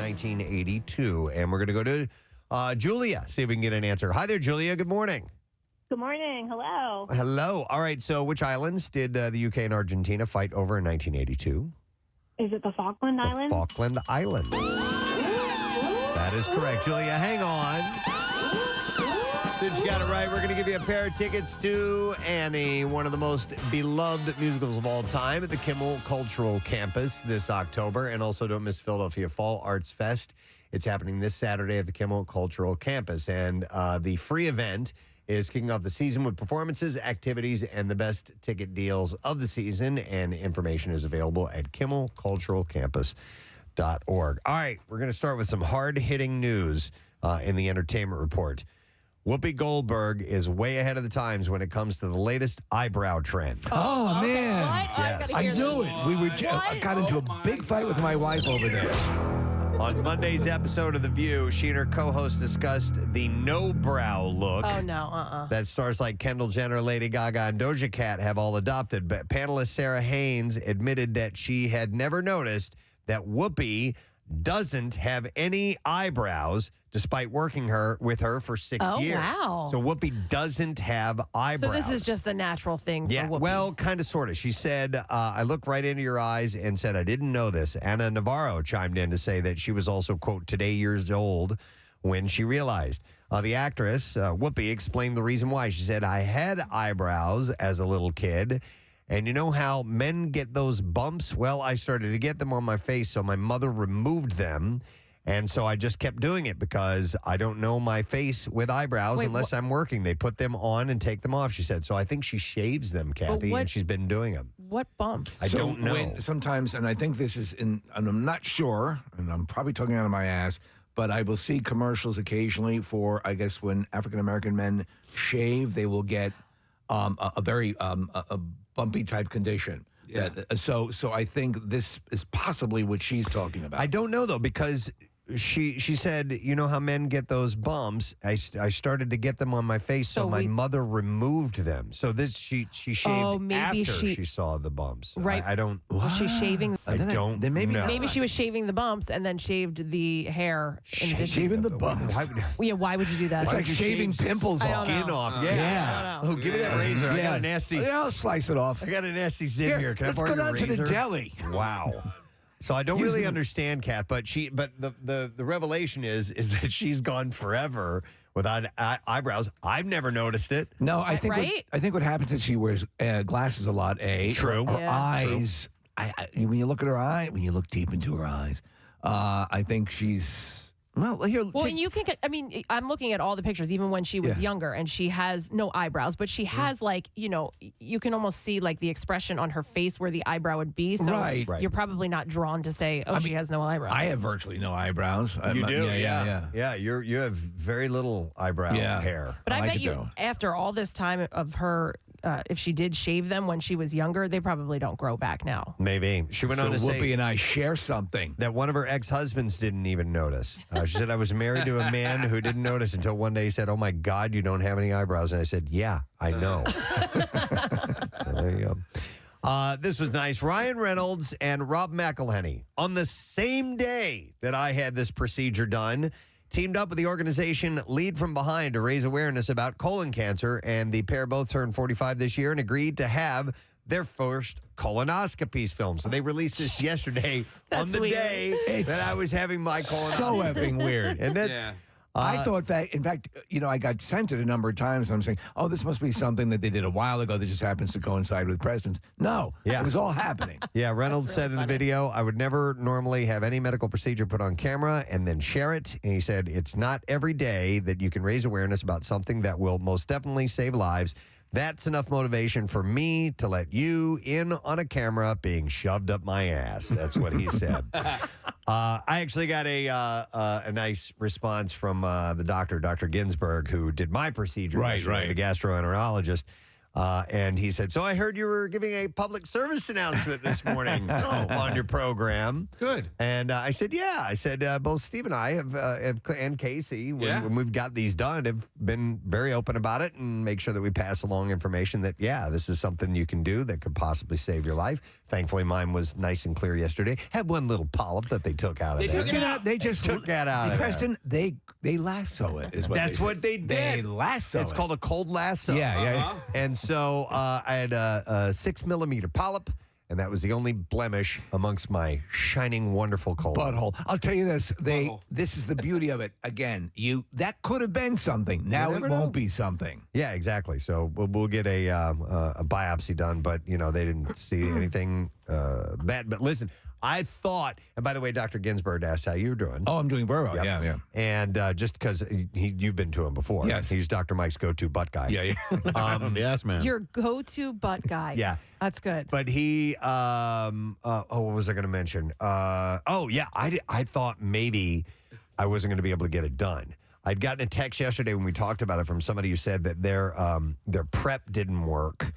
1982. And we're going to go to Julia, see if we can get an answer. Hi there, Julia. Good morning. Good morning. Hello. Hello. All right, so which islands did the UK and Argentina fight over in 1982? Is it the Falkland Islands? Falkland Islands. That is correct. Julia, hang on. Since you got it right, we're going to give you a pair of tickets to Annie, one of the most beloved musicals of all time, at the Kimmel Cultural Campus this October. And also don't miss Philadelphia Fall Arts Fest. It's happening this Saturday at the Kimmel Cultural Campus. And the free event is kicking off the season with performances, activities, and the best ticket deals of the season. And information is available at kimmelculturalcampus.org. All right, we're going to start with some hard-hitting news in the entertainment report. Whoopi Goldberg is way ahead of the times when it comes to the latest eyebrow trend. Oh, man. Yes. I knew it. I got into a big fight with my wife over this. On Monday's episode of The View, she and her co-host discussed the no-brow look. Oh, no, that stars like Kendall Jenner, Lady Gaga, and Doja Cat have all adopted. But panelist Sarah Haynes admitted that she had never noticed that Whoopi doesn't have any eyebrows, despite working with her for 6 years. Wow. So Whoopi doesn't have eyebrows. So this is just a natural thing for Whoopi. Well, kind of, sort of. She said, I looked right into your eyes and said, I didn't know this. Anna Navarro chimed in to say that she was also, quote, today years old when she realized. The actress, Whoopi, explained the reason why. She said, I had eyebrows as a little kid. And you know how men get those bumps? Well, I started to get them on my face, so my mother removed them. And so I just kept doing it because I don't know my face with eyebrows unless I'm working. They put them on and take them off, she said. So I think she shaves them, Kathy, and she's been doing them. What bumps? I don't know. Sometimes, and I think this is and I'm not sure, and I'm probably talking out of my ass, but I will see commercials occasionally for, I guess, when African-American men shave, they will get a very bumpy type condition. Yeah. So I think this is possibly what she's talking about. I don't know, though, because she said, you know how men get those bumps? I started to get them on my face, so my mother removed them. So this she shaved after she saw the bumps. Right. I don't. Was she shaving? I don't. Then maybe know. Maybe she was shaving the bumps and then shaved the hair. Shaving the bumps. Why would you do that? It's like shaving pimples off. Skin off. Yeah. Oh, give me that razor. I got a nasty. Yeah, I'll slice it off. I got a nasty zip here. Can let's I go borrow down your to the razor? deli. Wow. So I don't really understand, Kat, but the revelation is that she's gone forever without eyebrows. I've never noticed it. No, I think what happens is she wears glasses a lot. True. Her eyes. When you look at her eye, when you look deep into her eyes, I think she's. Well, here. And you can get, I mean, I'm looking at all the pictures, even when she was younger, and she has no eyebrows, but she has, like, you know, you can almost see, like, the expression on her face where the eyebrow would be. So you're probably not drawn to say, she has no eyebrows. I have virtually no eyebrows. You do? Yeah. You have very little eyebrow hair. But I bet you, after all this time of her, if she did shave them when she was younger, they probably don't grow back now. Maybe. She went on to say Whoopi and I share something that one of her ex-husbands didn't even notice. She said, I was married to a man who didn't notice until one day he said, oh, my God, you don't have any eyebrows. And I said, yeah, I know. So there you go. This was nice. Ryan Reynolds and Rob McElhenney, on the same day that I had this procedure done, teamed up with the organization Lead From Behind to raise awareness about colon cancer. And the pair both turned 45 this year and agreed to have their first colonoscopies filmed. So they released this yesterday on the day that I was having my colonoscopy. So effing weird. And then, I thought that, in fact, I got sent it a number of times, and I'm saying, oh, this must be something that they did a while ago that just happens to coincide with Preston's. No, it was all happening. Yeah, Reynolds said in the video, I would never normally have any medical procedure put on camera and then share it. And he said, it's not every day that you can raise awareness about something that will most definitely save lives. That's enough motivation for me to let you in on a camera being shoved up my ass. That's what he said. I actually got a nice response from the doctor, Dr. Ginsburg, who did my procedure, the gastroenterologist. And he said, so I heard you were giving a public service announcement this morning on your program. Good. And I said, yeah. I said, both Steve and I have and Casey, when we've got these done, have been very open about it and make sure that we pass along information that, this is something you can do that could possibly save your life. Thankfully, mine was nice and clear yesterday. Had one little polyp that they took out of there. They just took that out of Preston, they lasso it, is what That's they what they did. They lasso It's it. called a cold lasso. Yeah. And so I had a 6-millimeter polyp, and that was the only blemish amongst my shining, wonderful cold butthole. I'll tell you this: this is the beauty of it. Again, that could have been something. Now it won't be something. Yeah, exactly. So we'll get a biopsy done, but they didn't see anything bad. But listen, I thought, and by the way, Dr. Ginsburg asked how you're doing. Oh, I'm doing very well. Yep. Yeah. And just because you've been to him before. Yes. He's Dr. Mike's go-to butt guy. Yeah. The ass man. Your go-to butt guy. Yeah. That's good. But he, what was I going to mention? I thought maybe I wasn't going to be able to get it done. I'd gotten a text yesterday when we talked about it from somebody who said that their prep didn't work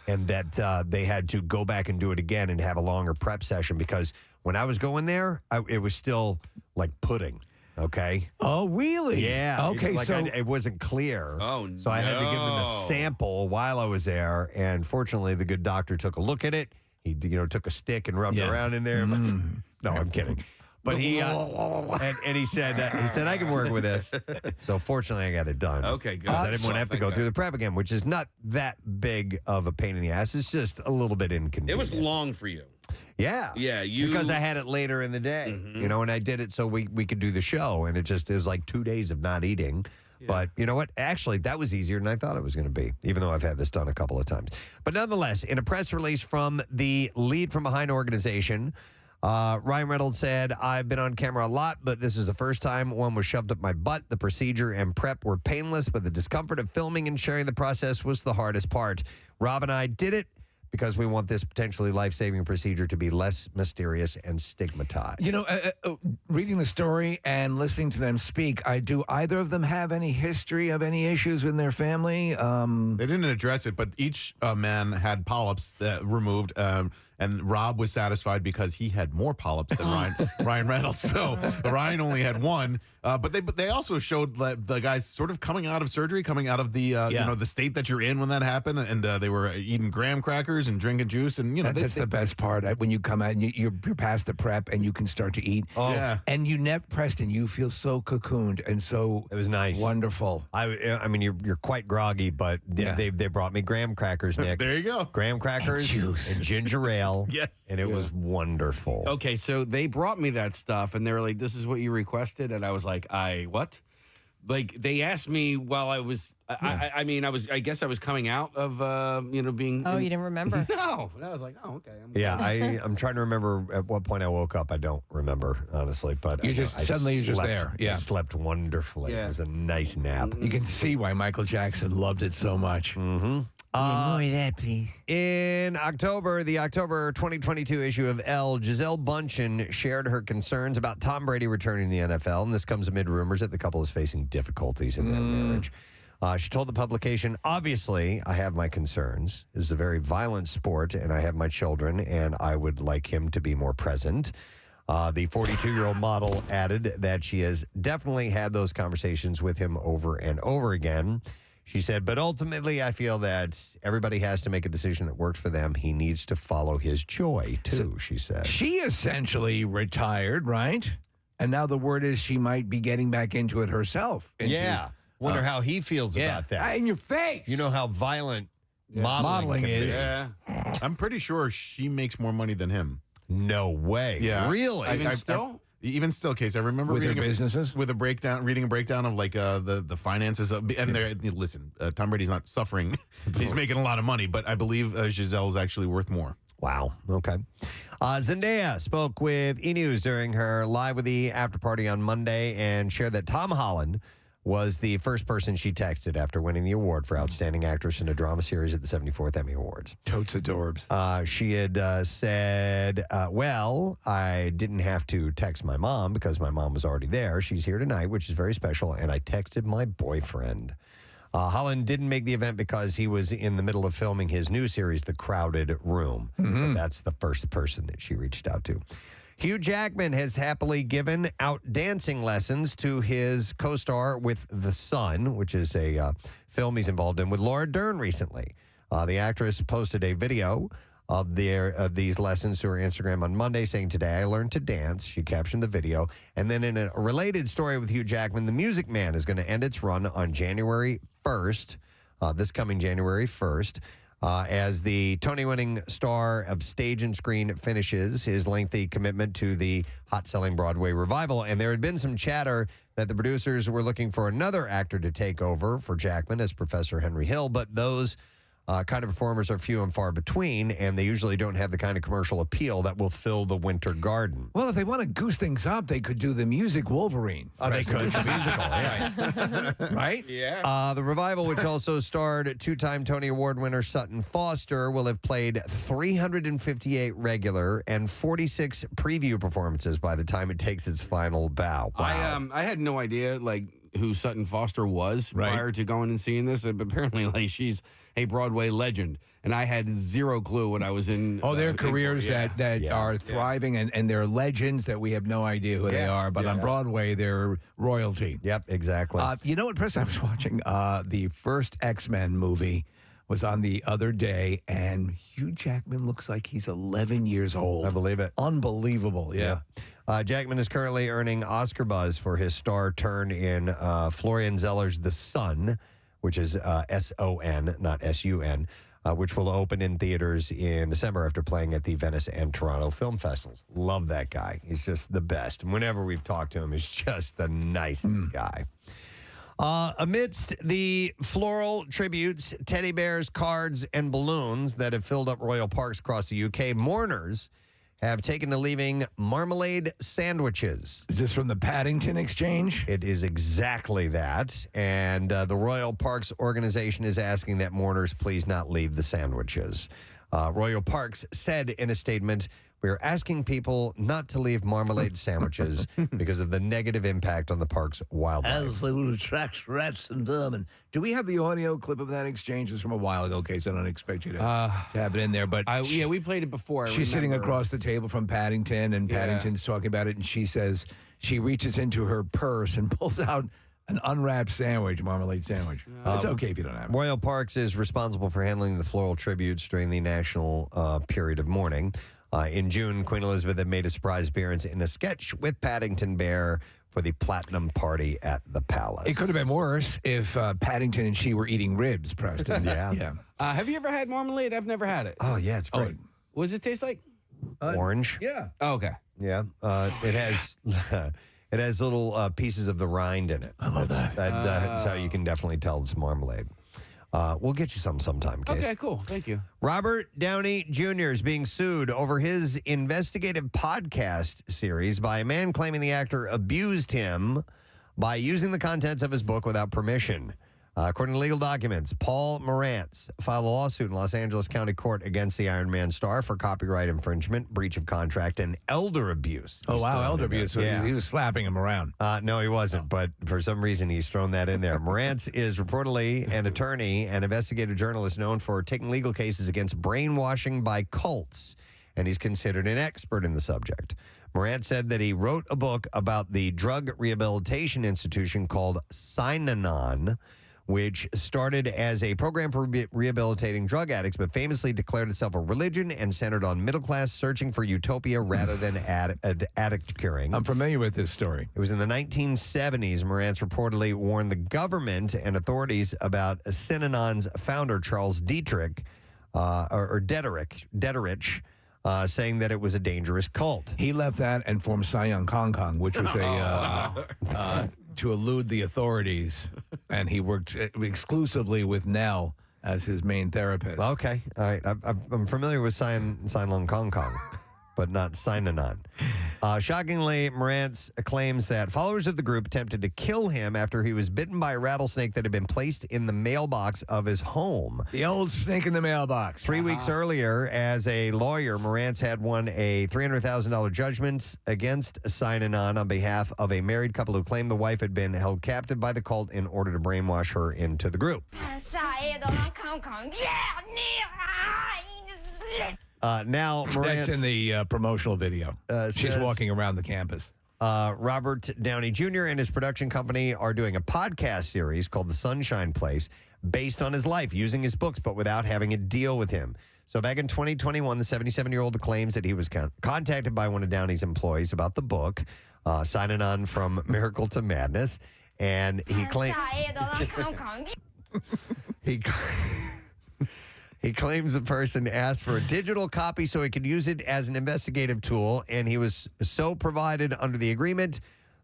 and that they had to go back and do it again and have a longer prep session because when I was going there, it was still like pudding. Okay. Oh, really? Yeah. Okay, it wasn't clear. Oh, so I had to give them a sample while I was there, and fortunately, the good doctor took a look at it. He, took a stick and rubbed it around in there. No, I'm kidding. But he and he said I can work with this. So fortunately, I got it done. Okay, good. Because I didn't want to have to go through the prep again, which is not that big of a pain in the ass. It's just a little bit inconvenient. It was long for you. Yeah. Yeah, because I had it later in the day, and I did it so we could do the show, and it was like 2 days of not eating. Yeah. But you know what? Actually, that was easier than I thought it was going to be, even though I've had this done a couple of times. But nonetheless, in a press release from the Lead from Behind organization, Ryan Reynolds said, I've been on camera a lot, but this is the first time one was shoved up my butt. The procedure and prep were painless, but the discomfort of filming and sharing the process was the hardest part. Rob and I did it because we want this potentially life-saving procedure to be less mysterious and stigmatized. Reading the story and listening to them speak, do either of them have any history of any issues in their family? They didn't address it, but each man had polyps that removed. And Rob was satisfied because he had more polyps than Ryan Reynolds. So Ryan only had one. But they also showed the guys sort of coming out of surgery, coming out of the the state that you're in when that happened, and they were eating graham crackers and drinking juice, and that's the best part when you come out and you're past the prep and you can start to eat. Oh yeah, and Preston, you feel so cocooned and so it was nice, wonderful. I mean you're quite groggy, but they brought me graham crackers, Nick. There you go, graham crackers and juice and ginger ale. Yes, and it was wonderful. Okay, so they brought me that stuff, and they were like, "This is what you requested," and I was like, "What?" Like they asked me while I was. I guess I was coming out of being. Oh, you didn't remember? No, I was like, "Oh, Yeah, okay." I'm trying to remember at what point I woke up. I don't remember honestly, but you're just there. Yeah, I slept wonderfully. Yeah. It was a nice nap. You can see why Michael Jackson loved it so much. Mm-hmm. More of that, please. In October, the October 2022 issue of Elle, Gisele Bundchen shared her concerns about Tom Brady returning to the NFL, and this comes amid rumors that the couple is facing difficulties in their marriage. She told the publication, obviously, I have my concerns. This is a very violent sport, and I have my children, and I would like him to be more present. The 42-year-old model added that she has definitely had those conversations with him over and over again. She said, but ultimately, I feel that everybody has to make a decision that works for them. He needs to follow his joy, too, she said. She essentially retired, right? And now the word is she might be getting back into it herself. Wonder how he feels about that. In your face. You know how violent modeling can is. be. Yeah, I'm pretty sure she makes more money than him. No way. Yeah, really? Even still, Case, I remember with reading businesses with reading a breakdown of like the finances of, and listen, Tom Brady's not suffering; he's making a lot of money, but I believe Giselle is actually worth more. Wow. Okay. Zendaya spoke with E! News during her Live with E! after party on Monday and shared that Tom Holland was the first person she texted after winning the award for Outstanding Actress in a Drama Series at the 74th Emmy Awards. Totes adorbs. She had said, well, I didn't have to text my mom because my mom was already there. She's here tonight, which is very special, and I texted my boyfriend. Holland didn't make the event because he was in the middle of filming his new series, The Crowded Room. But that's the first person that she reached out to. Hugh Jackman has happily given out dancing lessons to his co-star with The Sun, which is a film he's involved in with Laura Dern recently. The actress posted a video of these lessons to her Instagram on Monday saying, "Today I learned to dance." She captioned the video. And then in a related story with Hugh Jackman, The Music Man is going to end its run on January 1st, this coming January 1st. As the Tony-winning star of stage and screen finishes his lengthy commitment to the hot-selling Broadway revival. And there had been some chatter that the producers were looking for another actor to take over for Jackman as Professor Henry Hill, but those kind of performers are few and far between, and they usually don't have the kind of commercial appeal that will fill the Winter Garden. Well, if they want to goose things up, they could do the music Wolverine. They could. Musical, yeah. Right? Yeah. The revival, which also starred two-time Tony Award winner Sutton Foster, will have played 358 regular and 46 preview performances by the time it takes its final bow. Wow. I had no idea who Sutton Foster was prior to going and seeing this. But apparently, she's a Broadway legend, and I had zero clue when I was in. Oh, there are careers that are thriving, and they're legends that we have no idea who they are. But on Broadway, they're royalty. Yep, exactly. You know what, Preston? I was watching the first X-Men movie. Was on the other day, and Hugh Jackman looks like he's 11 years old. I believe it. Unbelievable, yeah. Jackman is currently earning Oscar buzz for his star turn in Florian Zeller's The Sun, which is S-O-N, not S-U-N, which will open in theaters in December after playing at the Venice and Toronto film festivals. Love that guy. He's just the best. And whenever we've talked to him, he's just the nicest guy. Amidst the floral tributes, teddy bears, cards, and balloons that have filled up royal parks across the UK, mourners have taken to leaving marmalade sandwiches. Is this from the Paddington Exchange? It is exactly that. And the Royal Parks Organization is asking that mourners please not leave the sandwiches. Royal Parks said in a statement, "We are asking people not to leave marmalade sandwiches because of the negative impact on the park's wildlife." As they will attract rats and vermin. Do we have the audio clip of that exchange? It's from a while ago, Case. I don't expect you to have it in there. But we played it before. She's sitting across the table from Paddington, and Paddington's talking about it, and she says she reaches into her purse and pulls out an unwrapped sandwich, marmalade sandwich. It's okay if you don't have it. Royal Parks is responsible for handling the floral tributes during the national period of mourning. In June, Queen Elizabeth had made a surprise appearance in a sketch with Paddington Bear for the Platinum Party at the Palace. It could have been worse if Paddington and she were eating ribs, Preston. Yeah. Have you ever had marmalade? I've never had it. Oh, yeah, it's great. What does it taste like? Orange. Yeah. Oh, okay. Yeah. It has... It has little pieces of the rind in it. I love that. That's how you can definitely tell it's marmalade. We'll get you some sometime, Case. Okay, cool. Thank you. Robert Downey Jr. is being sued over his investigative podcast series by a man claiming the actor abused him by using the contents of his book without permission. According to legal documents, Paul Morantz filed a lawsuit in Los Angeles County Court against the Iron Man star for copyright infringement, breach of contract, and elder abuse. Oh, wow, elder abuse. So he was slapping him around. No, he wasn't, but for some reason he's thrown that in there. Morantz is reportedly an attorney and investigative journalist known for taking legal cases against brainwashing by cults, and he's considered an expert in the subject. Morantz said that he wrote a book about the drug rehabilitation institution called Synanon, which started as a program for rehabilitating drug addicts, but famously declared itself a religion and centered on middle class searching for utopia rather than addict curing. I'm familiar with this story. It was in the 1970s. Morantz reportedly warned the government and authorities about Synanon's founder, Charles Dietrich, Dederich, saying that it was a dangerous cult. He left that and formed Sayang Kong Kong, which was to elude the authorities, and he worked exclusively with Nell as his main therapist. Okay, all right. I'm familiar with Sign Long Kong Kong, but not Synanon. Shockingly, Morantz claims that followers of the group attempted to kill him after he was bitten by a rattlesnake that had been placed in the mailbox of his home. The old snake in the mailbox. 3 weeks earlier, as a lawyer, Morantz had won a $300,000 judgment against Synanon on behalf of a married couple who claimed the wife had been held captive by the cult in order to brainwash her into the group. Now, Morantz... That's in the promotional video. She's walking around the campus. Robert Downey Jr. and his production company are doing a podcast series called The Sunshine Place based on his life, using his books, but without having a deal with him. So back in 2021, the 77-year-old claims that he was contacted by one of Downey's employees about the book, signing on from Miracle to Madness, and he claimed... He claims the person asked for a digital copy so he could use it as an investigative tool, and he was so provided under the agreement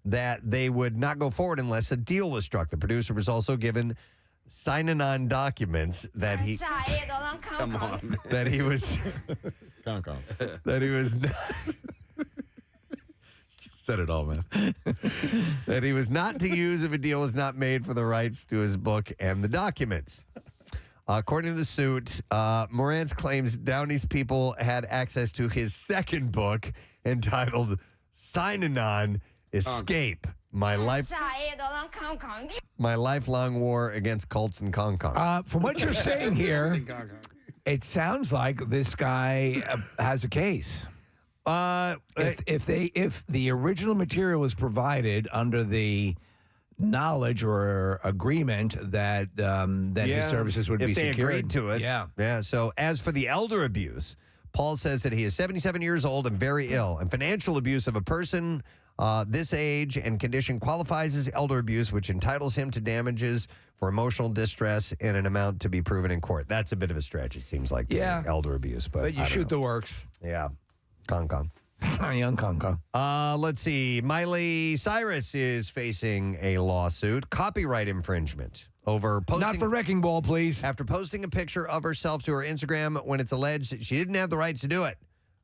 that they would not go forward unless a deal was struck. The producer was also given sign-on documents that he Come on. that he was that he was not, Said it all, man. that he was not to use if a deal was not made for the rights to his book and the documents. According to the suit, Morantz claims Downey's people had access to his second book entitled Synanon Escape, My Lifelong War Against Cults in Hong Kong. From what you're saying here, it sounds like this guy has a case. If the original material was provided under the knowledge or agreement that his services would be secured. If they agreed to it. Yeah. So as for the elder abuse, Paul says that he is 77 years old and very ill, and financial abuse of a person this age and condition qualifies as elder abuse, which entitles him to damages for emotional distress in an amount to be proven in court. That's a bit of a stretch, it seems like, to elder abuse. But you shoot the works. Yeah. Kong. Young Kong. Let's see. Miley Cyrus is facing a lawsuit, copyright infringement, over posting. Not for Wrecking Ball, please. After posting a picture of herself to her Instagram when it's alleged that she didn't have the rights to do it.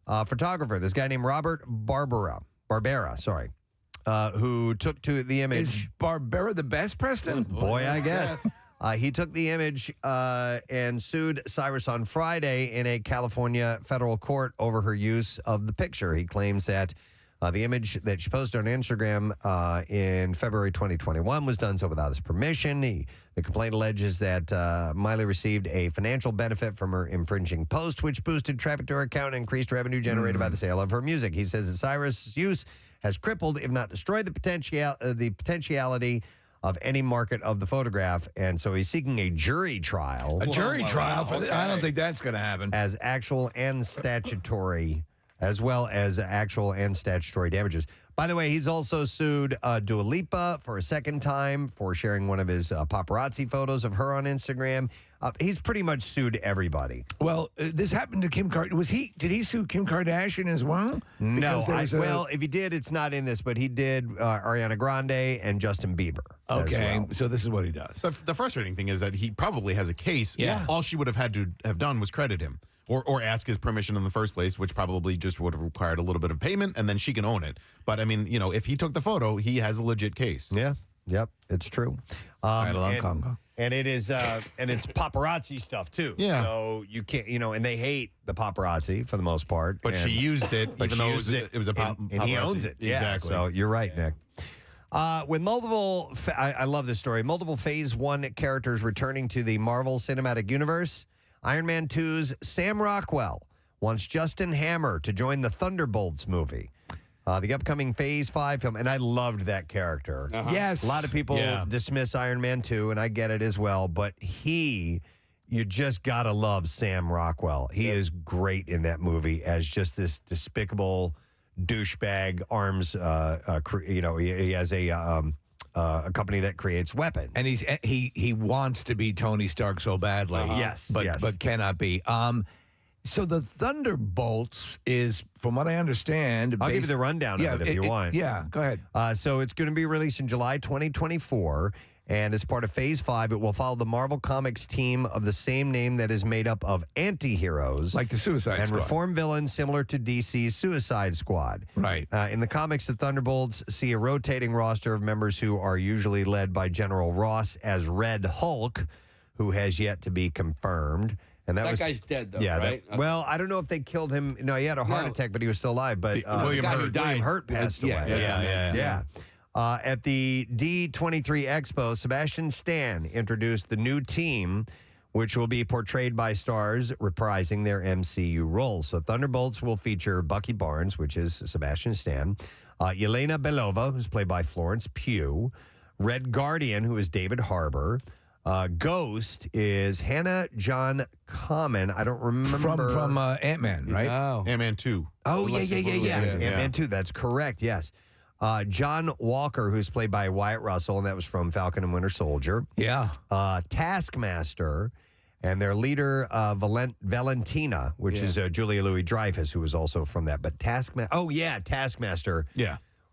Photographer, this guy named Robert Barbera, who took to the image. Is Barbera the best, Preston? Boy, I guess. He took the image and sued Cyrus on Friday in a California federal court over her use of the picture. He claims that the image that she posted on Instagram in February 2021 was done so without his permission. The complaint alleges that Miley received a financial benefit from her infringing post, which boosted traffic to her account and increased revenue generated by the sale of her music. He says that Cyrus' use has crippled, if not destroyed, the potentiality of any market of the photograph, and so he's seeking a jury trial. A jury trial? I don't think that's going to happen. As actual and statutory, as well as actual and statutory damages. By the way, he's also sued Dua Lipa for a second time for sharing one of his paparazzi photos of her on Instagram. He's pretty much sued everybody. Well, this happened to Kim Kardashian. Did he sue Kim Kardashian as well? No. Well, if he did, it's not in this, but he did Ariana Grande and Justin Bieber. Okay, well. So this is what he does. The frustrating thing is that he probably has a case. Yeah. All she would have had to have done was credit him. Or ask his permission in the first place, which probably just would have required a little bit of payment, and then she can own it. But, I mean, if he took the photo, he has a legit case. Yeah. Yep. It's true. Congo. And it is, and it's paparazzi stuff, too. Yeah. So you can't, and they hate the paparazzi for the most part. But she used it, even though it was a paparazzi. And he owns it. Yeah, exactly. So you're right, Nick. With multiple, I love this story, multiple Phase 1 characters returning to the Marvel Cinematic Universe, Iron Man 2's Sam Rockwell wants Justin Hammer to join the Thunderbolts movie. The upcoming Phase 5 film, and I loved that character. Yes. A lot of people dismiss Iron Man 2, and I get it as well, but you just got to love Sam Rockwell. He is great in that movie as just this despicable douchebag arms, he has a company that creates weapons. And he wants to be Tony Stark so badly. Yes, but cannot be. So the Thunderbolts is, from what I understand... I'll give you the rundown of it if you want. Yeah, go ahead. So it's going to be released in July 2024, And as part of Phase 5, it will follow the Marvel Comics team of the same name that is made up of anti-heroes. Like the Suicide and Squad. reformed villains similar to DC's Suicide Squad. Right. In the comics, the Thunderbolts see a rotating roster of members who are usually led by General Ross as Red Hulk, who has yet to be confirmed. And that guy's dead, though, right? Well, I don't know if they killed him. No, he had a heart attack, but he was still alive. But William Hurt passed away. Yeah. At the D23 Expo, Sebastian Stan introduced the new team, which will be portrayed by stars reprising their MCU roles. So Thunderbolts will feature Bucky Barnes, which is Sebastian Stan, Yelena Belova, who's played by Florence Pugh, Red Guardian, who is David Harbour, Ghost is Hannah John Kamen. I don't remember. From Ant-Man, right? Oh. Ant-Man 2. Oh, yeah. Yeah. Ant-Man 2, that's correct, yes. John Walker, who's played by Wyatt Russell, and that was from Falcon and Winter Soldier. Yeah. Taskmaster, and their leader, Valentina, which is Julia Louis-Dreyfus, who was also from that. But Taskmaster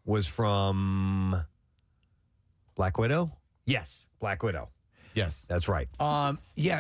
was from Black Widow? Yes, Black Widow. Yes. That's right.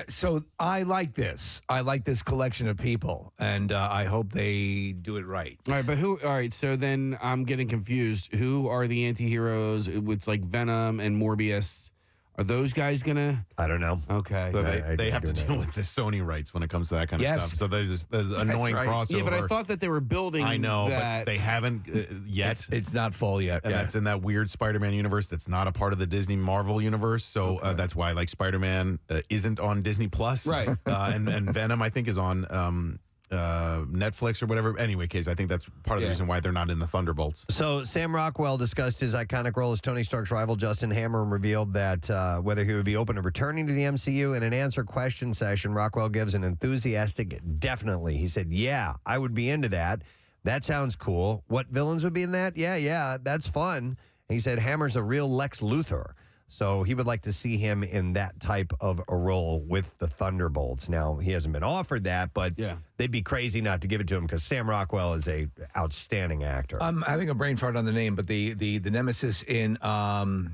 So I like this. I like this collection of people, and I hope they do it right. All right, but who? All right, so then I'm getting confused. Who are the anti-heroes? It's like Venom and Morbius. Are those guys gonna? I don't know. Okay. So they have to deal with the Sony rights when it comes to that kind of stuff. So there's annoying crossover. Yeah, but I thought that they were building. I know, that. but they haven't yet. It's not full yet. And that's in that weird Spider-Man universe that's not a part of the Disney Marvel universe. So that's why like Spider-Man isn't on Disney Plus. Right. And Venom, I think, is on Netflix or whatever. Anyway, case I think that's part of the reason why they're not in the Thunderbolts. So Sam Rockwell discussed his iconic role as Tony Stark's rival Justin Hammer and revealed that whether he would be open to returning to the MCU. In an answer question session, Rockwell gives an enthusiastic definitely. He said, yeah, I would be into that. That sounds cool. What villains would be in that? Yeah, that's fun. And he said Hammer's a real Lex Luthor. So he would like to see him in that type of a role with the Thunderbolts. Now, he hasn't been offered that, but they'd be crazy not to give it to him because Sam Rockwell is a outstanding actor. I'm having a brain fart on the name, but the nemesis in Falcon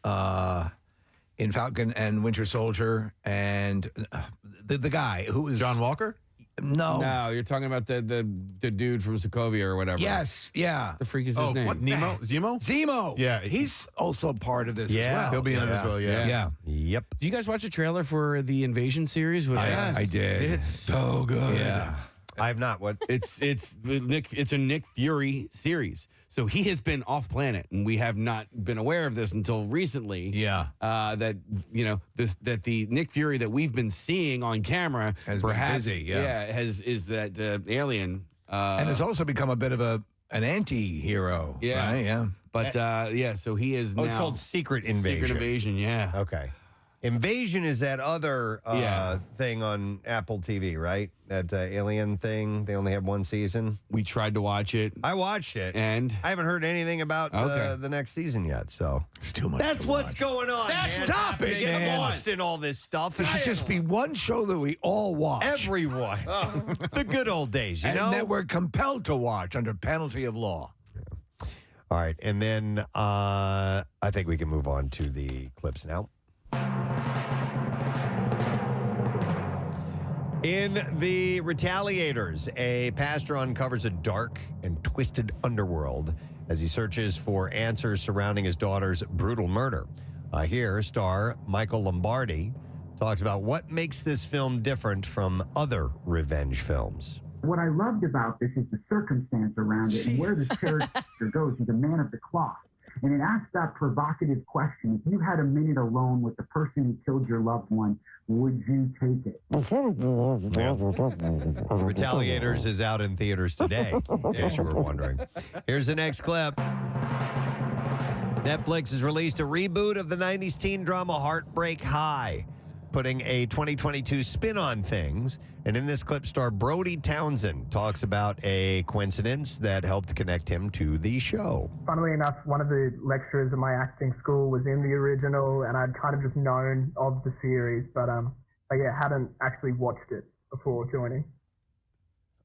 and Winter Soldier and the guy who is John Walker? No, you're talking about the dude from Sokovia or whatever. Yes, yeah. The freak is his name. What, Nemo? Zemo? Zemo. Yeah. He's also part of this as well. He'll be in it as well, Yeah. Yep. Do you guys watch the trailer for the Invasion series? I did. It's so good. Yeah. I have not. What? It's a Nick Fury series. So he has been off planet, and we have not been aware of this until recently. Yeah. That that the Nick Fury that we've been seeing on camera Has perhaps been busy, is that alien. And has also become a bit of an anti-hero. Yeah. Right? Yeah. But so he is now. It's called Secret Invasion. Secret Invasion, yeah. Okay. Invasion is that other thing on Apple TV, right? That alien thing. They only have one season. We tried to watch it. I watched it. And I haven't heard anything about the next season yet. So it's too much. That's what's going on. Man. Stop it, Get man. lost in all this stuff. There should just be one show that we all watch. Everyone. The good old days, you know? And that we're compelled to watch under penalty of law. All right. And then I think we can move on to the clips now. In The Retaliators, a pastor uncovers a dark and twisted underworld as he searches for answers surrounding his daughter's brutal murder. Here, star Michael Lombardi talks about what makes this film different from other revenge films. What I loved about this is the circumstance around it and where the character goes. He's a man of the cloth. And it asks that provocative question. If you had a minute alone with the person who killed your loved one, would you take it? Retaliators is out in theaters today, in case you were wondering. Here's the next clip. Netflix has released a reboot of the 90s teen drama Heartbreak High, putting a 2022 spin on things. And in this clip, star Brody Townsend talks about a coincidence that helped connect him to the show. Funnily enough, one of the lecturers at my acting school was in the original, and I'd kind of just known of the series, but hadn't actually watched it before joining.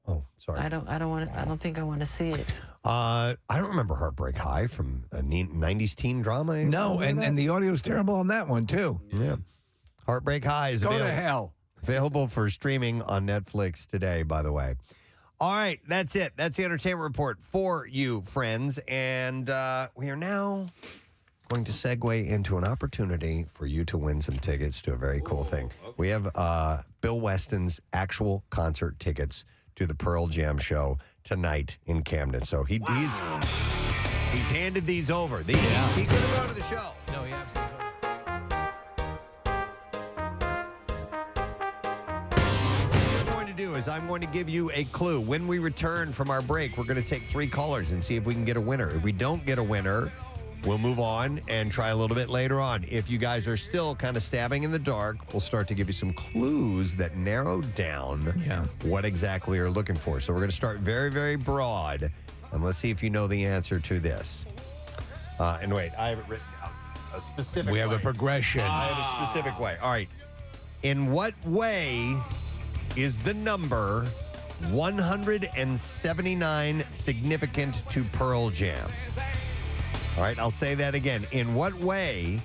Oh, sorry. I don't think I want to see it. I don't remember Heartbreak High from a 90s teen drama. No, and the audio's terrible on that one, too. Yeah. Heartbreak High is Go to hell. available for streaming on Netflix today, by the way. All right, that's it. That's the entertainment report for you, friends. And we are now going to segue into an opportunity for you to win some tickets to a very cool thing. Okay. We have Bill Weston's actual concert tickets to the Pearl Jam show tonight in Camden. So he's handed these over. He could have gone to the show. No, he absolutely. What we're going to do is I'm going to give you a clue. When we return from our break, we're going to take 3 callers and see if we can get a winner. If we don't get a winner, we'll move on and try a little bit later on. If you guys are still kind of stabbing in the dark, we'll start to give you some clues that narrow down what exactly you're looking for. So we're going to start very, very broad, and let's see if you know the answer to this. And wait, I have it written down. A specific We have way. a progression. I have a specific way. All right. In what way is the number 179 significant to Pearl Jam? All right, I'll say that again. In what way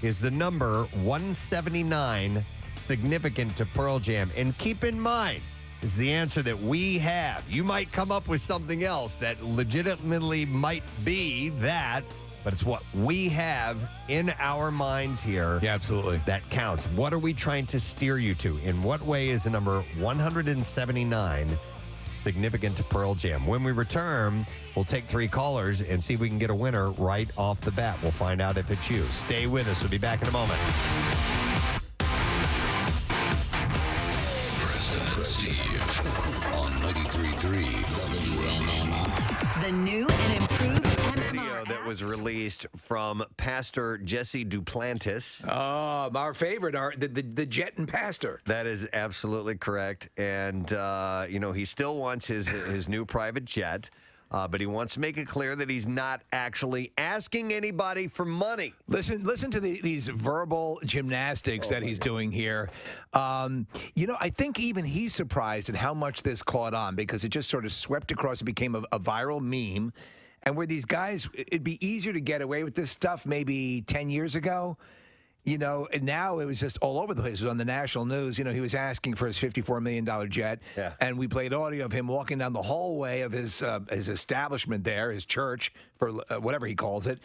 is the number 179 significant to Pearl Jam? And keep in mind, is the answer that we have. You might come up with something else that legitimately might be that, but it's what we have in our minds here. Yeah, absolutely. That counts. What are we trying to steer you to? In what way is the number 179 significant to Pearl Jam? When we return, we'll take 3 callers and see if we can get a winner right off the bat. We'll find out if it's you. Stay with us. We'll be back in a moment. Preston and Steve on 93.3 WMMR. The new and improved Video that was released from Pastor Jesse Duplantis. Our favorite, the jet and pastor. That is absolutely correct. And, he still wants his new private jet. But he wants to make it clear that he's not actually asking anybody for money. Listen to these verbal gymnastics that he's doing here. I think even he's surprised at how much this caught on because it just sort of swept across. It became a viral meme. And where these guys, it'd be easier to get away with this stuff maybe 10 years ago. And now it was just all over the place. It was on the national news. He was asking for his $54 million jet. Yeah. And we played audio of him walking down the hallway of his establishment there, his church, for whatever he calls it,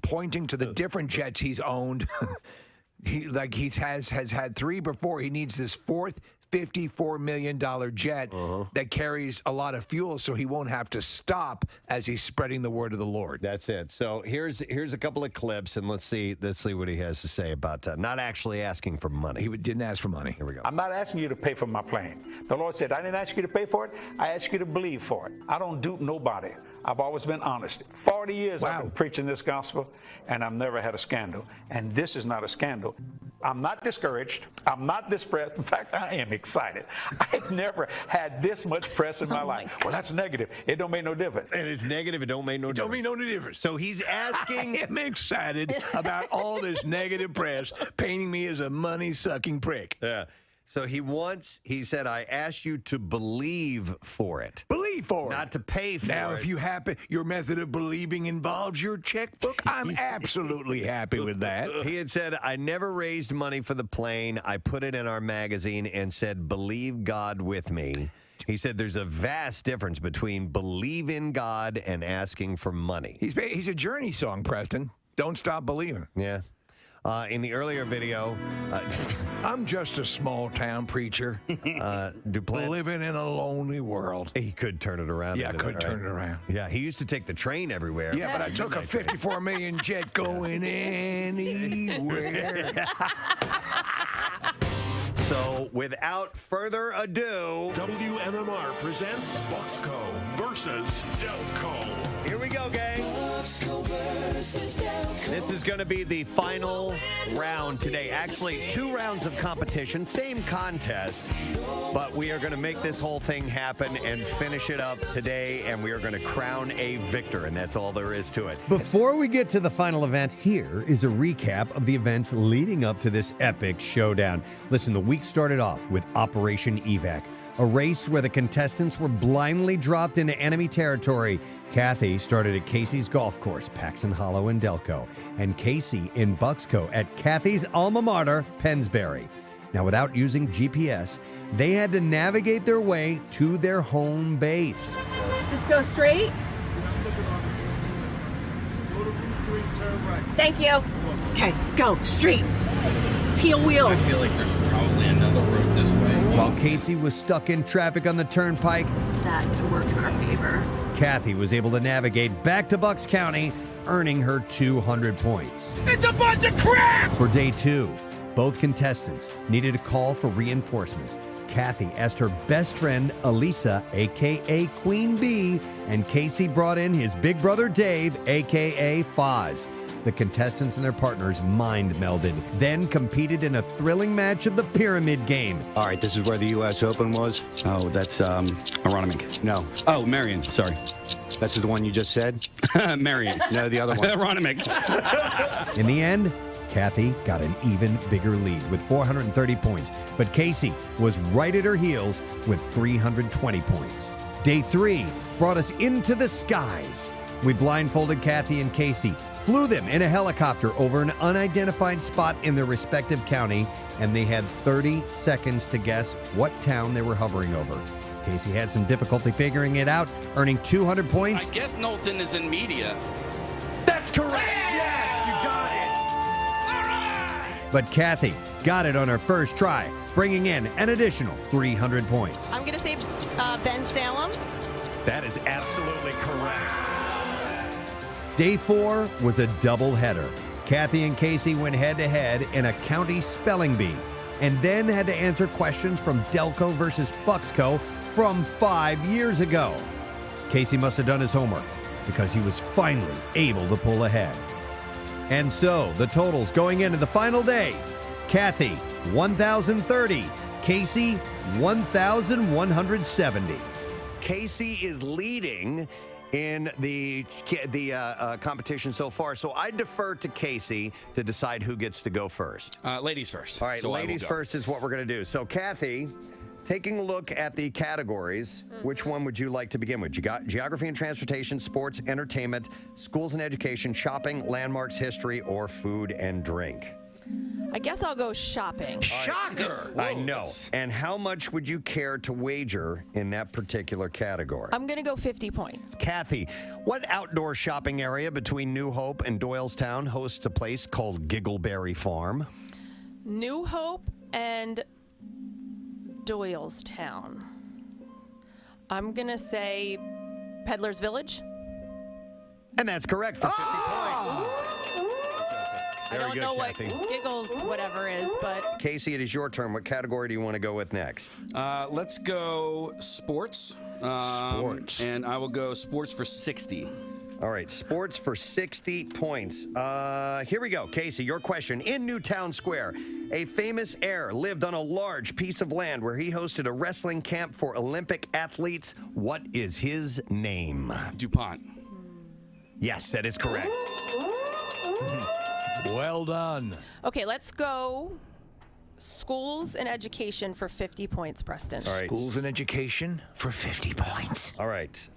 pointing to the different jets he's owned. He has had 3 before. He needs this 4th $54 million jet that carries a lot of fuel so he won't have to stop as he's spreading the word of the Lord. That's it. So here's a couple of clips, and let's see what he has to say about not actually asking for money. He didn't ask for money. Here we go. I'm not asking you to pay for my plane. The Lord said, I didn't ask you to pay for it. I asked you to believe for it. I don't dupe nobody. I've always been honest. 40 years I've been preaching this gospel, and I've never had a scandal. And this is not a scandal. I'm not discouraged. I'm not distressed. In fact, I am excited. I've never had this much press in my life. Well, that's negative. It don't make no difference. And it's negative. It don't make no difference. Don't make no difference. So he's asking. I am excited about all this negative press painting me as a money-sucking prick. Yeah. So he said, I asked you to believe for it. Believe for it. Not to pay for it. Now, if your method of believing involves your checkbook, I'm absolutely happy with that. He had said, I never raised money for the plane. I put it in our magazine and said, believe God with me. He said there's a vast difference between believe in God and asking for money. He's a Journey song, Preston. Don't stop believing. Yeah. In the earlier video, I'm just a small-town preacher Duplantis, living in a lonely world. He could turn it around. Yeah, I could turn it around. Yeah, he used to take the train everywhere. Yeah, but I took a $54 million jet going anywhere. So, without further ado, WMMR presents Bucksco versus Delco. Here we go, gang. This is going to be the final round today. Actually, 2 rounds of competition, same contest, but we are going to make this whole thing happen and finish it up today, and we are going to crown a victor, and that's all there is to it. Before we get to the final event, here is a recap of the events leading up to this epic showdown. Listen, the week started off with Operation Evac, a race where the contestants were blindly dropped into enemy territory. Kathy started at Casey's golf course, Paxson Hollow in Delco, and Casey in Bucksco at Kathy's alma mater, Pennsbury. Now, without using GPS, they had to navigate their way to their home base. Just go straight. Thank you. Okay, go straight. Peel wheels. I feel like there's probably another road this way. While Casey was stuck in traffic on the turnpike, That could work in our favor. Kathy was able to navigate back to Bucks County, earning her 200 points. It's a bunch of crap! For day 2, both contestants needed a call for reinforcements. Kathy asked her best friend, Elisa, a.k.a. Queen Bee, and Casey brought in his big brother, Dave, a.k.a. Foz. The contestants and their partners mind melded, then competed in a thrilling match of the Pyramid Game. All right, this is where the U.S. Open was? Oh, that's Aronimink. No. Oh, Marion, sorry. That's the one you just said? Marion. No, the other one. Aronimink. In the end, Kathy got an even bigger lead with 430 points, but Casey was right at her heels with 320 points. Day 3 brought us into the skies. We blindfolded Kathy and Casey, flew them in a helicopter over an unidentified spot in their respective county, and they had 30 seconds to guess what town they were hovering over. Casey had some difficulty figuring it out, earning 200 points. I guess Knowlton is in media. That's correct! Yes, you got it! But Kathy got it on her first try, bringing in an additional 300 points. I'm going to say Ben Salem. That is absolutely correct. Day 4 was a doubleheader. Kathy and Casey went head-to-head in a county spelling bee, and then had to answer questions from Delco versus Bucksco from 5 years ago. Casey must have done his homework, because he was finally able to pull ahead. And so, the totals going into the final day: Kathy, 1,030. Casey, 1,170. Casey is leading in the competition so far, so I defer to Casey to decide who gets to go first. Ladies first. All right, So ladies first is what we're going to do. So, Kathy, taking a look at the categories, which one would you like to begin with? Geography and transportation, sports, entertainment, schools and education, shopping, landmarks, history, or food and drink? I guess I'll go shopping. Shocker! I know. And how much would you care to wager in that particular category? I'm going to go 50 points. Kathy, what outdoor shopping area between New Hope and Doylestown hosts a place called Giggleberry Farm? New Hope and Doylestown. I'm going to say Peddler's Village. And that's correct for 50 points. I don't know what Giggles whatever is, but... Casey, it is your turn. What category do you want to go with next? Let's go sports. Sports. And I will go sports for 60. All right, sports for 60 points. Here we go. Casey, your question. In Newtown Square, a famous heir lived on a large piece of land where he hosted a wrestling camp for Olympic athletes. What is his name? DuPont. Yes, that is correct. Well done. Okay, let's go schools and education for 50 points, Preston. All right. Schools and education for 50 points. All right.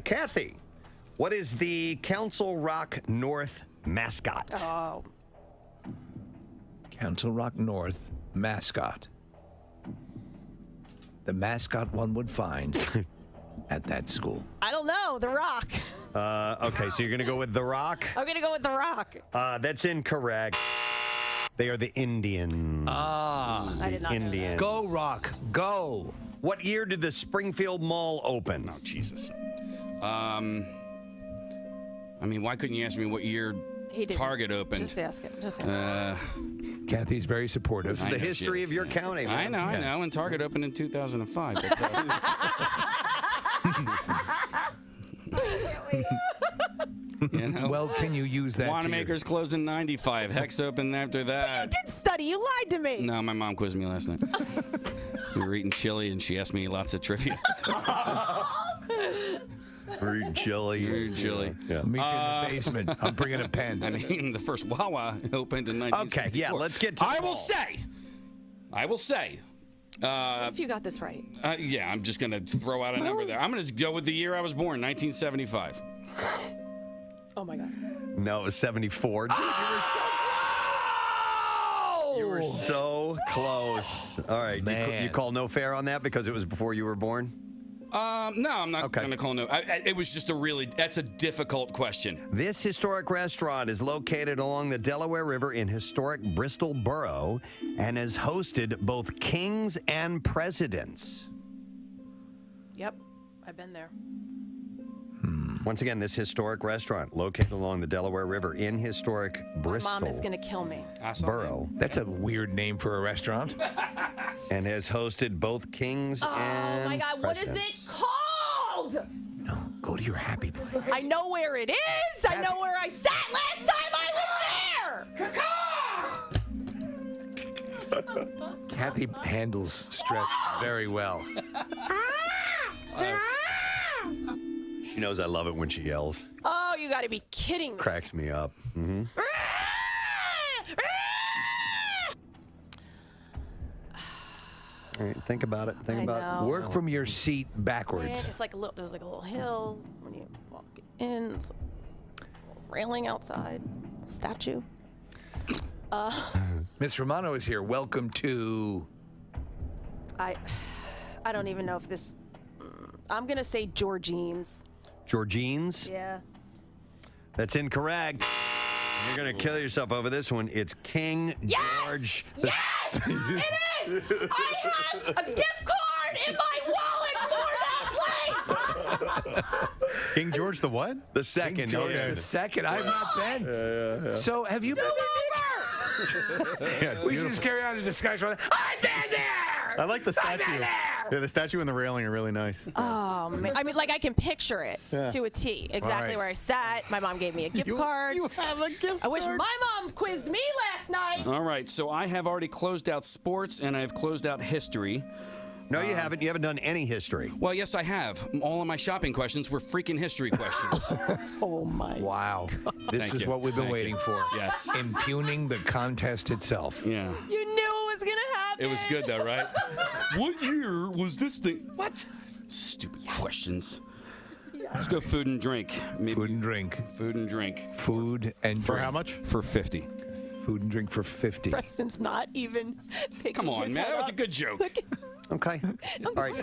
Kathy, what is the Council Rock North mascot? Oh. Council Rock North mascot. The mascot one would find at that school. I don't know. The Rock. Okay, so you're going to go with The Rock? I'm going to go with The Rock. That's incorrect. They are the Indians. I did not know that. Go, Rock. Go. What year did the Springfield Mall open? Oh, Jesus. I mean, why couldn't you ask me what year He didn't. Target opened? Just ask it. Just answer. Kathy's very supportive. This is the history of your county, man. I know. And Target opened in 2005. But, you know, Well, can you use that? Wanamaker's closed in 95. Hex opened after You that. did study. You lied to me. No, my mom quizzed me last night. We were eating chili, and she asked me lots of trivia. We're eating chili. We're eating chili. Yeah. Meet you in the basement. I'm bringing a pen. I mean, the first Wawa opened in 1964. Okay, yeah, let's get to the I ball. will say, If you got this right. Yeah, I'm just going to throw out a number there. I'm going to go with the year I was born, 1975. Oh, my God. No, it was 74. Dude, you were so close. All right. You call no fair on that because it was before you were born? No, I'm not going to call no. It was just that's a difficult question. This historic restaurant is located along the Delaware River in historic Bristol Borough and has hosted both kings and presidents. Yep, I've been there. Once again, this historic restaurant located along the Delaware River in historic Bristol. My mom is going to kill me. Borough. That's a weird name for a restaurant. And has hosted both kings and Oh, my God. What is presidents. it called? No, go to your happy place. I know where it is. I know where I sat last time I was there. Kathy handles stress very well. She knows I love it when she yells. Oh, you got to be kidding me. Cracks me up. Mm-hmm. All right, think about it. Think about it. Work from your seat backwards. Man, it's like there's like a little hill when you walk in. It's a little railing outside. Statue. Miss Romano is here. Welcome to. I don't even know if this. I'm gonna say Georgine's. Georgine's? Yeah. That's incorrect. You're going to kill yourself over this one. It's King George. Yes! It is! I have a gift card in my wallet for that place! King George the what? The second. King George the second. I've not been. Yeah. So have you been Yeah, we should just carry on the discussion. I've been there! I like the statue. Yeah, the statue and the railing are really nice. Oh, man. I mean, like, I can picture it to a T. Exactly Right. where I sat. My mom gave me a gift card. You have a gift I wish my mom quizzed me last night. All right, so I have already closed out sports and I have closed out history. No, you haven't. You haven't done any history. Well, yes, I have. All of my shopping questions were freaking history questions. Oh, my. Wow. This Thank is you. what we've been Thank waiting you. for. Yes. Impugning the contest itself. Yeah. You knew it was going to happen. It was good, though, right? What year was this thing? What? Stupid questions. Let's go food and drink. Maybe Food and drink. Food and drink. Food and For drink. how much? For 50. Food and drink for 50. Preston's not even picking Come on, his man. head That was a up. good joke. Okay. All right.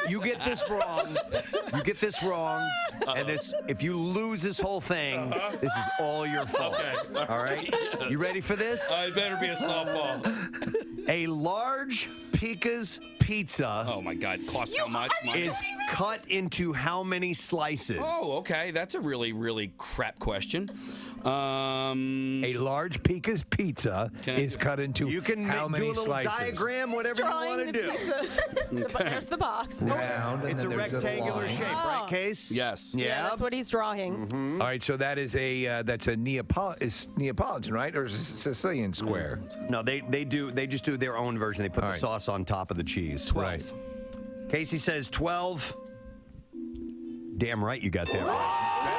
You get this wrong. You get this wrong. And if you lose this whole thing, this is all your fault. Okay. All right. You ready for this? It better be a softball. A large Pika's pizza. Oh my God! Costs how much? Is cut into how many slices? Oh, okay. That's a really, really crap question. A large Pika's pizza is cut into you can how many do a little slices? diagram, whatever you want to do. There's the box. Round. And It's a then there's rectangular line. shape, right, Case? Yes. Yeah, that's what he's drawing. All right, so that is that's a Neapolitan, right, or is it Sicilian square? No, they just do their own version. They put the sauce on top of the cheese. 12. Right. Casey says 12. Damn right you got that right.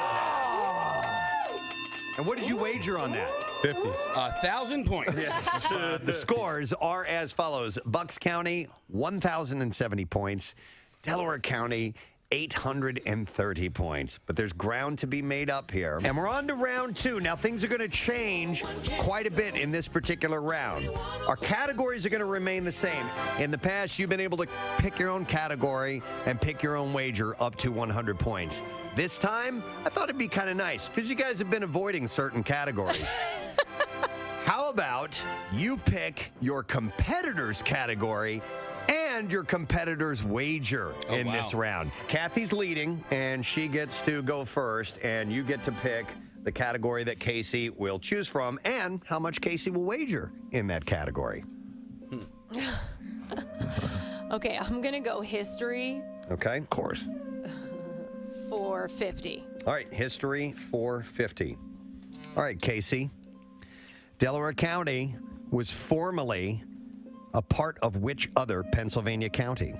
And what did you wager on that? 50. 1,000 points. The scores are as follows. Bucks County, 1,070 points. Delaware County, 830 points. But there's ground to be made up here. And we're on to round 2. Now, things are going to change quite a bit in this particular round. Our categories are going to remain the same. In the past, you've been able to pick your own category and pick your own wager up to 100 points. This time, I thought it'd be kind of nice because you guys have been avoiding certain categories. How about you pick your competitor's category and your competitor's wager in this round? Kathy's leading, and she gets to go first, and you get to pick the category that Casey will choose from and how much Casey will wager in that category. Okay, I'm going to go history. Okay. Of course. For 50. All right, history for 50. All right, Casey. Delaware County was formerly a part of which other Pennsylvania county?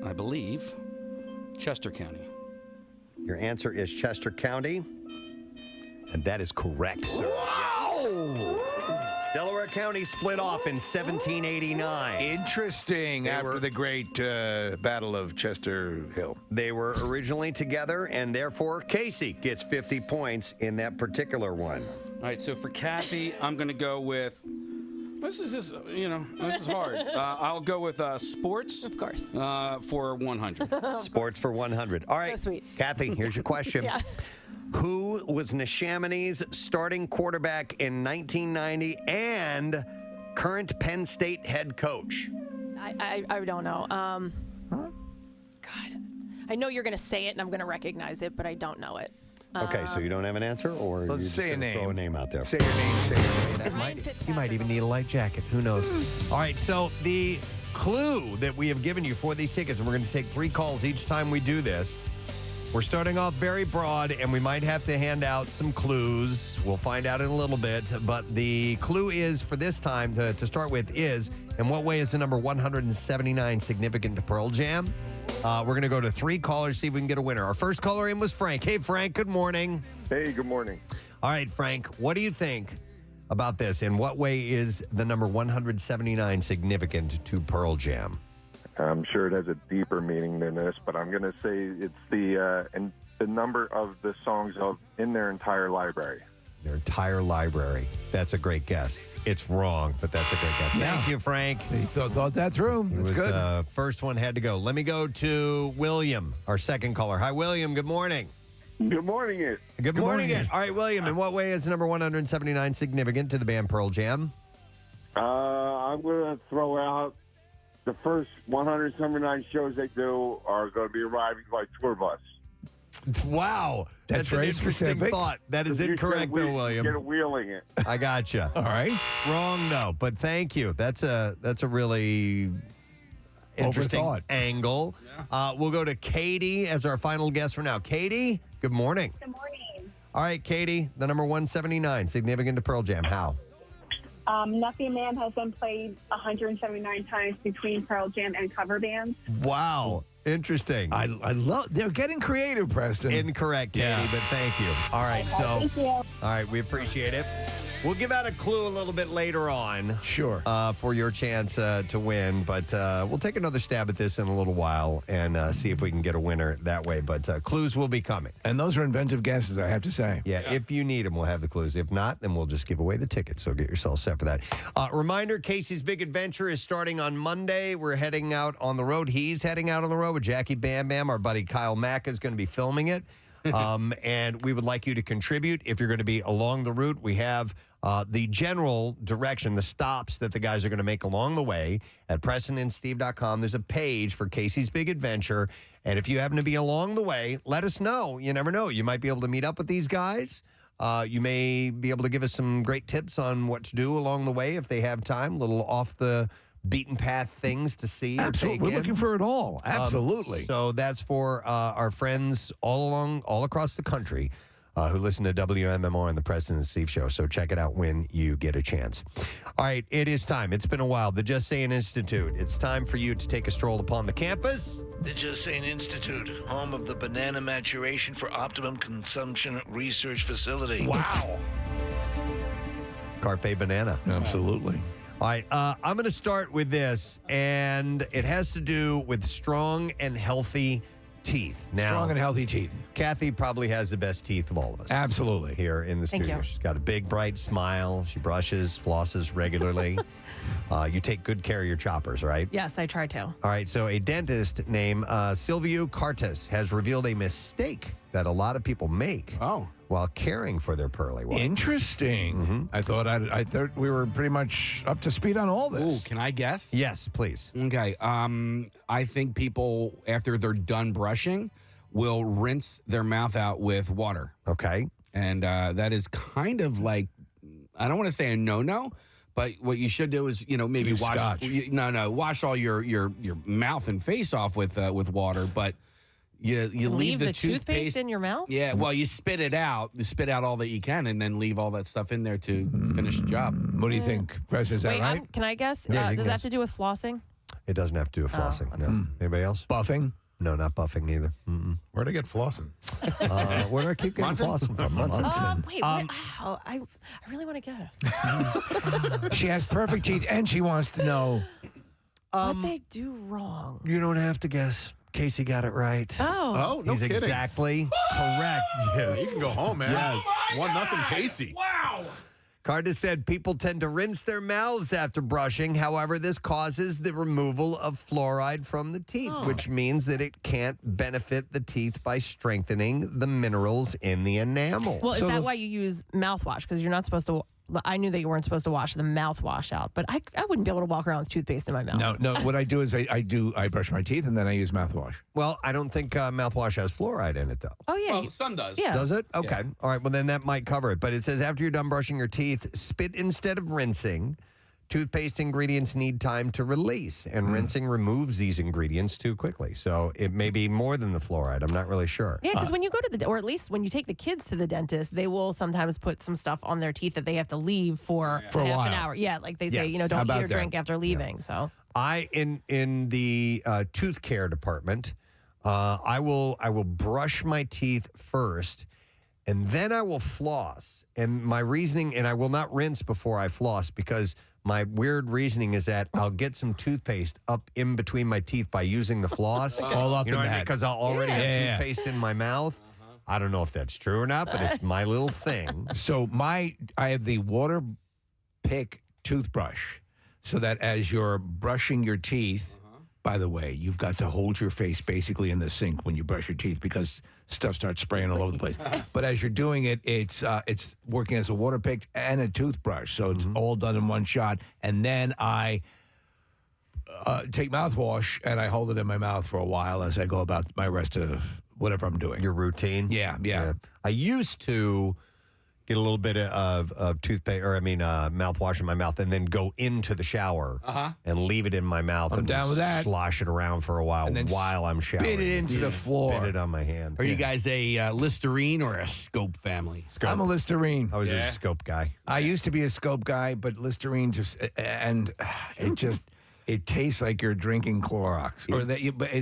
I believe Chester County. Your answer is Chester County, and that is correct, sir. Wow! Delaware County split off in 1789. Interesting. After the great Battle of Chester Hill. They were originally together, and therefore Casey gets 50 points in that particular one. All right, so for Kathy, I'm going to go with. This is just, this is hard. I'll go with sports. Of course. For 100. Sports for 100. All right. So sweet. Kathy, here's your question. Yeah. Who was Neshamini's starting quarterback in 1990 and current Penn State head coach? I don't know. God, I know you're going to say it, and I'm going to recognize it, but I don't know it. Okay, so you don't have an answer, or you're just say a gonna name. throw a name out there? Say your name. Say your name. You might even need a light jacket. Who knows? All right, so the clue that we have given you for these tickets, and we're going to take 3 calls each time we do this. We're starting off very broad, and we might have to hand out some clues. We'll find out in a little bit. But the clue is, for this time, to start with, is, in what way is the number 179 significant to Pearl Jam? We're going to go to 3 callers, see if we can get a winner. Our first caller in was Frank. Hey, Frank, good morning. Hey, good morning. All right, Frank, what do you think about this? In what way is the number 179 significant to Pearl Jam? I'm sure it has a deeper meaning than this, but I'm going to say it's the number of the songs in their entire library. Their entire library. That's a great guess. It's wrong, but that's a great guess. Yeah. Thank you, Frank. He thought that through. That's good. First one had to go. Let me go to William, our second caller. Hi, William. Good morning. Good morning. Good morning. All right, William, in what way is number 179 significant to the band Pearl Jam? I'm going to throw out the first 179 shows they do are going to be arriving by tour bus. Wow. That's an very interesting specific. thought. That is incorrect, though, William. Get wheeling it. I gotcha. All right. Wrong, though, but thank you. That's a really interesting Overthought. angle. Yeah. We'll go to Katie as our final guest for now. Katie, good morning. Good morning. All right, Katie, the number 179, significant to Pearl Jam. How? Nothing Man has been played 179 times between Pearl Jam and cover bands. Wow. Interesting. I love. They're getting creative, Preston. Incorrect, Katie, but thank you. All right, Thank you. all right, we appreciate it. We'll give out a clue a little bit later on. Sure. For your chance to win, but we'll take another stab at this in a little while and see if we can get a winner that way. But clues will be coming. And those are inventive guesses, I have to say. Yeah, if you need them, we'll have the clues. If not, then we'll just give away the tickets. So get yourself set for that. Reminder, Casey's Big Adventure is starting on Monday. We're heading out on the road. He's heading out on the road with Jackie Bam Bam. Our buddy Kyle Mack is going to be filming it. And we would like you to contribute. If you're going to be along the route, we have the general direction, the stops that the guys are going to make along the way at PrestonandSteve.com. There's a page for Casey's Big Adventure. And if you happen to be along the way, let us know. You never know. You might be able to meet up with these guys. You may be able to give us some great tips on what to do along the way if they have time, little off the beaten path things to see. Absolutely. We're looking for it all. Absolutely. So that's for our friends all across the country who listen to WMMR and the Preston and Steve Show. So check it out when you get a chance. All right, it is time. It's been a while. The Just Saying Institute. It's time for you to take a stroll upon the campus. The Just Saying Institute, home of the Banana Maturation for Optimum Consumption Research Facility. Wow. Carpe Banana. Absolutely. All right, I'm going to start with this, and it has to do with strong and healthy teeth. Now, Strong and healthy teeth. Kathy probably has the best teeth of all of us. Absolutely. Here in the Thank studio. you. She's got a big, bright smile. She brushes, flosses regularly. You take good care of your choppers, right? Yes, I try to. All right, so a dentist named Silvio Cartas has revealed a mistake that a lot of people make while caring for their pearly whites. Interesting. I thought we were pretty much up to speed on all this. Ooh, can I guess? Yes, please. Okay. I think people, after they're done brushing, will rinse their mouth out with water. Okay. And that is kind of like, I don't want to say a no-no, but what you should do is, maybe Use wash. Scotch. Wash all your mouth and face off with water, but you leave the toothpaste in your mouth? Yeah, well, you spit it out. You spit out all that you can, and then leave all that stuff in there to finish the job. What do you think, Press? Is that Wait, right? can I guess? Yeah, you does can it have to do with flossing? It doesn't have to do with flossing. No. Anybody else? Buffing? No, not buffing neither. Where'd I get flossing? Where do I keep getting flossing from? Munson. Wait, I really want to guess. She has perfect teeth, and she wants to know what they do wrong. You don't have to guess. Casey got it right. Oh, no He's kidding. exactly correct. Yes. You can go home, man. Yes. 1-0 Casey. Wow. Carter said people tend to rinse their mouths after brushing. However, this causes the removal of fluoride from the teeth, which means that it can't benefit the teeth by strengthening the minerals in the enamel. Well, is that why you use mouthwash? Because you're not supposed to. I knew that you weren't supposed to wash the mouthwash out, but I wouldn't be able to walk around with toothpaste in my mouth. No. What I do is I brush my teeth and then I use mouthwash. Well, I don't think mouthwash has fluoride in it, though. Oh, yeah. Well, some does. Yeah. Does it? Okay. Yeah. All right. Well, then that might cover it. But it says after you're done brushing your teeth, spit instead of rinsing. Toothpaste ingredients need time to release, and rinsing removes these ingredients too quickly. So it may be more than the fluoride. I'm not really sure. Yeah, because when you go to or at least when you take the kids to the dentist, they will sometimes put some stuff on their teeth that they have to leave for For a half while. an hour. Yeah, like they say, Yes. don't How eat about or that? drink after leaving. So I in the tooth care department, I will brush my teeth first, and then I will floss. And my reasoning, and I will not rinse before I floss, because my weird reasoning is that I'll get some toothpaste up in between my teeth by using the floss. All up you know in what I mean? that. Because I'll already have Yeah. toothpaste in my mouth. I don't know if that's true or not, but it's my little thing. So I have the water pick toothbrush, so that as you're brushing your teeth, by the way, you've got to hold your face basically in the sink when you brush your teeth because stuff starts spraying all over the place. But as you're doing it, it's working as a water pick and a toothbrush, so it's all done in one shot. And then I take mouthwash and I hold it in my mouth for a while as I go about my rest of whatever I'm doing. Your routine? Yeah. I used to get a little bit of toothpaste, mouthwash in my mouth, and then go into the shower and leave it in my mouth I'm and down with that. slosh it around for a while And then while I'm showering. spit it into the floor. Spit it on my hand. Are you guys a Listerine or a Scope family? Scope. I'm a Listerine. I was a Scope guy. I used to be a Scope guy, but Listerine it tastes like you're drinking Clorox.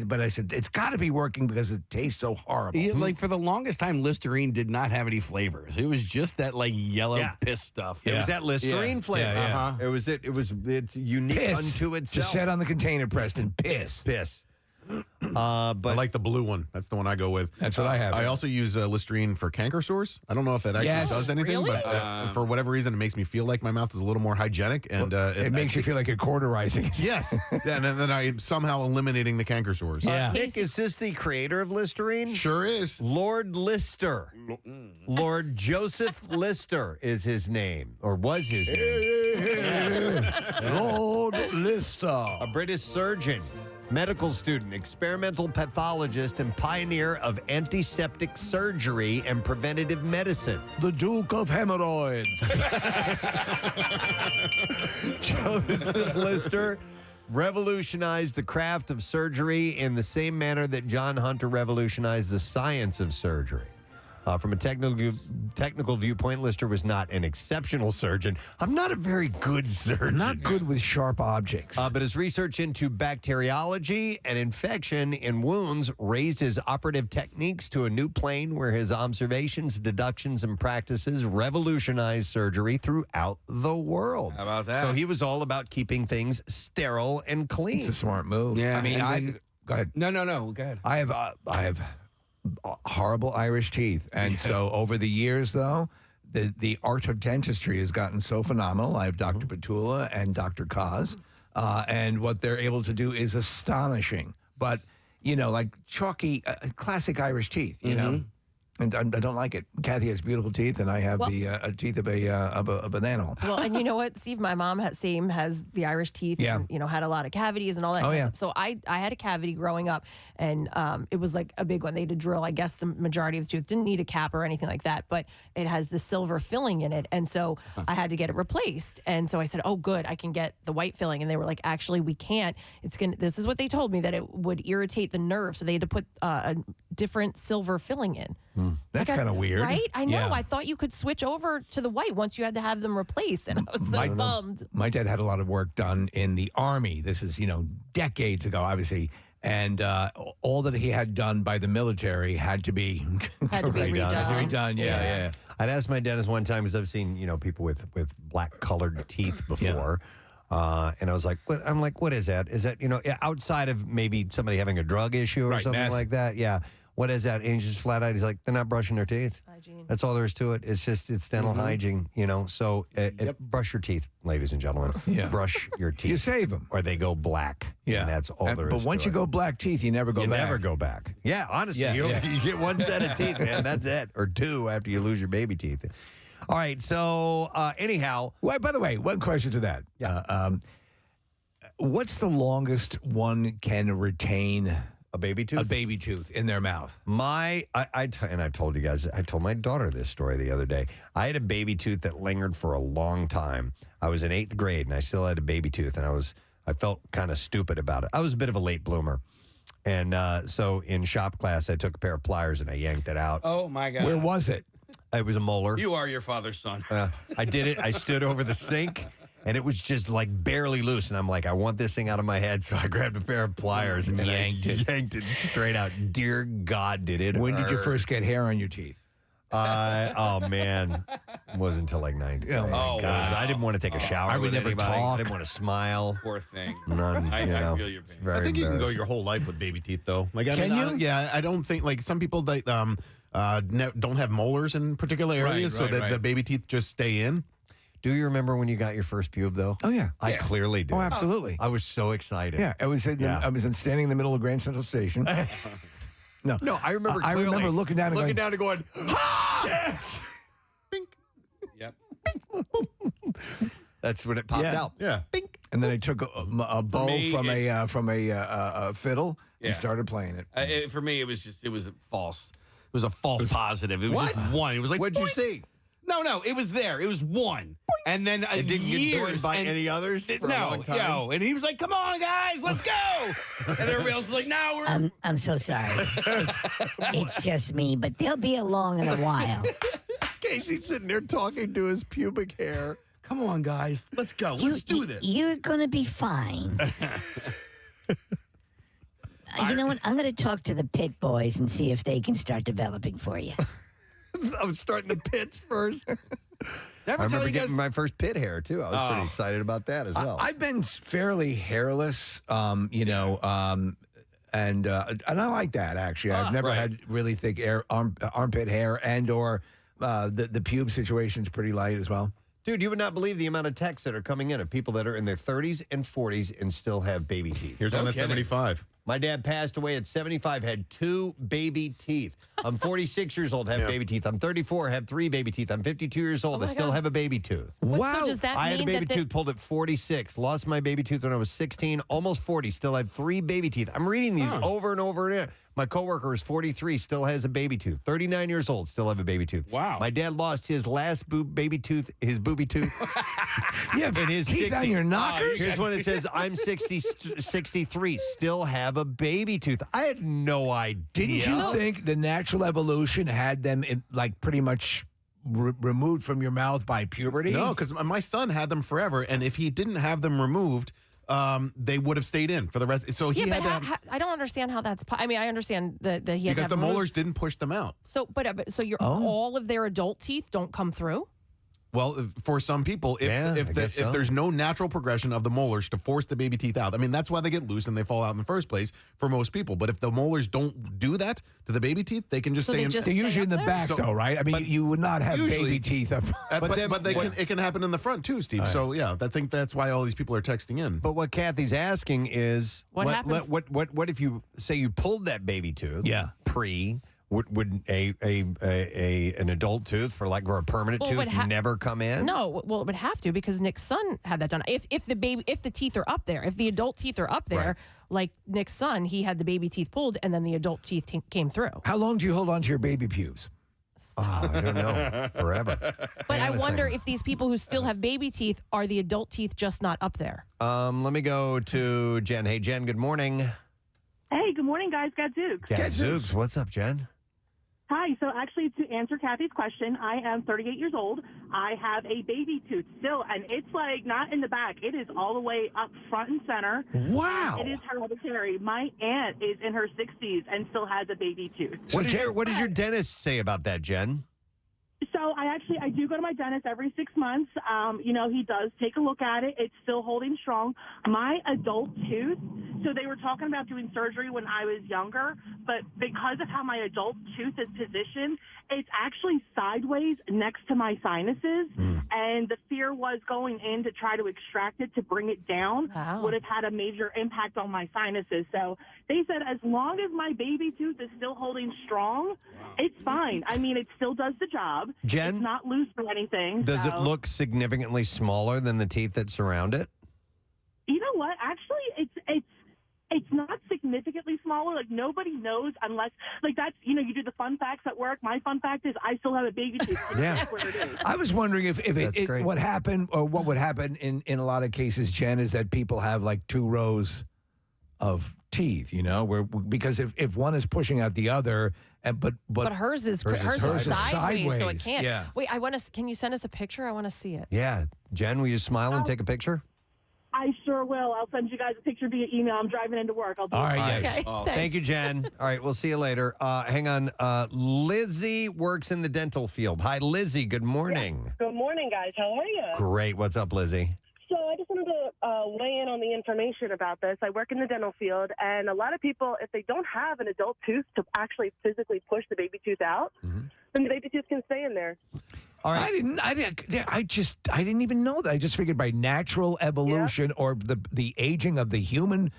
But I said it's got to be working because it tastes so horrible. Yeah, like for the longest time, Listerine did not have any flavors. It was just that like yellow piss stuff. It was that Listerine flavor. Yeah. It's unique Piss. unto itself. Just said on the container, Preston. Piss. But I like the blue one. That's the one I go with. That's what I have. I also use Listerine for canker sores. I don't know if that actually does anything, Really? but for whatever reason, it makes me feel like my mouth is a little more hygienic, and it makes you feel like you're cauterizing. Yes, and then I'm somehow eliminating the canker sores. Yeah. Nick, is this the creator of Listerine? Sure is. Lord Lister. Lord Joseph Lister is his name, or was his name. Lord Lister. A British surgeon, medical student, experimental pathologist, and pioneer of antiseptic surgery and preventative medicine. The Duke of Hemorrhoids. Joseph Lister revolutionized the craft of surgery in the same manner that John Hunter revolutionized the science of surgery. From a technical viewpoint, Lister was not an exceptional surgeon. I'm not a very good surgeon. Not good with sharp objects. But his research into bacteriology and infection in wounds raised his operative techniques to a new plane where his observations, deductions, and practices revolutionized surgery throughout the world. How about that? So he was all about keeping things sterile and clean. It's a smart move. Yeah, I mean, go ahead. No, go ahead. I have horrible Irish teeth, and so over the years, though, the art of dentistry has gotten so phenomenal. I have Dr. Petula and Dr. Kaz, and what they're able to do is astonishing. But like chalky, classic Irish teeth, you know. And I don't like it. Kathy has beautiful teeth, and I have the teeth of a banana. Well, and you know what, Steve? My mom has the Irish teeth. Yeah. And, had a lot of cavities and all that. Oh, yeah. So I had a cavity growing up, and it was like a big one. They had to drill. I guess the majority of the tooth didn't need a cap or anything like that, but it has the silver filling in it, and so I had to get it replaced. And so I said, "Oh, good, I can get the white filling." And they were like, "Actually, we can't. This is what they told me, that it would irritate the nerve, so they had to put a different silver filling in." That's kind of weird. Right? I know. Yeah. I thought you could switch over to the white once you had to have them replaced, and I was so bummed. My dad had a lot of work done in the Army. This is, decades ago, obviously. And all that he had done by the military had to be redone. Had to be redone. Yeah. I'd asked my dentist one time because I've seen people with black colored teeth before, and I was like, what is that? Is that outside of maybe somebody having a drug issue or something like that? Yeah. What is that? And he's just flat out. He's like, they're not brushing their teeth. Hygiene. That's all there is to it. It's dental hygiene. So brush your teeth, ladies and gentlemen. Yeah. Brush your teeth. You save them, or they go black. Yeah, and that's all there is. But once you go black teeth, you never go back. You never go back. Yeah, honestly, you get one set of teeth, man. That's it, or two after you lose your baby teeth. All right. So anyhow, well, by the way, one question to that. Yeah. What's the longest one can retain? A baby tooth? A baby tooth in their mouth. And I've told you guys, I told my daughter this story the other day. I had a baby tooth that lingered for a long time. I was in 8th grade, and I still had a baby tooth, and I felt kind of stupid about it. I was a bit of a late bloomer. And so in shop class, I took a pair of pliers, and I yanked it out. Oh, my God. Where was it? It was a molar. You are your father's son. I did it. I stood over the sink. And it was just like barely loose. And I'm like, I want this thing out of my head. So I grabbed a pair of pliers and yanked it straight out. Dear God, did it When hurt. did you first get hair on your teeth? Oh, man. It wasn't until like 9th grade. Oh, God. I didn't want to take a shower I would with never anybody. talk. I didn't want to smile. Poor thing. None. I feel your pain. I think you can go your whole life with baby teeth, though. Like, I don't think, like, some people that don't have molars in particular areas, so that the baby teeth just stay in. Do you remember when you got your first pube, though? Oh, yeah. I clearly do. Oh, absolutely. I was so excited. Yeah, I was standing in the middle of Grand Central Station. No, I remember I clearly. remember looking down and going, ah! Yes! Yep. That's when it popped out. Yeah. Bink. And then I took a bow from a fiddle and started playing it. For me, it was false. It was a false positive. It was just one. It was like, what'd you see? No, it was there. It was one. And then it didn't get joined by any others for a long time? No. And he was like, come on, guys, let's go. And everybody else was like, no, we're... I'm so sorry. It's just me, but they'll be along in a while. Casey's sitting there talking to his pubic hair. Come on, guys, let's go. Let's do this. You're going to be fine. You know what? I'm going to talk to the pit boys and see if they can start developing for you. I was starting the pits first. I Never tell remember you getting guys. my first pit hair, too. I was pretty excited about that as well. I've been fairly hairless, and I like that, actually. I've never had really thick armpit hair, and or the pube situation's pretty light as well. Dude, you would not believe the amount of texts that are coming in of people that are in their 30s and 40s and still have baby teeth. Here's one that's 75. My dad passed away at 75, had 2 baby teeth. I'm 46 years old, have baby teeth. I'm 34, have 3 baby teeth. I'm 52 years old, I still have a baby tooth. Wow. So does that I had a mean baby that tooth pulled at 46, lost my baby tooth when I was 16, almost 40, still had 3 baby teeth. I'm reading these over and over and over. My coworker is 43, still has a baby tooth. 39 years old, still have a baby tooth. Wow. My dad lost his last baby tooth, his booby tooth. Yeah, in his teeth 60s. on your knockers? Here's one that says, I'm 63, still have a baby tooth. I had no idea. Didn't you think the natural evolution had them pretty much removed from your mouth by puberty? No, because my son had them forever, and if he didn't have them removed, they would have stayed in for the rest. So he had to. I don't understand how that's. I mean, I understand that he had because to have the molars didn't push them out. So, so all of their adult teeth don't come through. Well, for some people, if there's no natural progression of the molars to force the baby teeth out, I mean, that's why they get loose and they fall out in the first place for most people. But if the molars don't do that to the baby teeth, they can just stay in. They're usually in the back, though, right? I mean, you would not have baby teeth up. It can happen in the front, too, Steve. So, yeah, I think that's why all these people are texting in. But what Kathy's asking is, what if you say you pulled that baby tooth pre... Would an adult tooth for a permanent tooth never come in? No, well, it would have to because Nick's son had that done. If the teeth are up there, if the adult teeth are up there, like Nick's son, he had the baby teeth pulled and then the adult teeth came through. How long do you hold on to your baby pubes? Oh, I don't know. Forever. But I wonder if these people who still have baby teeth, are the adult teeth just not up there? Let me go to Jen. Hey, Jen, good morning. Hey, good morning, guys. Gadzooks. Gadzooks. What's up, Jen? Hi. So actually, to answer Kathy's question, I am 38 years old. I have a baby tooth still, and it's like not in the back. It is all the way up front and center. Wow. It is hereditary. My aunt is in her 60s and still has a baby tooth. What does your dentist say about that, Jen? So I do go to my dentist every 6 months. He does take a look at it. It's still holding strong. My adult tooth, so they were talking about doing surgery when I was younger, but because of how my adult tooth is positioned, it's actually sideways next to my sinuses. And the fear was going in to try to extract it to bring it down would have had a major impact on my sinuses. So they said as long as my baby tooth is still holding strong, it's fine. I mean, it still does the job. Jen? It's not loose or anything. Does it so- look significantly smaller than the teeth that surround it? You know what? Actually, it's not significantly smaller. Like, nobody knows unless, like, that's, you do the fun facts at work. My fun fact is I still have a baby tooth. That's where it is. I was wondering if what happened or what would happen in a lot of cases, Jen, is that people have like 2 rows of teeth, because if one is pushing out the other, but hers is sideways, so it can't. Yeah. Wait, can you send us a picture? I want to see it. Yeah. Jen, will you smile and take a picture? I sure will. I'll send you guys a picture via email. I'm driving into work. I'll do All it. right, yes. Okay. Thank you, Jen. All right, we'll see you later. Hang on. Lizzie works in the dental field. Hi, Lizzie. Good morning. Good morning, guys. How are you? Great. What's up, Lizzie? So I just wanted to weigh in on the information about this. I work in the dental field, and a lot of people, if they don't have an adult tooth to actually physically push the baby tooth out, then the baby tooth can stay in there. All right. I didn't even know that. I just figured by natural evolution or the aging of the human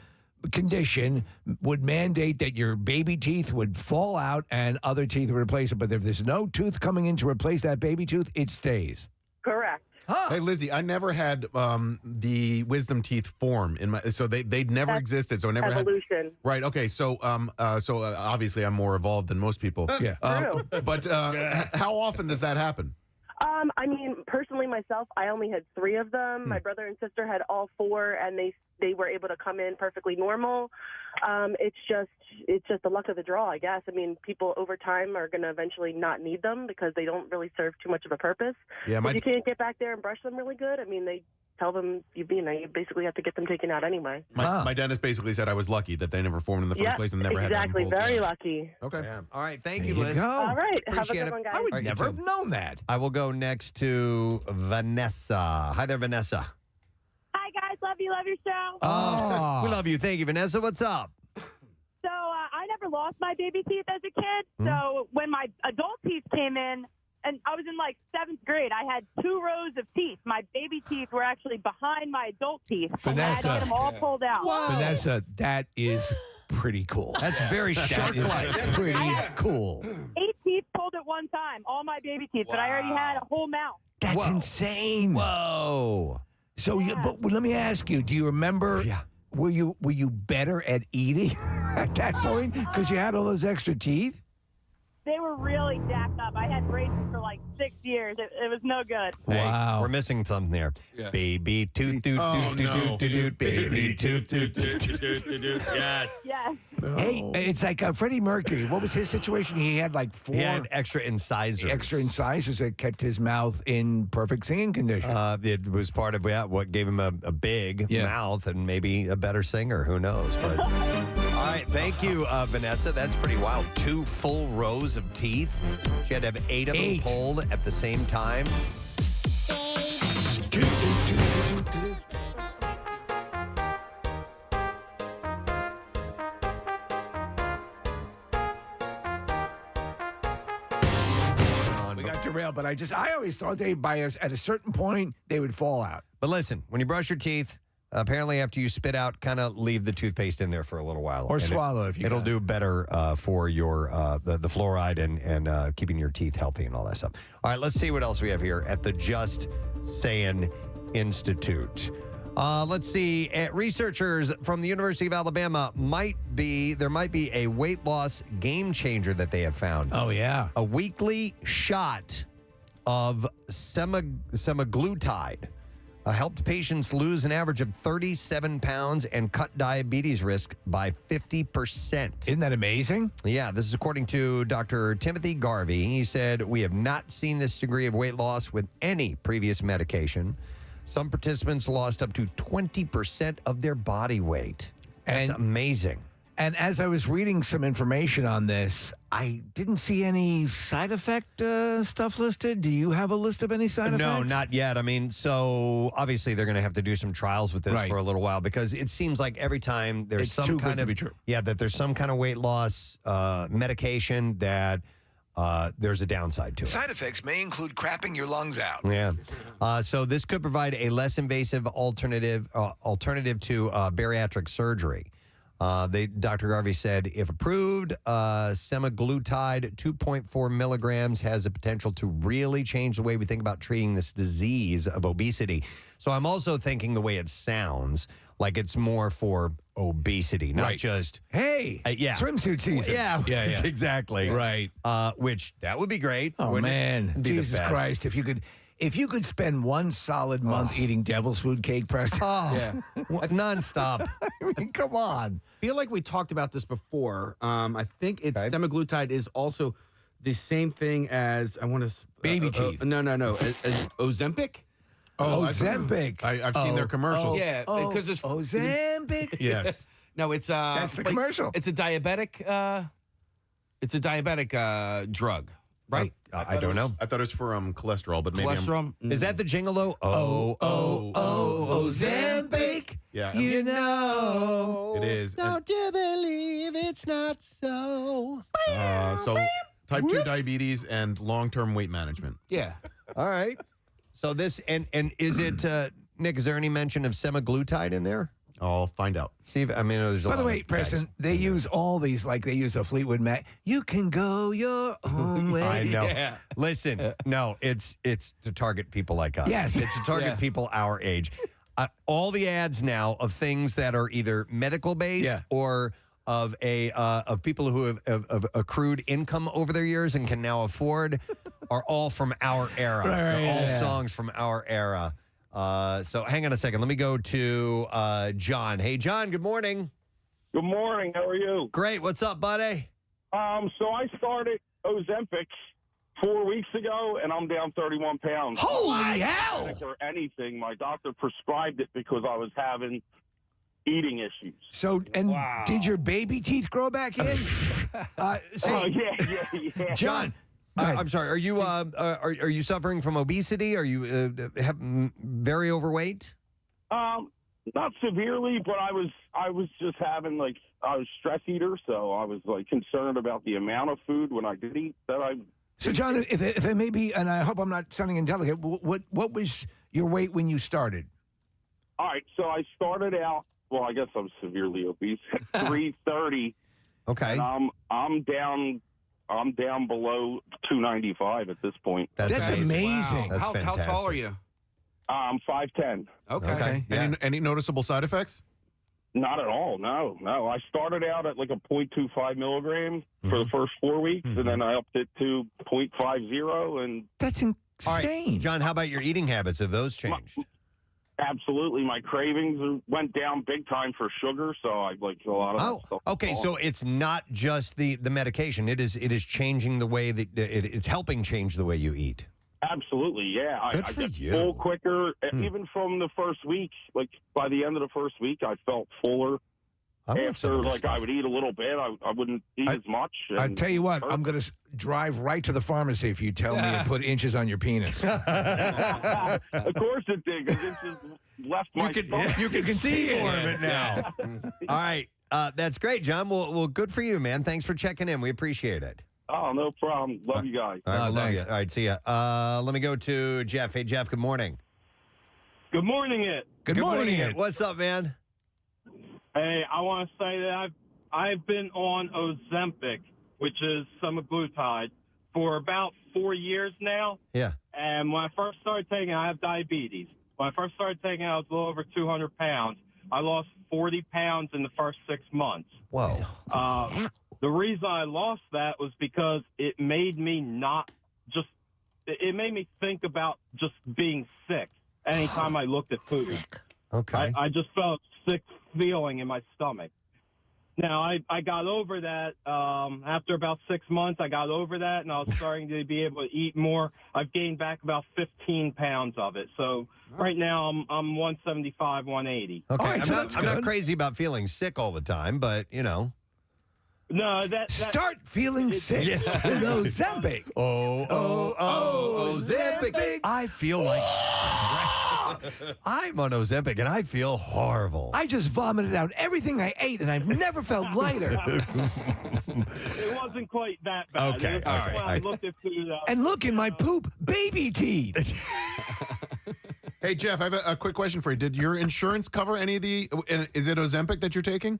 condition would mandate that your baby teeth would fall out and other teeth would replace it. But if there's no tooth coming in to replace that baby tooth, it stays. Correct. Hey, Lizzie, I never had the wisdom teeth form in my, so they never existed. So I never evolution. had. Right. Okay. So obviously I'm more evolved than most people. Yeah. But how often does that happen? I mean, personally, myself, I only had 3 of them. My brother and sister had all 4, and they were able to come in perfectly normal. It's just the luck of the draw, I guess. I mean, people over time are going to eventually not need them because they don't really serve too much of a purpose. Yeah, if you can't get back there and brush them really good, I mean, they tell them you basically have to get them taken out anyway. My dentist basically said I was lucky that they never formed in the first place and never exactly. had them pulled. Very lucky. Okay. Yeah. All right. Thank There you, you Liz. go. All right. Have a Appreciate good it. one, guys. I would All right, you never too. have known that. I will go next to Vanessa. Hi there, Vanessa. Hi, guys. Love you. Love your show. Oh, we love you. Thank you, Vanessa. What's up? So I never lost my baby teeth as a kid. So when my adult teeth came in, and I was in like 7th grade, I had 2 rows of teeth. My baby teeth were actually behind my adult teeth. Vanessa. I had to get them all pulled out. Vanessa, that is pretty cool. That's very shark-like. That is pretty cool. 8 teeth pulled at one time, all my baby teeth, but I already had a whole mouth. That's insane. Whoa. So, but let me ask you: do you remember? Yeah. Were you better at eating at that point because you had all those extra teeth? They were really jacked up. I had braces for like 6 years. It was no good. Wow. Hey, we're missing something there. Yeah. Baby toot toot toot toot toot toot. Baby toot toot toot toot. Yes. Yes. Hey, it's like Freddie Mercury. What was his situation? He had like 4 He had extra incisors. that kept his mouth in perfect singing condition. It was part of what gave him a big mouth and maybe a better singer. Who knows? But all right, thank you, Vanessa. That's pretty wild. 2 full rows of teeth. She had to have 8 of them pulled at the same time. We got derailed, but I always thought at a certain point they would fall out. But listen, when you brush your teeth, apparently after you spit out, kind of leave the toothpaste in there for a little while. Or And swallow if you It'll can. do better for your the fluoride and keeping your teeth healthy and all that stuff. All right, let's see what else we have here at the Just Saying Institute. Let's see. Researchers from the University of Alabama there might be a weight loss game changer that they have found. Oh, yeah. A weekly shot of semaglutide. helped patients lose an average of 37 pounds and cut diabetes risk by 50%. Isn't that amazing? Yeah, this is according to Dr. Timothy Garvey. He said, we have not seen this degree of weight loss with any previous medication. Some participants lost up to 20% of their body weight. That's amazing. And as I was reading some information on this, I didn't see any side effect stuff listed. Do you have a list of any side effects? No, not yet. I mean, so obviously they're going to have to do some trials with this Right. for a little while because it seems like every time there's some kind of that there's some kind of weight loss medication that there's a downside to it. Side effects may include crapping your lungs out. Yeah. So this could provide a less invasive alternative to bariatric surgery. Dr. Garvey said, if approved, semaglutide 2.4 milligrams has the potential to really change the way we think about treating this disease of obesity. So I'm also thinking the way it sounds, like it's more for obesity, not just, hey, swimsuit season. Yeah, yeah. exactly. Right. Which that would be great. Oh, wouldn't man. it? Be the Jesus best. Christ. If you could spend one solid month eating devil's food cake, Preston. Nonstop. I mean, come on. I feel like we talked about this before. I think it's semaglutide is also the same thing as, I want to... Baby teeth. No. As Ozempic? Oh, Ozempic. I've seen their commercials. Yeah, because it's... Ozempic. Yes. No, it's... That's the commercial. It's a diabetic... drug, right? I don't know. I thought it was for cholesterol, but maybe Cholesterol? Is that the jingle? Ozempic. Yeah. You know. It is. Don't you believe it's not so? So type 2 diabetes and long-term weight management. Yeah. All right. So this, and is it, Nick, is there any mention of semaglutide in there? I'll find out. See, I mean, there's a By lot the way, of Preston, text. they use all these, like they use a Fleetwood Mac. You can go your own way. I know. Yeah. Listen, no, it's to target people like us. Yes. It's to target people our age. All the ads now of things that are either medical based or of people who have accrued income over their years and can now afford are all from our era. They're all songs from our era. So hang on a second. Let me go to John. Hey, John, good morning. Good morning. How are you? Great. What's up, buddy? So I started Ozempic 4 weeks ago, and I'm down 31 pounds. Holy hell! Or anything. My doctor prescribed it because I was having eating issues. So, and did your baby teeth grow back in? Yeah. John. I'm sorry. Are you suffering from obesity? Are you very overweight? Not severely, but I was just having I was stress eater, so I was concerned about the amount of food when I did eat that I. So, John, if it may be, and I hope I'm not sounding indelicate, what was your weight when you started? All right, so I started out. Well, I guess I'm severely obese at 330. Okay. And I'm down below 295 at this point. That's amazing. That's how tall are you? I'm 5'10". Okay. Yeah. Any noticeable side effects? Not at all. No. I started out at like a 0.25 milligram for the first 4 weeks, and then I upped it to 0.50. And that's All insane. right. John, how about your eating habits? Have those changed? Absolutely. My cravings went down big time for sugar, so I like a lot of that stuff. Okay. So it's not just the medication. It is changing the way that it's helping change the way you eat. Absolutely, yeah. Good I for get you. full quicker. Even from the first week, like by the end of the first week, I felt fuller. I want some After of this I stuff. would eat a little bit, I wouldn't eat as much. I tell you what, I'm going to drive right to the pharmacy if you tell me to put inches on your penis. Of course it did, because it just left my stomach. You can see more of it now. All right. That's great, John. Well, good for you, man. Thanks for checking in. We appreciate it. Oh, no problem. Love you guys. All right, we'll love you. All right, see ya. Let me go to Jeff. Hey, Jeff, good morning. Good morning, it. Good morning, it. What's up, man? Hey, I want to say that I've been on Ozempic, which is semaglutide, for about 4 years now. Yeah. And when I first started taking it, I have diabetes. When I first started taking it, I was a little over 200 pounds. I lost 40 pounds in the first 6 months. Whoa. The reason I lost that was because it made me it made me think about just being sick anytime I looked at food. Sick. Okay. I just felt a sick feeling in my stomach. Now, I got over that after about 6 months. I got over that, and I was starting to be able to eat more. I've gained back about 15 pounds of it. So right now, I'm 175, 180. Okay, I'm not crazy about feeling sick all the time, but, No, that Start feeling sick with Ozempic. Ozempic. I feel like I'm on Ozempic, and I feel horrible. I just vomited out everything I ate, and I've never felt lighter. It wasn't quite that bad. Okay, All right. I looked at food. And look in my poop, baby teeth. Hey, Jeff, I have a quick question for you. Did your insurance cover any of the? Is it Ozempic that you're taking?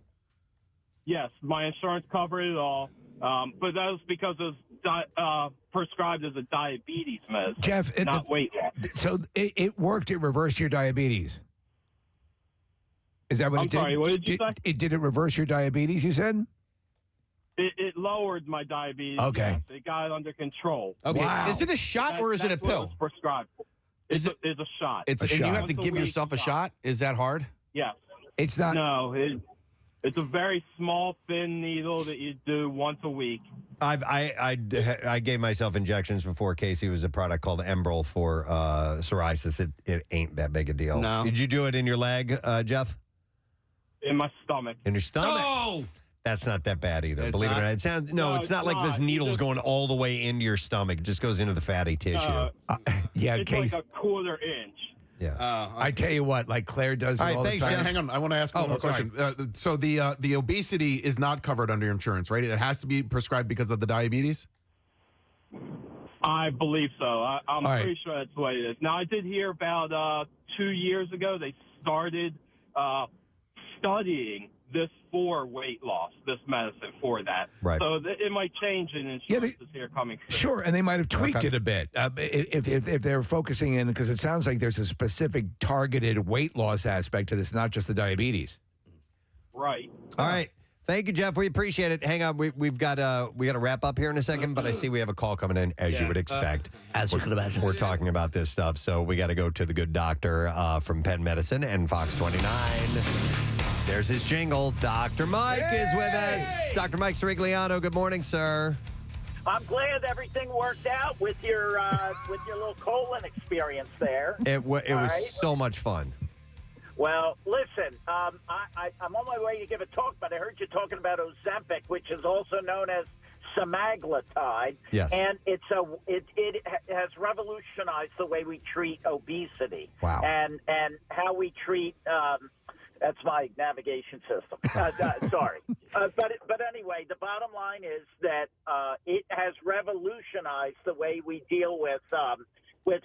Yes, my insurance covered it all, but that was because it was prescribed as a diabetes medicine, Jeff, not weight loss. So it worked. It reversed your diabetes. Is that what it did? I'm sorry, what did you say? Did it reverse your diabetes, you said? It lowered my diabetes. Okay. Yes. It got it under control. Okay. Wow. Is it a shot or is it a That's what pill? was prescribed. It's a shot. And you have to give yourself a shot? Is that hard? Yes. It's not. No, it's a very small, thin needle that you do once a week. I gave myself injections before Casey. Was a product called Enbrel for psoriasis. It ain't that big a deal. No. Did you do it in your leg, Jeff? In my stomach. In your stomach? Oh! That's not that bad either. It's Believe it or not? not. It sounds it's not like this needle's going all the way into your stomach. It just goes into the fatty tissue. Yeah, It's Casey. like a quarter inch. Yeah. I tell you what, like Claire does it All right, all the thanks, time. Jeff. Hang on, I want to ask one more sorry. question. So the obesity is not covered under your insurance, right? It has to be prescribed because of the diabetes? I believe so. I'm All right. pretty sure that's what it is. Now, I did hear about 2 years ago they started studying this for weight loss, this medicine for that. Right. So it might change in insurances here coming soon. Sure, and they might have tweaked it a bit if they're focusing in, because it sounds like there's a specific targeted weight loss aspect to this, not just the diabetes. Right. All right. Thank you, Jeff. We appreciate it. Hang on, we've got to wrap up here in a second, but I see we have a call coming in, as you would expect. As you could imagine. We're talking about this stuff, so we got to go to the good doctor from Penn Medicine and Fox 29. There's his jingle. Dr. Mike is with us. Dr. Mike Sirigliano, good morning, sir. I'm glad everything worked out with your little colon experience there. It was right. so much fun. Well, listen, I'm on my way to give a talk, but I heard you talking about Ozempic, which is also known as semaglutide. Yes. And it has revolutionized the way we treat obesity. Wow. And how we treat. That's my navigation system. Sorry. But anyway, the bottom line is that it has revolutionized the way we deal with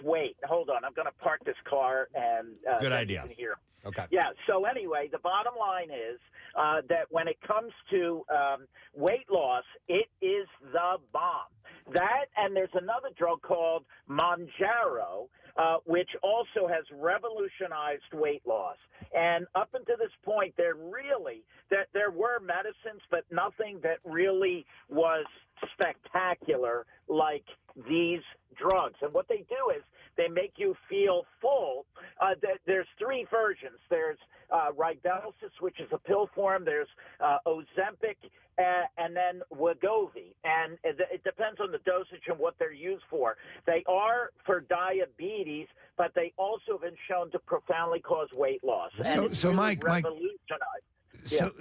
weight. Hold on. I'm going to park this car and Good idea. You can hear. Okay. Yeah. So anyway, the bottom line is that when it comes to weight loss, it is the bomb. That, and there's another drug called Mounjaro, which also has revolutionized weight loss. And up until this point, there were medicines, but nothing that really was spectacular like these drugs. And what they do is they make you feel full. There's three versions. There's Ribelsis, which is a pill form. There's Ozempic, and then Wegovy. And it depends on the dosage and what they're used for. They are for diabetes, but they also have been shown to profoundly cause weight loss. So Mike, revolutionized.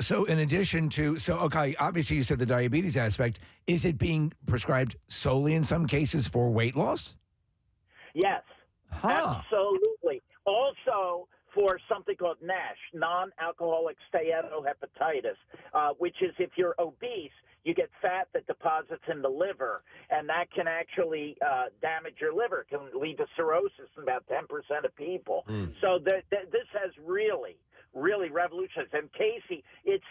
So in addition to, okay, obviously you said the diabetes aspect. Is it being prescribed solely in some cases for weight loss? Yes, absolutely. Also for something called NASH, non-alcoholic steatohepatitis, which is if you're obese, you get fat that deposits in the liver, and that can actually damage your liver. It can lead to cirrhosis in about 10% of people. So this has really revolutionized. And Casey, it's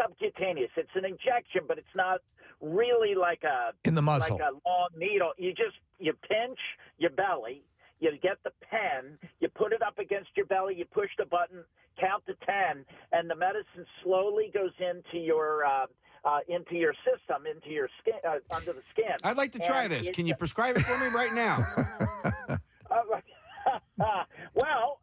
subcutaneous. It's an injection, but it's not really like in the muscle, like a long needle. You pinch your belly. You get the pen, you put it up against your belly, you push the button, count to 10, and the medicine slowly goes into your system, into your skin, under the skin. I'd like to try this. Can you prescribe it for me right now? Well,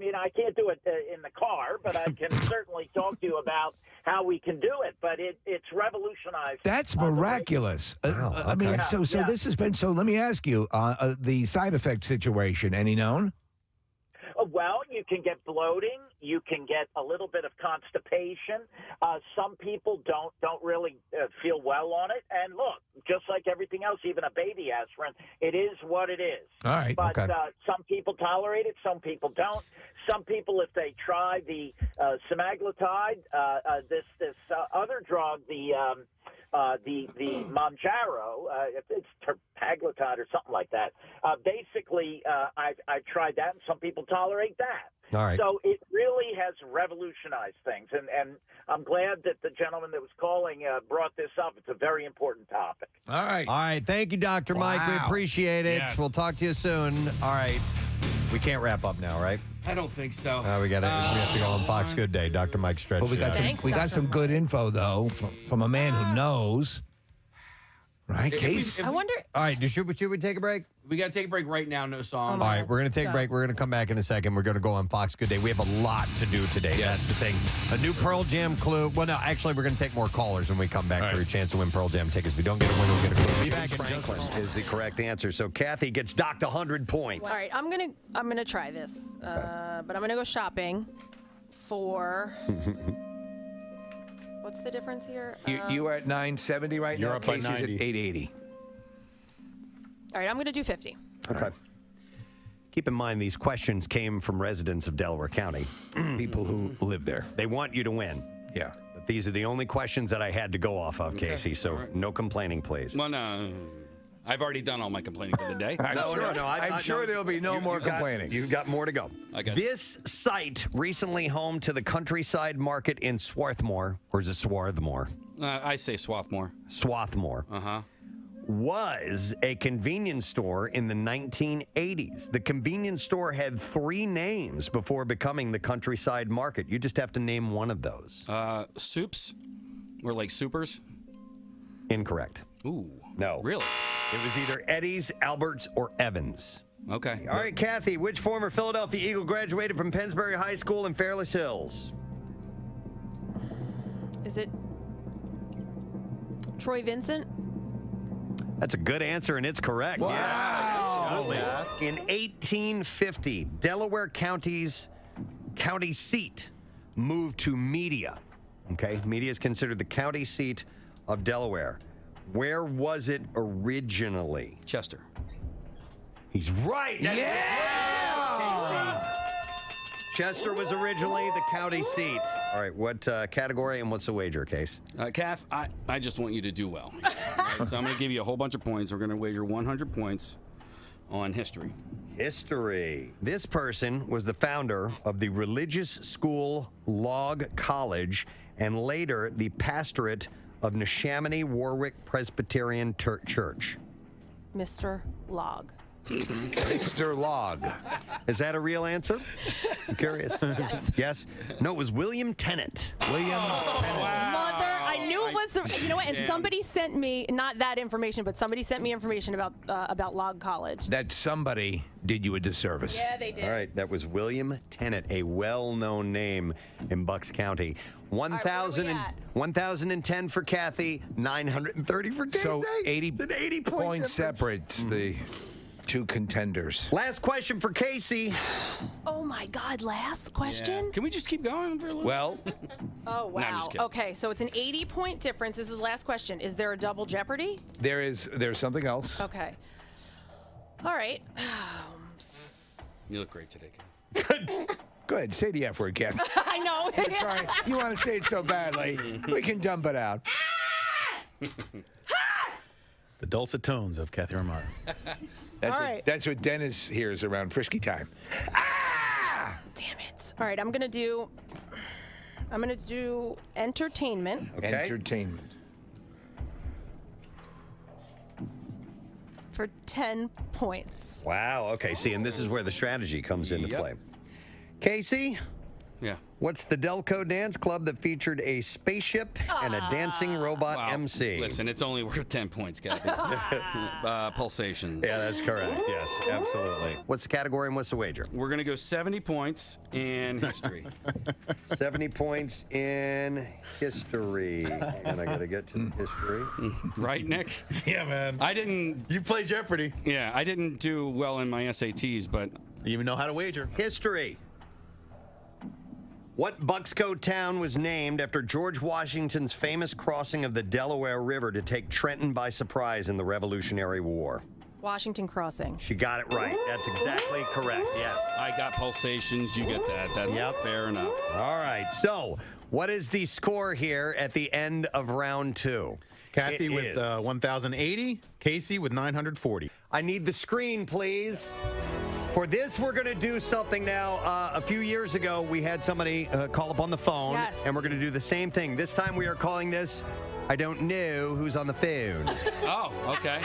mean, I can't do it in the car, but I can certainly talk to you about how we can do it. But it's revolutionized. That's miraculous. I mean, so this has been. So let me ask you, the side effect situation. Any known? Well, you can get bloating. You can get a little bit of constipation. Some people don't really feel well on it. And look, just like everything else, even a baby aspirin, it is what it is. All right. But some people tolerate it. Some people don't. Some people, if they try the semaglutide, this other drug, the Mounjaro, it's terpaglutide or something like that. Basically, I've tried that, and some people tolerate that. All right. So it really has revolutionized things, and I'm glad that the gentleman that was calling brought this up. It's a very important topic. All right. All right. Thank you, Dr. Mike. We appreciate it. Yes. We'll talk to you soon. All right. We can't wrap up now, right? I don't think so. We have to go on Fox Good Day. Dr. Mike stretched Well, we got some good info though from a man who knows. Right, Case? I wonder. All right. Should we take a break? We got to take a break right now. No song. All right, we're going to take a break. We're going to come back in a second. We're going to go on Fox Good Day. We have a lot to do today. That's the thing. A new Pearl Jam clue. Well, no, actually, we're going to take more callers when we come back for your chance to win Pearl Jam tickets. If we don't get a winner, we'll get a clue. Be back in Franklin is the correct answer. So Kathy gets docked 100 points. All right, I'm gonna try this, but I'm gonna go shopping for. What's the difference here? You are at 970 right now. You're up by Casey's 90. at 880. All right, I'm gonna do 50. Okay. Keep in mind, these questions came from residents of Delaware County. People who live there. They want you to win. Yeah. But these are the only questions that I had to go off of, Casey, so no complaining, please. Well, no. I've already done all my complaining for the day. I'm sure there'll be no more complaining. You've got more to go. This site, recently home to the Countryside Market in Swarthmore, or is it Swarthmore? I say Swarthmore. Swarthmore. Uh-huh. Was a convenience store in the 1980s. The convenience store had 3 names before becoming the Countryside Market. You just have to name one of those. Soups? Or like supers? Incorrect. Ooh. No. Really? It was either Eddie's, Albert's, or Evans. Okay. All right, Kathy, which former Philadelphia Eagle graduated from Pennsbury High School in Fairless Hills? Is it Troy Vincent? That's a good answer, and it's correct. Wow. Yes. In 1850, Delaware County's county seat moved to Media. Okay, Media is considered the county seat of Delaware. Where was it originally? Chester. He's right. Yeah! Chester was originally the county seat. All right, what category and what's the wager, Case? Kath, I just want you to do well. All right, so I'm going to give you a whole bunch of points. We're going to wager 100 points on history. History. This person was the founder of the religious school Log College and later the pastorate of Neshaminy Warwick Presbyterian Church. Mr. Log. Mr. Log. Is that a real answer? I'm curious. Yes. Yes? No, it was William Tennant. William Tennant. Mother, I knew it was. You know what? And somebody sent me not that information, but somebody sent me information about Log College. That somebody did you a disservice. Yeah, they did. All right, that was William Tennant, a well-known name in Bucks County. 1,010 for Kathy, 930 for Casey. So 80, it's an 80 points separates the two contenders. Last question for Casey. Oh my God! Last question. Yeah. Can we just keep going for a little? Well. Oh wow. No, I'm just kidding. Okay, so it's an 80-point difference. This is the last question. Is there a double jeopardy? There's something else. Okay. All right. You look great today, Go ahead, say the F word, Ken. I know. Sorry, you want to say it so badly. We can dump it out. The dulcet tones of Kathy Ramar. That's what Dennis hears around frisky time. Damn it. All right, I'm gonna do entertainment. Okay. Entertainment. For 10 points. Wow, okay, see, and this is where the strategy comes into play. Casey, Yeah. What's the Delco Dance Club that featured a spaceship and a dancing robot Wow. MC? Listen, it's only worth 10 points, Kathy. Pulsations. Yeah, that's correct. Yes, absolutely. What's the category and what's the wager? We're going to go 70 points in history. 70 points in history. And I got to get to the history. Right, Nick? Yeah, man. I didn't. You play Jeopardy. Yeah, I didn't do well in my SATs, but. You even know how to wager. History. What Bucksco town was named after George Washington's famous crossing of the Delaware River to take Trenton by surprise in the Revolutionary War? Washington Crossing. She got it right. That's exactly correct. Yes. I got pulsations. You get that. That's fair enough. All right. So, what is the score here at the end of round 2? Kathy with 1,080. Casey with 940. I need the screen, please. For this, we're going to do something now. A few years ago, we had somebody call up on the phone, and we're going to do the same thing. This time, we are calling this, I don't know who's on the phone. Oh, okay.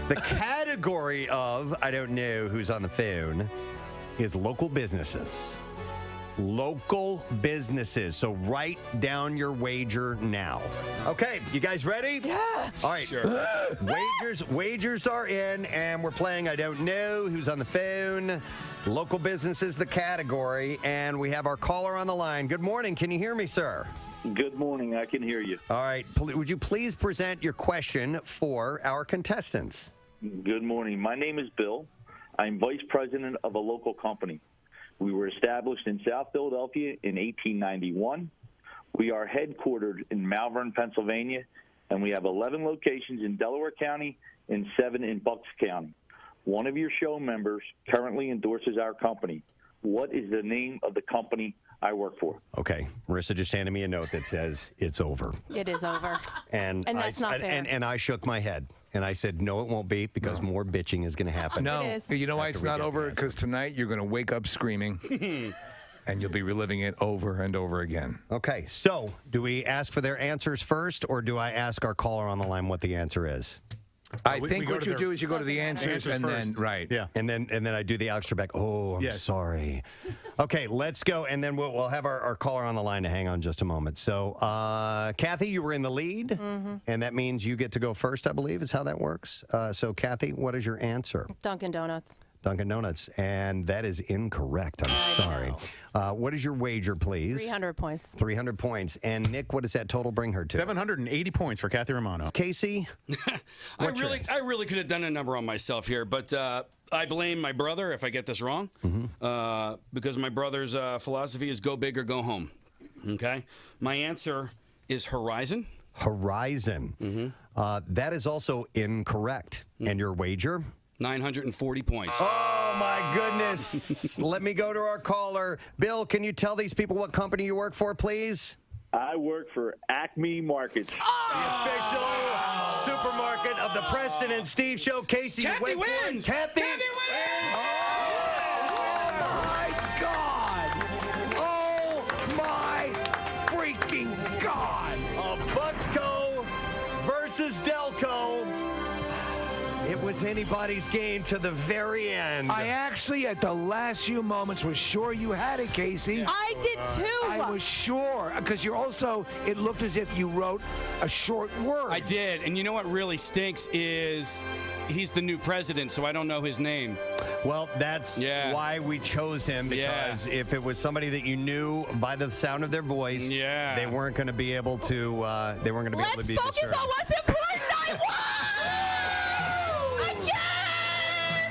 The category of I don't know who's on the phone is local businesses. Local businesses. So write down your wager now. Okay, you guys ready? Yeah. All right. Sure. Wagers are in, and we're playing I don't know who's on the phone. Local businesses, the category, and we have our caller on the line. Good morning. Can you hear me, sir? Good morning. I can hear you. All right. Would you please present your question for our contestants? Good morning. My name is Bill. I'm vice president of a local company. We were established in South Philadelphia in 1891. We are headquartered in Malvern, Pennsylvania, and we have 11 locations in Delaware County and 7 in Bucks County. One of your show members currently endorses our company. What is the name of the company I work for? Okay. Marissa just handed me a note that says it's over. It is over. And that's not fair. And I shook my head. And I said, no, it won't be, because more bitching is going to happen. No, It is. you know why it's not over? Because tonight you're going to wake up screaming, and you'll be reliving it over and over again. Okay, so do we ask for their answers first, or do I ask our caller on the line what the answer is? I think what you do is you go to the answers and then, right. Yeah. And then I do the Alex Trebek. Oh, I'm sorry. Okay, let's go. And then we'll have our caller on the line to hang on just a moment. So, Kathy, you were in the lead, and that means you get to go first, I believe, is how that works. So, Kathy, what is your answer? Dunkin' Donuts. Dunkin' Donuts, and that is incorrect. I'm sorry. What is your wager, please? 300 points. 300 points. And Nick, what does that total bring her to? 780 points for Kathy Romano. Casey? I really could have done a number on myself here, but I blame my brother if I get this wrong, because my brother's philosophy is go big or go home. Okay? My answer is Horizon. Horizon. That is also incorrect. And your wager? 940 points. Oh, my goodness. Let me go to our caller. Bill, can you tell these people what company you work for, please? I work for Acme Markets. The official supermarket of the Preston and Steve Show. Casey, Kathy wins! Kathy wins! Oh, my God! Oh, my freaking God! Bucksco versus Delco. It was anybody's game to the very end. I actually, at the last few moments, was sure you had it, Casey. I did too. I was sure, because you're also, it looked as if you wrote a short word. I did, and you know what really stinks is he's the new president, so I don't know his name. Well, that's why we chose him, because if it was somebody that you knew by the sound of their voice, they weren't going to be able to. Let's focus on what's important. I won.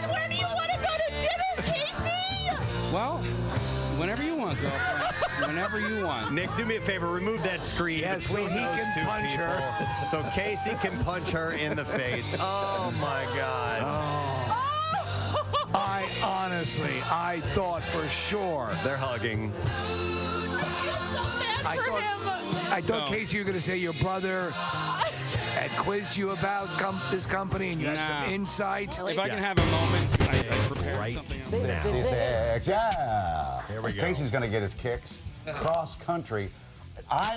Where do you want to go to dinner, Casey? Well, whenever you want, girlfriend. Whenever you want. Nick, do me a favor. Remove that screen between he those can two punch people. her. So Casey can punch her in the face. Oh, my God. I thought for sure. They're hugging. I thought, Casey, you were going to say your brother had quizzed you about this company and you had some insight. If I can have a moment, I prepared something else. Yeah. Here we go. Casey's going to get his kicks cross country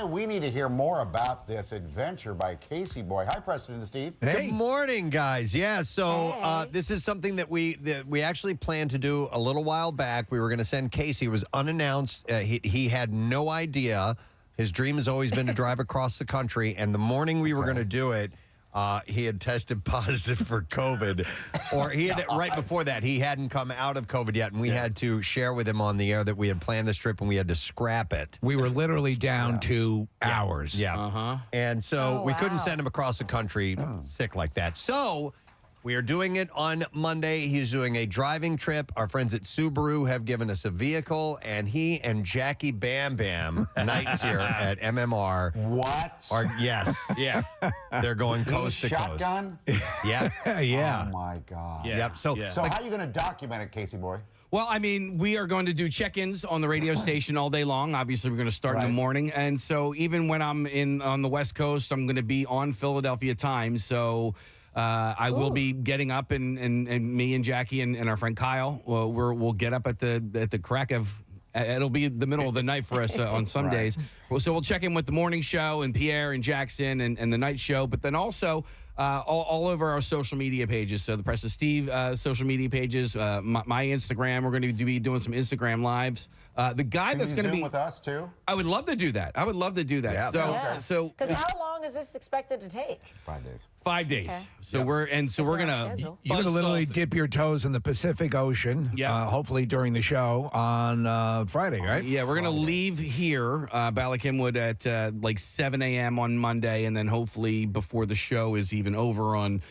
We need to hear more about this adventure by Casey Boy. Hi, Preston and Steve. Hey. Good morning, guys. Yeah, so this is something that we actually planned to do a little while back. We were going to send Casey. It was unannounced. He had no idea. His dream has always been to drive across the country, and the morning we were going to do it, he had tested positive for COVID, or he had right before that. He hadn't come out of COVID yet, and we had to share with him on the air that we had planned this trip, and we had to scrap it. We were literally down to hours. Yeah, and so we couldn't send him across the country sick like that. So we are doing it on Monday. He's doing a driving trip. Our friends at Subaru have given us a vehicle, and he and Jackie Bam Bam, Knights here at MMR. What? Yeah. They're going coast to shotgun? coast. Yeah. Yeah. Oh, my God. Yep. So how are you going to document it, Casey Boy? Well, I mean, we are going to do check-ins on the radio station all day long. Obviously, we're going to start in the morning. And so even when I'm on the West Coast, I'm going to be on Philadelphia time. So I will be getting up, and me and Jackie and our friend Kyle, we'll get up at the crack of, it'll be the middle of the night for us on some days. So we'll check in with the morning show and Pierre and Jackson and the night show, but then also all over our social media pages. So the Preston Steve social media pages, my Instagram, we're going to be doing some Instagram lives. The guy that's going to be with us too. I would love to do that. Yeah. So Because how long is this expected to take? 5 days. 5 days. Okay. So we're gonna You're going to literally dip your toes in the Pacific Ocean. Yeah. Hopefully during the show on Friday, right? Yeah, we're gonna leave here, Bala Cynwyd, at like 7 a.m. on Monday, and then hopefully before the show is even over on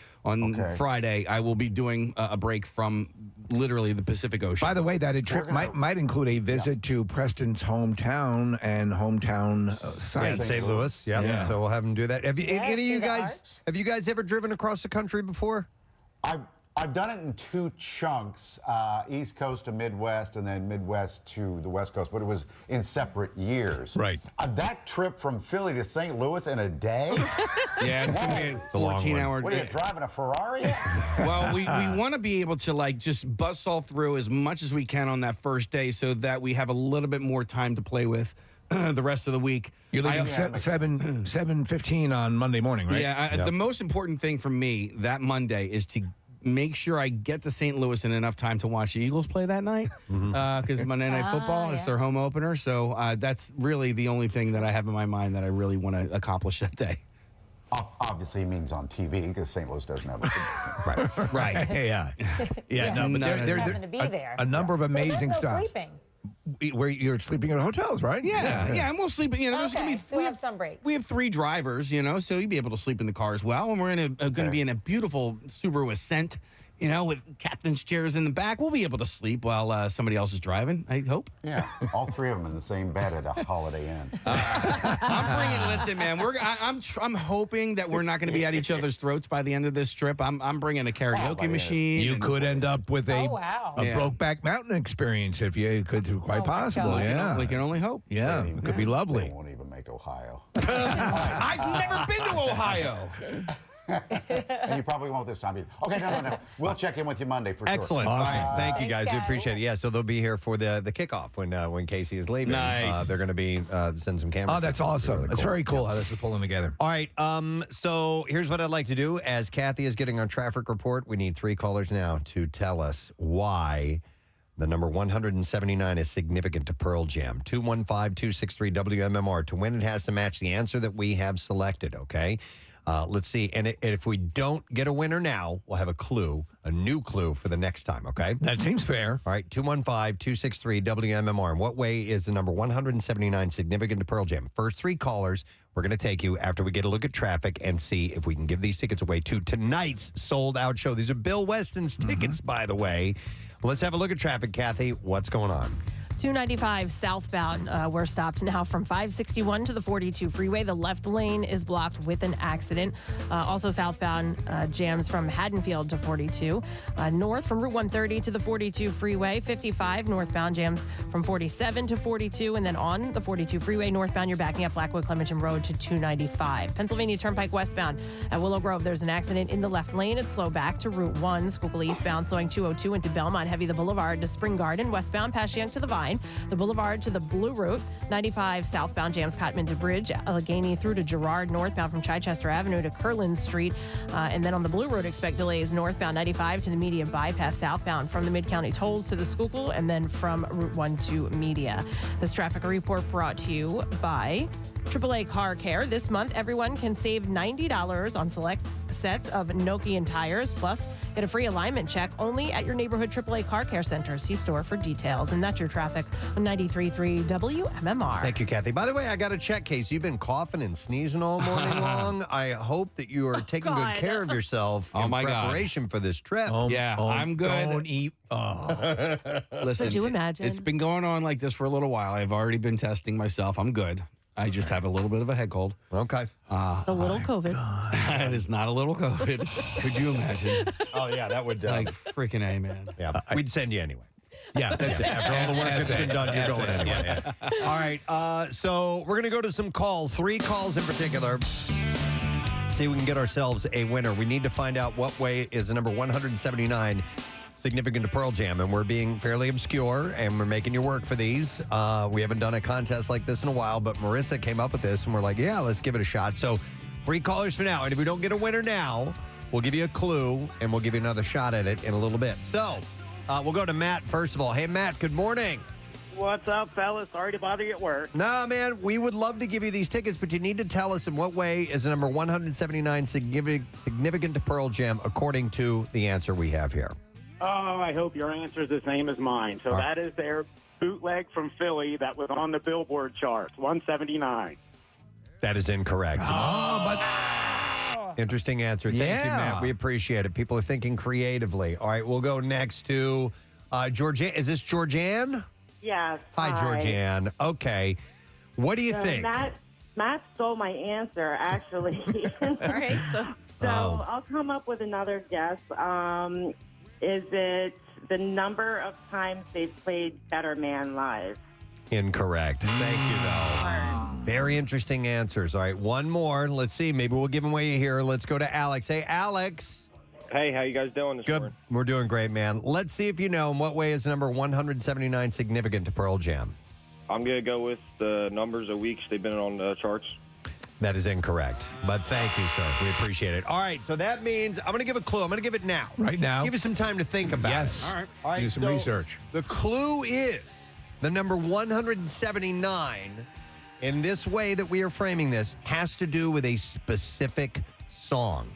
Friday, I will be doing a break from literally the Pacific Ocean. By the way, that trip might include a visit to Preston's hometown and hometown site. St. Louis. Yeah. So we'll have him do that. Have you guys ever driven across the country before? I've done it in 2 chunks, East Coast to Midwest, and then Midwest to the West Coast, but it was in separate years. Right. That trip from Philly to St. Louis in a day? Yeah, it's going to be a 14-hour. What are you, driving a Ferrari? Well, we want to be able to just bust all through as much as we can on that first day so that we have a little bit more time to play with the rest of the week. You're leaving 7:15 on Monday morning, right? Yeah, the most important thing for me that Monday is to make sure I get to St. Louis in enough time to watch the Eagles play that night, because Monday Night Football is their home opener. So that's really the only thing that I have in my mind that I really want to accomplish that day. Obviously, it means on TV because St. Louis doesn't have a football team. Right. Yeah. No, but Just happen to be there. a number of amazing so there's no stuff. sleeping. Where you're sleeping at hotels, right? Yeah, and we'll sleep. There's gonna be So we have some breaks. We have 3 drivers, so you'd be able to sleep in the car as well. And we're going to be in a beautiful Subaru Ascent, with captain's chairs in the back. We'll be able to sleep while somebody else is driving, I hope. Yeah, all 3 of them in the same bed at a Holiday Inn. Listen, man, I'm hoping that we're not going to be at each other's throats by the end of this trip. I'm bringing a karaoke machine. You could end up with a Yeah. Brokeback Mountain experience if you could. Quite possible. God. Yeah, We can only hope. Yeah, it could be lovely. They won't even make Ohio. I've never been to Ohio. And you probably won't this time either. Okay, no. We'll check in with you Monday for Excellent. sure. All right. Thank you, guys. Thanks, We guys. appreciate it. Yeah, so they'll be here for the kickoff when Casey is leaving. Nice. They're going to be send some cameras. Oh, that's awesome. That's very cool how this is pulling together. All right. So here's what I'd like to do. As Kathy is getting our traffic report, we need 3 callers now to tell us why the number 179 is significant to Pearl Jam. 215-263-WMMR. To win, it has to match the answer that we have selected, okay? Let's see. And if we don't get a winner now, we'll have a new clue for the next time, okay? That seems fair. All right, 215-263-WMMR. In what way is the number 179 significant to Pearl Jam? First 3 callers, we're going to take you after we get a look at traffic and see if we can give these tickets away to tonight's sold-out show. These are Bill Weston's tickets, by the way. Let's have a look at traffic, Kathy. What's going on? 295 southbound. We're stopped now from 561 to the 42 freeway. The left lane is blocked with an accident. Also southbound jams from Haddonfield to 42. North from Route 130 to the 42 freeway. 55 northbound jams from 47 to 42. And then on the 42 freeway northbound, you're backing up Blackwood Clementon Road to 295. Pennsylvania Turnpike westbound at Willow Grove, there's an accident in the left lane. It's slow back to Route 1. Schuylkill eastbound slowing 202 into Belmont. Heavy the Boulevard to Spring Garden. Westbound past Yonk to the Vine. 179. The Boulevard to the Blue Route. 95 southbound jams Cottman to Bridge. Allegheny through to Girard, northbound from Chichester Avenue to Curlin Street. And then on the Blue Road, expect delays northbound 95 to the Media bypass, southbound from the Mid-County tolls to the Schuylkill, and then from Route 1 to Media. This traffic report brought to you by AAA Car Care. This month, everyone can save $90 on select sets of Nokian tires. Plus, get a free alignment check only at your neighborhood AAA Car Care Center. See store for details. And that's your traffic on 93.3 WMMR. Thank you, Kathy. By the way, I got a check case. You've been coughing and sneezing all morning long. I hope that you are taking good care of yourself in preparation for this trip. I'm good. Don't eat. Listen, Could you imagine? It's been going on like this for a little while. I've already been testing myself. I'm good. I just have a little bit of a head cold. Okay. A little COVID. It is not a little COVID. Could you imagine? Oh, yeah, that would... like, freaking A, man. Yeah, we'd send you anyway. Yeah, that's it. After all the work that's been done, you're going anyway. All right, so we're going to go to some calls, 3 calls in particular. See if we can get ourselves a winner. We need to find out what way is the number 179 significant to Pearl Jam, and we're being fairly obscure, and we're making you work for these. We haven't done a contest like this in a while, but Marissa came up with this, and we're like, yeah, let's give it a shot. So 3 callers for now, and if we don't get a winner now, we'll give you a clue, and we'll give you another shot at it in a little bit. So we'll go to Matt first of all. Hey, Matt, good morning. What's up, fellas? Sorry to bother you at work. No, man, we would love to give you these tickets, but you need to tell us in what way is the number 179 significant to Pearl Jam according to the answer we have here. Oh, I hope your answer is the same as mine. So that is their bootleg from Philly that was on the Billboard charts, 179. That is incorrect. Interesting answer. Thank you, Matt. We appreciate it. People are thinking creatively. All right, we'll go next to Georgianne. Is this Georgianne? Yes. Hi, Georgianne. Okay. What do you think? Matt stole my answer, actually. All right. So I'll come up with another guess. Is it the number of times they've played Better Man live? Incorrect. Thank you, though. Very interesting answers. All right, one more. Let's see. Maybe we'll give them away here. Let's go to Alex. Hey, Alex. Hey, how you guys doing this morning? We're doing great, man. Let's see if you know in what way is number 179 significant to Pearl Jam. I'm going to go with the numbers of weeks they've been on the charts. That is incorrect. But thank you, sir. We appreciate it. All right, so that means I'm going to give a clue. I'm going to give it now. Right now? Give us some time to think about it. Yes. All right. Do some research. The clue is the number 179, in this way that we are framing this, has to do with a specific song.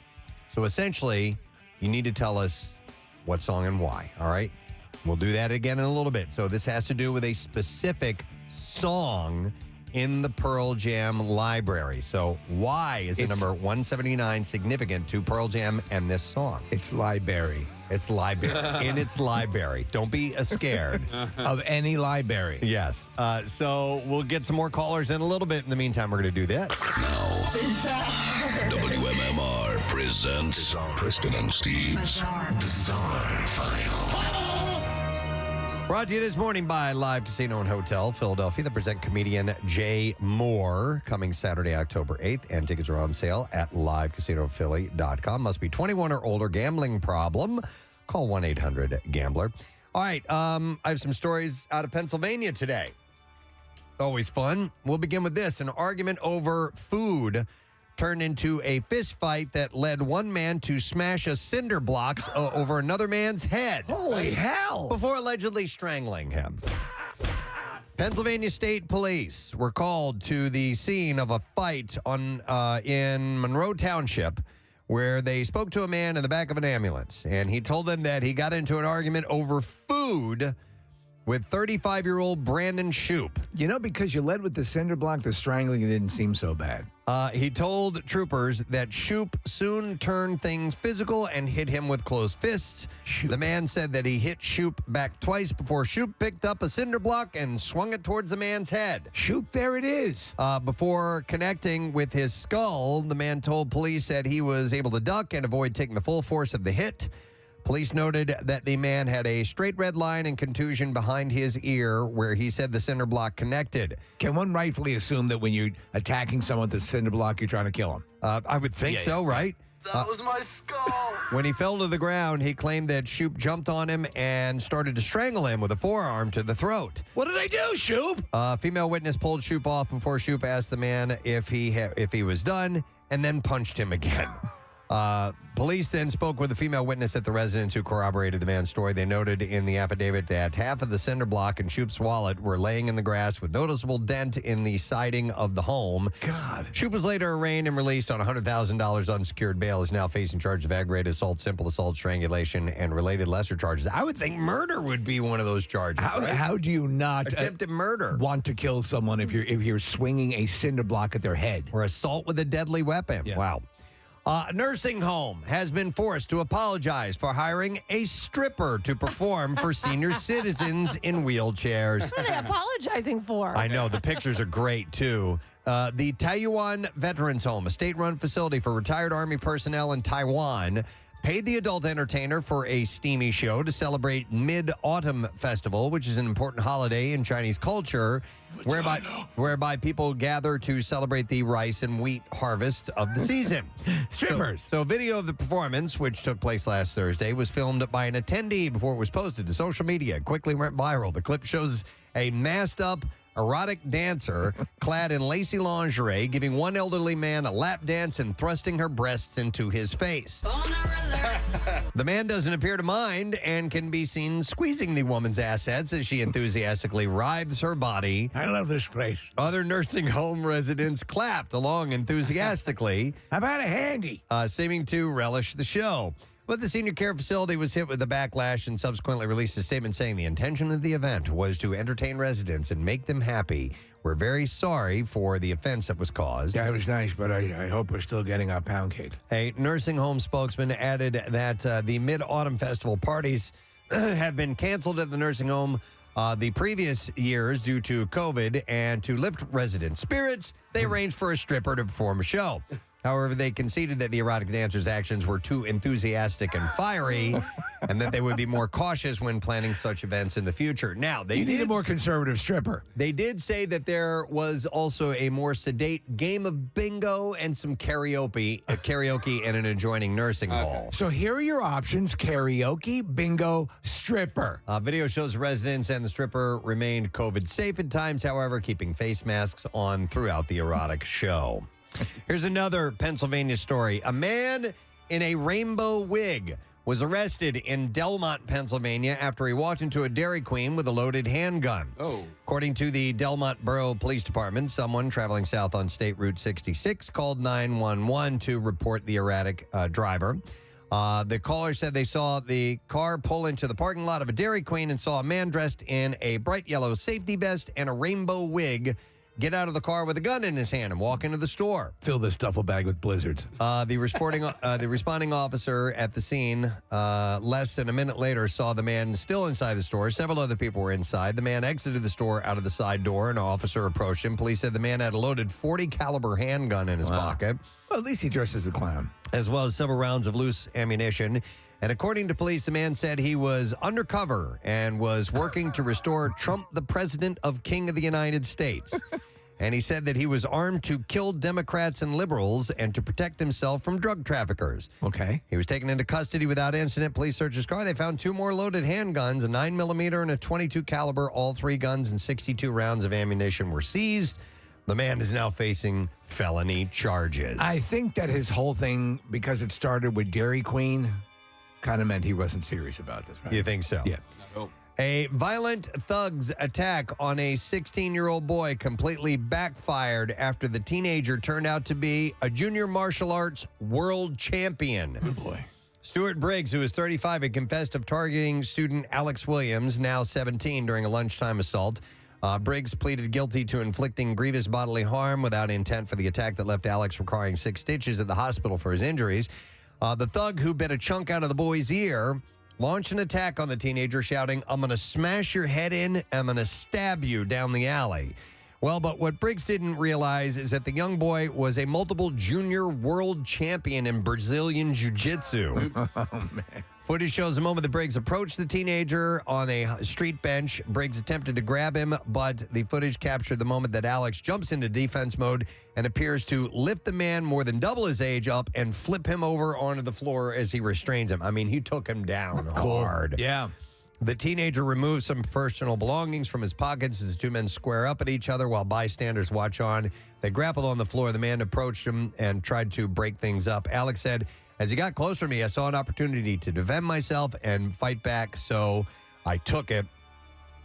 So essentially, you need to tell us what song and why, all right? We'll do that again in a little bit. So this has to do with a specific song in the Pearl Jam library. So why is the number 179 significant to Pearl Jam and this song? It's library. It's library. In its library. Don't be scared. Of any library. Yes. So we'll get some more callers in a little bit. In the meantime, we're going to do this. WMMR presents Preston and Steve's Bizarre File. Brought to you this morning by Live Casino and Hotel Philadelphia. The present comedian Jay Moore coming Saturday, October 8th. And tickets are on sale at livecasinophilly.com. Must be 21 or older. Gambling problem? Call 1-800-GAMBLER. All right. I have some stories out of Pennsylvania today. Always fun. We'll begin with this. An argument over food turned into a fist fight that led one man to smash a cinder blocks over another man's head. Holy hell! Before allegedly strangling him. Pennsylvania State Police were called to the scene of a fight in Monroe Township where they spoke to a man in the back of an ambulance, and he told them that he got into an argument over food with 35-year-old Brandon Shoup. You know, because you led with the cinder block, the strangling didn't seem so bad. He told troopers that Shoup soon turned things physical and hit him with closed fists. The man said that he hit Shoup back twice before Shoup picked up a cinder block and swung it towards the man's head. Shoup, there it is. Before connecting with his skull, the man told police that he was able to duck and avoid taking the full force of the hit. Police noted that the man had a straight red line and contusion behind his ear where he said the cinder block connected. Can one rightfully assume that when you're attacking someone with the cinder block, you're trying to kill him? I would think so, right? That was my skull. When he fell to the ground, he claimed that Shoop jumped on him and started to strangle him with a forearm to the throat. What did I do, Shoop? A female witness pulled Shoop off before Shoop asked the man if he was done and then punched him again. Police then spoke with a female witness at the residence who corroborated the man's story. They noted in the affidavit that half of the cinder block and Shoop's wallet were laying in the grass with noticeable dent in the siding of the home. God. Shoop was later arraigned and released on $100,000 unsecured bail. Is now facing charges of aggravated assault, simple assault, strangulation, and related lesser charges. I would think murder would be one of those charges. How do you not attempted murder want to kill someone if you're swinging a cinder block at their head or assault with a deadly weapon? Yeah. Wow. A nursing home has been forced to apologize for hiring a stripper to perform for senior citizens in wheelchairs. What are they apologizing for? I know. The pictures are great, too. The Taiyuan Veterans Home, a state-run facility for retired Army personnel in Taiwan, paid the adult entertainer for a steamy show to celebrate Mid-Autumn Festival, which is an important holiday in Chinese culture, whereby people gather to celebrate the rice and wheat harvest of the season. Strippers. So video of the performance, which took place last Thursday, was filmed by an attendee before it was posted to social media. It quickly went viral. The clip shows a masked-up erotic dancer clad in lacy lingerie giving one elderly man a lap dance and thrusting her breasts into his face. The man doesn't appear to mind and can be seen squeezing the woman's assets as she enthusiastically writhes her body. I love this place. Other nursing home residents clapped along enthusiastically. How about a handy? Seeming to relish the show. But the senior care facility was hit with a backlash and subsequently released a statement saying the intention of the event was to entertain residents and make them happy. We're very sorry for the offense that was caused. Yeah, it was nice, but I hope we're still getting our pound cake. A nursing home spokesman added that the Mid-Autumn Festival parties have been canceled at the nursing home the previous years due to COVID, and to lift resident spirits, they arranged for a stripper to perform a show. However, they conceded that the erotic dancer's actions were too enthusiastic and fiery, and that they would be more cautious when planning such events in the future. Now, they need a more conservative stripper. They did say that there was also a more sedate game of bingo and some karaoke in an adjoining nursing hall. So here are your options: karaoke, bingo, stripper. Video shows residents and the stripper remained COVID safe at times, however, keeping face masks on throughout the erotic show. Here's another Pennsylvania story. A man in a rainbow wig was arrested in Delmont, Pennsylvania, after he walked into a Dairy Queen with a loaded handgun. Oh. According to the Delmont Borough Police Department, someone traveling south on State Route 66 called 911 to report the erratic driver. The caller said they saw the car pull into the parking lot of a Dairy Queen and saw a man dressed in a bright yellow safety vest and a rainbow wig get out of the car with a gun in his hand and walk into the store. Fill this duffel bag with blizzards. The responding officer at the scene less than a minute later saw the man still inside the store. Several other people were inside. The man exited the store out of the side door. An officer approached him. Police said the man had a loaded .40 caliber handgun in his pocket. Well, at least he dressed as a clown. As well as several rounds of loose ammunition. And according to police, the man said he was undercover and was working to restore Trump the president of King of the United States. And he said that he was armed to kill Democrats and liberals and to protect himself from drug traffickers. Okay. He was taken into custody without incident. Police searched his car. They found 2 more loaded handguns, a 9mm and a .22 caliber. All 3 guns and 62 rounds of ammunition were seized. The man is now facing felony charges. I think that his whole thing, because it started with Dairy Queen, kind of meant he wasn't serious about this, right? You think so? Yeah. A violent thug's attack on a 16-year-old boy completely backfired after the teenager turned out to be a junior martial arts world champion. Oh, boy. Stuart Briggs, who is 35, had confessed of targeting student Alex Williams, now 17, during a lunchtime assault. Briggs pleaded guilty to inflicting grievous bodily harm without intent for the attack that left Alex requiring 6 stitches at the hospital for his injuries. The thug, who bit a chunk out of the boy's ear, launched an attack on the teenager, shouting, "I'm going to smash your head in. I'm going to stab you down the alley." Well, but what Briggs didn't realize is that the young boy was a multiple junior world champion in Brazilian Jiu-Jitsu. Oh, man. Footage shows the moment that Briggs approached the teenager on a street bench. Briggs attempted to grab him, but the footage captured the moment that Alex jumps into defense mode and appears to lift the man more than double his age up and flip him over onto the floor as he restrains him. I mean, he took him down hard. Yeah. The teenager removed some personal belongings from his pockets as the two men square up at each other while bystanders watch on. They grappled on the floor. The man approached him and tried to break things up. Alex said, as he got closer to me, I saw an opportunity to defend myself and fight back, so I took it.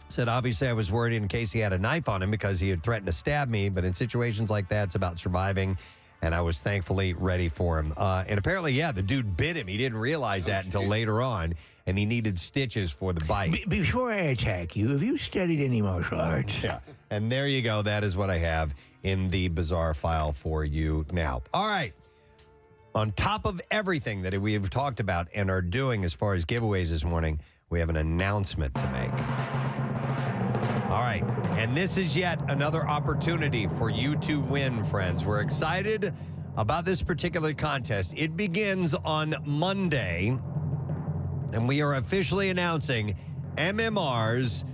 Said, obviously, I was worried in case he had a knife on him because he had threatened to stab me, but in situations like that, it's about surviving, and I was thankfully ready for him. And apparently, yeah, the dude bit him. He didn't realize that until later on, and he needed stitches for the bite. Before I attack you, have you studied any martial arts? Yeah, and there you go. That is what I have in the bizarre file for you now. All right. On top of everything that we have talked about and are doing as far as giveaways this morning, we have an announcement to make. All right. And this is yet another opportunity for you to win, friends. We're excited about this particular contest. It begins on Monday, and we are officially announcing MMR's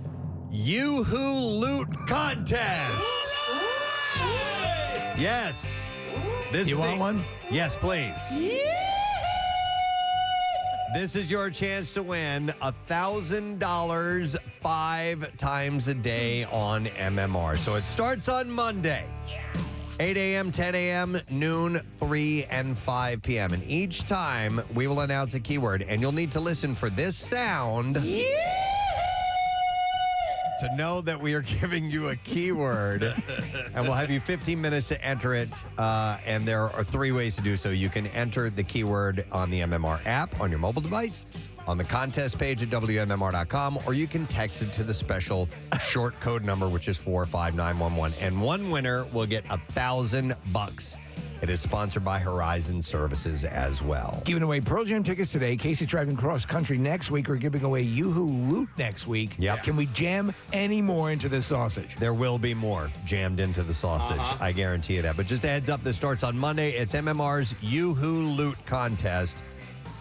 Yoo-Hoo Loot Contest. Yes. You want one? Yes, please. This is your chance to win $1,000 5 times a day on MMR. So it starts on Monday, 8 a.m., 10 a.m., noon, 3, and 5 p.m. And each time we will announce a keyword, and you'll need to listen for this sound to know that we are giving you a keyword. And we'll have you 15 minutes to enter it. And there are 3 ways to do so. You can enter the keyword on the MMR app on your mobile device, on the contest page at WMMR.com, or you can text it to the special short code number, which is 45911. And one winner will get $1,000. It is sponsored by Horizon Services as well. Giving away Pearl Jam tickets today. Casey's driving cross country next week. We're giving away Yoo-Hoo Loot next week. Yep. Can we jam any more into this sausage? There will be more jammed into the sausage. I guarantee you that. But just a heads up, this starts on Monday. It's MMR's Yoo-Hoo Loot Contest.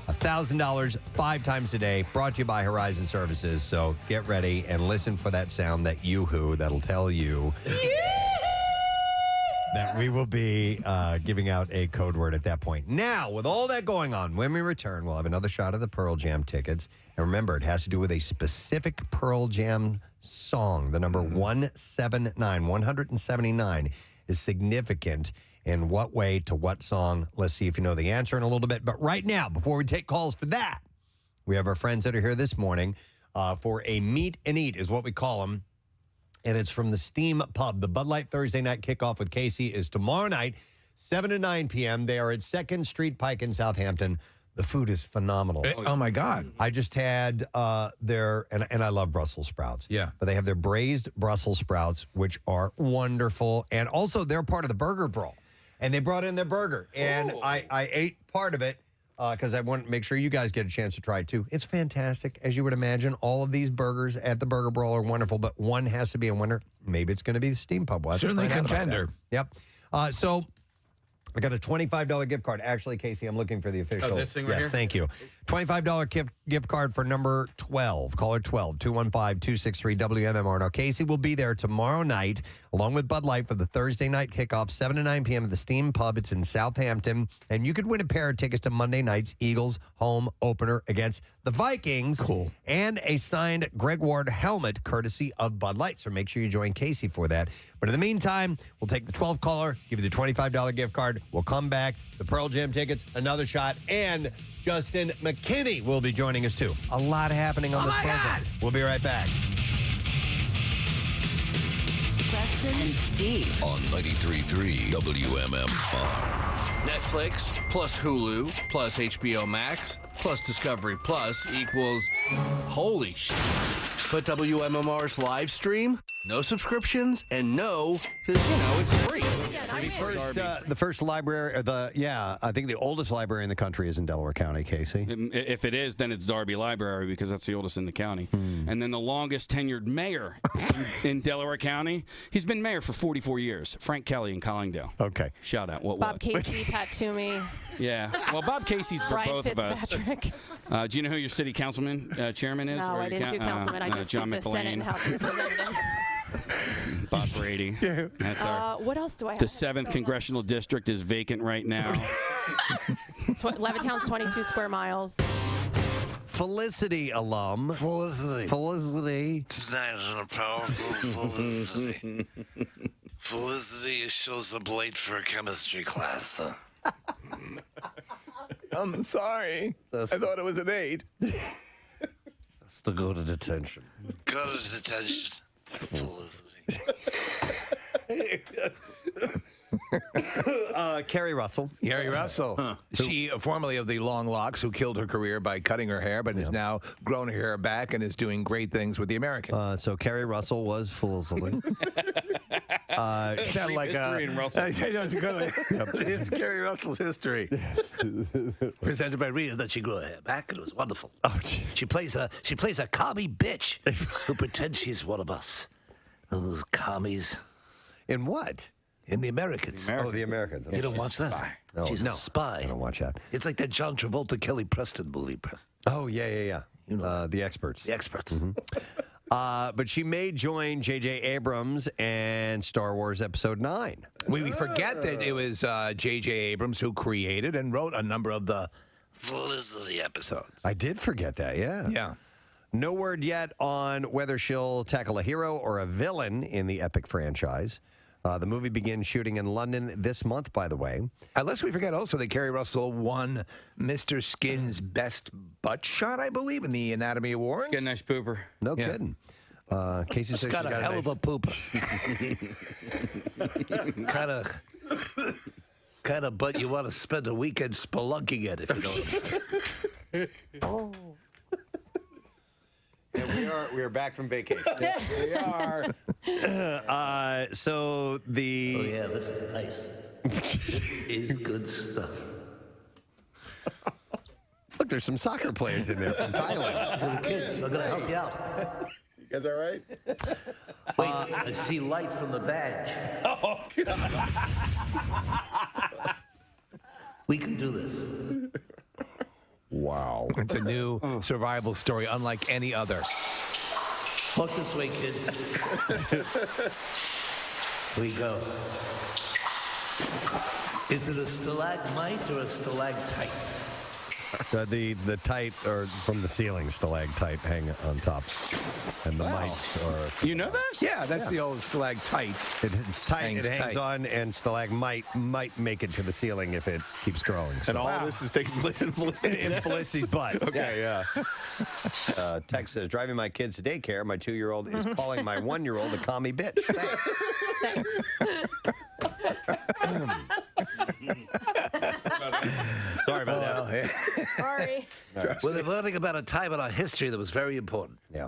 $1,000 5 times a day, brought to you by Horizon Services. So get ready and listen for that sound, that yoo-hoo, that'll tell you that we will be giving out a code word at that point. Now, with all that going on, when we return, we'll have another shot of the Pearl Jam tickets. And remember, it has to do with a specific Pearl Jam song. The number 179 is significant. In what way to what song? Let's see if you know the answer in a little bit. But right now, before we take calls for that, we have our friends that are here this morning for a meet and eat is what we call them. And it's from the Steam Pub. The Bud Light Thursday night kickoff with Casey is tomorrow night, 7 to 9 p.m. They are at 2nd Street Pike in Southampton. The food is phenomenal. Oh, my God. I just had their, and I love Brussels sprouts. Yeah. But they have their braised Brussels sprouts, which are wonderful. And also, they're part of the burger brawl. And they brought in their burger. And I ate part of it because I want to make sure you guys get a chance to try it, too. It's fantastic. As you would imagine, all of these burgers at the Burger Brawl are wonderful, but one has to be a winner. Maybe it's going to be the Steam Pub. We'll certainly contender. Yep. So I got a $25 gift card. Actually, Casey, I'm looking for the official. Oh, this thing right here? Thank you. $25 gift card for number 12. Caller 12, 215-263-WMMR. Now, Casey will be there tomorrow night, along with Bud Light, for the Thursday night kickoff, 7 to 9 p.m. at the Steam Pub. It's in Southampton. And you could win a pair of tickets to Monday night's Eagles home opener against the Vikings. Cool. And a signed Greg Ward helmet, courtesy of Bud Light. So make sure you join Casey for that. But in the meantime, we'll take the 12th caller, give you the $25 gift card. We'll come back, the Pearl Jam tickets, another shot, and Justin McKinney will be joining us, too. A lot happening on this program. We'll be right back. Preston and Steve on 93.3 WMMR. Netflix plus Hulu plus HBO Max plus Discovery Plus equals holy shit. But WMMR's live stream? No subscriptions and no, because, it's free. The first library, I think the oldest library in the country is in Delaware County, Casey. If it is, then it's Darby Library because that's the oldest in the county. And then the longest tenured mayor in Delaware County, he's been mayor for 44 years. Frank Kelly in Collingdale. Okay. Shout out. Bob Casey, Pat Toomey. Yeah. Well, Bob Casey's for Brian both of us. Do you know who your city councilman chairman is? No, I didn't do councilman. I just John did the Senate and House of Representatives. Bob Brady. That's what else do I have? The 7th Congressional District is vacant right now. Levittown's 22 square miles. Felicity alum. Felicity. Tonight on a powerful Felicity. Felicity shows up late for a chemistry class. I'm sorry. I thought it was an 8. Just to go to detention. Go to detention. Felicity. Carrie Russell. Carrie Russell. She, formerly of the long locks, who killed her career by cutting her hair, but has now grown her hair back and is doing great things with the American. So Carrie Russell was Felicity. Sound like it's Carrie Russell's history. Presented by Rita that she grew her hair back and it was wonderful. She plays a commie bitch who pretends she's one of us. Those commies. In what? In The Americans. Oh, The Americans. You don't watch that? No, She's a spy. I don't watch that. It's like that John Travolta, Kelly Preston movie. Oh, yeah. You know, The Experts. The Experts. But she may join J.J. Abrams and Star Wars Episode 9. We forget that it was J.J. Abrams who created and wrote a number of the Felicity episodes. I did forget that, yeah. Yeah. No word yet on whether she'll tackle a hero or a villain in the epic franchise. The movie begins shooting in London this month, by the way. Unless we forget also that Carrie Russell won Mr. Skin's Best Butt Shot, I believe, in the Anatomy Awards. Got a nice pooper. No kidding. Casey says got she a hell of a pooper. kind of butt you want to spend a weekend spelunking at, if you know what I'm saying. Yeah, we are back from vacation. We are. So the. Oh yeah, this is nice. It's good stuff. Look, there's some soccer players in there from Thailand. These are the kids. I'm gonna help you out. You guys all right? Wait, I see light from the badge. Oh God. We can do this. Wow. It's a new survival story unlike any other. Walk this way, kids. We go. Is it a stalagmite or a stalactite? The tight or from the ceiling stalactite hang on top, and the mites are. You know that? Yeah, that's the old stalactite. It's tight. It hangs on, and stalagmite might make it to the ceiling if it keeps growing. So. And all of this is taking place in Felicity. In Felicity's butt. Okay, yeah. Text says, driving my kids to daycare, my 2-year-old is calling my 1-year-old a commie bitch. Thanks. Sorry about that. Sorry. Well, they're learning about a time in our history that was very important. Yeah.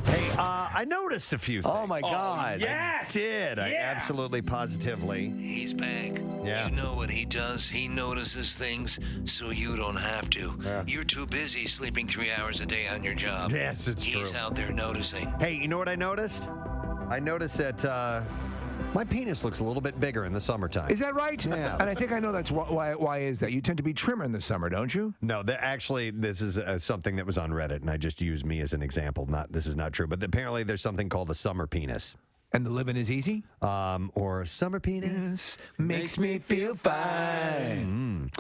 Hey, I noticed a few things. Oh, my God. Yes! I did. I absolutely positively. He's back. Yeah. You know what he does. He notices things so you don't have to. Yeah. You're too busy sleeping 3 hours a day on your job. Yes, it's true. He's out there noticing. Hey, you know what I noticed? I noticed that my penis looks a little bit bigger in the summertime. Is that right? Yeah. And I think I know that's why is that? You tend to be trimmer in the summer, don't you? No, actually, this is something that was on Reddit, and I just used me as an example. This is not true, but apparently there's something called a summer penis. And the living is easy? Or summer penis makes me feel fine.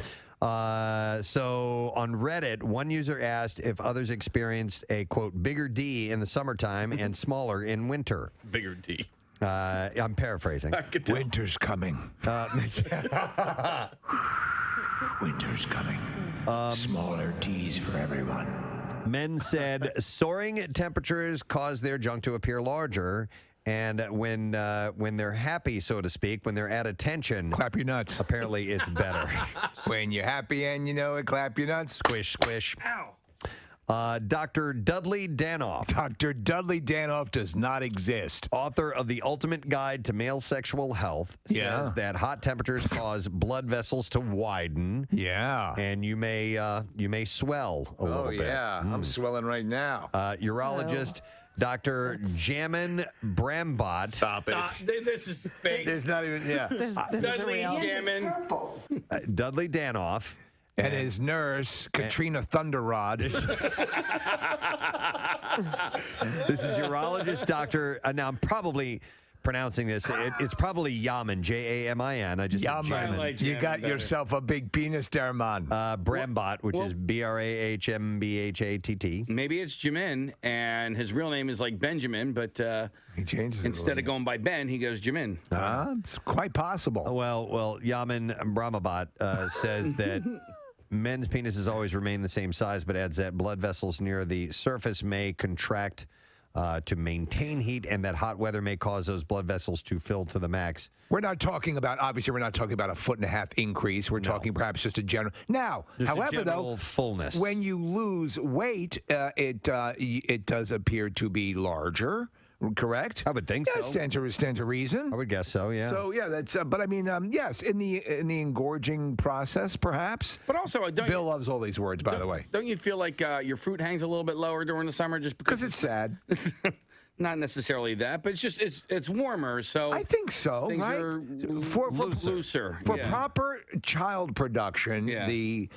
So on Reddit, one user asked if others experienced a, quote, bigger D in the summertime and smaller in winter. Bigger D. I'm paraphrasing. Winter's coming. Winter's coming. Smaller D's for everyone. Men said soaring temperatures cause their junk to appear larger. And when they're happy, so to speak, when they're at attention, clap your nuts. Apparently, it's better. When you're happy and you know it, clap your nuts. Squish, squish. Ow. Dr. Dudley Danoff. Dr. Dudley Danoff does not exist. Author of The Ultimate Guide to Male Sexual Health says that hot temperatures cause blood vessels to widen. Yeah. And you may swell a little bit. Oh, yeah. I'm swelling right now. Urologist Dr. Jamin Brambot. Stop it. This is fake. There's not even, Dudley Jammin. Dudley Danoff. And his nurse, Katrina Thunderrod. This is urologist Dr. Now, I'm probably pronouncing this. It's probably Yamin, Jamin. I just said Yamin. Jamin. You got yourself a big penis there, man. Brambot, which is Brahmbhatt. Maybe it's Jimin, and his real name is like Benjamin, but he changes it instead of going by Ben, he goes Jimin. It's quite possible. Well, Yamin Brahmbhatt says that men's penises always remain the same size, but adds that blood vessels near the surface may contract to maintain heat, and that hot weather may cause those blood vessels to fill to the max. We're not talking about, obviously, we're not talking about a 1.5 foot increase. We're talking perhaps just a general. Now, Just however, a general fullness. when you lose weight, it does appear to be larger. Correct? I would think so. so. Stand to reason. I would guess so, yeah. So yeah, that's. But I mean, yes, in the engorging process, perhaps. But also, Bill loves all these words, by the way. Don't you feel like your fruit hangs a little bit lower during the summer just because it's sad? Not necessarily that, but it's just it's warmer, so I think so. Things Right? are looser. For Yeah. proper child production, the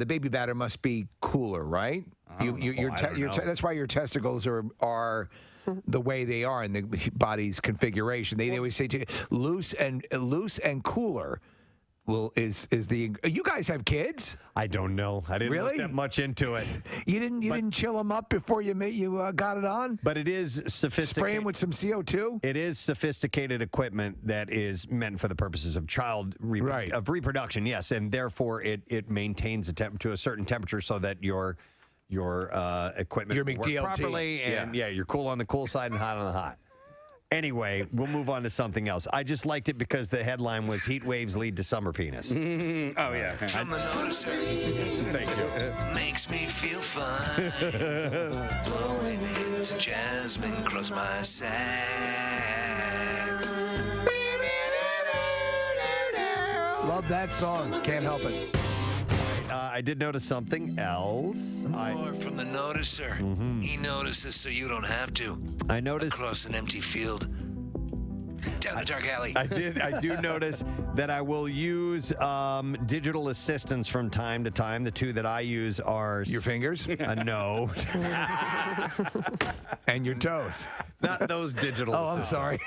baby batter must be cooler, right? That's why your testicles are the way they are in the body's configuration. They always say to you, loose and cooler. Well, is the you guys have kids? I don't know. I didn't look that much into it. You didn't chill them up before you got it on. But it is sophisticated. Spray them with some CO2. It is sophisticated equipment that is meant for the purposes of of reproduction. Yes, and therefore it maintains to a certain temperature so that your equipment Your will work McDLT. properly, and you're cool on the cool side and hot on the hot. Anyway, we'll move on to something else. I just liked it because the headline was "Heat Waves Lead to Summer Penis." Oh yeah. From the noticer. Thank you. Makes me feel fine. Blowing into jasmine across my sack. Love that song. Can't help it. I did notice something else. More from the noticer. He notices so you don't have to. I noticed across an empty field. Down a dark alley. I do notice that I will use digital assistants from time to time. The two that I use are your fingers. No. And your toes. Not those digital. Oh, I'm sorry.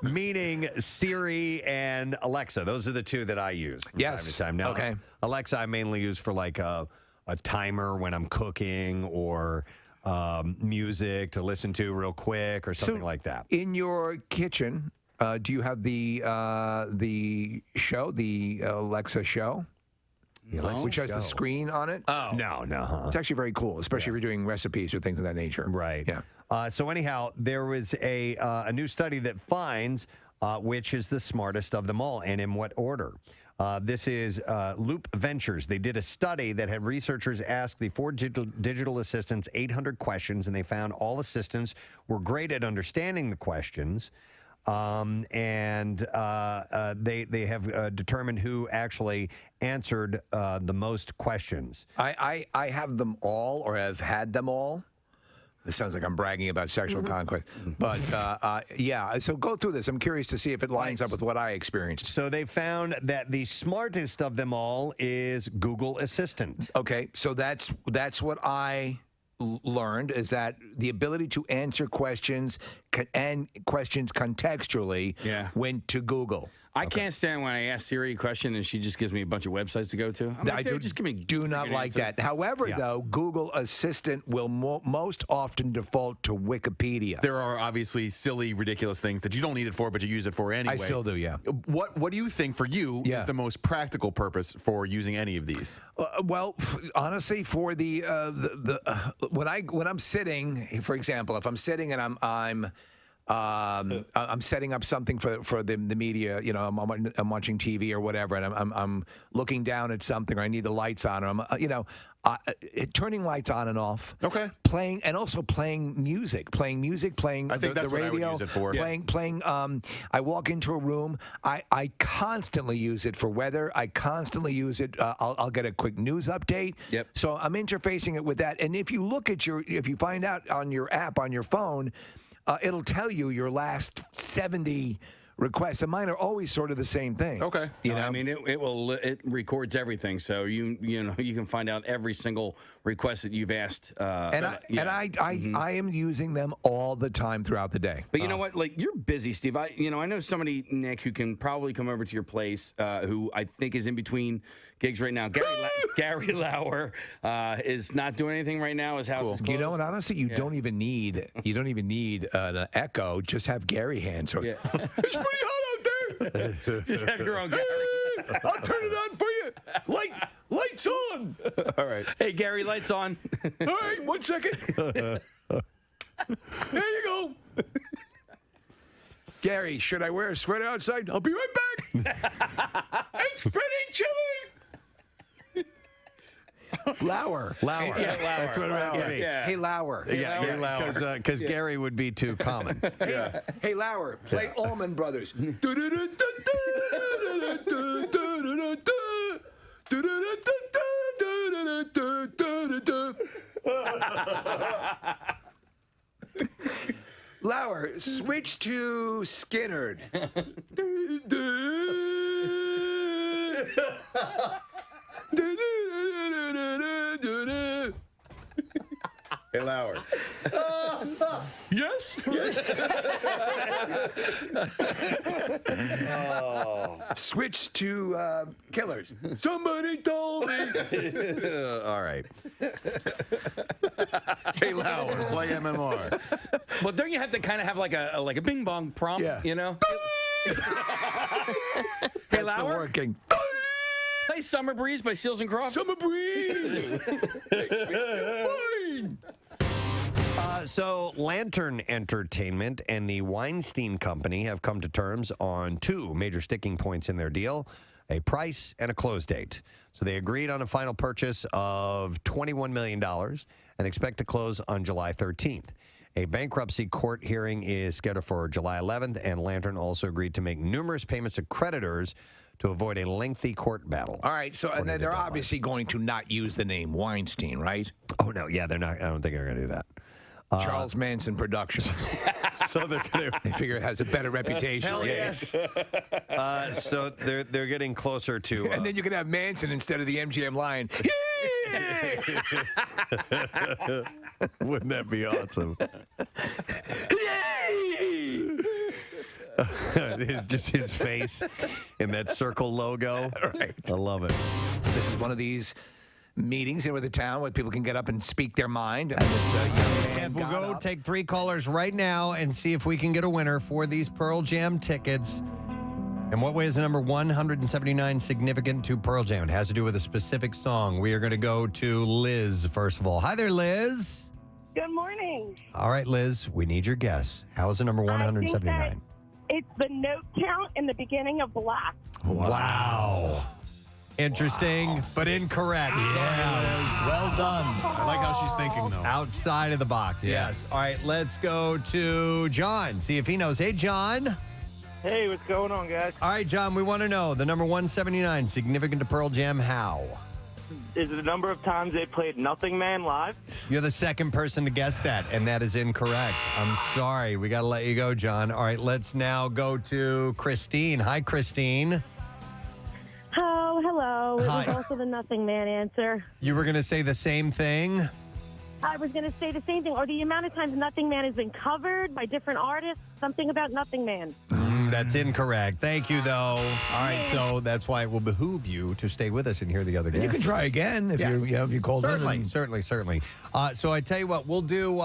Meaning Siri and Alexa. Those are the two that I use from time to time. Now, okay. Alexa I mainly use for like a timer when I'm cooking or music to listen to real quick or something like that. In your kitchen, do you have the show, the Alexa show? Which has the screen on it? Oh. No. It's actually very cool, especially if you're doing recipes or things of that nature. Right. Yeah. So anyhow, there was a new study that finds which is the smartest of them all and in what order. This is Loop Ventures. They did a study that had researchers ask the 4 digital assistants 800 questions, and they found all assistants were great at understanding the questions. They have determined who actually answered the most questions. I have them all, or have had them all. This sounds like I'm bragging about sexual conquest. But, yeah, so go through this. I'm curious to see if it lines up with what I experienced. So they found that the smartest of them all is Google Assistant. Okay, so that's what I learned, is that the ability to answer questions and questions contextually went to Google. I can't stand when I ask Siri a question and she just gives me a bunch of websites to go to. I'm like, just give me. Do not like that. However, though, Google Assistant will most often default to Wikipedia. There are obviously silly, ridiculous things that you don't need it for, but you use it for anyway. I still do, yeah. What do you think for you is the most practical purpose for using any of these? Well, honestly, for the when I'm sitting, for example, if I'm sitting and I'm setting up something for the media, you know, I'm watching TV or whatever, and I'm looking down at something, or I need the lights on, or turning lights on and off. Okay. Playing music, playing I think that's the radio. what I would use it for. Playing. I walk into a room. I constantly use it for weather. I constantly use it. I'll get a quick news update. Yep. So I'm interfacing it with that. And if you look at if you find out on your app on your phone, it'll tell you your last 70 requests, and mine are always sort of the same thing. Okay. I mean, it records everything, so you can find out every single request that you've asked. I am using them all the time throughout the day. But you know what? Like, you're busy, Steve. I know somebody, Nick, who can probably come over to your place, who I think is in between gigs right now. Gary Lauer is not doing anything right now. His house is closed. You know what? Honestly, you don't even need an echo. Just have Gary hands. Yeah. It's pretty hot out there. Just have your own Gary. I'll turn it on for you. Lights on. All right. Hey, Gary, lights on. All right, 1 second. There you go. Gary, should I wear a sweater outside? I'll be right back. It's pretty chilly. Lauer. Lauer. Yeah, Lauer. That's what it would be. Yeah. Hey, Lauer. Yeah, because Gary would be too common. Hey, Lauer, play Allman Brothers. Lauer, switch to Skinnerd. Hey, Lauer. Yes. Switch to Killers. Somebody told me. All right. Hey, Lauer, play MMR. Well, don't you have to kind of have like a bing bong prompt? Yeah. You know. Hey, Lauer. Working. Play Summer Breeze by Seals and Croft. Summer Breeze. Makes me feel fine. So Lantern Entertainment and the Weinstein Company have come to terms on two major sticking points in their deal, a price and a close date. So they agreed on a final purchase of $21 million and expect to close on July 13th. A bankruptcy court hearing is scheduled for July 11th, and Lantern also agreed to make numerous payments to creditors to avoid a lengthy court battle. All right, so and they're obviously going to not use the name Weinstein, right? Oh, no, yeah, they're not. I don't think they're going to do that. Charles Manson Productions. So they're going to. They figure it has a better reputation. Hell yes. So they're getting closer to. And then you can have Manson instead of the MGM Lion. Wouldn't that be awesome? Just his face in that circle logo. Right. I love it. This is one of these meetings here with the town where people can get up and speak their mind. And this young man We'll go take 3 callers right now and see if we can get a winner for these Pearl Jam tickets. In what way is the number 179 significant to Pearl Jam? It has to do with a specific song. We are going to go to Liz, first of all. Hi there, Liz. Good morning. All right, Liz, we need your guess. How is the number 179? It's the note count in the beginning of Black. Wow. Interesting, but incorrect. Yeah. Well done. I like how she's thinking, though. Outside of the box, yes. All right, let's go to John, see if he knows. Hey, John. Hey, what's going on, guys? All right, John, we want to know the number 179, significant to Pearl Jam, how? Is it the number of times they played Nothing Man live? You're the second person to guess that, and that is incorrect. I'm sorry. We got to let you go, John. All right, let's now go to Christine. Hi, Christine. Oh, hello. It Hi. was also the Nothing Man answer. You were going to say the same thing? I was going to say the same thing. Or the amount of times Nothing Man has been covered by different artists. Something about Nothing Man. That's incorrect. Thank you, though. All right, so that's why it will behoove you to stay with us and hear the other And you guesses. can try again if you called in. Certainly. So I tell you what, we'll do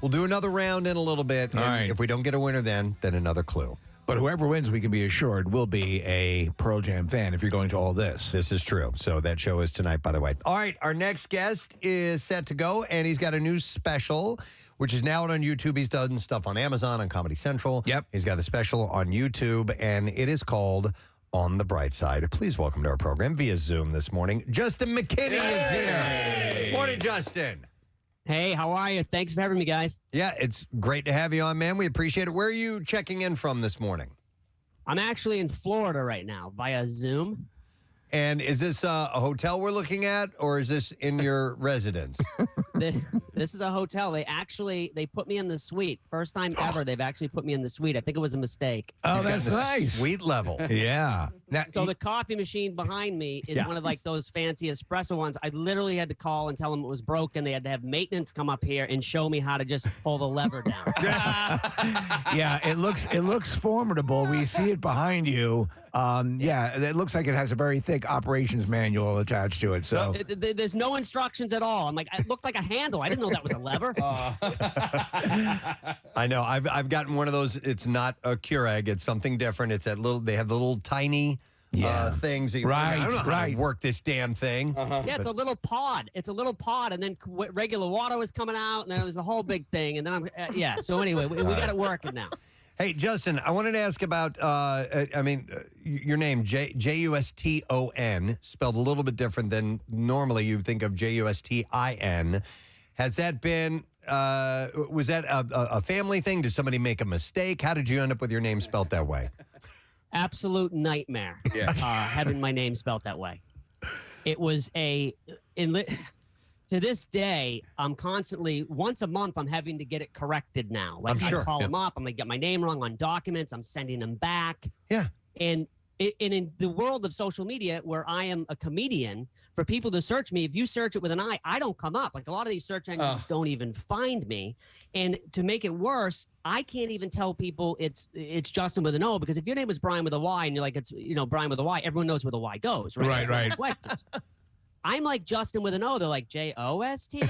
another round in a little bit. All And right. if we don't get a winner, then another clue. But whoever wins, we can be assured, will be a Pearl Jam fan if you're going to all this. This is true. So that show is tonight, by the way. All right, our next guest is set to go, and he's got a new special, which is now out on YouTube. He's done stuff on Amazon, on Comedy Central. Yep. He's got a special on YouTube, and it is called on the bright side, please welcome to our program via Zoom this morning, Justin McKinney is here. Morning, Justin. Hey, how are you? Thanks for having me, guys. Yeah, it's great to have you on, man. We appreciate it. Where are you checking in from this morning? I'm actually in Florida right now via Zoom. And is this a hotel we're looking at, or is this in your residence? This is a hotel. They put me in the suite. First time ever they've actually put me in the suite. I think it was a mistake. Oh, that's nice. Suite level. Yeah. Now, so the coffee machine behind me is one of like those fancy espresso ones. I literally had to call and tell them it was broken. They had to have maintenance come up here and show me how to just pull the lever down. Yeah, it looks formidable. We see it behind you. It looks like it has a very thick operations manual attached to it. So there's no instructions at all. I'm like, it looked like a handle. I didn't know that was a lever. I know. I've gotten one of those. It's not a Keurig. It's something different. It's that little. They have the little tiny things. That I don't know how to work this damn thing. Yeah, it's a little pod. It's a little pod, and then regular water was coming out, and then it was the whole big thing. And then So anyway, we got it working now. Hey, Justin, I wanted to ask about, your name, Juston, spelled a little bit different than normally you'd think of Justin. Has that been, was that a family thing? Did somebody make a mistake? How did you end up with your name spelled that way? Absolute nightmare having my name spelled that way. It was to this day, I'm constantly, once a month, I'm having to get it corrected now. Like, I call them up, I'm going to get my name wrong on documents, I'm sending them back. Yeah. And in the world of social media, where I am a comedian, for people to search me, if you search it with an I don't come up. Like, a lot of these search engines don't even find me. And to make it worse, I can't even tell people it's Justin with an O, because if your name is Brian with a Y and you're like, it's Brian with a Y, everyone knows where the Y goes, right? Right. Questions. I'm like Justin with an O. They're like Jostin.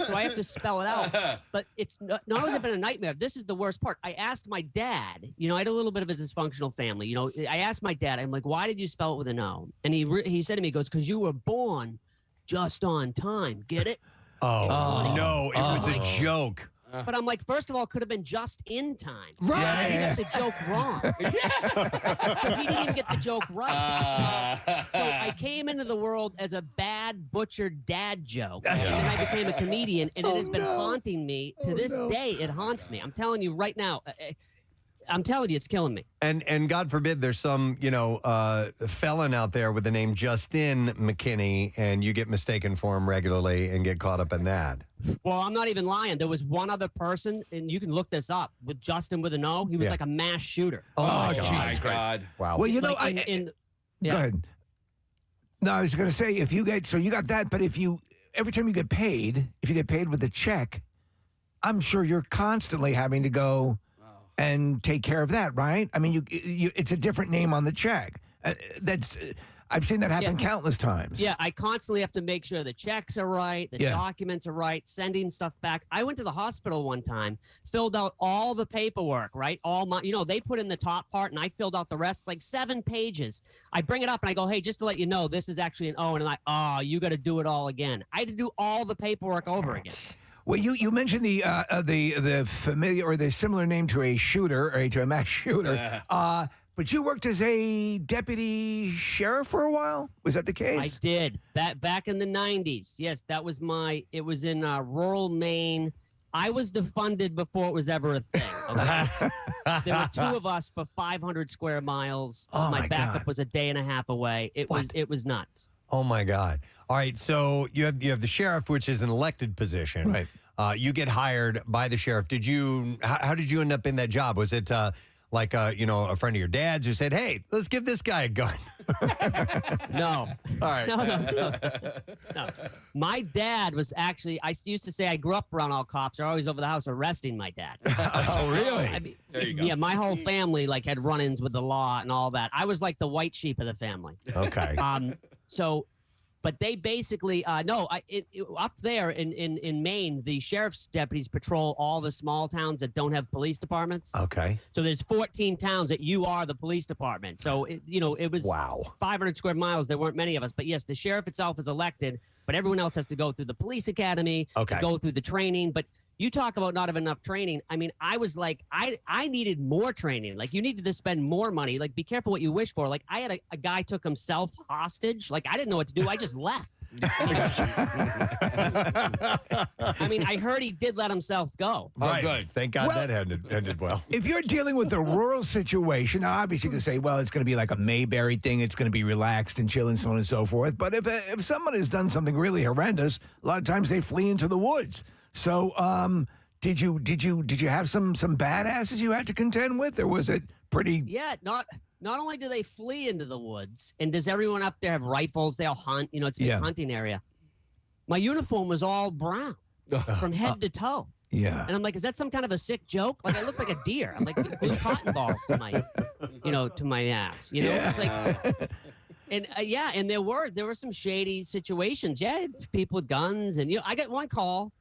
So I have to spell it out. But it's not only has it been a nightmare. This is the worst part. I asked my dad. I had a little bit of a dysfunctional family. I asked my dad. I'm like, why did you spell it with an O? And he said to me, he goes, because you were born just on time. Get it? Oh no, it was a joke. But I'm like, first of all, it could have been just in time. Right. He got the joke wrong. So he didn't even get the joke right. So I came into the world as a bad, butchered dad joke. And then I became a comedian, and it has been haunting me. To this day, it haunts me. I'm telling you right now. I'm telling you, it's killing me. And God forbid there's some, felon out there with the name Justin McKinney, and you get mistaken for him regularly and get caught up in that. Well, I'm not even lying. There was one other person, and you can look this up, with Justin with an O. He was like a mass shooter. Oh my Jesus God. Wow. Well, Go ahead. No, I was going to say, if you got that, but every time you get paid, if you get paid with a check, I'm sure you're constantly having to go and take care of that, right? I mean, it's a different name on the check. I've seen that happen countless times. Yeah, I constantly have to make sure the checks are right, the documents are right, sending stuff back. I went to the hospital one time, filled out all the paperwork, right? All my, they put in the top part, and I filled out the rest, like 7 pages. I bring it up, and I go, hey, just to let you know, this is actually an O, and you got to do it all again. I had to do all the paperwork over again. Well, you mentioned the familiar or the similar name to a shooter or to a mass shooter, but you worked as a deputy sheriff for a while. Was that the case? I did that back in the 90s. Yes, that was it was in rural Maine. I was defunded before it was ever a thing. Okay? There were 2 of us for 500 square miles. Oh my backup God. was a day and a half away. It was nuts. Oh my God. All right, so you have the sheriff, which is an elected position. Right. You get hired by the sheriff. How did you end up in that job? Was it a friend of your dad's who said, hey, let's give this guy a gun? No. All right. No. My dad was actually, I used to say I grew up around all cops. They're always over the house arresting my dad. Oh, really? I mean, There you go. Yeah, my whole family had run-ins with the law and all that. I was like the white sheep of the family. Okay. But they basically, up there in Maine, the sheriff's deputies patrol all the small towns that don't have police departments. Okay. So there's 14 towns that you are the police department. So, it was 500 square miles. There weren't many of us. But yes, the sheriff itself is elected, but everyone else has to go through the police academy, to go through the training. But You talk about not having enough training. I mean, I was like, I needed more training. Like, you needed to spend more money. Like, be careful what you wish for. Like, I had a guy took himself hostage. Like, I didn't know what to do. I just left. I mean, I heard he did let himself go. Right. Good. Thank God that ended well. If you're dealing with a rural situation, now obviously you can say, well, it's going to be like a Mayberry thing. It's going to be relaxed and chill and so on and so forth. But if someone has done something really horrendous, a lot of times they flee into the woods. So, did you have some badasses you had to contend with, or was it pretty? Yeah, not only do they flee into the woods, and does everyone up there have rifles? They all hunt. You know, it's a big hunting area. My uniform was all brown from head to toe. Yeah. And I'm like, is that some kind of a sick joke? Like, I look like a deer. I'm like, glue cotton balls to my, to my ass. You know, it's like. And and there were some shady situations. Yeah, people with guns, and I got one call.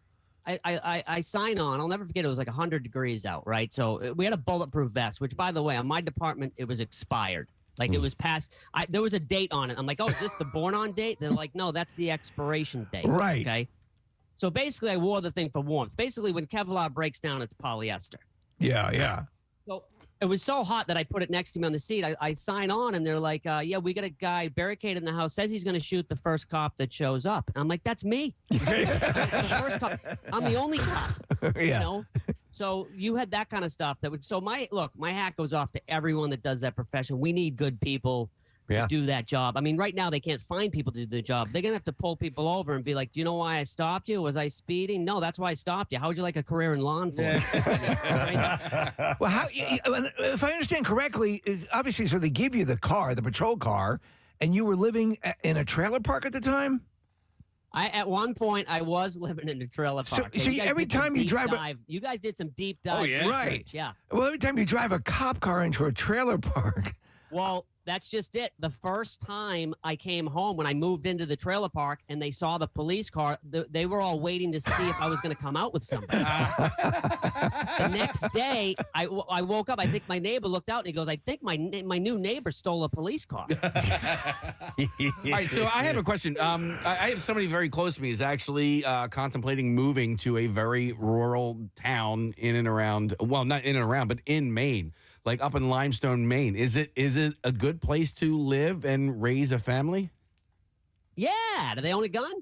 I sign on. I'll never forget. It was like 100 degrees out, right? So we had a bulletproof vest, which, by the way, on my department, it was expired. Like it was past. There was a date on it. I'm like, oh, is this the born on date? They're like, no, that's the expiration date. Right. Okay. So basically, I wore the thing for warmth. Basically, when Kevlar breaks down, it's polyester. Yeah. So it was so hot that I put it next to me on the seat. I sign on, and they're like, yeah, we got a guy barricaded in the house, says he's going to shoot the first cop that shows up. And I'm like, that's me. The first cop. I'm the only cop. Yeah. You know? So you had that kind of stuff. My hat goes off to everyone that does that profession. We need good people to do that job. I mean, right now they can't find people to do the job. They're going to have to pull people over and be like, do you know why I stopped you? Was I speeding? No, that's why I stopped you. How would you like a career in law enforcement? Well, if I understand correctly, obviously, so they give you the car, the patrol car, and you were living in a trailer park at the time? At one point, I was living in a trailer park. So every time you drive you guys did some deep dive. Oh, yeah. Right. Research, yeah. Well, every time you drive a cop car into a trailer park. Well, that's just it. The first time I came home, when I moved into the trailer park and they saw the police car, they were all waiting to see if I was going to come out with somebody. The next day, I woke up. I think my neighbor looked out and he goes, I think my new neighbor stole a police car. All right, so I have a question. I have somebody very close to me is actually contemplating moving to a very rural town in and around, well, not in and around, but in Maine. Like up in Limestone, Maine. Is it a good place to live and raise a family? Yeah. Do they own a gun?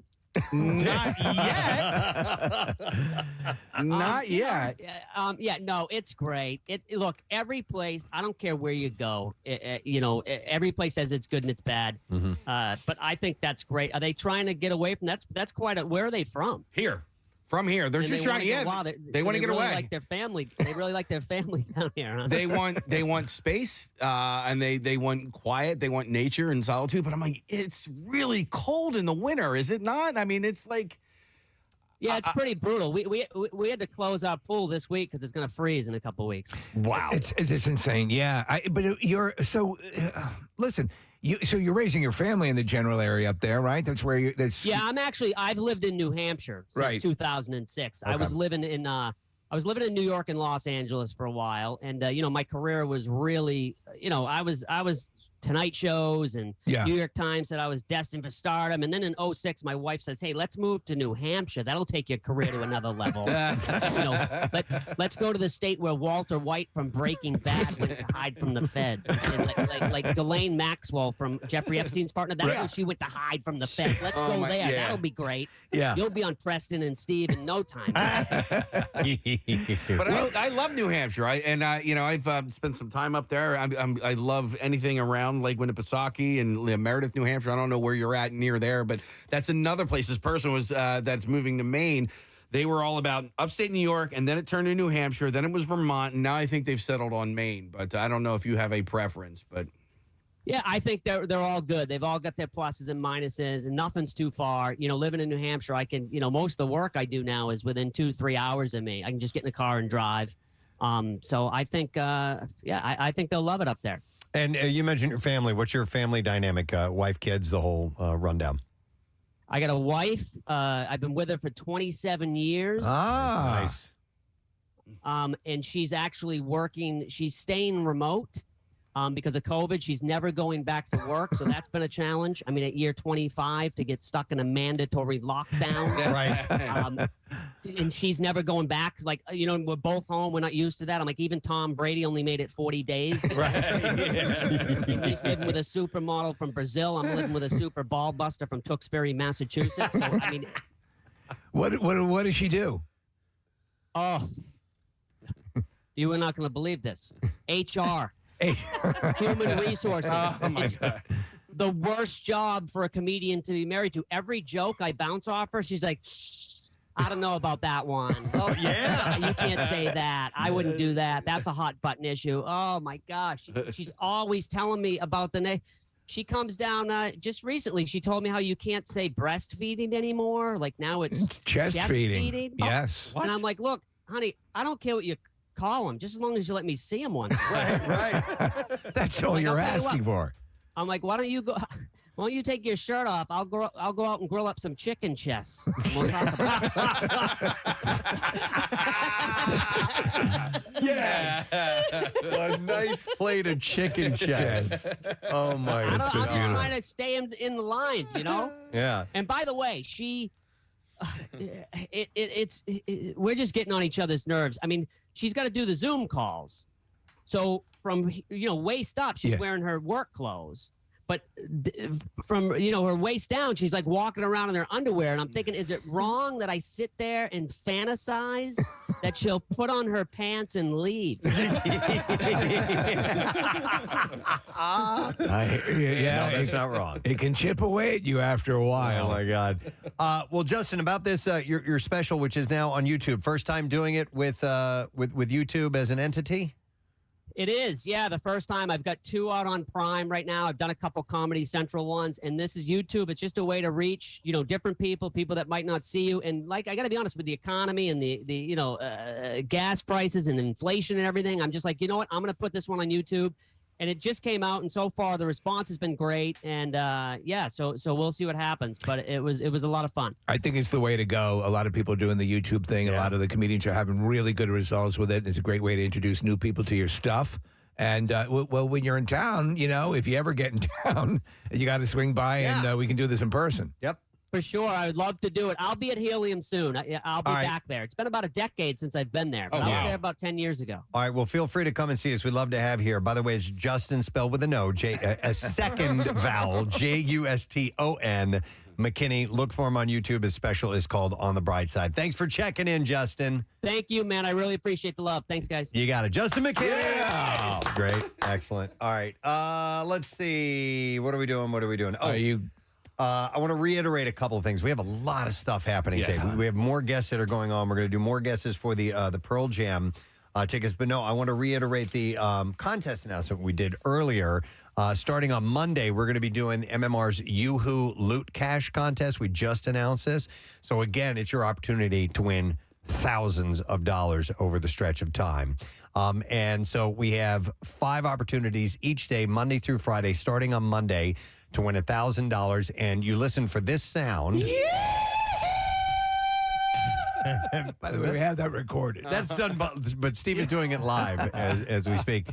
Not yet. Not yet. No, it's great. Look, every place, I don't care where you go, every place says it's good and it's bad. Mm-hmm. But I think that's great. Are they trying to get away from that's quite where are they from? Here. From here, they're just trying. Yeah, they want to get away. Like their family, they really like their family down here. Huh? They want space, and they want quiet. They want nature and solitude. But I'm like, it's really cold in the winter, is it not? I mean, it's like, yeah, it's pretty brutal. We had to close our pool this week because it's going to freeze in a couple of weeks. Wow, it's insane. Yeah, listen. So you're raising your family in the general area up there, right? That's where Yeah, I've lived in New Hampshire since 2006. Okay. I was living in New York and Los Angeles for a while, and my career was really, I was Tonight shows and New York Times said I was destined for stardom. And then in 2006, my wife says, hey, let's move to New Hampshire. That'll take your career to another level. Let's go to the state where Walter White from Breaking Bad went to hide from the feds. And like Ghislaine Maxwell from Jeffrey Epstein's partner, that's where she went to hide from the feds. Let's go there. Yeah. That'll be great. Yeah. You'll be on Preston and Steve in no time. But I love New Hampshire. I've spent some time up there. I love anything around Lake Winnipesaukee and Meredith, New Hampshire. I don't know where you're at near there, but that's another place. This person was that's moving to Maine. They were all about upstate New York, and then it turned to New Hampshire. Then it was Vermont, and now I think they've settled on Maine. But I don't know if you have a preference. But yeah, I think they're all good. They've all got their pluses and minuses, and nothing's too far. Living in New Hampshire, I can, most of the work I do now is within 2-3 hours of me. I can just get in the car and drive. So I think, I think they'll love it up there. And you mentioned your family. What's your family dynamic? Wife, kids, the whole rundown. I got a wife. I've been with her for 27 years. Ah, nice. And she's actually working. She's staying remote. Because of COVID, she's never going back to work, so that's been a challenge. I mean, at year 25, to get stuck in a mandatory lockdown. Right. And she's never going back. Like, we're both home. We're not used to that. I'm like, even Tom Brady only made it 40 days. Right. He's living with a supermodel from Brazil. I'm living with a super ball buster from Tewksbury, Massachusetts. So, I mean... What does she do? Oh, you are not going to believe this. HR. Human resources. Oh, my God. The worst job for a comedian to be married to. Every joke I bounce off her, she's like, I don't know about that one. Oh, yeah. You can't say that. I wouldn't do that. That's a hot button issue. Oh, my gosh. She's always telling me about she comes down just recently. She told me how you can't say breastfeeding anymore. Like now it's chest feeding. Yes. And I'm like, look, honey, I don't care what you call them, just as long as you let me see them once. Right. That's all you're asking for. I'm like, why don't you take your shirt off? I'll go out and grill up some chicken chests. We'll talk about it. Yes. A nice plate of chicken chests. Oh my God. I'm just trying to stay in the lines, Yeah. And by the way, we're just getting on each other's nerves. I mean, she's got to do the Zoom calls. So from, waist up, she's wearing her work clothes. But from, her waist down, she's like walking around in her underwear. And I'm thinking, is it wrong that I sit there and fantasize that she'll put on her pants and leave? No, that's not wrong. It can chip away at you after a while. Oh, my God. Well, Justin, about this, your special, which is now on YouTube, first time doing it with YouTube as an entity? It is, yeah. The first time. I've got 2 out on Prime right now. I've done a couple Comedy Central ones, and this is YouTube. It's just a way to reach, different people that might not see you. And like, I got to be honest, with the economy and the gas prices and inflation and everything, I'm just like, you know what? I'm going to put this one on YouTube. And it just came out, and so far the response has been great. And so we'll see what happens. But it was a lot of fun. I think it's the way to go. A lot of people are doing the YouTube thing. A lot of the comedians are having really good results with it. It's a great way to introduce new people to your stuff. And when you're in town, if you ever get in town, you got to swing by and we can do this in person. Yep. For sure. I would love to do it. I'll be at Helium soon. I'll be back there. It's been about a decade since I've been there. But I was there about 10 years ago. All right. Well, feel free to come and see us. We'd love to have you here. By the way, it's Justin spelled with a no, a second vowel, Juston McKinney. Look for him on YouTube. His special is called On the Bright Side. Thanks for checking in, Justin. Thank you, man. I really appreciate the love. Thanks, guys. You got it. Justin McKinney. Yeah. Great. Excellent. All right. Let's see. What are we doing? Oh, I want to reiterate a couple of things. We have a lot of stuff happening today. We have more guests that are going on. We're going to do more guesses for the Pearl Jam tickets. But no, I want to reiterate the contest announcement we did earlier. Starting on Monday, we're going to be doing MMR's Yoo-Hoo Loot Cash contest. We just announced this. So again, it's your opportunity to win thousands of dollars over the stretch of time. And so we have 5 opportunities each day, Monday through Friday, starting on Monday, to win $1,000. And you listen for this sound. By the way, we have that recorded. That's done, but Steve is doing it live as we speak.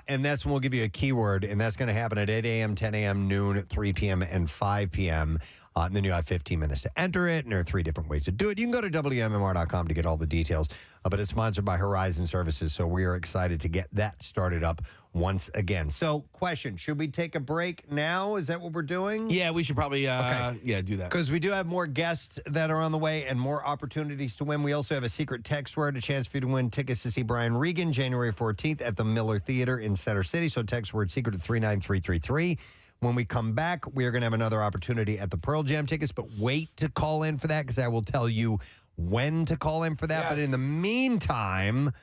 And that's when we'll give you a keyword, and that's going to happen at 8 a.m., 10 a.m., noon, 3 p.m., and 5 p.m. And then you have 15 minutes to enter it, and there are 3 different ways to do it. You can go to WMMR.com to get all the details, but it's sponsored by Horizon Services, so we are excited to get that started up once again. So, question, should we take a break now? Is that what we're doing? Yeah, we should probably do that. Because we do have more guests that are on the way and more opportunities to win. We also have a secret text word, a chance for you to win tickets to see Brian Regan January 14th at the Miller Theater in Center City. So text word secret to 39333. When we come back, we are going to have another opportunity at the Pearl Jam tickets, but wait to call in for that because I will tell you when to call in for that. Yes. But in the meantime,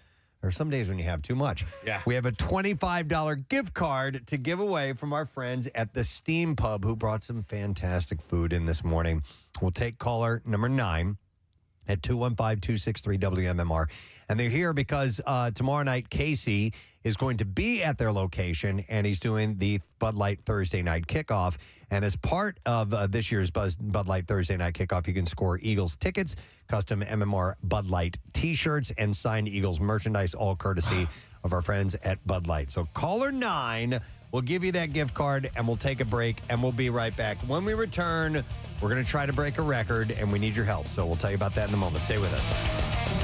there are some days when you have too much. Yeah. We have a $25 gift card to give away from our friends at the Steam Pub who brought some fantastic food in this morning. We'll take caller number 9. at 215-263-WMMR. And they're here because tomorrow night, Casey is going to be at their location, and he's doing the Bud Light Thursday night kickoff. And as part of this year's Bud Light Thursday night kickoff, you can score Eagles tickets, custom MMR Bud Light T-shirts, and signed Eagles merchandise, all courtesy of our friends at Bud Light. So caller 9 will give you that gift card, and we'll take a break, and we'll be right back. When we return, we're going to try to break a record, and we need your help. So we'll tell you about that in a moment. Stay with us.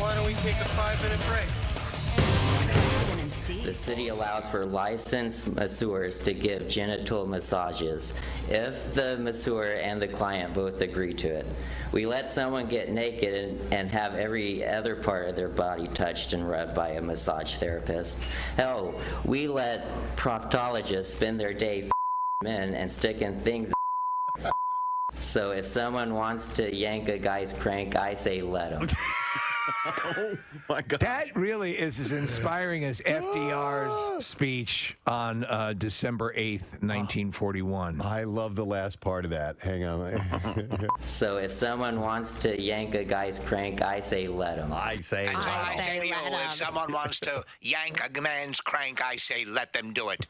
Why don't we take a 5-minute break? The city allows for licensed masseurs to give genital massages if the masseur and the client both agree to it. We let someone get naked and have every other part of their body touched and rubbed by a massage therapist. Hell, we let proctologists spend their day men and sticking things. So if someone wants to yank a guy's crank, I say let him. Oh my God! That really is as inspiring as FDR's speech on December 8th, 1941. I love the last part of that. Hang on. So if someone wants to yank a guy's crank, I say let him. I say And so I say to you, if someone wants to yank a man's crank, I say let them do it.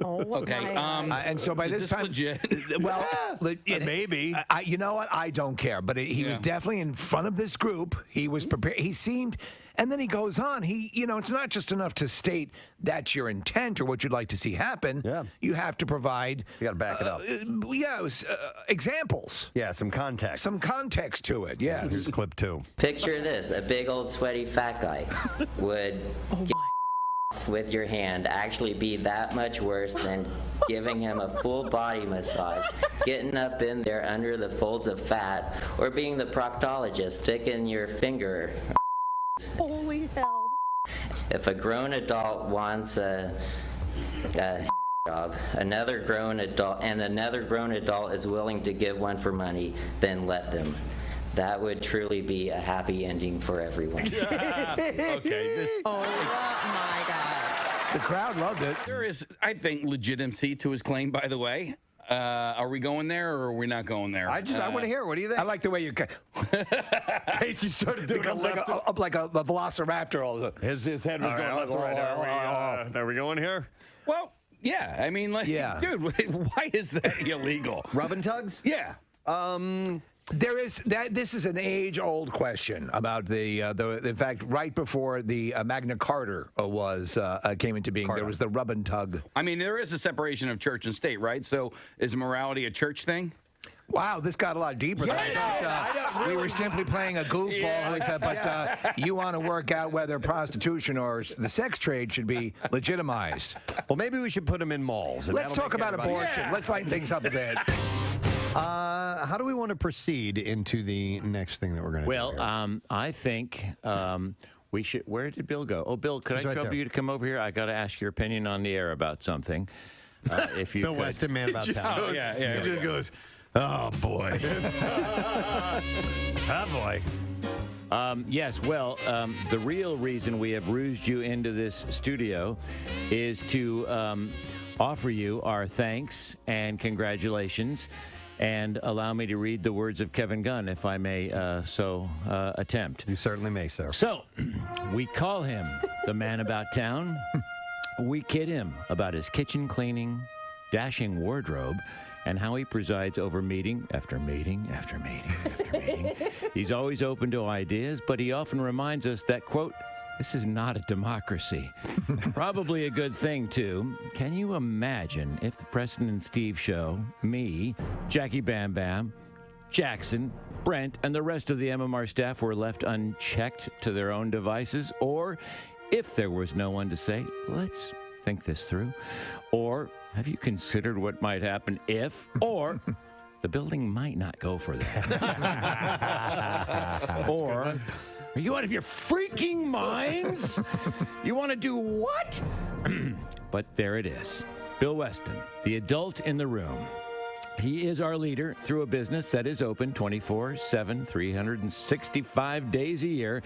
Okay. And so by this time, legit? Well, maybe. You know what? I don't care. But he was definitely in front of this group. He was prepared. He seemed, and then he goes on. It's not just enough to state that's your intent or what you'd like to see happen. Yeah. You have to provide. You got to back it up. Examples. Yeah, some context. Some context to it. Yes. Here's clip 2. Picture this: a big old sweaty fat guy would get with your hand actually be that much worse than giving him a full body massage, getting up in there under the folds of fat, or being the proctologist sticking your finger. Holy hell. If a grown adult wants a job, another grown adult is willing to give one for money, then let them. That would truly be a happy ending for everyone. Okay. Oh my God. The crowd loved it. There is, I think, legitimacy to his claim, by the way. Are we going there or are we not going there? I want to hear. What do you think? I like the way you. Casey started doing like a velociraptor. All of a sudden. His head was going left to right. Are we going here? Well, yeah. I mean, dude, why is that illegal? Rubbing tugs? Yeah. There is that. This is an age-old question about the. In fact, right before the Magna Carta came into being, there was the rub and tug. I mean, there is a separation of church and state, right? So, is morality a church thing? Wow, this got a lot deeper than I thought. We were simply playing a goofball, but you want to work out whether prostitution or the sex trade should be legitimized. Well, maybe we should put them in malls. Let's talk about abortion. Yeah. Let's lighten things up a bit. How do we want to proceed into the next thing that we're going to do? Well, I think we should. Where did Bill go? Oh, Bill, could I trouble you to come over here? I got to ask your opinion on the air about something. If you Bill Weston, man about town. He just goes, oh, boy. Oh, boy. Yes, well, the real reason we have rused you into this studio is to offer you our thanks and congratulations, and allow me to read the words of Kevin Gunn, if I may attempt. You certainly may, sir. So, we call him the man about town. We kid him about his kitchen cleaning, dashing wardrobe, and how he presides over meeting after meeting after meeting after meeting. He's always open to ideas, but he often reminds us that, quote, this is not a democracy. Probably a good thing, too. Can you imagine if the Preston and Steve show, me, Jackie Bam Bam, Jackson, Brent, and the rest of the MMR staff were left unchecked to their own devices? Or if there was no one to say, let's think this through? Or have you considered what might happen if? Or the building might not go for that. Or are you out of your freaking minds? You want to do what? But there it is. Bill Weston, the adult in the room. He is our leader through a business that is open 24/7, 365 days a year.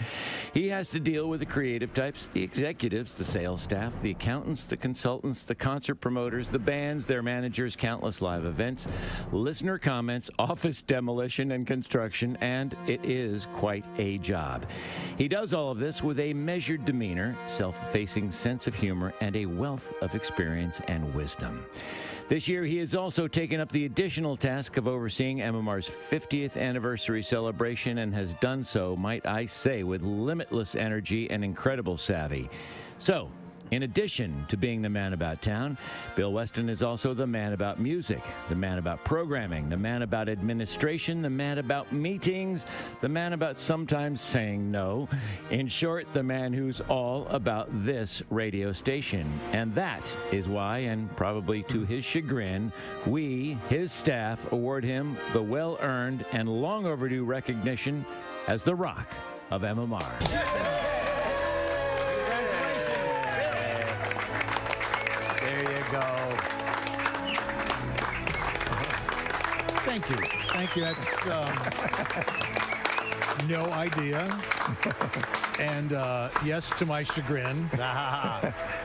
He has to deal with the creative types, the executives, the sales staff, the accountants, the consultants, the concert promoters, the bands, their managers, countless live events, listener comments, office demolition and construction, and it is quite a job. He does all of this with a measured demeanor, self-effacing sense of humor, and a wealth of experience and wisdom. This year, he has also taken up the additional task of overseeing MMR's 50th anniversary celebration and has done so, might I say, with limitless energy and incredible savvy. So, in addition to being the man about town, Bill Weston is also the man about music, the man about programming, the man about administration, the man about meetings, the man about sometimes saying no. In short, the man who's all about this radio station. And that is why, and probably to his chagrin, we, his staff, award him the well-earned and long overdue recognition as the Rock of MMR. Go. Thank you. Thank you. That's no idea. And yes, to my chagrin,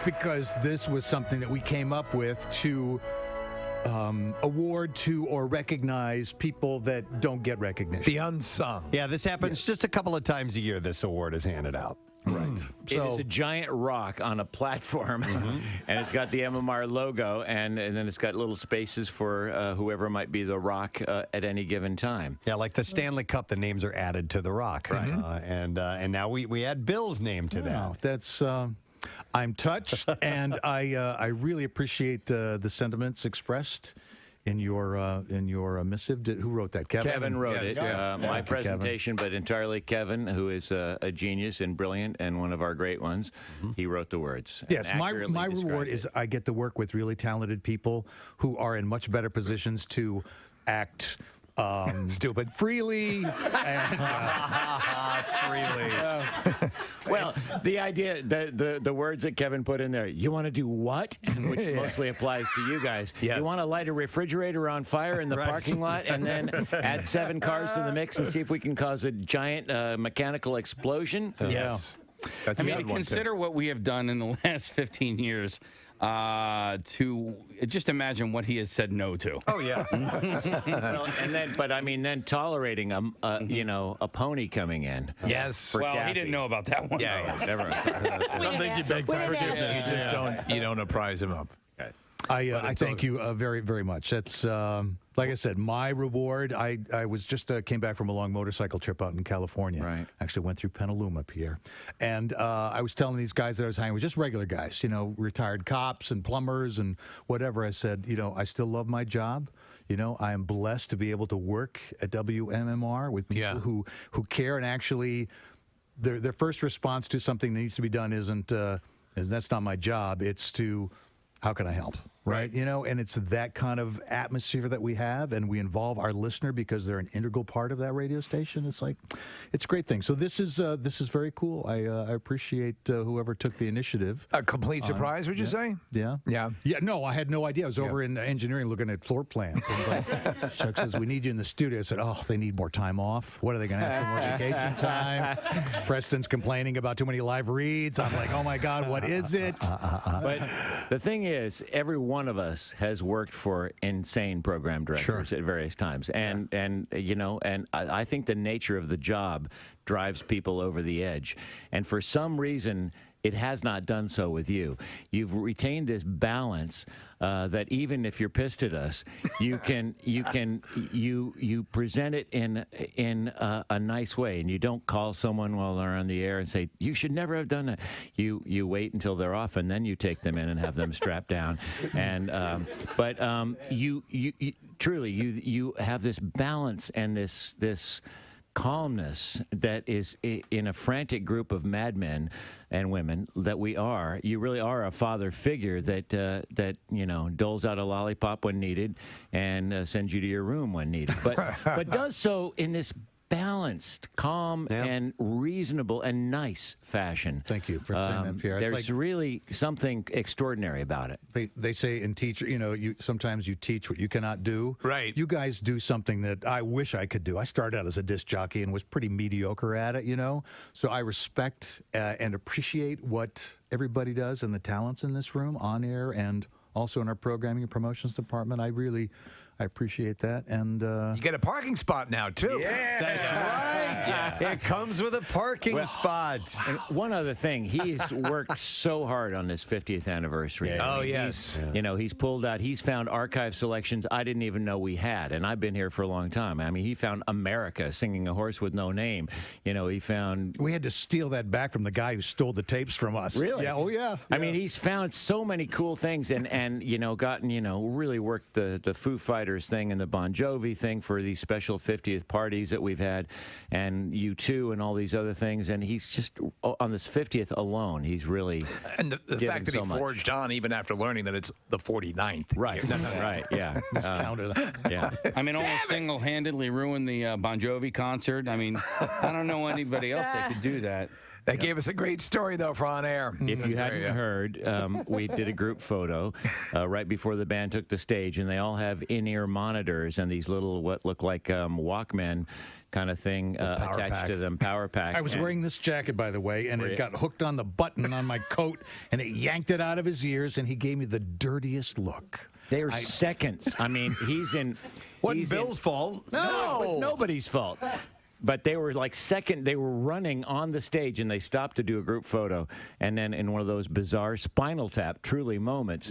because this was something that we came up with to award to or recognize people that don't get recognition. The unsung. Yeah, this happens just a couple of times a year. This award is handed out. Right. It is a giant rock on a platform, and it's got the MMR logo, and then it's got little spaces for whoever might be the rock at any given time. Yeah, like the Stanley Cup, the names are added to the rock. Right. And now we add Bill's name to that. That's... I'm touched, and I really appreciate the sentiments expressed in your missive. Who wrote that? Kevin wrote it. My presentation, but entirely Kevin, who is a genius and brilliant and one of our great ones. He wrote the words. Yes, my reward is I get to work with really talented people who are in much better positions to act stupid freely and freely. Well, the idea, the words that Kevin put in there, you want to do what? Which mostly applies to you guys. Yes. You want to light a refrigerator on fire in the parking lot and then add 7 cars to the mix and see if we can cause a giant mechanical explosion? Yes. That's I mean, consider what we have done in the last 15 years. To just imagine what he has said no to. Oh yeah. Well, then tolerating a pony coming in. Yes. Well, Kathy. He didn't know about that one. Yeah. Never. Some things you beg for forgiveness. You just don't apprise him up. I thank you very, very much. That's like I said, my reward. I was just came back from a long motorcycle trip out in California. Right. Actually went through Petaluma, Pierre, and I was telling these guys that I was hanging with, just regular guys, retired cops and plumbers and whatever. I said, I still love my job. I am blessed to be able to work at WMMR with people who care, and actually, their first response to something that needs to be done isn't that's not my job. It's to how can I help? Right. And it's that kind of atmosphere that we have, and we involve our listener because they're an integral part of that radio station. It's a great thing. So this is very cool. I appreciate whoever took the initiative. A complete surprise, would you say? Yeah. Yeah. Yeah. No, I had no idea. I was over in engineering looking at floor plans. And Chuck says, we need you in the studio. I said, they need more time off. What are they going to ask for, more vacation time? Preston's complaining about too many live reads. I'm like, oh my God, what is it? But the thing is, every one of us has worked for insane program directors at various times, and I think the nature of the job drives people over the edge, and for some reason it has not done so with you. You've retained this balance that even if you're pissed at us, you present it in a nice way, and you don't call someone while they're on the air and say you should never have done that. You wait until they're off, and then you take them in and have them strapped down. And you truly have this balance and this calmness that is in a frantic group of madmen and women that we are. You really are a father figure that doles out a lollipop when needed and sends you to your room when needed, but does so in this balanced, calm, and reasonable and nice fashion. Thank you for saying that, Pierre. It's There's really something extraordinary about it. They say in teacher, sometimes you teach what you cannot do. Right. You guys do something that I wish I could do. I started out as a disc jockey and was pretty mediocre at it, So I respect and appreciate what everybody does and the talents in this room, on air and also in our programming and promotions department. I appreciate that. And you get a parking spot now, too. Yeah. That's right. It comes with a parking spot. And one other thing, he's worked so hard on this 50th anniversary. Yeah. Oh, yes. He's pulled out, he's found archive selections I didn't even know we had, and I've been here for a long time. I mean, he found America singing A Horse with No Name. He found... We had to steal that back from the guy who stole the tapes from us. Really? Yeah. Oh, yeah. I mean, he's found so many cool things and gotten, really worked the Foo Fighters thing and the Bon Jovi thing for these special 50th parties that we've had, and U2 and all these other things. And he's just, on this 50th alone, he's really And the fact that he much. forged on even after learning that it's the 49th. Right, right, yeah. Counted that. Yeah. I mean, almost single-handedly ruined the Bon Jovi concert. I mean, I don't know anybody else that could do that. That gave us a great story, though, for on air. If you hadn't heard, we did a group photo right before the band took the stage, and they all have in-ear monitors and these little, what look like Walkman kind of thing attached to them, power pack. I was wearing this jacket, by the way, and it got hooked on the button on my coat, and it yanked it out of his ears, and he gave me the dirtiest look. They are seconds. I mean, he's in... Wasn't Bill's fault. No, it was nobody's fault. But they were they were running on the stage, and they stopped to do a group photo. And then in one of those bizarre Spinal Tap, truly moments,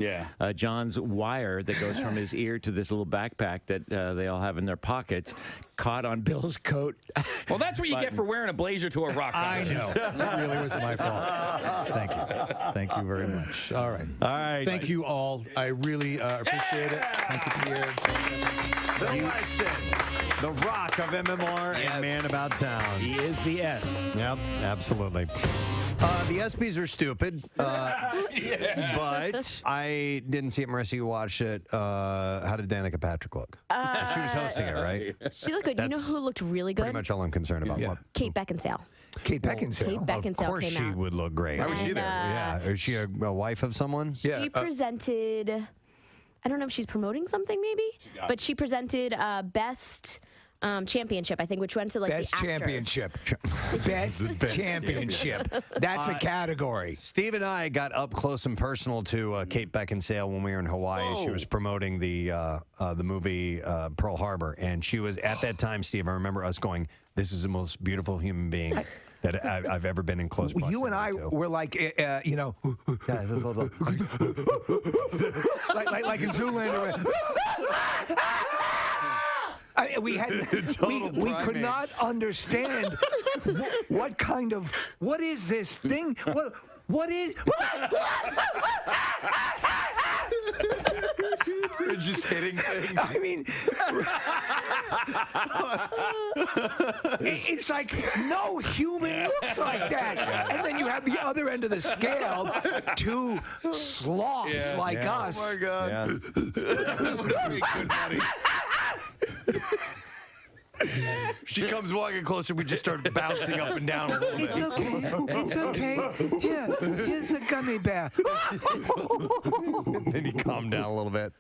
John's wire that goes from his ear to this little backpack that they all have in their pockets caught on Bill's coat. Well, that's what you get for wearing a blazer to a rock concert. I know. That really was my fault. Thank you. Thank you very much. All right. All right. Thank you all. I really appreciate it. Thank you, Pierre. Bill Weston, the Rock of MMR and Man About Town. He is the S. Yep, absolutely. The ESPYs are stupid, but I didn't see it. Marissa, you watched it. How did Danica Patrick look? She was hosting it, right? She looked good. You know who looked really good? Pretty much all I'm concerned about. What? Kate Beckinsale. Kate Beckinsale. Kate Beckinsale Of course came she out. would look great. Why was she there? Yeah. Is she a wife of someone? She presented... I don't know if she's promoting something, maybe, but she presented Best Championship, I think, which went to Best the Astros. Championship. Best Championship. That's a category. Steve and I got up close and personal to Kate Beckinsale when we were in Hawaii. She was promoting the movie Pearl Harbor, and she was at that time, Steve. I remember us going, "This is the most beautiful human being that I've ever been in close proximity You and I to." were like, like in Zoolander. We could not understand what is this thing? What is? We're just hitting things. I mean, it's like no human looks like that. And then you have the other end of the scale, two sloths like us. Oh my God. She comes walking closer. We just start bouncing up and down a little bit. It's okay. It's okay. Here's a gummy bear. Then he calmed down a little bit.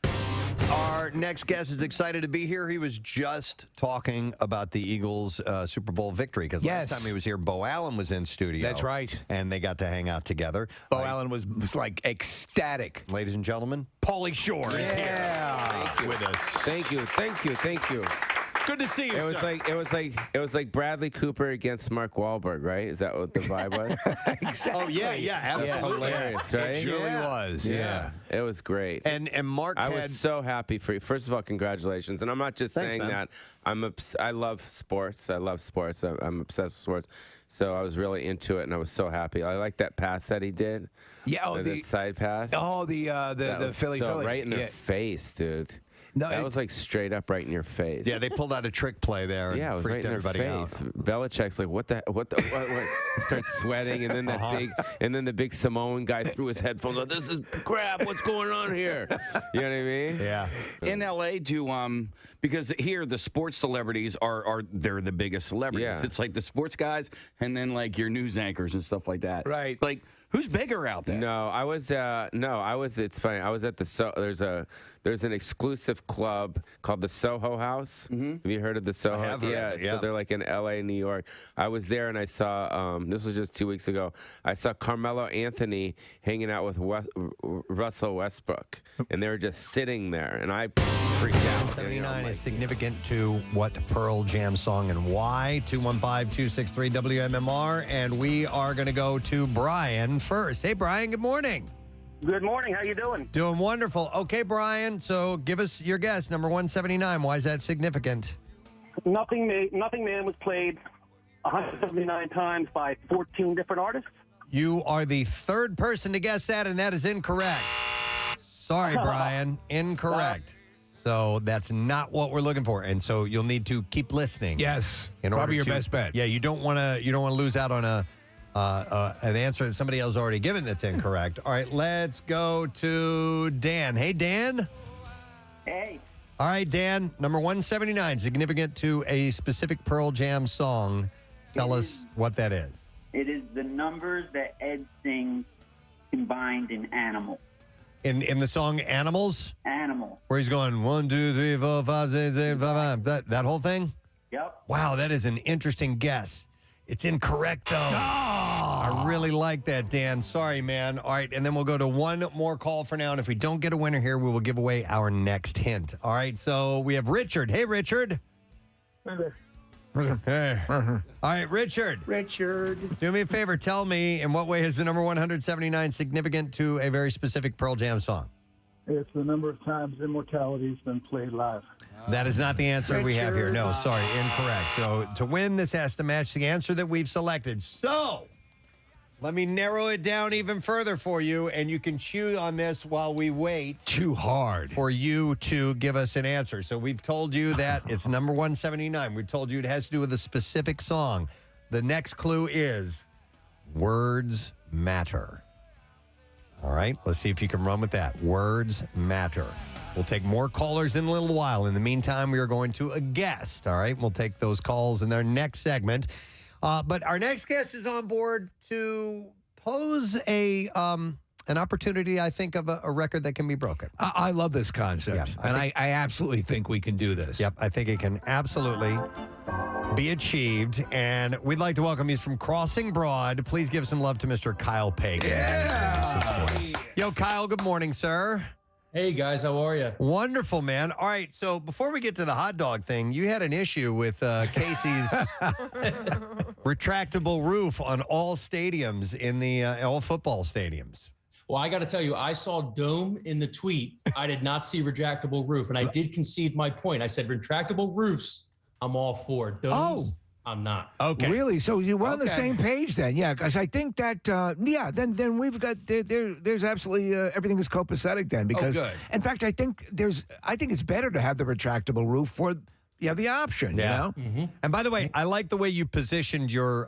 Our next guest is excited to be here. He was just talking about the Eagles' Super Bowl victory because last time he was here, Bo Allen was in studio. That's right. And they got to hang out together. Bo Allen was like ecstatic. Ladies and gentlemen, Pauly Shore is here with us. Thank you. Good to see you. It was like Bradley Cooper against Mark Wahlberg, right? Is that what the vibe was? Exactly. Oh yeah, absolutely. Hilarious, right? It really was. Yeah. It was great. And Mark, I was so happy for you. First of all, congratulations. And I'm not just saying that. I love sports. I'm obsessed with sports. So I was really into it, and I was so happy. I like that pass that he did. Yeah. That side pass. Oh, the Philly. Right in their face, dude. No, that was like straight up right in your face. Yeah, they pulled out a trick play there. And it was right in their face. Belichick's like, what? He starts sweating, and then the big Samoan guy threw his headphones on. This is crap. What's going on here? You know what I mean? Yeah. In LA, Because here the sports celebrities are they're the biggest celebrities. Yeah. It's like the sports guys and then like your news anchors and stuff like that. Right. Like who's bigger out there? It's funny. I was at the there's an exclusive club called the Soho House. Have you heard of the Soho? I have heard of it, yeah. So they're like in LA, New York. I was there and I saw this was just 2 weeks ago. I saw Carmelo Anthony hanging out with Russell Westbrook, and they were just sitting there, and I freaked out. 79 is significant to what Pearl Jam song and why? 215-263 WMMR, and we are going to go to Brian first. Hey, Brian, good morning. Good morning. How you doing? Doing wonderful. Okay, Brian, so give us your guess. Number 179, why is that significant? Nothing Man was played 179 times by 14 different artists. You are the third person to guess that, and that is incorrect. Sorry, Brian. Incorrect. So that's not what we're looking for, and so you'll need to keep listening. Yes, in order probably your to- best bet. Yeah, you don't want to lose out on an answer that somebody else already given that's incorrect. All right, let's go to Dan. Hey, Dan. Hey. All right, Dan. Number 179, significant to a specific Pearl Jam song. Tell us what that is. It is the numbers that Ed sings combined in Animal. In the song Animals? Animal. Where he's going 1, 2, 3, 4, 5, 6, 7, 5, 5. That whole thing? Yep. Wow, that is an interesting guess. It's incorrect, though. I really like that, Dan. Sorry, man. All right, and then we'll go to one more call for now. And if we don't get a winner here, we will give away our next hint. All right, so we have Richard. Hey, Richard. Hey. All right, Richard. Do me a favor. Tell me, in what way is the number 179 significant to a very specific Pearl Jam song? It's the number of times Immortality's been played live. That is not the answer we have here. No, sorry, incorrect. So to win, this has to match the answer that we've selected. So let me narrow it down even further for you, and you can chew on this while we wait. Too hard. For you to give us an answer. So we've told you that it's number 179. We've told you it has to do with a specific song. The next clue is words matter. All right, let's see if you can run with that. Words matter. We'll take more callers in a little while. In the meantime, we are going to a guest. All right, we'll take those calls in their next segment. But our next guest is on board to pose an opportunity, I think, of a record that can be broken. I love this concept, Yeah, I absolutely think we can do this. Yep, I think it can absolutely be achieved. And we'd like to welcome you from Crossing Broad. Please give some love to Mr. Kyle Pagan. Yeah. Yo, Kyle, good morning, sir. Hey, guys, how are you? Wonderful, man. All right, so before we get to the hot dog thing, you had an issue with Casey's retractable roof on all stadiums in the all football stadiums. Well, I got to tell you, I saw dome in the tweet. I did not see retractable roof, and I did concede my point. I said retractable roofs, I'm all for. Domes, I'm not. Okay. Really? So we're on the same page then? Yeah, because I think that, then we've got, there's absolutely, everything is copacetic then. Because, good. in fact, I think it's better to have the retractable roof for, you have the option, Yeah. you know? Mm-hmm. And by the way, I like the way you positioned your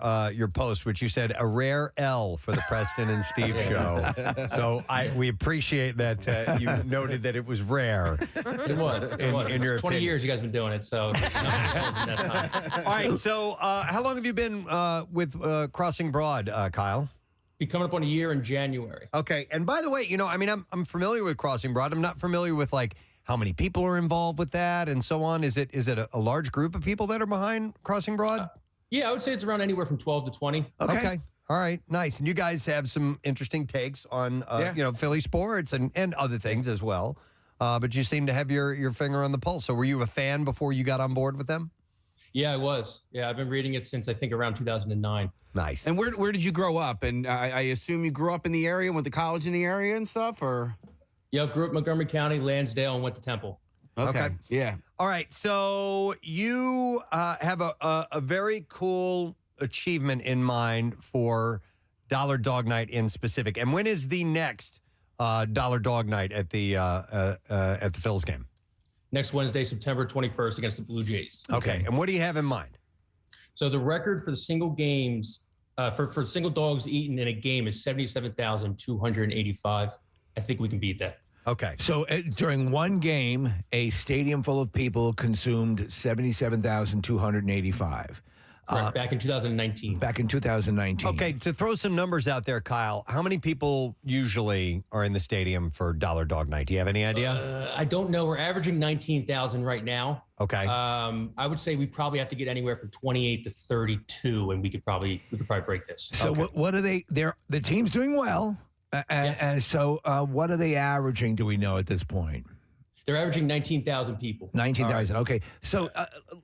post, which you said a rare L for the Preston and Steve show. So we appreciate that you noted that it was rare. It was. In your 20 opinion. years you guys been doing it, so it wasn't that time. All right. So how long have you been with Crossing Broad, Kyle? Be coming up on a year in January. Okay. And by the way, I'm familiar with Crossing Broad. I'm not familiar with how many people are involved with that and so on. Is it a large group of people that are behind Crossing Broad? Yeah, I would say it's around anywhere from 12 to 20. Okay. All right. Nice. And you guys have some interesting takes on, Philly sports and other things as well. But you seem to have your finger on the pulse. So were you a fan before you got on board with them? Yeah, I was. Yeah, I've been reading it since I think around 2009. Nice. And where did you grow up? And I assume you grew up in the area, went to college in the area and stuff, or? Yeah, grew up in Montgomery County, Lansdale, and went to Temple. Okay. Yeah. All right. So you have a very cool achievement in mind for Dollar Dog Night in specific. And when is the next Dollar Dog Night at the Phils game? Next Wednesday, September 21st, against the Blue Jays. Okay. And what do you have in mind? So the record for the single games, for single dogs eaten in a game is 77,285. I think we can beat that. Okay. So during one game, a stadium full of people consumed 77,285. Correct. Back in 2019. Back in 2019. Okay, to throw some numbers out there, Kyle, how many people usually are in the stadium for Dollar Dog Night? Do you have any idea? I don't know. We're averaging 19,000 right now. Okay. I would say we probably have to get anywhere from 28 to 32, and we could probably break this. So what are they? The team's doing well. And so what are they averaging, do we know at this point? They're averaging 19,000 people. 19,000. Right. Okay. So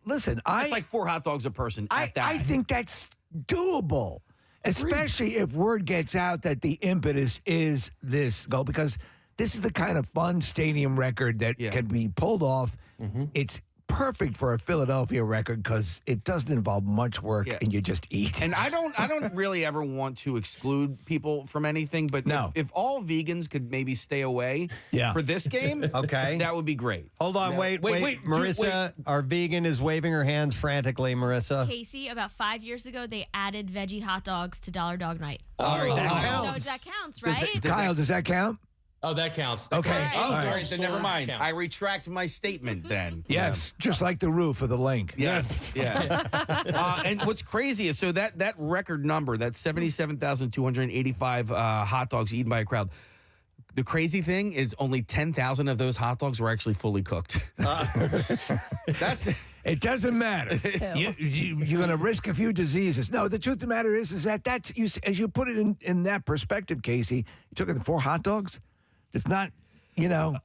listen, it's like 4 hot dogs a person. I think that's doable, especially if word gets out that the impetus is this goal, because this is the kind of fun stadium record that can be pulled off. Mm-hmm. It's perfect for a Philadelphia record because it doesn't involve much work and you just eat. And I don't really ever want to exclude people from anything, but if all vegans could maybe stay away for this game, okay, that would be great. Hold on, wait. Marissa, our vegan is waving her hands frantically, Marissa. Casey, about 5 years ago, they added veggie hot dogs to Dollar Dog Night. That counts. So that counts, right? Kyle, does that count? Oh, that counts. Okay. All right, then never mind. I retract my statement then. Yes, just like the roof of the link. Yes. Yeah. And what's crazy is that record number, that 77,285 hot dogs eaten by a crowd. The crazy thing is only 10,000 of those hot dogs were actually fully cooked. It doesn't matter. You're going to risk a few diseases. No, the truth of the matter is that as you put it in that perspective, Casey, you took 4 hot dogs. It's not,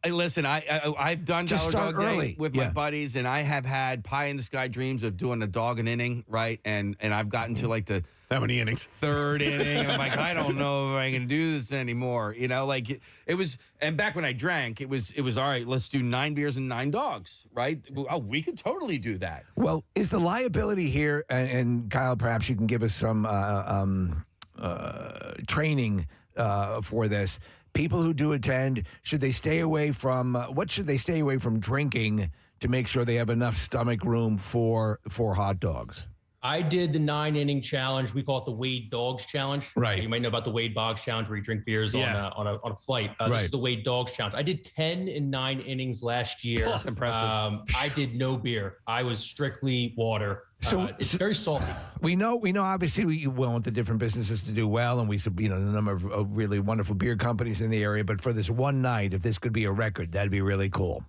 Listen, I've done just Dollar Dog early Day with my buddies, and I have had pie in the sky dreams of doing a dog an inning, right? And I've gotten to like the how many innings? 3rd inning. I'm like, I don't know if I can do this anymore. Like it was. And back when I drank, it was all right. Let's do 9 beers and 9 dogs, right? Oh, we could totally do that. Well, is the liability here? And Kyle, perhaps you can give us some training for this. People who do attend, should they stay away from what should they stay away from drinking to make sure they have enough stomach room for hot dogs? I did the 9-inning challenge. We call it the Wade Dogs Challenge. Right. You might know about the Wade Boggs Challenge, where you drink beers on a flight. This is the Wade Dogs Challenge. I did 10 in 9 innings last year. That's impressive. I did no beer. I was strictly water. So it's very salty. We know. Obviously, we want the different businesses to do well, and we, the number of really wonderful beer companies in the area. But for this one night, if this could be a record, that'd be really cool.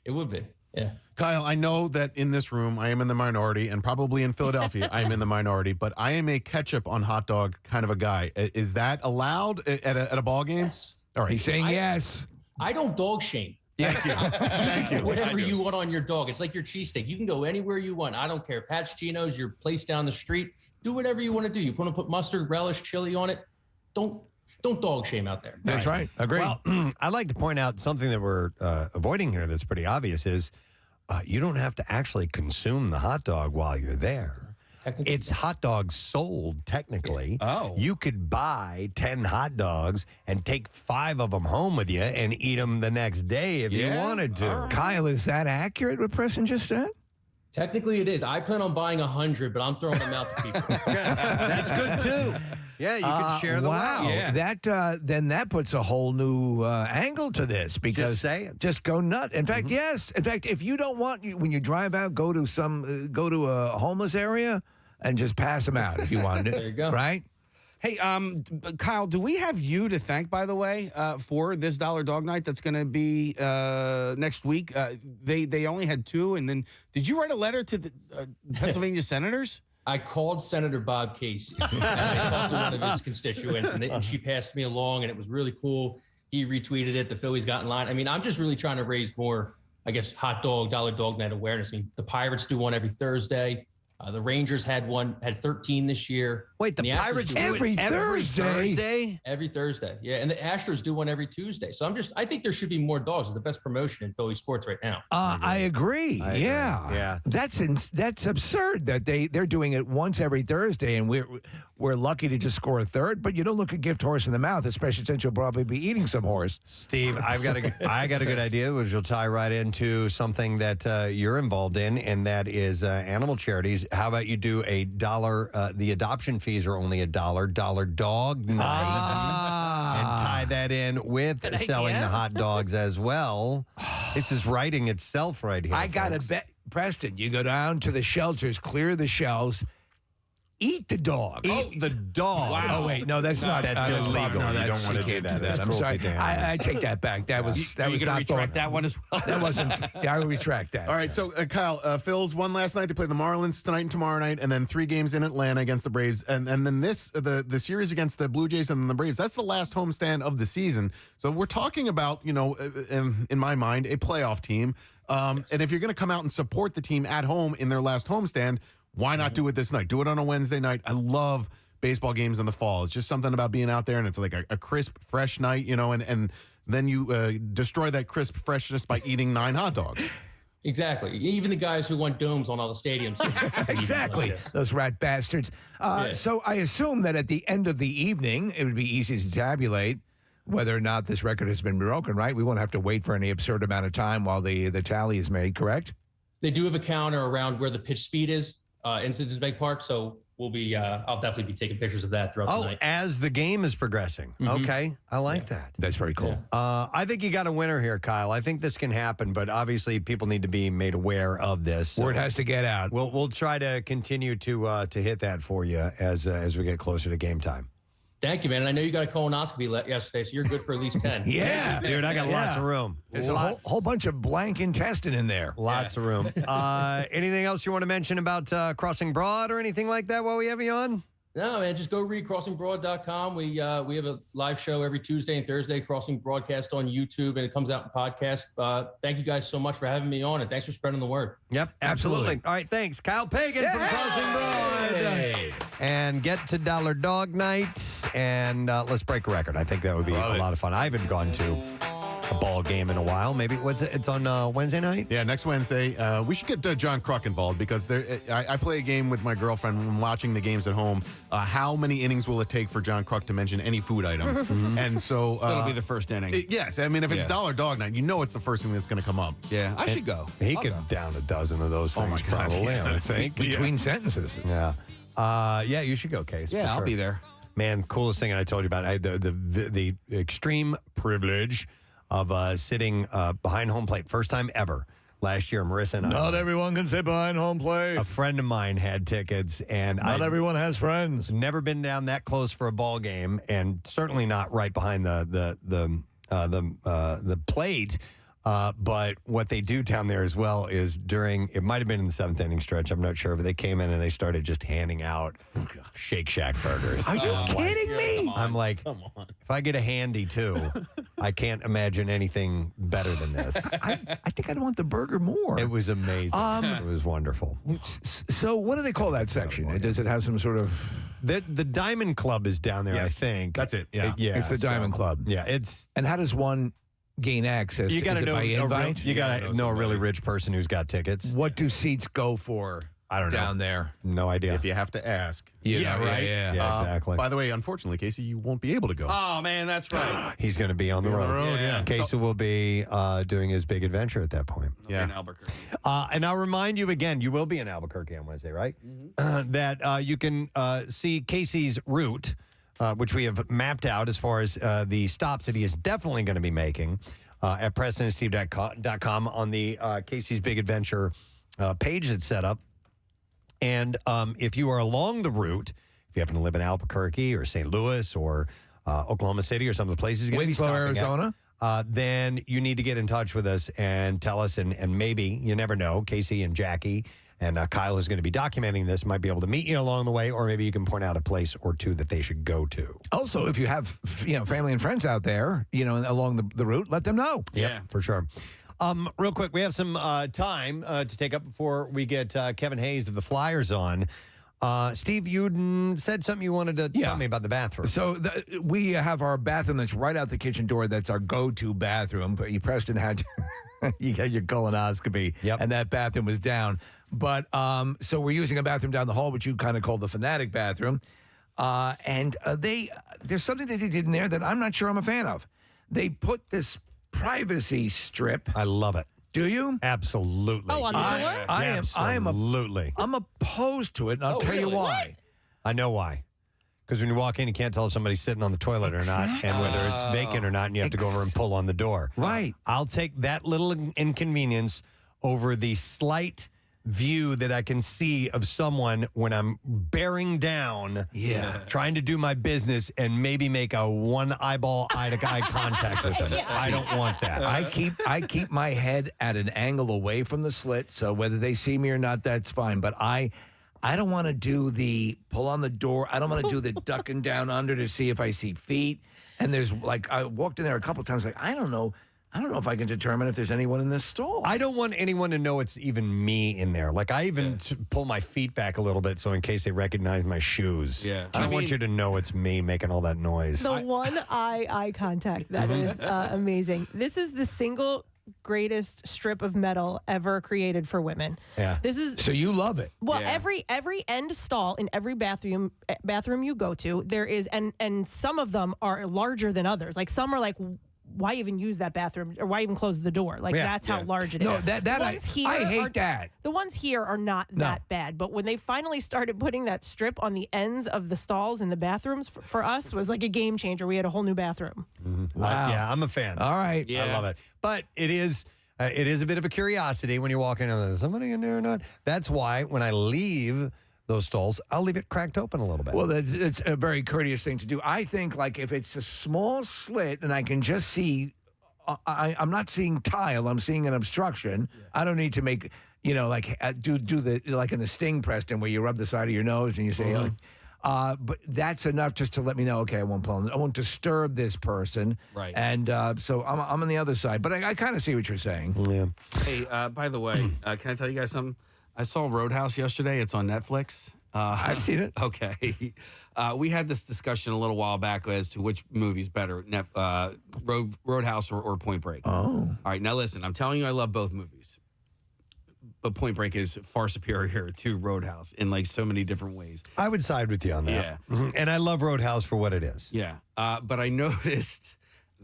It would be. Yeah. Kyle, I know that in this room I am in the minority, and probably in Philadelphia I am in the minority, but I am a ketchup on hot dog kind of a guy. Is that allowed at a ball game? Yes. All right. He's saying yes. I don't dog shame. Thank you. Thank you. Whatever you want on your dog. It's like your cheesesteak. You can go anywhere you want. I don't care. Pat's Geno's, your place down the street. Do whatever you want to do. You want to put mustard, relish, chili on it. Don't dog shame out there. That's right. Agree. Well, I'd like to point out something that we're avoiding here that's pretty obvious is you don't have to actually consume the hot dog while you're there. It's hot dogs sold, technically. Oh. You could buy 10 hot dogs and take 5 of them home with you and eat them the next day if you wanted to. Right. Kyle, is that accurate what Preston just said? Technically, it is. I plan on buying 100, but I'm throwing them out to people. That's good, too. Yeah, you can share the wow. Yeah. That puts a whole new angle to this because just go nut. In fact, yes. In fact, if you don't want when you drive out, go to a homeless area and just pass them out if you want. There you go. Right. Hey, Kyle, do we have you to thank, by the way, for this Dollar Dog Night that's going to be next week? They only had 2, and then did you write a letter to the Pennsylvania senators? I called Senator Bob Casey. I talked to one of his constituents, and she passed me along, and it was really cool. He retweeted it. The Phillies got in line. I mean, I'm just really trying to raise more, I guess, Dollar Dog Night awareness. I mean, the Pirates do one every Thursday. The Rangers had 13 this year. Wait, the Pirates do every Thursday? Every Thursday, yeah. And the Astros do one every Tuesday. So I think there should be more dogs. It's the best promotion in Philly sports right now. I agree. Yeah. That's absurd that they're doing it once every Thursday, and we're lucky to just score a third. But you don't look a gift horse in the mouth, especially since you'll probably be eating some horse. Steve, I got a good idea, which will tie right into something that you're involved in, and that is animal charities. How about you do $1? The adoption fees are only $1. Dollar Dog Night, and tie Tie that in with selling the hot dogs as well. This is writing itself right here. I got to bet, Preston, you go down to the shelters, clear the shelves, eat the dog. Eat the dog. Wow. Oh, wait. No, that's not. That's illegal. No, you don't want to do that. I'm sorry. I take that back. That was Are you not going to retract that one as well? That wasn't. Yeah, I will retract that. All right, so Kyle, Phil's won last night. They play the Marlins tonight and tomorrow night, and then 3 games in Atlanta against the Braves, and then the series against the Blue Jays and then the Braves. That's the last homestand of the season. So we're talking about, in my mind, a playoff team. And if you're going to come out and support the team at home in their last homestand, why not do it this night? Do it on a Wednesday night. I love baseball games in the fall. It's just something about being out there, and it's like a crisp, fresh night, and then you destroy that crisp freshness by eating 9 hot dogs. Exactly. Even the guys who want domes on all the stadiums. Exactly. Those rat bastards. So I assume that at the end of the evening, it would be easy to tabulate whether or not this record has been broken, right? We won't have to wait for any absurd amount of time while the tally is made, correct? They do have a counter around where the pitch speed is in Citizens Bank Park, so we'll be. I'll definitely be taking pictures of that throughout the night. As the game is progressing. Okay, I like that. That's very cool. I think you got a winner here, Kyle. I think this can happen, but obviously people need to be made aware of this. So word has to get out. We'll try to continue to hit that for you as we get closer to game time. Thank you, man. And I know you got a colonoscopy yesterday, so you're good for at least 10. Yeah. Dude, I got lots of room. There's a whole bunch of blank intestine in there. Lots of room. Anything else you want to mention about Crossing Broad or anything like that while we have you on? No, man, just go read crossingbroad.com. We have a live show every Tuesday and Thursday, Crossing Broadcast on YouTube, and it comes out in podcast. Thank you guys so much for having me on, and thanks for spreading the word. Yep, absolutely. All right, thanks. Kyle Pagan from Crossing Broad. And get to Dollar Dog Night, and let's break a record. I think that would be a lot of fun. I haven't gone to a ball game in a while. Maybe it's on Wednesday night? Yeah, next Wednesday. We should get John Kruk involved because I play a game with my girlfriend when watching the games at home. How many innings will it take for John Kruk to mention any food item? And so that'll be the first inning. Yes, I mean if it's Dollar Dog Night, it's the first thing that's going to come up. Yeah, I should go. He could down a dozen of those things probably. I think between sentences. Yeah. Yeah, you should go, Case. Yeah, I'll be there. Man, coolest thing I told you about. I had the extreme privilege of sitting behind home plate. First time ever. Last year, Marissa and I. Not everyone can sit behind home plate. A friend of mine had tickets, and not everyone has friends. Never been down that close for a ball game, and certainly not right behind the plate. But what they do down there as well is it might have been in the 7th inning stretch, I'm not sure, but they came in and they started just handing out Shake Shack burgers. Are you kidding me? I'm like, if I get a handy too, I can't imagine anything better than this. I think I'd want the burger more. It was amazing. It was wonderful. So what do they call that section? Does it have some sort of... The Diamond Club is down there, I think. That's it, yeah. It's the Diamond Club. Yeah, it's... And how does one gain access? You got to know by invite? You got to know a really rich person who's got tickets. What do seats go for? I don't know. Down there. No idea. If you have to ask. Yeah, right. Yeah, exactly. By the way, unfortunately, Casey, you won't be able to go. Oh, man, that's right. He's going to be on the road. Yeah. Casey will be doing his big adventure at that point. Yeah. In Albuquerque. And I'll remind you again, you will be in Albuquerque on Wednesday, right? That you can see Casey's route, which we have mapped out as far as the stops that he is definitely going to be making at PrestonandSteve.com on the Casey's Big Adventure page that's set up. And if you are along the route, if you happen to live in Albuquerque or St. Louis or Oklahoma City or some of the places you're going to be stopping Arizona, then you need to get in touch with us and tell us. And maybe, you never know, Casey and Jackie and Kyle is going to be documenting this, might be able to meet you along the way, or maybe you can point out a place or two that they should go to. Also, if you have family and friends out there, along the route, let them know. Yeah, for sure. Real quick, we have some time to take up before we get Kevin Hayes of the Flyers on. Steve, you said something you wanted to tell me about the bathroom. So we have our bathroom that's right out the kitchen door. That's our go-to bathroom. But Preston had you got your colonoscopy, and that bathroom was down. But so we're using a bathroom down the hall, which you kind of call the fanatic bathroom. And there's something that they did in there that I'm not sure I'm a fan of. They put this privacy strip. I love it. Do you? Absolutely. Oh, on the door? Absolutely. I'm opposed to it, and I'll tell you why. I know why. Because when you walk in, you can't tell if somebody's sitting on the toilet or not, and whether it's vacant or not, and you have to go over and pull on the door. Right. I'll take that little inconvenience over the slight view that I can see of someone when I'm bearing down, trying to do my business, and maybe make a one eyeball eye-to-eye contact with them. I don't want that. I keep my head at an angle away from the slit, so whether they see me or not, that's fine. But I don't want to do the pull on the door. I don't want to do the ducking down under to see if I see feet. And there's like, I walked in there a couple of times, like, I don't know if I can determine if there's anyone in this stall. I don't want anyone to know it's even me in there. Like, I even pull my feet back a little bit so in case they recognize my shoes. Yeah. I don't want you to know it's me making all that noise. The one eye contact, that is amazing. This is the single greatest strip of metal ever created for women. Yeah. This is So you love it. well, every end stall in every bathroom you go to, there is, and some of them are larger than others. Like some are like, why even use that bathroom, or why even close the door? Like that's how large it is. No, I hate that. The ones here are not that bad, but when they finally started putting that strip on the ends of the stalls in the bathrooms, for us was like a game changer. We had a whole new bathroom. Wow. Yeah, I'm a fan. All right. I love it. But it is a bit of a curiosity when you walk in and there's somebody in there or not. That's why when I leave those stalls, I'll leave it cracked open a little bit. Well, it's a very courteous thing to do. I think, like, if it's a small slit and I can just see, I'm not seeing tile, I'm seeing an obstruction. I don't need to make, like, do the, like in the Sting, Preston, where you rub the side of your nose and you say, but that's enough just to let me know, okay, I won't disturb this person. Right. And so I'm on the other side. But I kind of see what you're saying. Yeah. Hey, by the way, can I tell you guys something? I saw Roadhouse yesterday. It's on Netflix. I've seen it. Okay. We had this discussion a little while back as to which movie's better, Roadhouse or Point Break. Oh. All right. Now, listen, I'm telling you I love both movies. But Point Break is far superior to Roadhouse in like so many different ways. I would side with you on that. Yeah. And I love Roadhouse for what it is. Yeah. But I noticed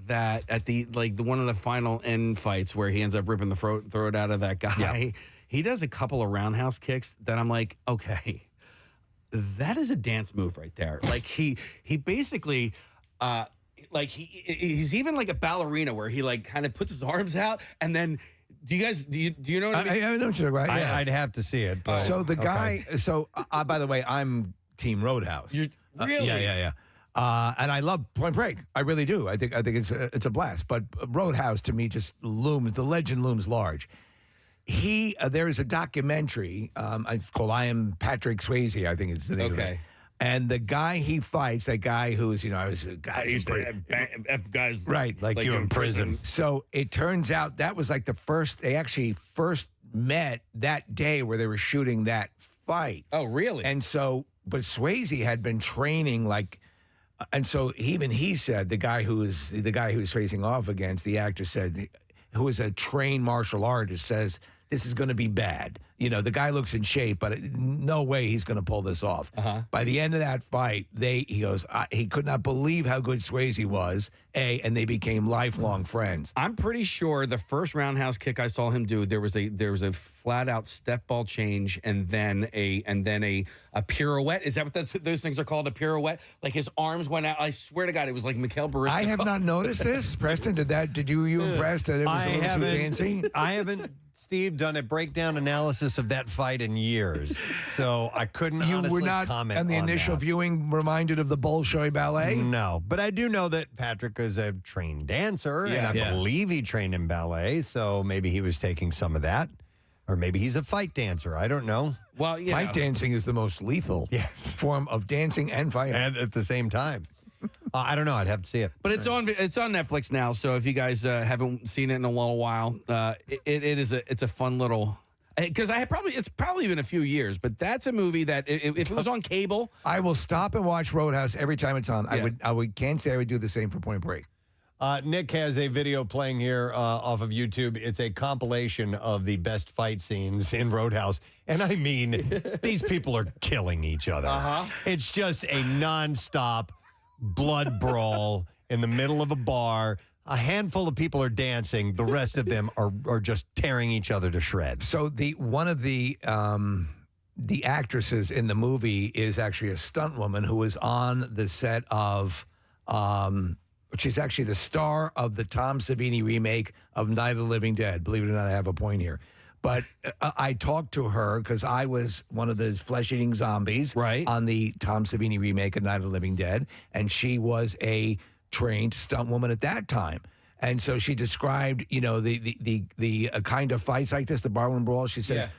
that at the one of the final end fights where he ends up ripping the throat out of that guy, he does a couple of roundhouse kicks that I'm like, okay, that is a dance move right there. Like he basically, he's even like a ballerina where he like kind of puts his arms out and then. Do you know what I mean? I know what you're right. Yeah. I'd have to see it. But, so the guy. So by the way, I'm Team Roadhouse. You're really? Yeah. And I love Point Break. I really do. I think it's a blast. But Roadhouse to me just looms. The legend looms large. There is a documentary. It's called "I Am Patrick Swayze." I think it's the name. Okay. Of it. And the guy he fights, that guy who's, I was a guy. I used to have guys right, like you in prison. So it turns out that was like they actually first met that day where they were shooting that fight. Oh, really? And so, but Swayze had been training and so he said, the guy who was facing off against, the actor said, who is a trained martial artist, says, this is going to be bad. The guy looks in shape, but no way he's going to pull this off. By the end of that fight, he goes, he could not believe how good Swayze was, and they became lifelong friends. I'm pretty sure the first roundhouse kick I saw him do, there was a flat out step ball change and then a pirouette. Is that what those things are called? A pirouette? Like his arms went out. I swear to God, it was like Mikhail Baryshnikov. I have not noticed this. Preston, did you impressed that it was a little too dancing? I haven't, Steve, done a breakdown analysis of that fight in years, so I couldn't honestly were not, comment on the initial viewing, reminded of the Bolshoi Ballet? No, but I do know that Patrick is a trained dancer, and I believe he trained in ballet, so maybe he was taking some of that. Or maybe he's a fight dancer. I don't know. Well, fight dancing is the most lethal form of dancing and fighting. And at the same time. I don't know. I'd have to see it. But it's on Netflix now. So if you guys haven't seen it in a little while, it's a fun little. Because it's probably been a few years, but that's a movie that if it was on cable, I will stop and watch Roadhouse every time it's on. Yeah. I can't say I would do the same for Point Break. Nick has a video playing here off of YouTube. It's a compilation of the best fight scenes in Roadhouse. And I mean, these people are killing each other. It's just a nonstop blood brawl in the middle of a bar. A handful of people are dancing. The rest of them are just tearing each other to shreds. So one of the the actresses in the movie is actually a stunt woman who was on the set of. She's actually the star of the Tom Savini remake of Night of the Living Dead. Believe it or not, I have a point here. But I talked to her because I was one of the flesh-eating zombies on the Tom Savini remake of Night of the Living Dead, and she was a trained stunt woman at that time. And so she described, the kind of fights like this, the barroom brawl. She says,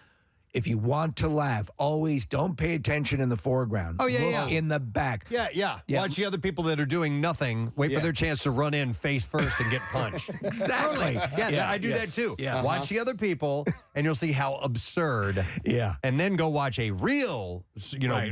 if you want to laugh, always don't pay attention in the foreground. Oh, yeah, Look yeah. in the back. Yeah. Watch the other people that are doing nothing. Wait for their chance to run in face first and get punched. Exactly. Totally. I do that too. Yeah. Watch the other people, and you'll see how absurd. Yeah. And then go watch a real,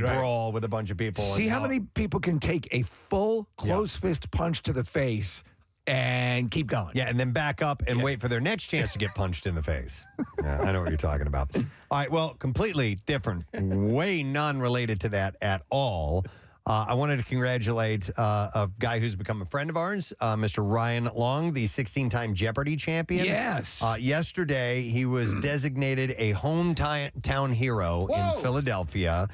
brawl with a bunch of people. See how many people can take a full close fist punch to the face and keep going. Yeah, and then back up and wait for their next chance to get punched in the face. Yeah, I know what you're talking about. All right, well, completely different, way non-related to that at all. I wanted to congratulate a guy who's become a friend of ours, Mr. Ryan Long, the 16-time Jeopardy champion. Yes. Yesterday, he was designated a hometown hero in Philadelphia.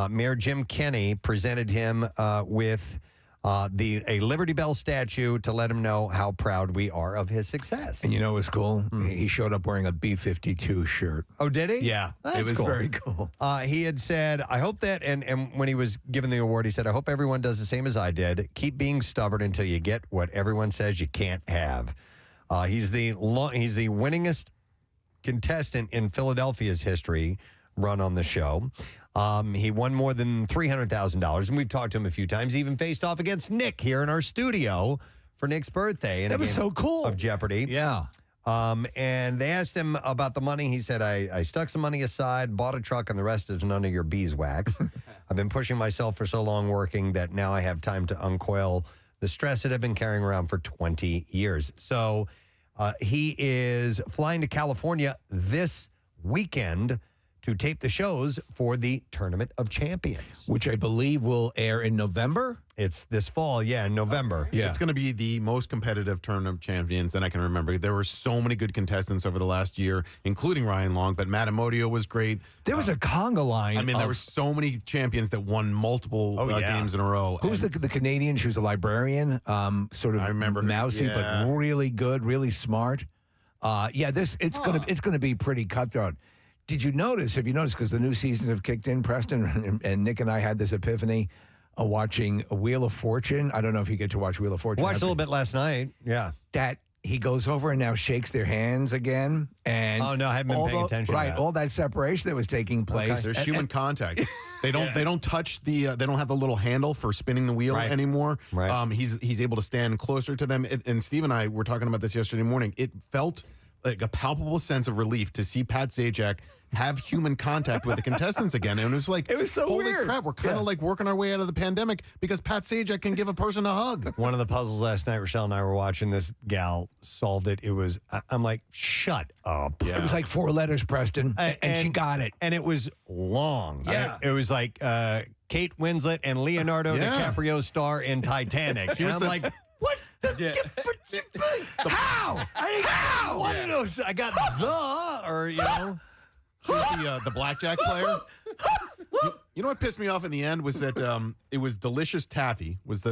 Mayor Jim Kenney presented him with a Liberty Bell statue to let him know how proud we are of his success. And you know what's cool? He showed up wearing a B-52 shirt. Oh, did he? Yeah. That's it was cool. very cool. He had said, I hope that, and when he was given the award, he said, I hope everyone does the same as I did. Keep being stubborn until you get what everyone says you can't have. He's the winningest contestant in Philadelphia's history run on the show. He won more than $300,000, and we've talked to him a few times. He even faced off against Nick here in our studio for Nick's birthday. That was so cool. Of Jeopardy. Yeah. And they asked him about the money. He said, I stuck some money aside, bought a truck, and the rest is none of your beeswax. I've been pushing myself for so long working that now I have time to uncoil the stress that I've been carrying around for 20 years. So he is flying to California this weekend to tape the shows for the Tournament of Champions, which I believe will air in November. It's this fall, in November. Yeah. It's going to be the most competitive Tournament of Champions that I can remember. There were so many good contestants over the last year, including Ryan Long, but Matt Amodio was great. There was a conga line. I mean, there were so many champions that won multiple games in a row. Who was the Canadian? She was a librarian, sort of I remember mousy, but really good, really smart. It's gonna be pretty cutthroat. Did you notice? Have you noticed? Because the new seasons have kicked in, Preston, and Nick and I had this epiphany watching Wheel of Fortune. I don't know if you get to watch Wheel of Fortune. Watched a little bit last night. Yeah. That he goes over and now shakes their hands again. And oh no, I haven't been paying attention. Right, to that. all that separation that was taking place. Okay. There's human contact. They don't touch the. They don't have the little handle for spinning the wheel anymore. Right. He's able to stand closer to them. And Steve and I were talking about this yesterday morning. It felt like a palpable sense of relief to see Pat Sajak have human contact with the contestants again. And it was like, it was so holy weird. crap, we're kind of like working our way out of the pandemic because Pat Sajak can give a person a hug. One of the puzzles last night, Rochelle and I were watching, this gal solved it. It was, I'm like, shut up. Yeah. It was like 4 letters, Preston, and she got it. And it was long. Yeah. It was like Kate Winslet and Leonardo DiCaprio star in Titanic. And I'm like, what? How? How? I don't know. I got the blackjack player. You know what pissed me off in the end was that it was delicious taffy was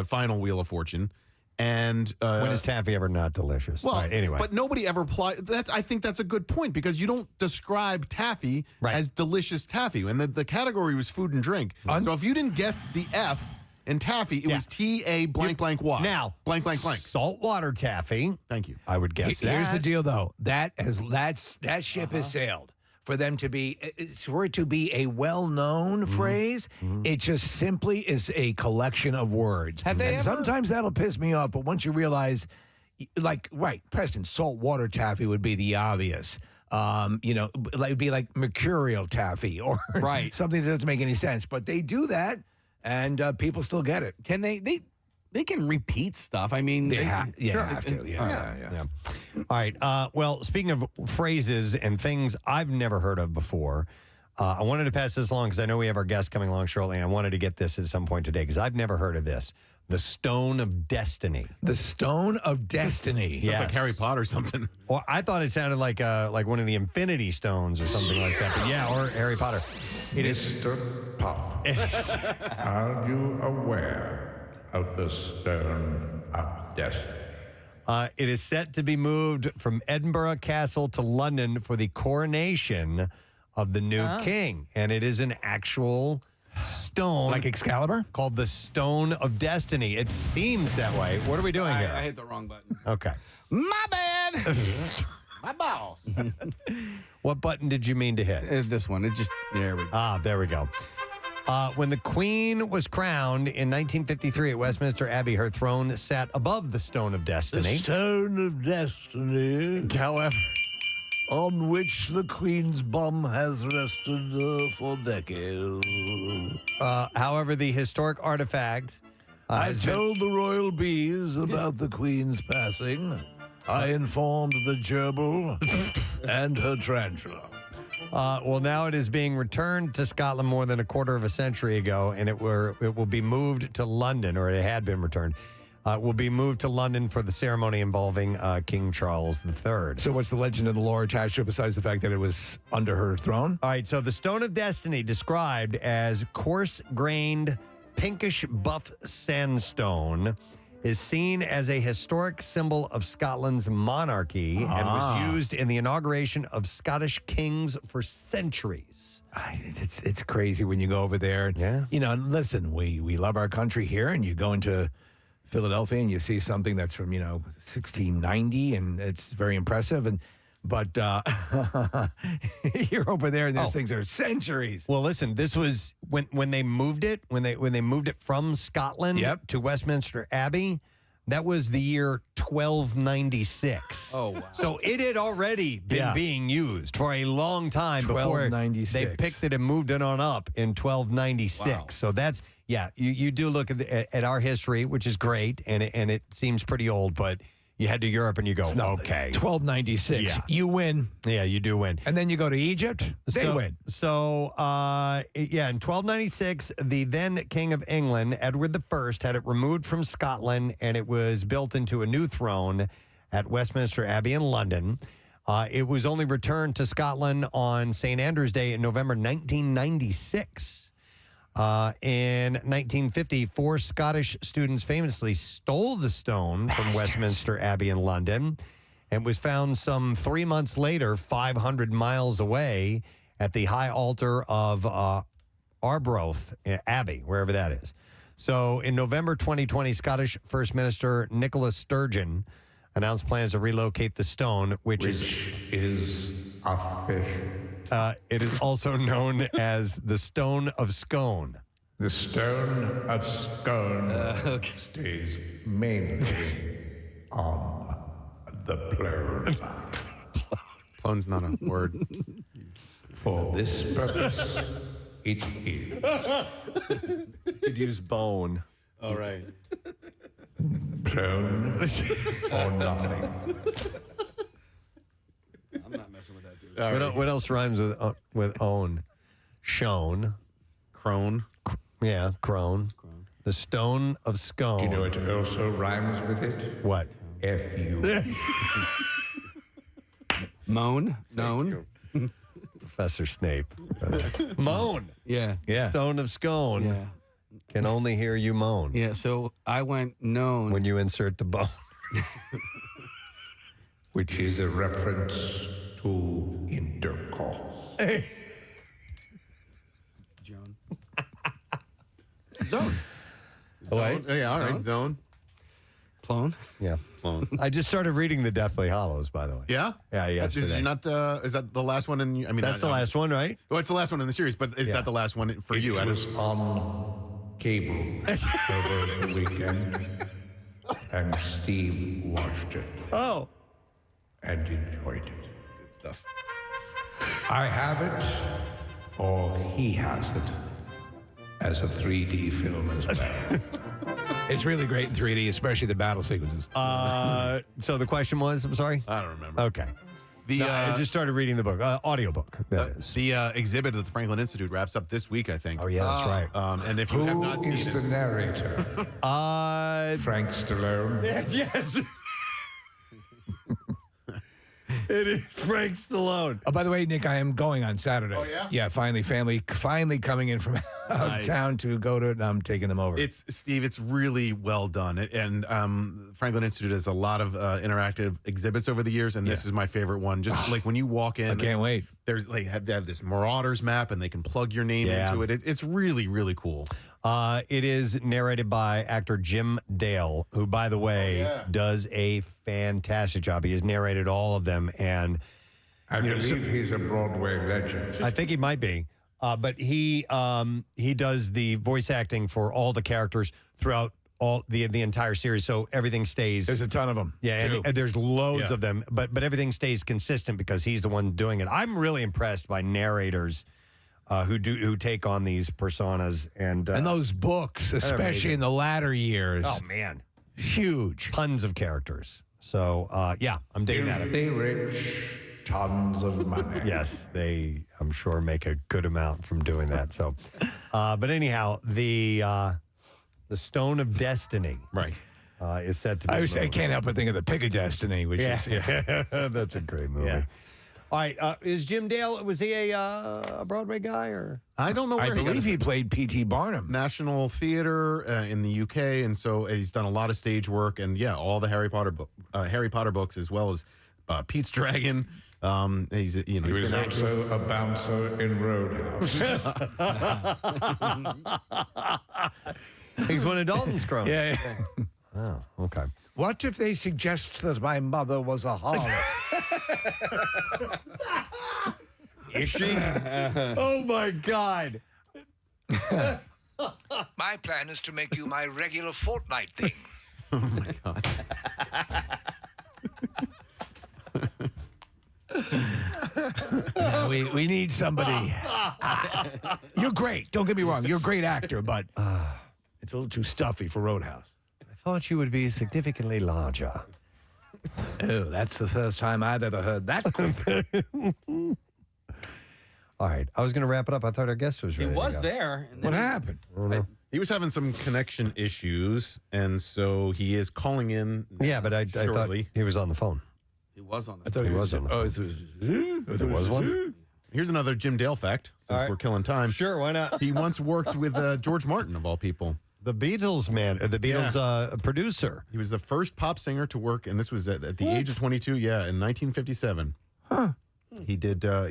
final Wheel of Fortune, and when is taffy ever not delicious? Well, anyway, but nobody ever applied. I think that's a good point because you don't describe taffy as delicious taffy, and the category was food and drink. So if you didn't guess the F in taffy, it was T-A blank blank Y. Now blank blank blank saltwater taffy. Thank you. I would guess that. Here's the deal, though. That ship has sailed. For them to be, for it to be a well-known phrase, it just simply is a collection of words. Sometimes that'll piss me off, but once you realize, Preston, saltwater taffy would be the obvious. It'd be like mercurial taffy or something that doesn't make any sense. But they do that, and people still get it. Can they can repeat stuff. I mean, they have to. Yeah. All right. Well, speaking of phrases and things I've never heard of before, I wanted to pass this along because I know we have our guest coming along shortly. And I wanted to get this at some point today because I've never heard of this. The Stone of Destiny. The Stone of Destiny. Yes. It's like Harry Potter or something. Well, I thought it sounded like one of the Infinity Stones or something like that. But yeah, or Harry Potter. Mr. Pop, are you aware of the Stone of Destiny? It is set to be moved from Edinburgh Castle to London for the coronation of the new king. And it is an actual stone. Like Excalibur? Called the Stone of Destiny. It seems that way. What are we doing here? I hit the wrong button. Okay. My bad. My balls. What button did you mean to hit? This one. There we go. There we go. When the Queen was crowned in 1953 at Westminster Abbey, her throne sat above the Stone of Destiny. The Stone of Destiny. However, on which the Queen's bum has rested for decades. However, the historic artifact. I told the royal bees about the Queen's passing. I informed the gerbil and her tarantula. Well, now it is being returned to Scotland more than a quarter of a century ago, and it will be moved to London, or it had been returned. Will be moved to London for the ceremony involving King Charles III. So what's the legend and the lore attached to it besides the fact that it was under her throne? All right, so the Stone of Destiny, described as coarse-grained, pinkish buff sandstone, is seen as a historic symbol of Scotland's monarchy and was used in the inauguration of Scottish kings for centuries. It's crazy when you go over there. Yeah. You know, listen, we love our country here, and you go into Philadelphia and you see something that's from, 1690, and it's very impressive. But you're over there, and those things are centuries. Well, listen, this was when they moved it, when they moved it from Scotland to Westminster Abbey. That was the year 1296. Oh, wow. So it had already been being used for a long time before they picked it and moved it on up in 1296. Wow. So that's, you do look at our history, which is great, and it seems pretty old, but you head to Europe and you go, okay. 1296. Yeah. You win. Yeah, you do win. And then you go to Egypt. They win. So, in 1296, the then King of England, Edward I, had it removed from Scotland, and it was built into a new throne at Westminster Abbey in London. It was only returned to Scotland on St. Andrew's Day in November 1996. In 1950, 4 Scottish students famously stole the stone from Westminster Abbey in London and was found some 3 months later, 500 miles away at the high altar of Arbroath Abbey, wherever that is. So in November 2020, Scottish First Minister Nicola Sturgeon announced plans to relocate the stone, which is a fish. It is also known as the Stone of Scone. The Stone of Scone stays mainly on the plane. Plone's not a word. For this purpose, it is. You'd use bone. All right. Plone or nothing. I'm not messing with that, dude. What else rhymes with own? Shone. Crone. Yeah, crone. The Stone of Scone. Do you know it also rhymes with it? What? F-U. Moan. Known. Professor Snape. Moan. Yeah. Stone of Scone. Yeah. Can only hear you moan. Yeah, so I went known. When you insert the bone. Which is a reference to intercourse. John. Zone. Oh, wait. Yeah, all right. Zone. Clone. Yeah. Clone. I just started reading the Deathly Hallows, by the way. Yeah? Yeah, Did you not, is that the last one? I mean, that's the last one, right? Well, it's the last one in the series, but is that the last one for you? It was on cable over the weekend, and Steve watched it. Oh. And enjoyed it. Good stuff. I have it, or he has it, as a 3D film as well. It's really great in 3D, especially the battle sequences. So the question was, I'm sorry? I don't remember. Okay. I just started reading the book, audiobook, that is. The exhibit at the Franklin Institute wraps up this week, I think. Oh, yeah, that's right. And if you have not seen Who is the narrator? Frank Stallone. Yes. It is Frank Stallone. Oh, by the way, Nick, I am going on Saturday. Oh, yeah? Yeah, finally coming in from out of town to go to it, and I'm taking them over. Steve, it's really well done. And Franklin Institute has a lot of interactive exhibits over the years, and this is my favorite one. Just like when you walk in. I can't wait. There's they have this Marauders map, and they can plug your name into it. It's really, really cool. It is narrated by actor Jim Dale, who, by the way, does a fantastic job. He has narrated all of them, and I believe he's a Broadway legend. I think he might be, but he does the voice acting for all the characters throughout all the entire series, so everything stays. There's a ton of them. Yeah, and there's loads of them, but everything stays consistent because he's the one doing it. I'm really impressed by narrators who take on these personas and those books, especially in the latter years. Oh man, huge, tons of characters. So I'm digging that. Filthy rich, tons of money. Yes, they I'm sure make a good amount from doing that. So, but anyhow, the Stone of Destiny, is set to be. I can't help but think of the Pick of Destiny, which is that's a great movie. Yeah. All right, is Jim Dale, was he a Broadway guy or? I don't know. I believe he played P.T. Barnum. National Theater in the UK, and so he's done a lot of stage work, and all the Harry Potter books, as well as Pete's Dragon. He was also a bouncer in Roadhouse. He's one of Dalton's cronies. Yeah. Oh, okay. What if they suggest that my mother was a harlot? Is she? Oh, my God. My plan is to make you my regular fortnight thing. Oh, my God. We need somebody. You're great. Don't get me wrong. You're a great actor, but it's a little too stuffy for Roadhouse. I thought you would be significantly larger. Oh, that's the first time I've ever heard that. All right. I was going to wrap it up. I thought our guest was ready. He was to go. there. What happened? I don't know. He was having some connection issues, and so he is calling in. Yeah, but I thought he was on the phone. He was on the I thought he was on the phone. There was one? Here's another Jim Dale fact, since we're killing time. Sure, why not? He once worked with George Martin, of all people. The Beatles, man. The Beatles producer. He was the first pop singer to work, and this was at the age of 22, in 1957. Huh. He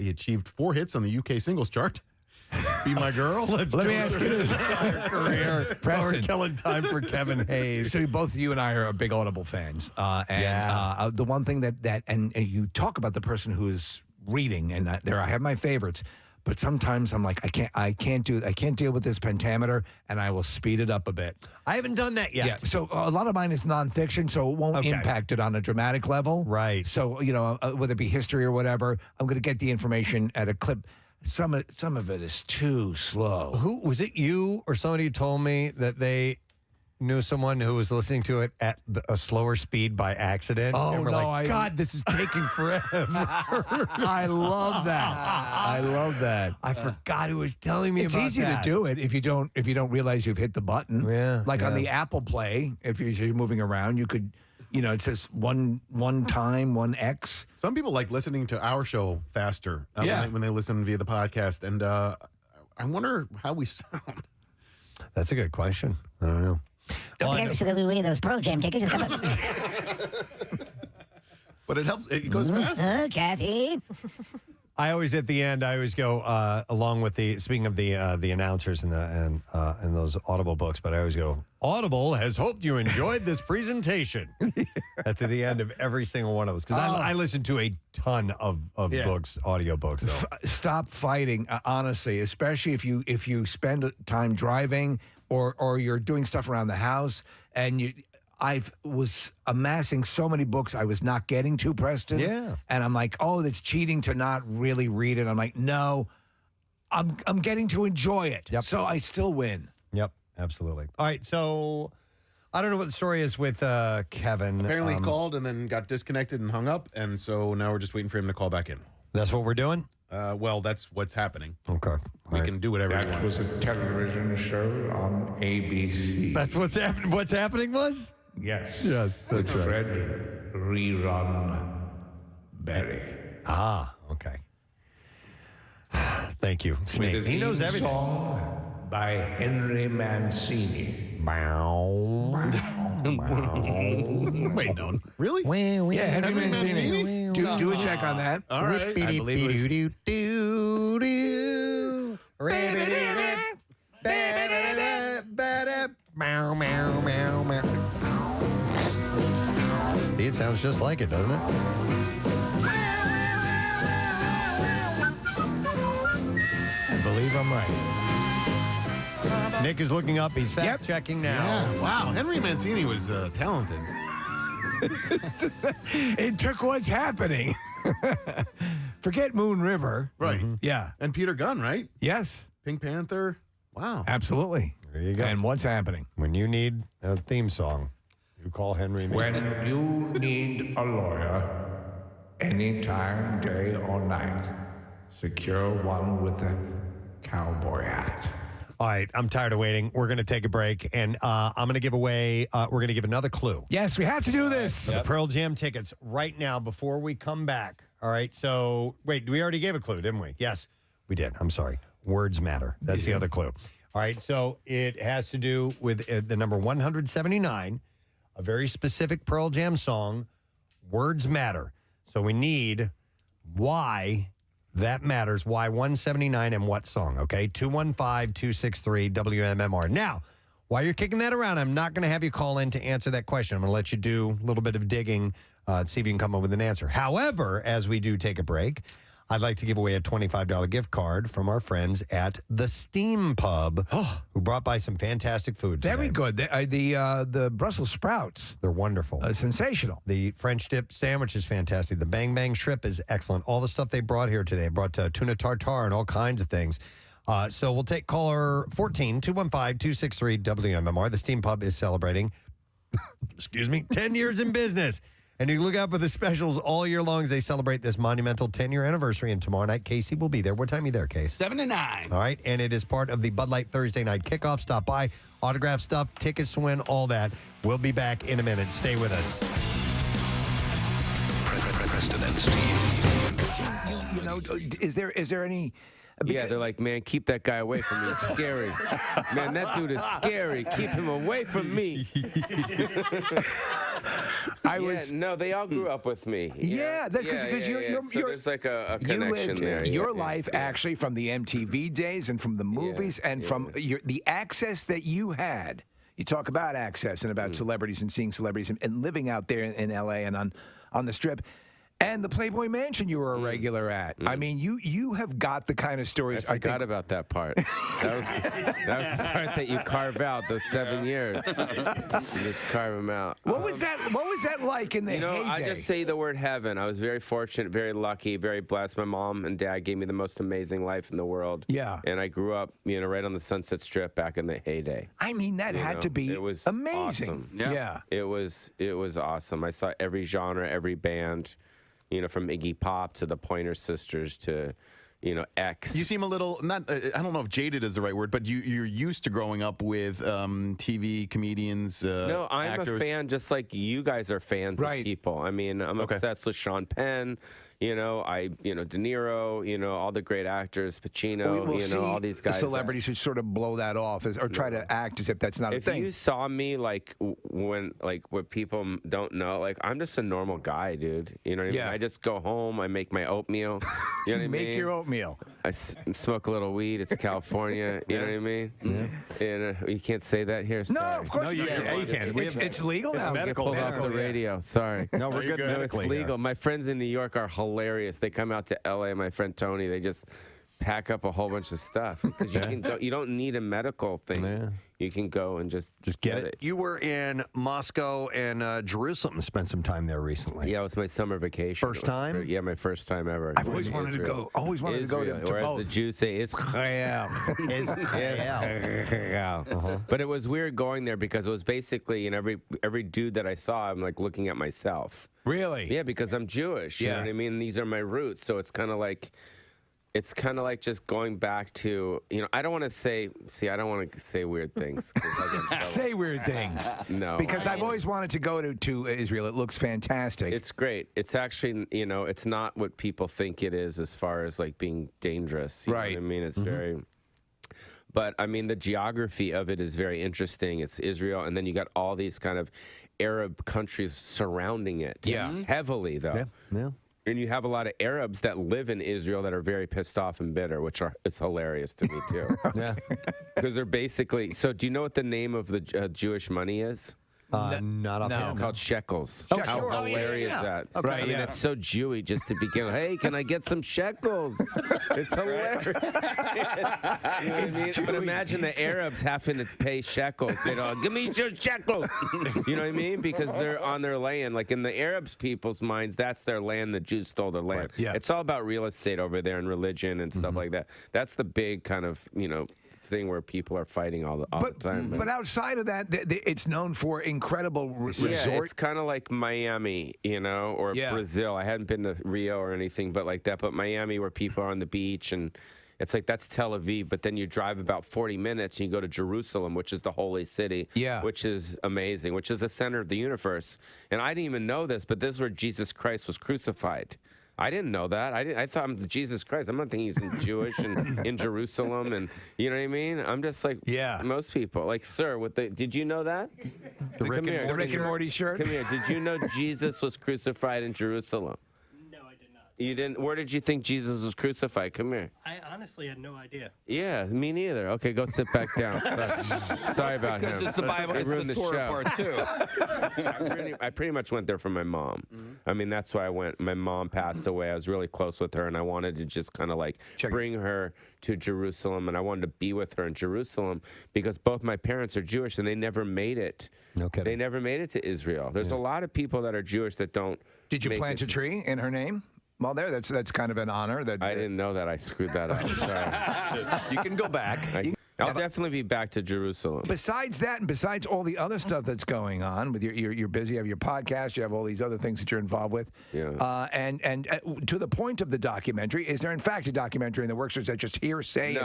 achieved 4 hits on the UK singles chart. Be My Girl. Let me ask you this. Career. Preston. We're killing time for Kevin Hayes. So both you and I are big Audible fans. The one thing that you talk about the person who is reading, and I have my favorites, but sometimes I'm like, I can't deal with this pentameter, and I will speed it up a bit. I haven't done that yet. Yeah, so a lot of mine is nonfiction, so it won't impact it on a dramatic level. Right. So, whether it be history or whatever, I'm going to get the information at a clip. Some of it is too slow. Who was it? You or somebody who told me that they knew someone who was listening to it at a slower speed by accident? Oh, and we're no, like, God, this is taking forever. I love that. I love that. I forgot who was telling me it's about that. It's easy to do it if you don't realize you've hit the button. Yeah. Like on the Apple Play, if you're moving around, you could. It says one time, 1X. Some people like listening to our show faster when they listen via the podcast. And I wonder how we sound. That's a good question. I don't know. Don't forget to read those Pro Jam tickets. But it helps. It goes fast. Kathy. I always at the end. I always go along with speaking of the announcers and those Audible books. But I always go. Audible has hoped you enjoyed this presentation. At the end of every single one of those, because I listen to a ton of books, audio books. So. Stop fighting, honestly, especially if you spend time driving or you're doing stuff around the house and I was amassing so many books I was not getting to, Preston. Yeah. And I'm like, oh, that's cheating to not really read it. I'm like, no, I'm getting to enjoy it. Yep. So I still win. Yep, absolutely. All right, so I don't know what the story is with Kevin. Apparently he called and then got disconnected and hung up, and so now we're just waiting for him to call back in. That's what we're doing? Well, that's what's happening. Okay. We can do whatever we want. That was a television show on ABC. That's what's happening. What's happening was? Yes. Yes, that's right. Fred rerun Berry. Ah, okay. Thank you, Snake. With a He knows theme everything. Song by Henry Mancini. Wait, no. Really? Yeah, Henry Mancini. Do a check on that. All right. I believe it See, it sounds just like it, doesn't it? I believe I'm right. Nick is looking up. He's fact-checking now. Yeah. Wow. Henry Mancini was talented. It took what's happening. Forget Moon River. Right. Yeah. And Peter Gunn, right? Yes. Pink Panther. Wow. Absolutely. There you go. And what's happening? When you need a theme song, you call Henry Mancini. When you need a lawyer, anytime, day or night, secure one with a cowboy hat. All right, I'm tired of waiting. We're going to take a break, and I'm going to give away, we're going to give another clue. Yes, we have to do this. For the Pearl Jam tickets right now before we come back. All right, so wait, we already gave a clue, didn't we? Yes, we did. I'm sorry. Words matter. That's the other clue. All right, so it has to do with the number 179, a very specific Pearl Jam song, Words Matter. So we need why that matters, why 179 and what song, okay? 215-263-WMMR. Now, while you're kicking that around, I'm not going to have you call in to answer that question. I'm going to let you do a little bit of digging to see if you can come up with an answer. However, as we do take a break, I'd like to give away a $25 gift card from our friends at the Steam Pub, who brought by some fantastic food today. Very good. The Brussels sprouts. They're wonderful. Sensational. The French dip sandwich is fantastic. The Bang Bang shrimp is excellent. All the stuff they brought here today. Brought tuna tartare and all kinds of things. So we'll take caller 14, 215-263-WMMR. The Steam Pub is celebrating, 10 years in business. And you look out for the specials all year long as they celebrate this monumental 10-year anniversary. And tomorrow night, Casey will be there. What time are you there, Case? 7 to 9. All right. And it is part of the Bud Light Thursday night kickoff. Stop by, autograph stuff, tickets to win, all that. We'll be back in a minute. Stay with us. Preston and Steve. You know, is there any... Yeah, they're like, man, keep that guy away from me. It's scary. Man, that dude is scary. Keep him away from me. No, they all grew up with me. Yeah, that's because you're so there's like a connection there. Your life actually from the MTV days and from the movies and from the access that you had. You talk about access and about celebrities and seeing celebrities and living out there in LA and on the Strip. And the Playboy Mansion you were a regular at. I mean, you have got the kind of stories. I forgot about that part. That was the part that you carve out, those 7 years. You just carve them out. What was that like in the heyday? I just say the word heaven. I was very fortunate, very lucky, very blessed. My mom and dad gave me the most amazing life in the world. Yeah. And I grew up, right on the Sunset Strip back in the heyday. I mean, that had to be amazing. Awesome. Yeah. It was awesome. I saw every genre, every band. From Iggy Pop to the Pointer Sisters to, X. You seem a little, I don't know if jaded is the right word, but you're used to growing up with TV comedians, No, I'm actors. a fan just like you guys are fans of people. I mean, I'm obsessed with Sean Penn. De Niro, all the great actors, Pacino, We'll see all these guys. Celebrities who sort of blow that off or try to act as if that's not a thing. If you saw me when what people don't know, I'm just a normal guy, dude. You know what I mean? I just go home, I make my oatmeal. You know what I mean? Make your oatmeal. I smoke a little weed. It's California. You know what I mean? Yeah. And you can't say that here. Sorry. No, of course you can. It's legal now. It's medical. Pulled off the radio. Sorry. No, we're good medically. It's legal. My friends in New York are hilarious. They come out to LA. My friend Tony. They just pack up a whole bunch of stuff because you don't need a medical thing. Yeah. You can go and just get it. You were in Moscow and Jerusalem. Spent some time there recently. Yeah, it was my summer vacation. First time? Yeah, my first time ever. I've always wanted to go. Always wanted to go to or both. as the Jews say, Israel. Israel. But it was weird going there because it was basically every dude that I saw, I'm like looking at myself. Really? Yeah, because I'm Jewish. You know what I mean? These are my roots, so it's kind of like it's kind of like just going back to, I don't want to say weird things. 'Cause I get in trouble. Say weird things. No. Because I've always wanted to go to Israel. It looks fantastic. It's great. It's actually, it's not what people think it is as far as like being dangerous. You know what I mean? It's very... But I mean, the geography of it is very interesting. It's Israel, and then you got all these kind of Arab countries surrounding it. Yeah. Heavily, though. Yeah. And you have a lot of Arabs that live in Israel that are very pissed off and bitter, it's hilarious to me, too. Yeah. Because they're basically... So do you know what the name of the Jewish money is? Not off It's called shekels. Oh, How sure. hilarious is that? Okay. I mean, that's so Jewy just to begin. Hey, can I get some shekels? It's hilarious. You know what I mean? But imagine the Arabs having to pay shekels. They don't give me your shekels. You know what I mean? Because they're on their land. Like in the Arabs people's minds, that's their land. The Jews stole their land. Right. Yeah. It's all about real estate over there and religion and stuff like that. That's the big kind of thing where people are fighting all the time. But outside of that, it's known for incredible resort. Yeah, it's kind of like Miami, or Brazil. I hadn't been to Rio or anything but like that. But Miami, where people are on the beach, and it's like that's Tel Aviv. But then you drive about 40 minutes and you go to Jerusalem, which is the holy city, which is amazing, which is the center of the universe. And I didn't even know this, but this is where Jesus Christ was crucified. I didn't know that. I thought I'm Jesus Christ. I'm not thinking he's Jewish and in Jerusalem, and you know what I mean. I'm just like most people. Like, sir, did you know that? The Rick and Morty shirt. Come here. Did you know Jesus was crucified in Jerusalem? No, I did not. You didn't. Where did you think Jesus was crucified? Come here. I honestly had no idea. Yeah, me neither. Okay, go sit back down. Sorry about him. Because it's the Bible. It's ruined the Torah show. part too. I pretty much went there for my mom. I mean, that's why I went. My mom passed away. I was really close with her, and I wanted to just kind of like bring her to Jerusalem, and I wanted to be with her in Jerusalem because both my parents are Jewish, and they never made it. No kidding. They never made it to Israel. There's a lot of people that are Jewish that don't. Did you plant a tree in her name? Well, that's kind of an honor. I didn't know that. I screwed that up. Sorry. You can go back. I'll definitely be back to Jerusalem. Besides that, and besides all the other stuff that's going on with you're busy. You have your podcast. You have all these other things that you're involved with. Yeah. And to the point of the documentary, is there in fact a documentary in the works, or is that just hearsay?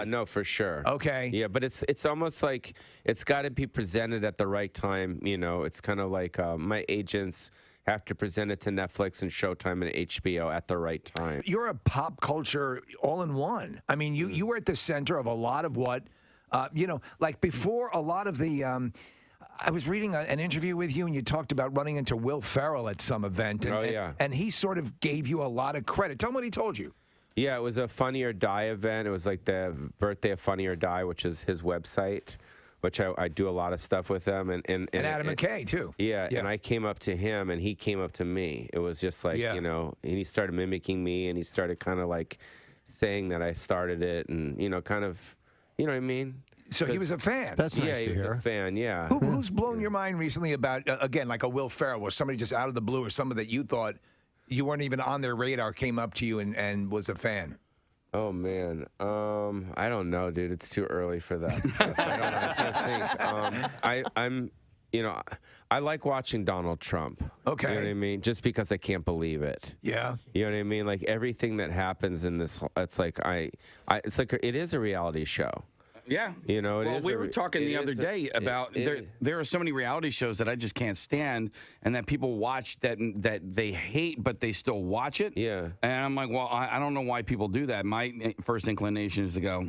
No, for sure. Okay. Yeah, but it's almost like it's got to be presented at the right time. It's kind of like my agents have to present it to Netflix and Showtime and HBO at the right time. You're a pop culture all-in-one. I mean, you were at the center of a lot of what, like before a lot of the. I was reading an interview with you, and you talked about running into Will Ferrell at some event. And he sort of gave you a lot of credit. Tell me what he told you. Yeah, it was a Funny or Die event. It was like the birthday of Funny or Die, which is his website, which I do a lot of stuff with them. And Adam McKay, too. Yeah, and I came up to him, and he came up to me. It was just like, and he started mimicking me, and he started kind of like saying that I started it, and, kind of, you know what I mean? So he was a fan. That's nice to he hear. was a fan, yeah. Who's blown your mind recently about, again, like a Will Ferrell, or somebody just out of the blue, or somebody that you thought you weren't even on their radar came up to you and was a fan? Oh, man. I don't know, dude. It's too early for that stuff. I can't think. I like watching Donald Trump. Okay. You know what I mean? Just because I can't believe it. Yeah. You know what I mean? Like everything that happens in this, it's like it is a reality show. Yeah. We were talking the other day about there are so many reality shows that I just can't stand, and that people watch that they hate, but they still watch it. Yeah. And I'm like, well, I don't know why people do that. My first inclination is to go,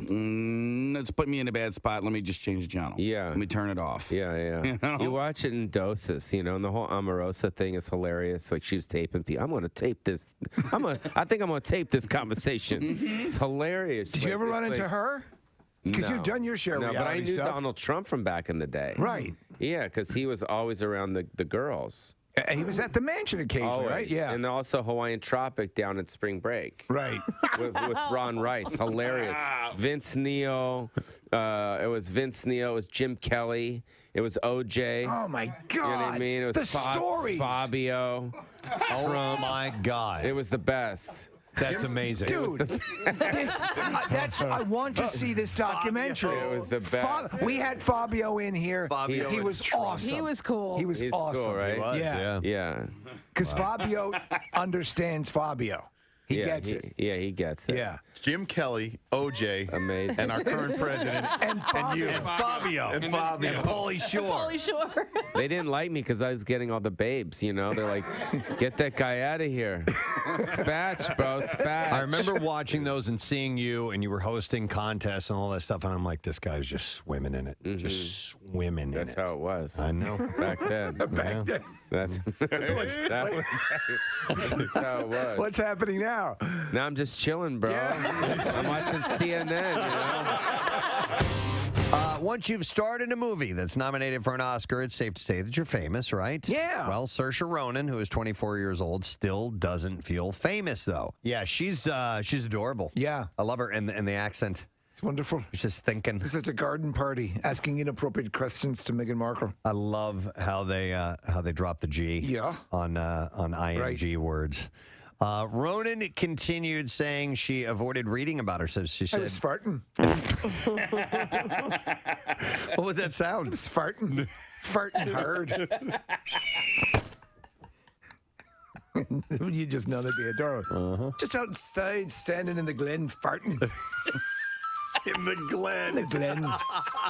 let's put me in a bad spot. Let me just change the channel. Yeah. Let me turn it off. Yeah. You watch it in doses, and the whole Omarosa thing is hilarious. Like she was taping people. I'm going to tape this. I think I'm going to tape this conversation. It's hilarious. Did you ever run into her? Because you've done your share of reality but I knew stuff. Donald Trump from back in the day. Right. Yeah, because he was always around the girls. And he was at the mansion occasionally, always. Right? Yeah. And also Hawaiian Tropic down at Spring Break. Right. with Ron Rice. Hilarious. Vince Neil. It was Vince Neil. It was Jim Kelly. It was OJ. Oh, my God. You know what I mean? It was the stories. Fabio. Oh, my God. It was the best. That's amazing. Dude, I want to see this documentary. It was the best. We had Fabio in here. He was awesome. He was cool. He was awesome. Cool, right? He was, yeah. Yeah. Because Fabio understands Fabio. He gets it. Yeah, he gets it. Yeah. Jim Kelly, OJ, amazing, and our current president, and you, and Fabio, and Fabio, and Pauly Shore. Pauly Shore. They didn't like me because I was getting all the babes. You know, they're like, "Get that guy out of here, spatch, bro, spatch." I remember watching those and seeing you, and you were hosting contests and all that stuff, and I'm like, this guy's just swimming in it, just swimming in it. That's how it was. I know. Back then. Back then. That's how it was. What's happening now? Now I'm just chilling, bro. I'm watching CNN, you know? Once you've starred in a movie that's nominated for an Oscar, it's safe to say that you're famous, right? Yeah. Well, Saoirse Ronan, who is 24 years old, still doesn't feel famous, though. Yeah, she's adorable. Yeah. I love her, and the accent. It's wonderful. She's just thinking. It's at a garden party, asking inappropriate questions to Meghan Markle. I love how they drop the G on ING words. Ronan continued saying she avoided reading about her. So she said, I was farting. What was that sound? I was farting. Farting hard. You just know that'd be adorable. Just outside, standing in the glen, farting. In the glen. The glen.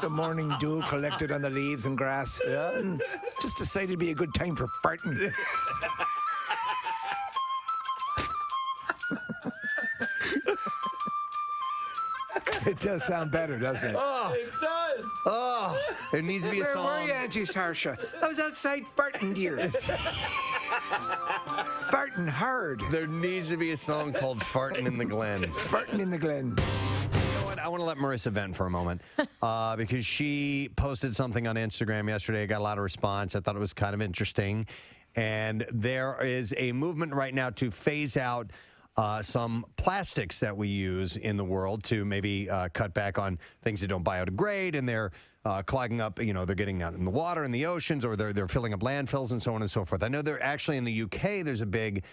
The morning dew collected on the leaves and grass. Yeah. Just decided it'd be a good time for farting. It does sound better, doesn't it? Oh, It does. Oh, it needs to be a Where song. were you, Auntie Saoirse? I was outside farting, dear. Farting hard. There needs to be a song called Farting in the Glen. Farting in the Glen. You know what? I want to let Marissa vent for a moment because she posted something on Instagram yesterday. Got a lot of response. I thought it was kind of interesting. And there is a movement right now to phase out some plastics that we use in the world to maybe cut back on things that don't biodegrade, and they're clogging up, they're getting out in the water, in the oceans, or they're filling up landfills and so on and so forth. I know they're actually in the UK, there's a big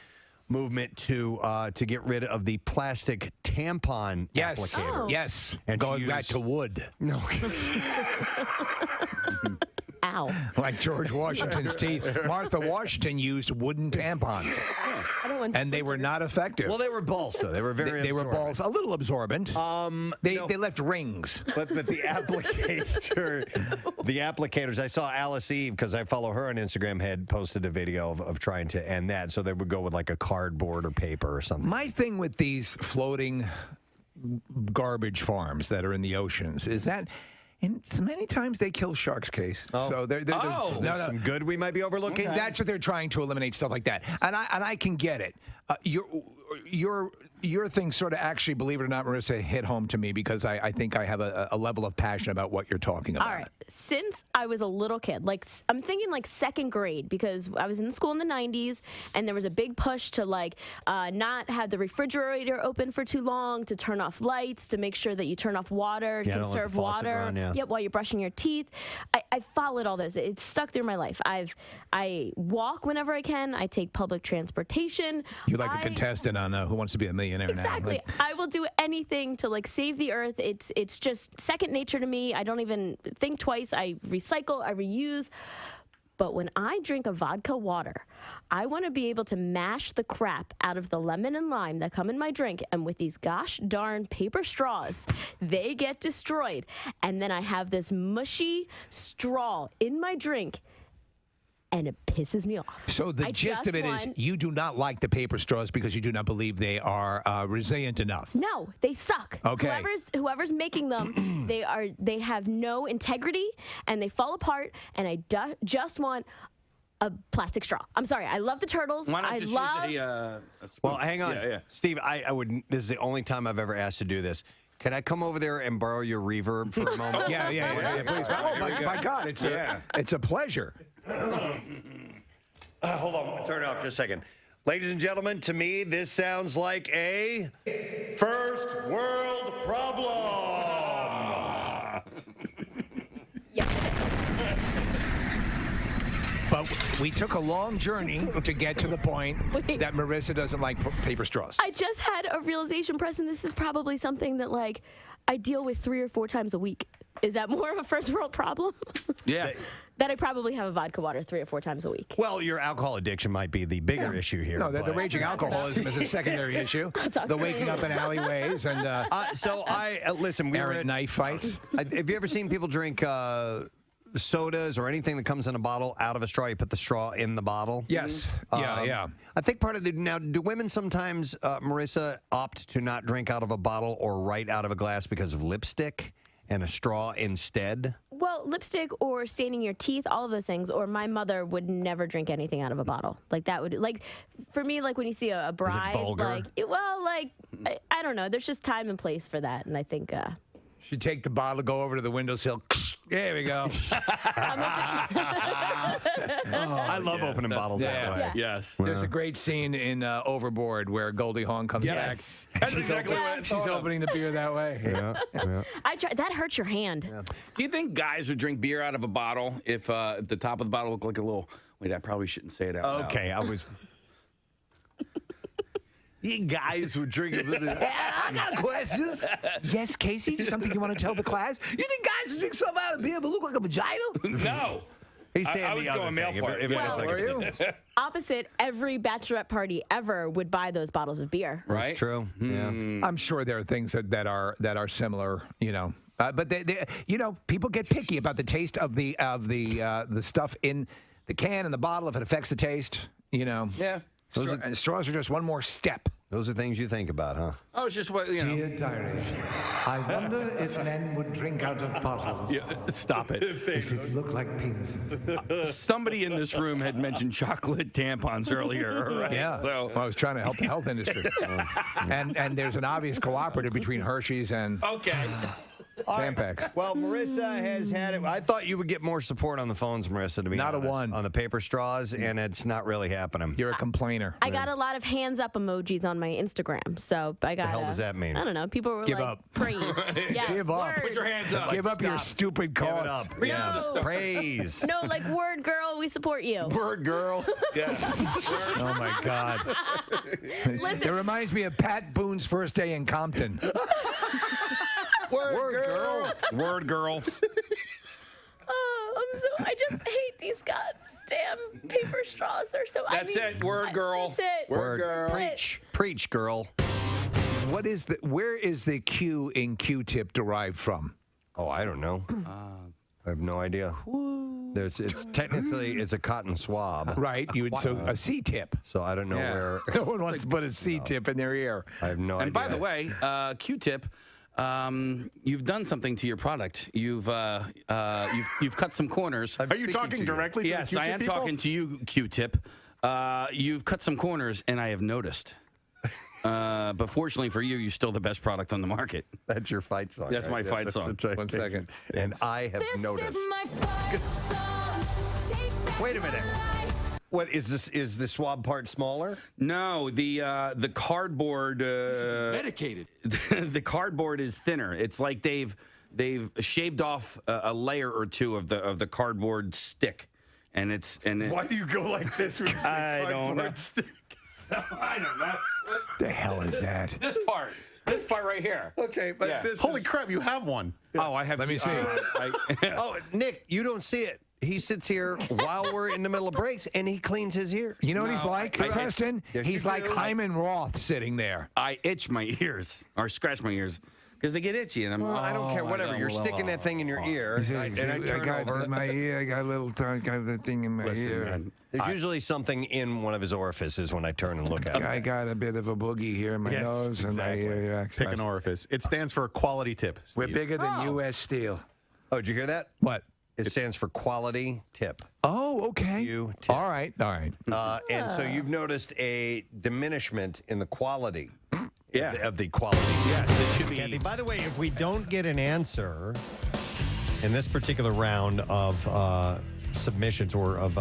movement to get rid of the plastic tampon applicators. Yes. And going back to wood. No. Ow. Like George Washington's teeth. Martha Washington used wooden tampons. And they were not effective. Well, they were balls, though. They were very They were absorbent. balls, a little absorbent. They left rings. But the applicators, I saw Alice Eve, because I follow her on Instagram, had posted a video of trying to end that. So they would go with like a cardboard or paper or something. My thing with these floating garbage farms that are in the oceans is that many times they kill sharks, Case. Oh. So there's some good we might be overlooking. Okay. That's what they're trying to eliminate, stuff like that. And I can get it. Your thing sort of actually, believe it or not, Marissa, hit home to me because I think I have a level of passion about what you're talking about. All right. Since I was a little kid, I'm thinking second grade, because I was in school in the 90s and there was a big push to not have the refrigerator open for too long, to turn off lights, to make sure that you turn off water, conserve water. Yep, while you're brushing your teeth. I followed all those. It's stuck through my life. I walk whenever I can. I take public transportation. You're like a contestant on Who Wants to Be a Millionaire now. Exactly. I will do anything to save the earth. It's just second nature to me. I don't even think twice. I recycle, I reuse. But when I drink a vodka water, I want to be able to mash the crap out of the lemon and lime that come in my drink. And with these gosh darn paper straws, they get destroyed. And then I have this mushy straw in my drink, and it pisses me off. So the gist of it is you do not like the paper straws because you do not believe they are resilient enough. No, they suck. Okay. Whoever's making them, they have no integrity and they fall apart, and I just want a plastic straw. I'm sorry. I love the turtles. Why not just use a Well, hang on. Yeah. Steve, I would. This is the only time I've ever asked to do this. Can I come over there and borrow your reverb for a moment? Yeah, please. Oh, my God. It's a pleasure. Hold on. Turn it off just a second. Ladies and gentlemen, to me, this sounds like a first world problem. But we took a long journey to get to the point that Marissa doesn't like paper straws. I just had a realization, Preston. This is probably something that I deal with 3 or 4 times a week. Is that more of a first world problem? Yeah. that I probably have a vodka water 3 or 4 times a week. Well, your alcohol addiction might be the bigger issue here. No, the but- raging alcoholism is a secondary issue. The waking up in alleyways and listen. We were errant at knife fights. Have you ever seen people drink sodas or anything that comes in a bottle out of a straw? You put the straw in the bottle. Yes. Yeah. I think part of now, do women sometimes, Marissa, opt to not drink out of a bottle or right out of a glass because of lipstick and a straw instead? Well, lipstick or staining your teeth, all of those things. Or my mother would never drink anything out of a bottle. Like that would, like, for me, like when you see a bride, vulgar? I don't know. There's just time and place for that, and I think. She'd take the bottle, go over to the windowsill. There we go. I love opening bottles that way. Yeah. Yes. There's a great scene in Overboard where Goldie Hawn comes back. That's exactly what I thought She's of. opening the beer that way. Yeah. I try. That hurts your hand. Do you think guys would drink beer out of a bottle if the top of the bottle looked like a little? Wait, I probably shouldn't say it out loud. Okay, I was. You guys would drink it. I got a question. Yes, Casey? Something you want to tell the class? You think guys would drink something out of beer but look like a vagina? No. He's saying I was the other going male thing. part. If it looked like Were you? Opposite, every bachelorette party ever would buy those bottles of beer. Right? It's true. Yeah. I'm sure there are things that are similar, you know. But they, you know, people get picky about the taste of the stuff in the can and the bottle if it affects the taste, you know. Yeah. And straws are just one more step. Those are things you think about, huh? Oh, it's just what, you know. Dear diary, I wonder if men would drink out of bottles. Yeah, stop it. If it looked like penises. Somebody in this room had mentioned chocolate tampons earlier, right? Yeah. So Well, I was trying to help the health industry. and there's an obvious cooperative between Hershey's and okay. Tampax. Well, Marissa has had it. I thought you would get more support on the phones, Marissa, to be Not a honest, one. on the paper straws, and it's not really happening. You're a complainer. I got a lot of hands up emojis on my Instagram, so I got. The hell does that mean? I don't know. People were Give like, up. praise. Yes, Give up. word. Put your hands up. Give up your stupid Give it cause. up. No. Praise. No, like word girl, we support you. Word girl. Yeah. Oh my God. Listen. It reminds me of Pat Boone's first day in Compton. Word girl. Word girl. Oh, I just hate these goddamn paper straws. They're so. That's it. Word girl. That's it. Word girl. Preach, girl. Where is the Q in Q-tip derived from? Oh, I don't know. I have no idea. It's technically a cotton swab. Right. So a C-tip. So I don't know where. No one wants to put a C-tip in their ear. I have no idea. And by the way, Q-tip, you've done something to your product. You've cut some corners. Are you talking directly to Yes, the I Q-tip am people? talking to you, Q-tip. You've cut some corners, and I have noticed. But fortunately for you, you're still the best product on the market. That's your fight song. That's my right? fight song. That's right. 1 second. And I have noticed. Wait a minute. What is this? Is the swab part smaller? No, the cardboard. Medicated. The cardboard is thinner. It's like they've shaved off a layer or two of the cardboard stick, and Why do you go like this with the I don't know. cardboard stick? I don't know. The hell is that? This part right here. Okay, but Yeah. this Holy is- crap, you have one. Oh, I have. Let me see. Oh, Nick, you don't see it. He sits here while we're in the middle of breaks, and he cleans his ears. You know what he's like, Preston? Yes, He's you like do. Hyman Roth sitting there. I itch my ears or scratch my ears because they get itchy, and I'm. Well, I don't care. Whatever. You're sticking that thing in your ear, and I turn over. my ear. I got a little thing in my Listen, man. There's usually something in one of his orifices when I turn and look at him. I got a bit of a boogie here in my Yes, nose and exactly. my ear. Pick an orifice. It stands for quality tip. We're Steve. bigger than U.S. Steel. Oh, did you hear that? What? It stands for quality tip. Oh, okay. Q-tip. All right. And so you've noticed a diminishment in the quality Yeah. of the quality tip. Yes, it should be. Kathy, by the way, if we don't get an answer in this particular round of submissions or of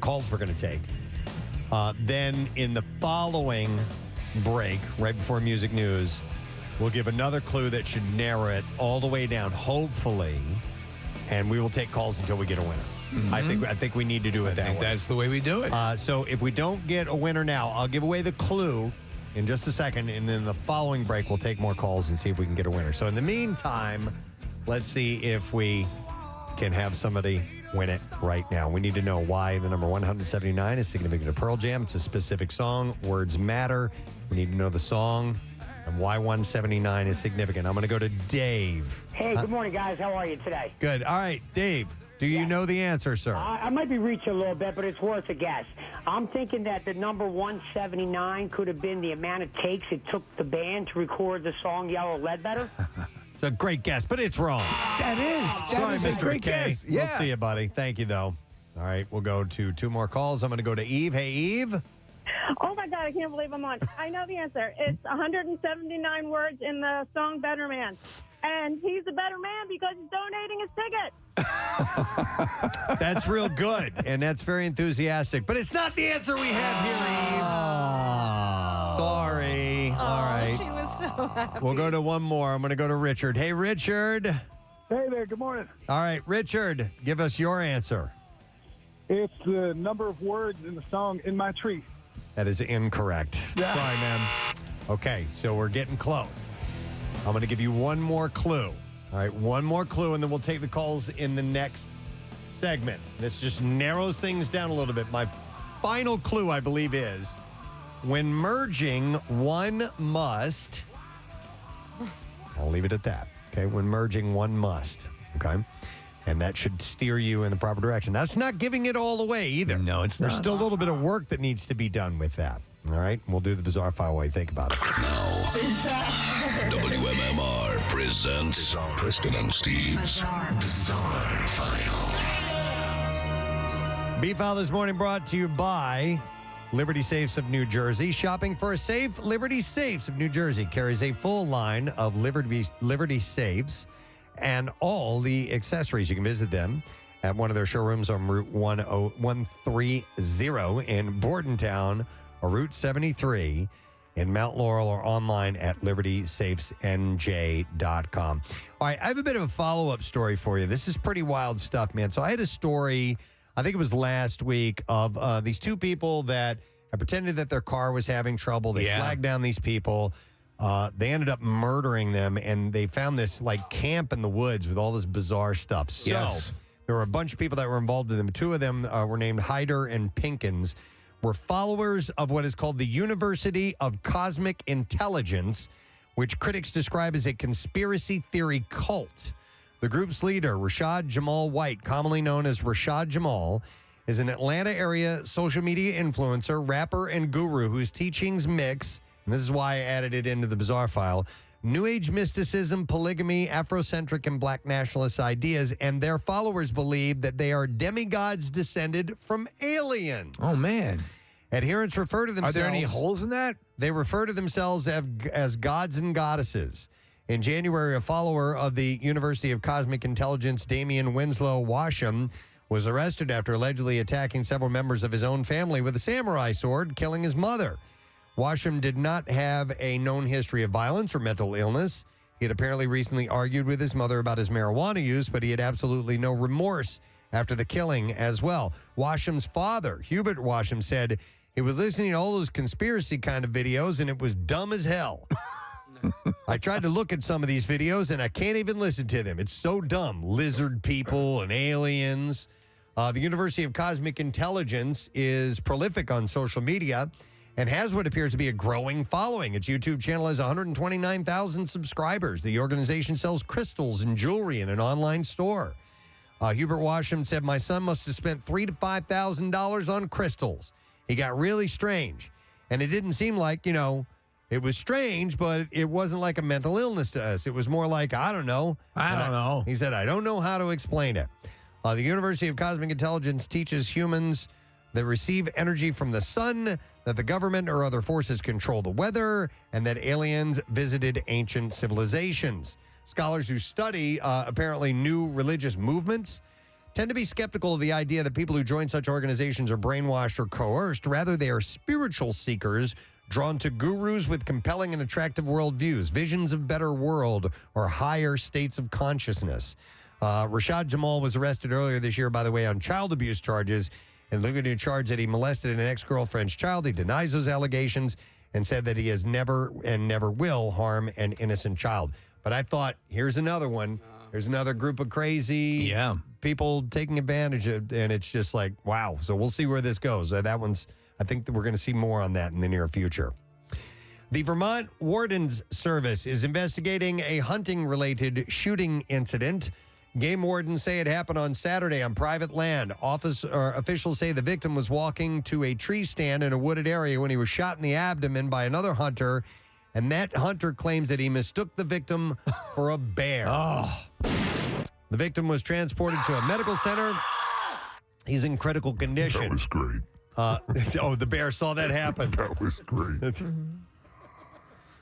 calls we're going to take, then in the following break, right before music news, we'll give another clue that should narrow it all the way down, hopefully, and we will take calls until we get a winner. Mm-hmm. I think we need to do it that way. That's the way we do it. So if we don't get a winner now, I'll give away the clue in just a second, and then the following break, we'll take more calls and see if we can get a winner. So in the meantime, let's see if we can have somebody win it right now. We need to know why the number 179 is significant to Pearl Jam. It's a specific song. Words matter. We need to know the song and why 179 is significant. I'm going to go to Dave. Hey, good morning, guys. How are you today? Good. All right, Dave, do you know the answer, sir? I might be reaching a little bit, but it's worth a guess. I'm thinking that the number 179 could have been the amount it takes it took the band to record the song Yellow Ledbetter. It's a great guess, but it's wrong. That is. Sorry, That is Mr. a great McKay. guess. Yeah. We'll see you, buddy. Thank you, though. All right, we'll go to 2 more calls. I'm going to go to Eve. Hey, Eve. Oh my God, I can't believe I'm on. I know the answer. It's 179 words in the song Better Man. And he's a better man because he's donating his ticket. That's real good, and that's very enthusiastic. But it's not the answer we have here, Eve. Sorry. All right. She was so happy. We'll go to one more. I'm going to go to Richard. Hey, Richard. Hey there, good morning. All right, Richard, give us your answer. It's the number of words in the song In My Tree. That is incorrect. Yeah. Sorry, man. Okay, so we're getting close. I'm going to give you one more clue. All right, one more clue, and then we'll take the calls in the next segment. This just narrows things down a little bit. My final clue, I believe, is when merging, one must. I'll leave it at that. Okay, when merging, one must. Okay. And that should steer you in the proper direction. That's not giving it all away either. No, it's There's not. still a little bit of work that needs to be done with that. All right? We'll do the Bizarre File while you think about it. WMMR presents Preston and Steve's Bizarre File. B-File this morning brought to you by Liberty Safes of New Jersey. Shopping for a safe, Liberty Safes of New Jersey carries a full line of Liberty Safes and all the accessories. You can visit them at one of their showrooms on Route 130 in Bordentown or Route 73 in Mount Laurel or online at libertysafesnj.com. All right, I have a bit of a follow-up story for you. This is pretty wild stuff, man. So I had a story, I think it was last week, of these two people that had pretended that their car was having trouble. They flagged down these people. They ended up murdering them, and they found this like camp in the woods with all this bizarre stuff. So there were a bunch of people that were involved in them. Two of them were named Hyder and Pinkins, were followers of what is called the University of Cosmic Intelligence, which critics describe as a conspiracy theory cult. The group's leader, Rashad Jamal White, commonly known as Rashad Jamal, is an Atlanta area social media influencer, rapper, and guru whose teachings mix, and this is why I added it into the Bizarre File, New Age mysticism, polygamy, Afrocentric, and black nationalist ideas, and their followers believe that they are demigods descended from aliens. Oh, man. Adherents refer to themselves... Are there any holes in that? They refer to themselves as gods and goddesses. In January, a follower of the University of Cosmic Intelligence, Damian Winslow Washam, was arrested after allegedly attacking several members of his own family with a samurai sword, killing his mother. Washam did not have a known history of violence or mental illness. He had apparently recently argued with his mother about his marijuana use, but he had absolutely no remorse after the killing as well. Washam's father, Hubert Washam, said he was listening to all those conspiracy kind of videos, and it was dumb as hell. I tried to look at some of these videos, and I can't even listen to them. It's so dumb. Lizard people and aliens. The University of Cosmic Intelligence is prolific on social media and has what appears to be a growing following. Its YouTube channel has 129,000 subscribers. The organization sells crystals and jewelry in an online store. Hubert Washam said, "My son must have spent $3,000 to $5,000 on crystals. He got really strange. And it didn't seem like, it was strange, but it wasn't like a mental illness to us. It was more like, I don't know. I don't know. He said, I don't know how to explain it. The University of Cosmic Intelligence teaches humans that receive energy from the sun, that the government or other forces control the weather, and that aliens visited ancient civilizations. Scholars who study apparently new religious movements tend to be skeptical of the idea that people who join such organizations are brainwashed or coerced. Rather, they are spiritual seekers drawn to gurus with compelling and attractive worldviews, visions of better world, or higher states of consciousness. Rashad Jamal was arrested earlier this year, by the way, on child abuse charges, and looking to charge that he molested an ex-girlfriend's child. He denies those allegations and said that he has never and never will harm an innocent child. But I thought, here's another one. Here's another group of crazy people taking advantage of, and it's just like, wow. So we'll see where this goes. I think that we're going to see more on that in the near future. The Vermont Warden's Service is investigating a hunting-related shooting incident. Game wardens say it happened on Saturday on private land. Officials say the victim was walking to a tree stand in a wooded area when he was shot in the abdomen by another hunter, and that hunter claims that he mistook the victim for a bear. The victim was transported to a medical center. He's in critical condition. That was great. The bear saw that happen. That was great.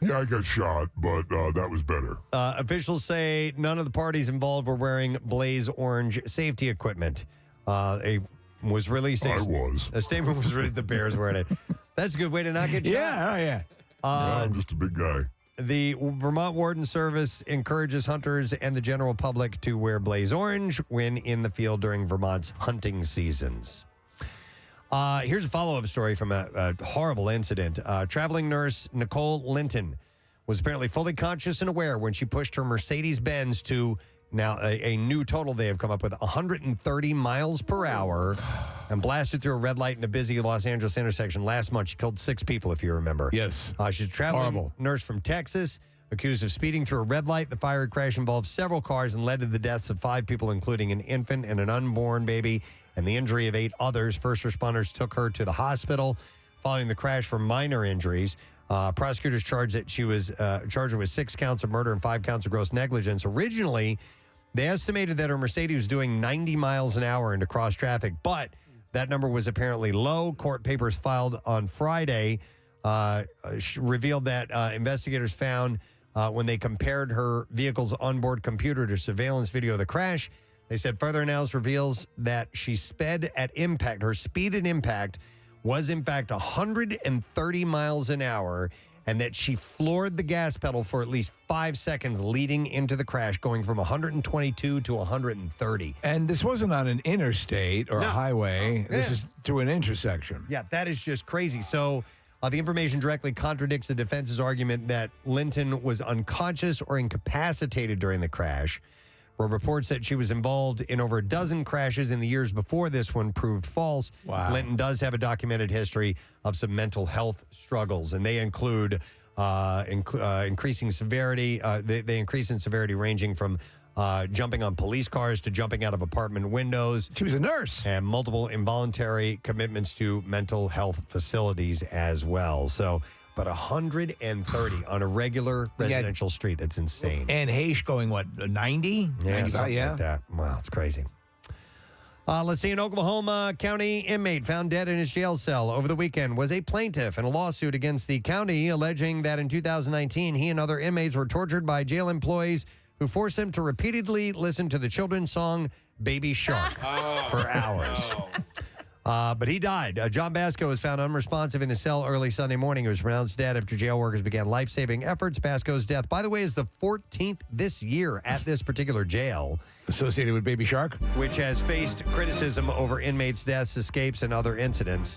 Yeah, I got shot, but that was better. Officials say none of the parties involved were wearing blaze orange safety equipment. Was released. A statement was released. The bears wearing it. That's a good way to not get shot. Yeah. I'm just a big guy. The Vermont Warden Service encourages hunters and the general public to wear blaze orange when in the field during Vermont's hunting seasons. Here's a follow-up story from a horrible incident. Traveling nurse Nicole Linton was apparently fully conscious and aware when she pushed her Mercedes-Benz to now a new total they have come up with 130 miles per hour and blasted through a red light in a busy Los Angeles intersection last month. She killed 6 people, if you remember. Yes. She's a traveling nurse from Texas, accused of speeding through a red light. The fiery crash involved several cars and led to the deaths of 5 people, including an infant and an unborn baby, and the injury of 8 others. First responders took her to the hospital following the crash for minor injuries. Prosecutors charged that she was charged with 6 counts of murder and 5 counts of gross negligence. Originally, they estimated that her Mercedes was doing 90 miles an hour into cross traffic, but that number was apparently low. Court papers filed on Friday revealed that investigators found when they compared her vehicle's onboard computer to surveillance video of the crash. They said further analysis reveals that she sped at impact. Her speed at impact was, in fact, 130 miles an hour, and that she floored the gas pedal for at least 5 seconds leading into the crash, going from 122 to 130. And this wasn't on an interstate or a highway. This is through an intersection. Yeah, that is just crazy. So the information directly contradicts the defense's argument that Linton was unconscious or incapacitated during the crash, where reports that she was involved in over a dozen crashes in the years before this one proved false. Wow. Linton does have a documented history of some mental health struggles, and they include increasing severity. They increase in severity ranging from jumping on police cars to jumping out of apartment windows. She was a nurse. And multiple involuntary commitments to mental health facilities as well. So, but 130 on a regular residential street. That's insane. And Haish going, 90? Yeah, 95, something like that. Wow, it's crazy. Let's see, an Oklahoma County inmate found dead in his jail cell over the weekend was a plaintiff in a lawsuit against the county, alleging that in 2019, he and other inmates were tortured by jail employees who forced him to repeatedly listen to the children's song Baby Shark for hours. But he died. John Basco was found unresponsive in his cell early Sunday morning. He was pronounced dead after jail workers began life-saving efforts. Basco's death, by the way, is the 14th this year at this particular jail. Associated with Baby Shark? Which has faced criticism over inmates' deaths, escapes, and other incidents.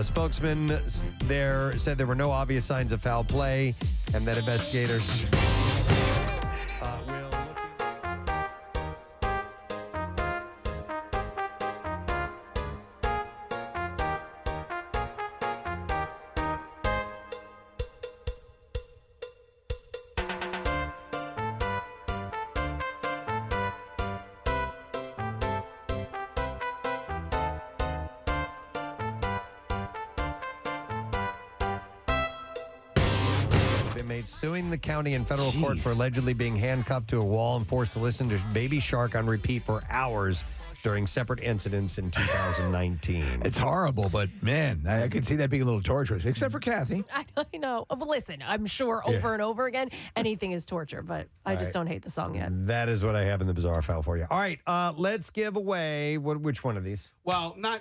Spokesman there said there were no obvious signs of foul play and that investigators will inmates suing the county and federal court for allegedly being handcuffed to a wall and forced to listen to Baby Shark on repeat for hours during separate incidents in 2019. It's horrible, but man, I can see that being a little torturous, except for Kathy. I know. Well, listen, I'm sure over and over again, anything is torture, but I just don't hate the song yet. That is what I have in the bizarre file for you. All right, let's give away which one of these? Well, not.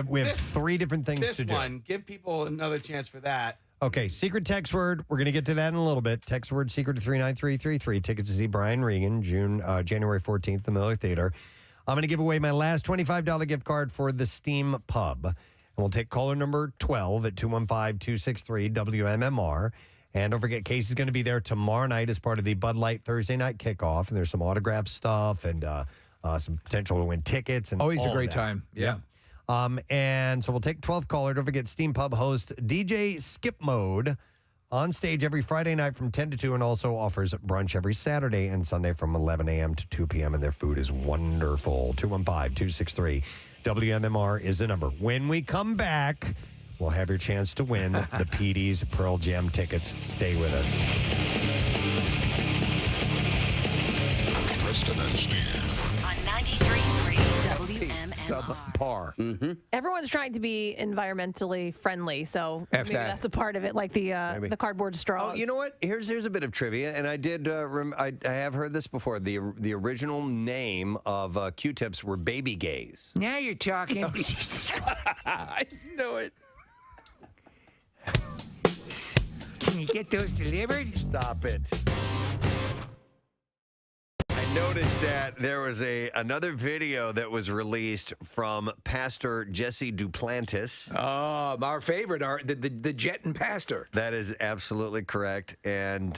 We have 3 different things to do. This one, give people another chance for that. Okay, secret text word. We're going to get to that in a little bit. Text word secret to 39333. Tickets to see Brian Regan, January 14th, the Miller Theater. I'm going to give away my last $25 gift card for the Steam Pub. And we'll take caller number 12 at 215-263-WMMR. And don't forget, Casey's going to be there tomorrow night as part of the Bud Light Thursday night kickoff. And there's some autograph stuff and some potential to win tickets. And always a all great that. time. Yeah. And so we'll take 12th caller. Don't forget, Steam Pub host DJ Skip Mode on stage every Friday night from 10 to 2 and also offers brunch every Saturday and Sunday from 11 a.m. to 2 p.m. And their food is wonderful. 215-263. WMMR is the number. When we come back, we'll have your chance to win the PD's Pearl Jam tickets. Stay with us. Preston and Steve. On 93.3 WMMR. Subpar. Everyone's trying to be environmentally friendly, so F maybe that. that's a part of it, like the cardboard straws. Oh, you know what? Here's a bit of trivia, and I did. I have heard this before. The original name of Q-tips were baby gays. Now you're talking. Oh, Jesus Christ. I know it. Can you get those delivered? Stop it. I noticed that there was another video that was released from Pastor Jesse Duplantis. Oh, our favorite, the jet and pastor. That is absolutely correct. And,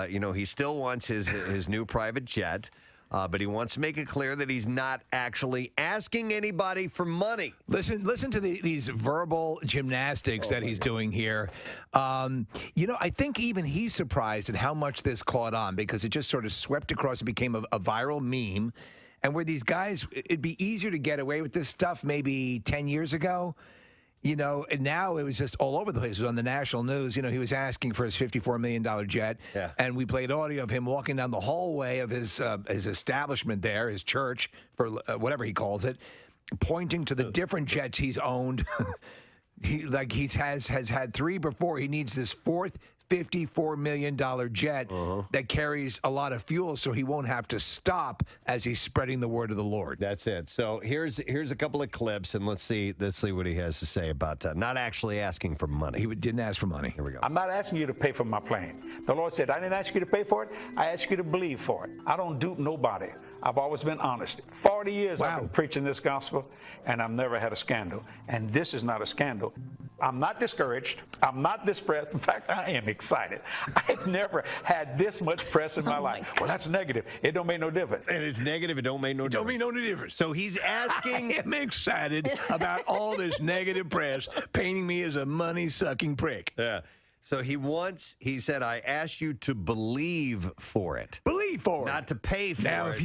he still wants his new private jet, but he wants to make it clear that he's not actually asking anybody for money. Listen to these verbal gymnastics that he's doing here. I think even he's surprised at how much this caught on because it just sort of swept across and became a viral meme. And where these guys, it'd be easier to get away with this stuff maybe 10 years ago. And now it was just all over the place. It was on the national news. He was asking for his $54 million jet. Yeah. And we played audio of him walking down the hallway of his establishment there, his church, for whatever he calls it, pointing to the different jets he's owned. He has had three before. He needs this fourth $54 million jet that carries a lot of fuel so he won't have to stop as he's spreading the word of the Lord. That's it. So here's a couple of clips, and let's see what he has to say about not actually asking for money. He didn't ask for money. Here we go. I'm not asking you to pay for my plane. The Lord said, I didn't ask you to pay for it. I asked you to believe for it. I don't dupe nobody. I've always been honest. 40 years I've been preaching this gospel, and I've never had a scandal. And this is not a scandal. I'm not discouraged. I'm not distressed. In fact, I am excited. I've never had this much press in my life. Well, that's negative. It don't make no difference. And it's negative. It don't make no difference. Don't make no difference. So he's asking. I am excited about all this negative press painting me as a money-sucking prick. Yeah. So he said, I asked you to believe for it. Believe for it. Not to pay for it. Now, if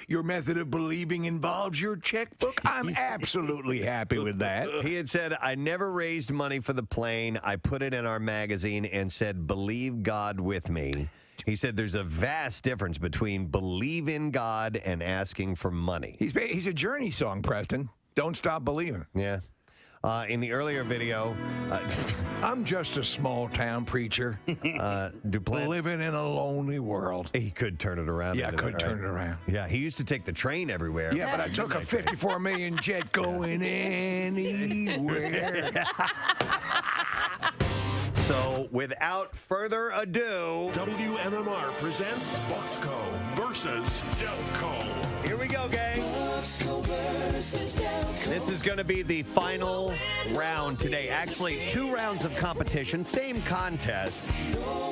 your method of believing involves your checkbook, I'm absolutely happy with that. He had said, I never raised money for the plane. I put it in our magazine and said, believe God with me. He said there's a vast difference between believe in God and asking for money. He's a Journey song, Preston. Don't stop believing. Yeah. In the earlier video, I'm just a small-town preacher living in a lonely world. He could turn it around. Yeah, could turn it around. Yeah, he used to take the train everywhere. Yeah, but I took a $54 million jet going anywhere. So, without further ado, WMMR presents Bucksco versus Delco. Here we go, gang. This is going to be the final round today. Actually, 2 rounds of competition, same contest,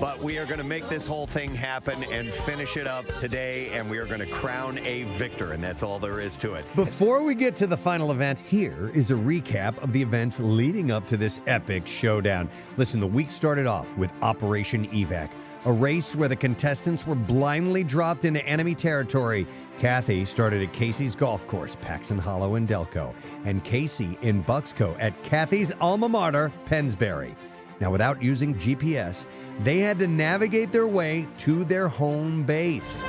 but we are going to make this whole thing happen and finish it up today, and we are going to crown a victor, and that's all there is to it. Before we get to the final event, here is a recap of the events leading up to this epic showdown. Listen, the week started off with Operation Evac, a race where the contestants were blindly dropped into enemy territory. Kathy started at Casey's golf course, Paxton Hollow in Delco, and Casey in Bucksco at Kathy's alma mater, Pennsbury. Now, without using GPS, they had to navigate their way to their home base.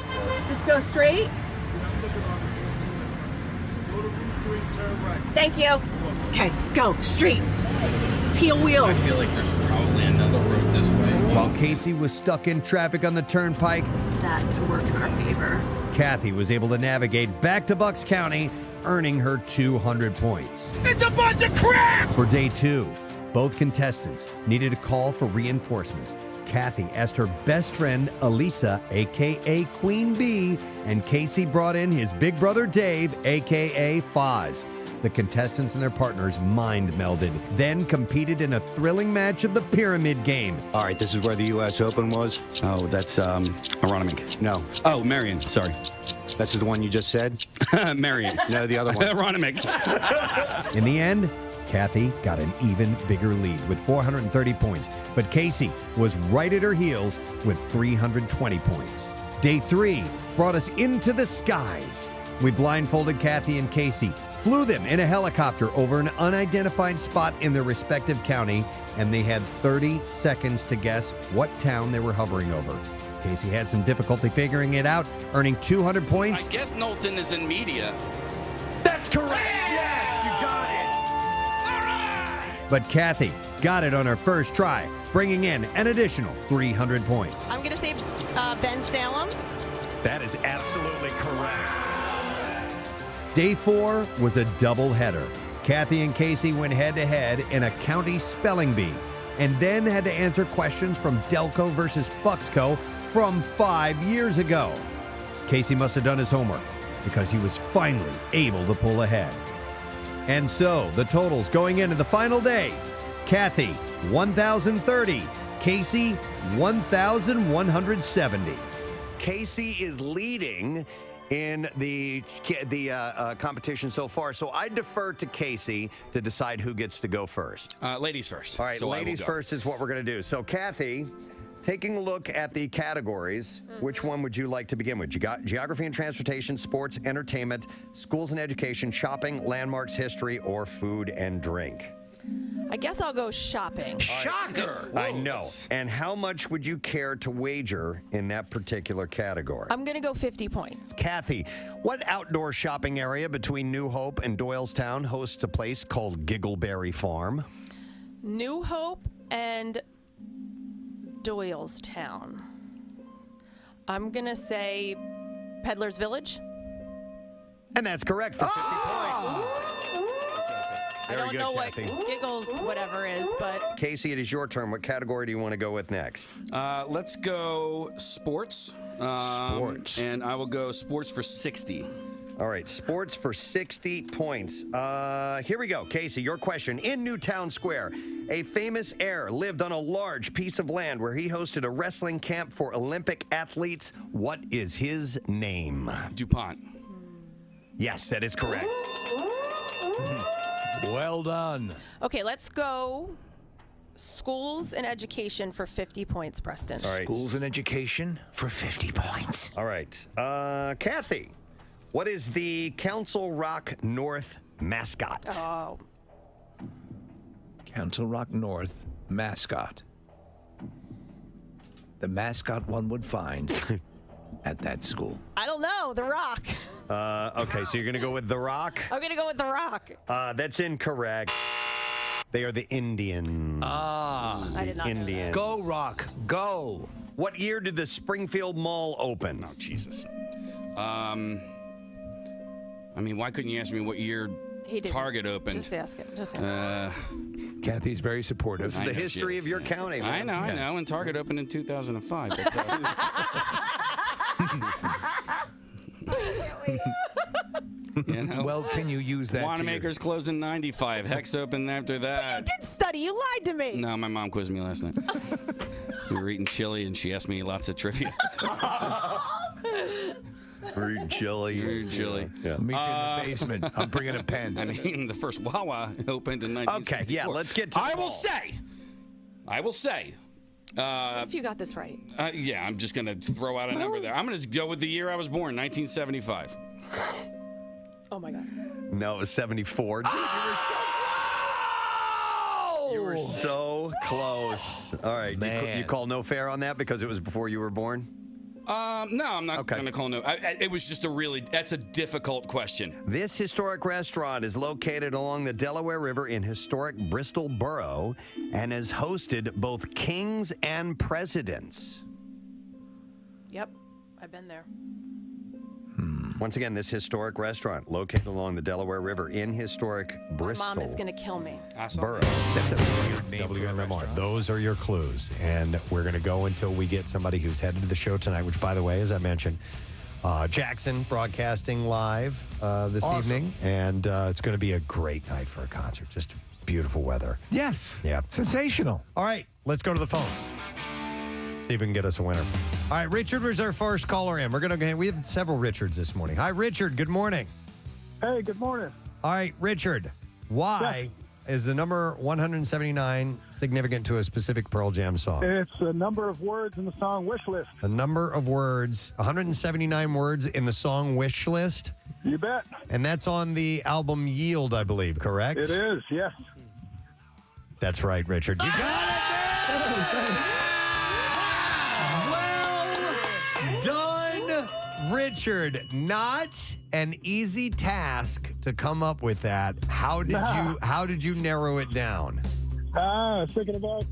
Just go straight. Thank you. Okay, go straight. Peel wheels. I feel like there's probably another route this way. While Casey was stuck in traffic on the turnpike, That could work in our favor. Kathy was able to navigate back to Bucks County, earning her 200 points. It's a bunch of crap! For day 2, both contestants needed a call for reinforcements. Kathy asked her best friend, Elisa, a.k.a. Queen Bee, and Casey brought in his big brother, Dave, a.k.a. Foz. the contestants and their partners mind melded, then competed in a thrilling match of the Pyramid Game. All right, this is where the U.S. Open was. Oh, that's Aronimink. No. Oh, Marion. Sorry. That's the one you just said? Marion. No, the other one. Aronimink. In the end, Kathy got an even bigger lead with 430 points, but Casey was right at her heels with 320 points. Day 3 brought us into the skies. We blindfolded Kathy and Casey, flew them in a helicopter over an unidentified spot in their respective county, and they had 30 seconds to guess what town they were hovering over. Casey had some difficulty figuring it out, earning 200 points. I guess Knowlton is in media. That's correct! Yes, you got it! But Kathy got it on her first try, bringing in an additional 300 points. I'm going to say Ben Salem. That is absolutely correct. Day 4 was a doubleheader. Kathy and Casey went head-to-head in a county spelling bee, and then had to answer questions from Delco versus Bucksco from 5 years ago. Casey must have done his homework, because he was finally able to pull ahead. And so, the totals going into the final day: Kathy, 1,030. Casey, 1,170. Casey is leading in the competition so far, so I defer to Casey to decide who gets to go first. Ladies first. All right, So ladies first is what we're going to do. So, Kathy, taking a look at the categories, which one would you like to begin with? Geography and transportation, sports, entertainment, schools and education, shopping, landmarks, history, or food and drink? I guess I'll go shopping. Shocker! I know. And how much would you care to wager in that particular category? I'm going to go 50 points. Kathy, what outdoor shopping area between New Hope and Doylestown hosts a place called Giggleberry Farm? New Hope and Doylestown. I'm going to say Peddler's Village. And that's correct for 50 points. I don't know what Giggles whatever is, but... Casey, it is your turn. What category do you want to go with next? Let's go sports. Sports. And I will go sports for 60. All right, sports for 60 points. Here we go. Casey, your question. In Newtown Square, a famous heir lived on a large piece of land where he hosted a wrestling camp for Olympic athletes. What is his name? DuPont. Yes, that is correct. Well done. Okay, let's go schools and education for 50 points, Preston. All right. Schools and education for 50 points. All right. Kathy, what is the Council Rock North mascot? Oh. Council Rock North mascot. The mascot one would find at that school. I don't know. The Rock. Okay, so you're going to go with The Rock? I'm going to go with The Rock. That's incorrect. They are the Indians. I did not know that. Go, Rock. Go. What year did the Springfield Mall open? Oh, Jesus. I mean, why couldn't you ask me what year Target opened? Just ask it. Just ask it. Kathy's very supportive. This is the history of your county, man. I know. And Target opened in 2005. But, you know, well, can you use that? Wanamaker's closed in 95. Hex opened after that. You did study. You lied to me. No, my mom quizzed me last night. We were eating chili, and she asked me lots of trivia. We're eating chili. Yeah. Meet you in the basement. I'm bringing a pen. I mean, the first Wawa opened in 1964. Okay, yeah, let's get to I will say. If you got this right. Yeah, I'm just going to throw out a number there. I'm going to go with the year I was born, 1975. Oh, my God. No, it was 74. Dude, you were so close. All right, you call no fair on that because it was before you were born? No, I'm not going to call no. It was just that's a difficult question. This historic restaurant is located along the Delaware River in historic Bristol Borough and has hosted both kings and presidents. Yep, I've been there. Once again, this historic restaurant located along the Delaware River in historic Bristol. My mom is going to kill me. Borough. That's a weird name. WMMR. Those are your clues. And we're going to go until we get somebody who's headed to the show tonight, which, by the way, as I mentioned, Jackson broadcasting live this evening. And it's going to be a great night for a concert. Just beautiful weather. Yes. Yeah. Sensational. All right, let's go to the phones. See if we can get us a winner. All right, Richard was our first caller in. We have several Richards this morning. Hi, Richard. Good morning. Hey, good morning. All right, Richard. Why is the number 179 significant to a specific Pearl Jam song? It's a number of words in the song Wish List. A number of words, 179 words in the song Wish List. You bet. And that's on the album Yield, I believe, correct? It is, yes. That's right, Richard. You got it! Well done, Richard. Not an easy task to come up with that. How did you narrow it down? I was thinking about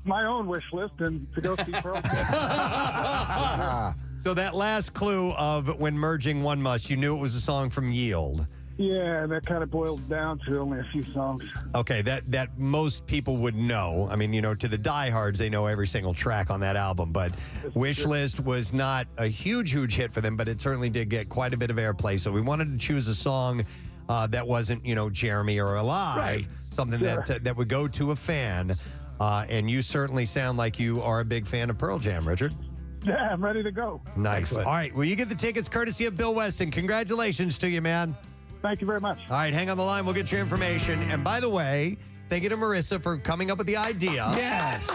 my own wish list and to go see Pearl Jam. So that last clue of when merging one must, you knew it was a song from Yield. Yeah, that kind of boils down to only a few songs. Okay, that most people would know. I mean, to the diehards, they know every single track on that album. But Wish List was not a huge hit for them, but it certainly did get quite a bit of airplay. So we wanted to choose a song that wasn't, Jeremy or Alive. Right. Something that would go to a fan. And you certainly sound like you are a big fan of Pearl Jam, Richard. Yeah, I'm ready to go. Nice. Excellent. All right, well, you get the tickets courtesy of Bill Weston. Congratulations to you, man. Thank you very much. All right, hang on the line. We'll get your information. And by the way, thank you to Marissa for coming up with the idea. Yes.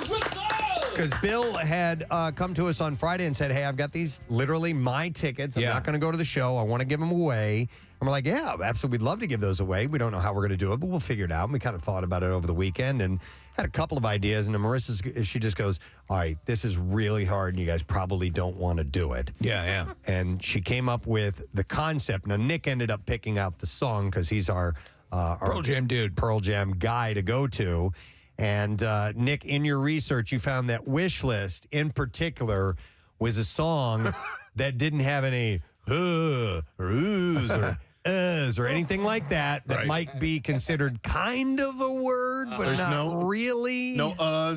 Because Bill had come to us on Friday and said, hey, I've got these literally my tickets. I'm not going to go to the show. I want to give them away. And we're like, yeah, absolutely. We'd love to give those away. We don't know how we're going to do it, but we'll figure it out. And we kind of thought about it over the weekend and had a couple of ideas. And then Marissa, she just goes, all right, this is really hard and you guys probably don't want to do it. Yeah. And she came up with the concept. Now, Nick ended up picking out the song because he's our Pearl Jam dude, Pearl Jam guy to go to. And Nick, in your research, you found that Wish List in particular was a song that didn't have any or oohs or or anything like that might be considered kind of a word, but There's not really. No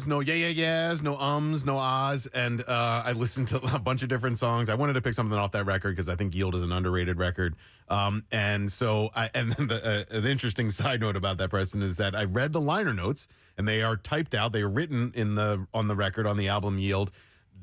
no yeahs, no no ahs. And I listened to a bunch of different songs. I wanted to pick something off that record because I think Yield is an underrated record. And so an interesting side note about that, Preston, is that I read the liner notes and they are typed out. They are written on the record on the album Yield.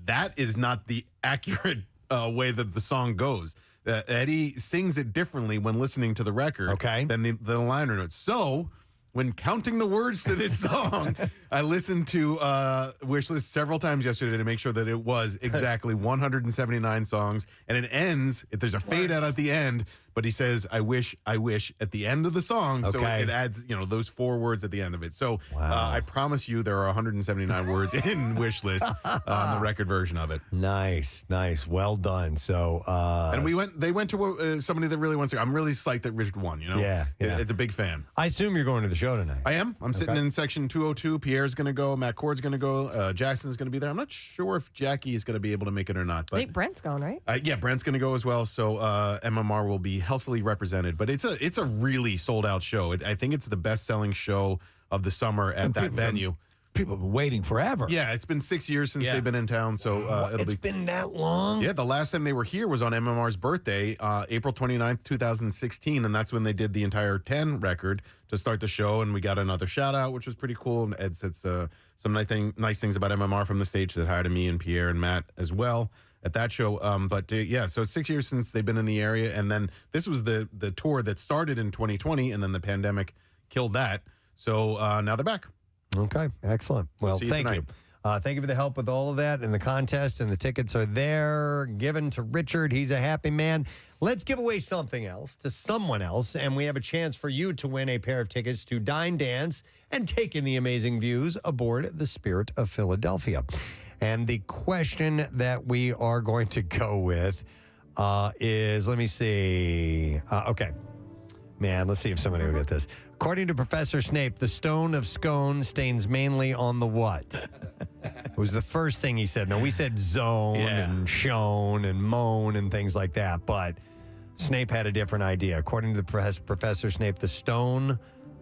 That is not the accurate way that the song goes. Eddie sings it differently when listening to the record than the liner notes. So when counting the words to this song, I listened to Wish List several times yesterday to make sure that it was exactly 179 songs. And it ends, there's a fade out at the end, but he says, I wish at the end of the song. So it adds, those 4 words at the end of it. So I promise you there are 179 words in Wish List on the record version of it. Nice. Well done. So, and they went to somebody that really wants to. I'm really psyched that Richard won, Yeah. It's a big fan. I assume you're going to the show tonight. I am. I'm sitting in section 202. Pierre's going to go. Matt Cord's going to go. Jackson's going to be there. I'm not sure if Jackie is going to be able to make it or not. But I think Brent's going, right? Yeah, Brent's going to go as well. So MMR will be healthily represented. But it's a really sold out show. I think it's the best selling show of the summer at that venue. People have been waiting forever. Yeah, it's been 6 years since they've been in town, so it's been that long? Yeah, the last time they were here was on MMR's birthday, April 29th, 2016, and that's when they did the entire 10 record to start the show, and we got another shout-out, which was pretty cool, and Ed said some nice things about MMR from the stage that hi to me and Pierre and Matt as well at that show. So it's 6 years since they've been in the area, and then this was the tour that started in 2020, and then the pandemic killed that, so now they're back. Okay, excellent. Well, thank you. Thank you for the help with all of that and the contest, and the tickets are there, given to Richard. He's a happy man. Let's give away something else to someone else, and we have a chance for you to win a pair of tickets to Dine Dance and take in the amazing views aboard the Spirit of Philadelphia. And the question that we are going to go with is, let me see. Okay. Man, let's see if somebody will get this. According to Professor Snape, the stone of scone stains mainly on the what? It was the first thing he said. No, we said zone and shone and moan and things like that, but Snape had a different idea. According to Professor Snape, the stone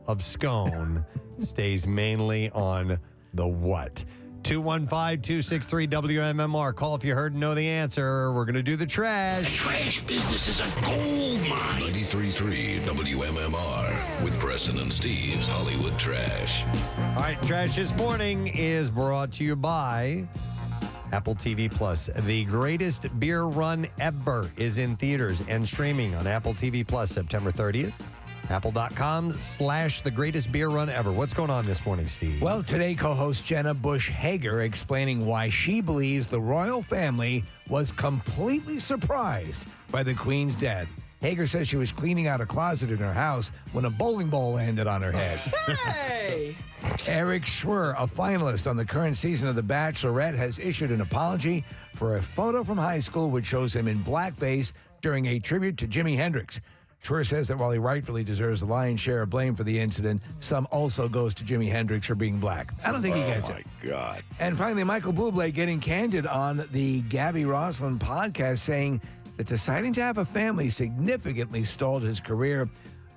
of scone stays mainly on the what? 215-263-WMMR. Call if you heard and know the answer. We're going to do the trash. The trash business is a gold mine. 93.3 WMMR with Preston and Steve's Hollywood Trash. All right, trash this morning is brought to you by Apple TV Plus. The greatest beer run ever is in theaters and streaming on Apple TV Plus September 30th. Apple.com/the greatest beer run ever. What's going on this morning, Steve? Well, today, co-host Jenna Bush Hager explaining why she believes the royal family was completely surprised by the Queen's death. Hager says she was cleaning out a closet in her house when a bowling ball landed on her head. Hey! Eric Schwer, a finalist on the current season of The Bachelorette, has issued an apology for a photo from high school which shows him in blackface during a tribute to Jimi Hendrix. Schwer says that while he rightfully deserves the lion's share of blame for the incident, some also goes to Jimi Hendrix for being black. I don't think he gets it. Oh, my God. And finally, Michael Bublé getting candid on the Gabby Roslin podcast, saying that deciding to have a family significantly stalled his career.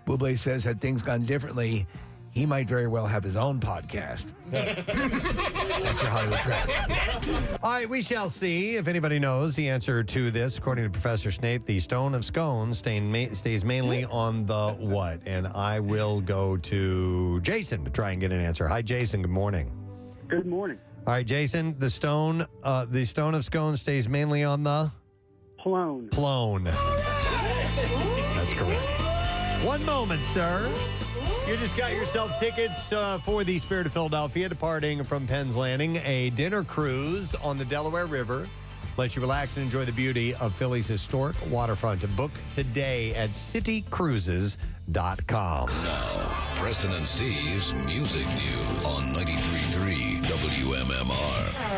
Bublé says had things gone differently, he might very well have his own podcast. That's your Hollywood Trash. All right, we shall see if anybody knows the answer to this. According to Professor Snape, the stone of scones stays mainly on the what? And I will go to Jason to try and get an answer. Hi, Jason. Good morning. Good morning. All right, Jason. The stone of scones stays mainly on the Plone. Plone. That's correct. One moment, sir. You just got yourself tickets for the Spirit of Philadelphia departing from Penn's Landing, a dinner cruise on the Delaware River. Let you relax and enjoy the beauty of Philly's historic waterfront. Book today at citycruises.com. Now, Preston and Steve's Music News on 93.3 WMMR.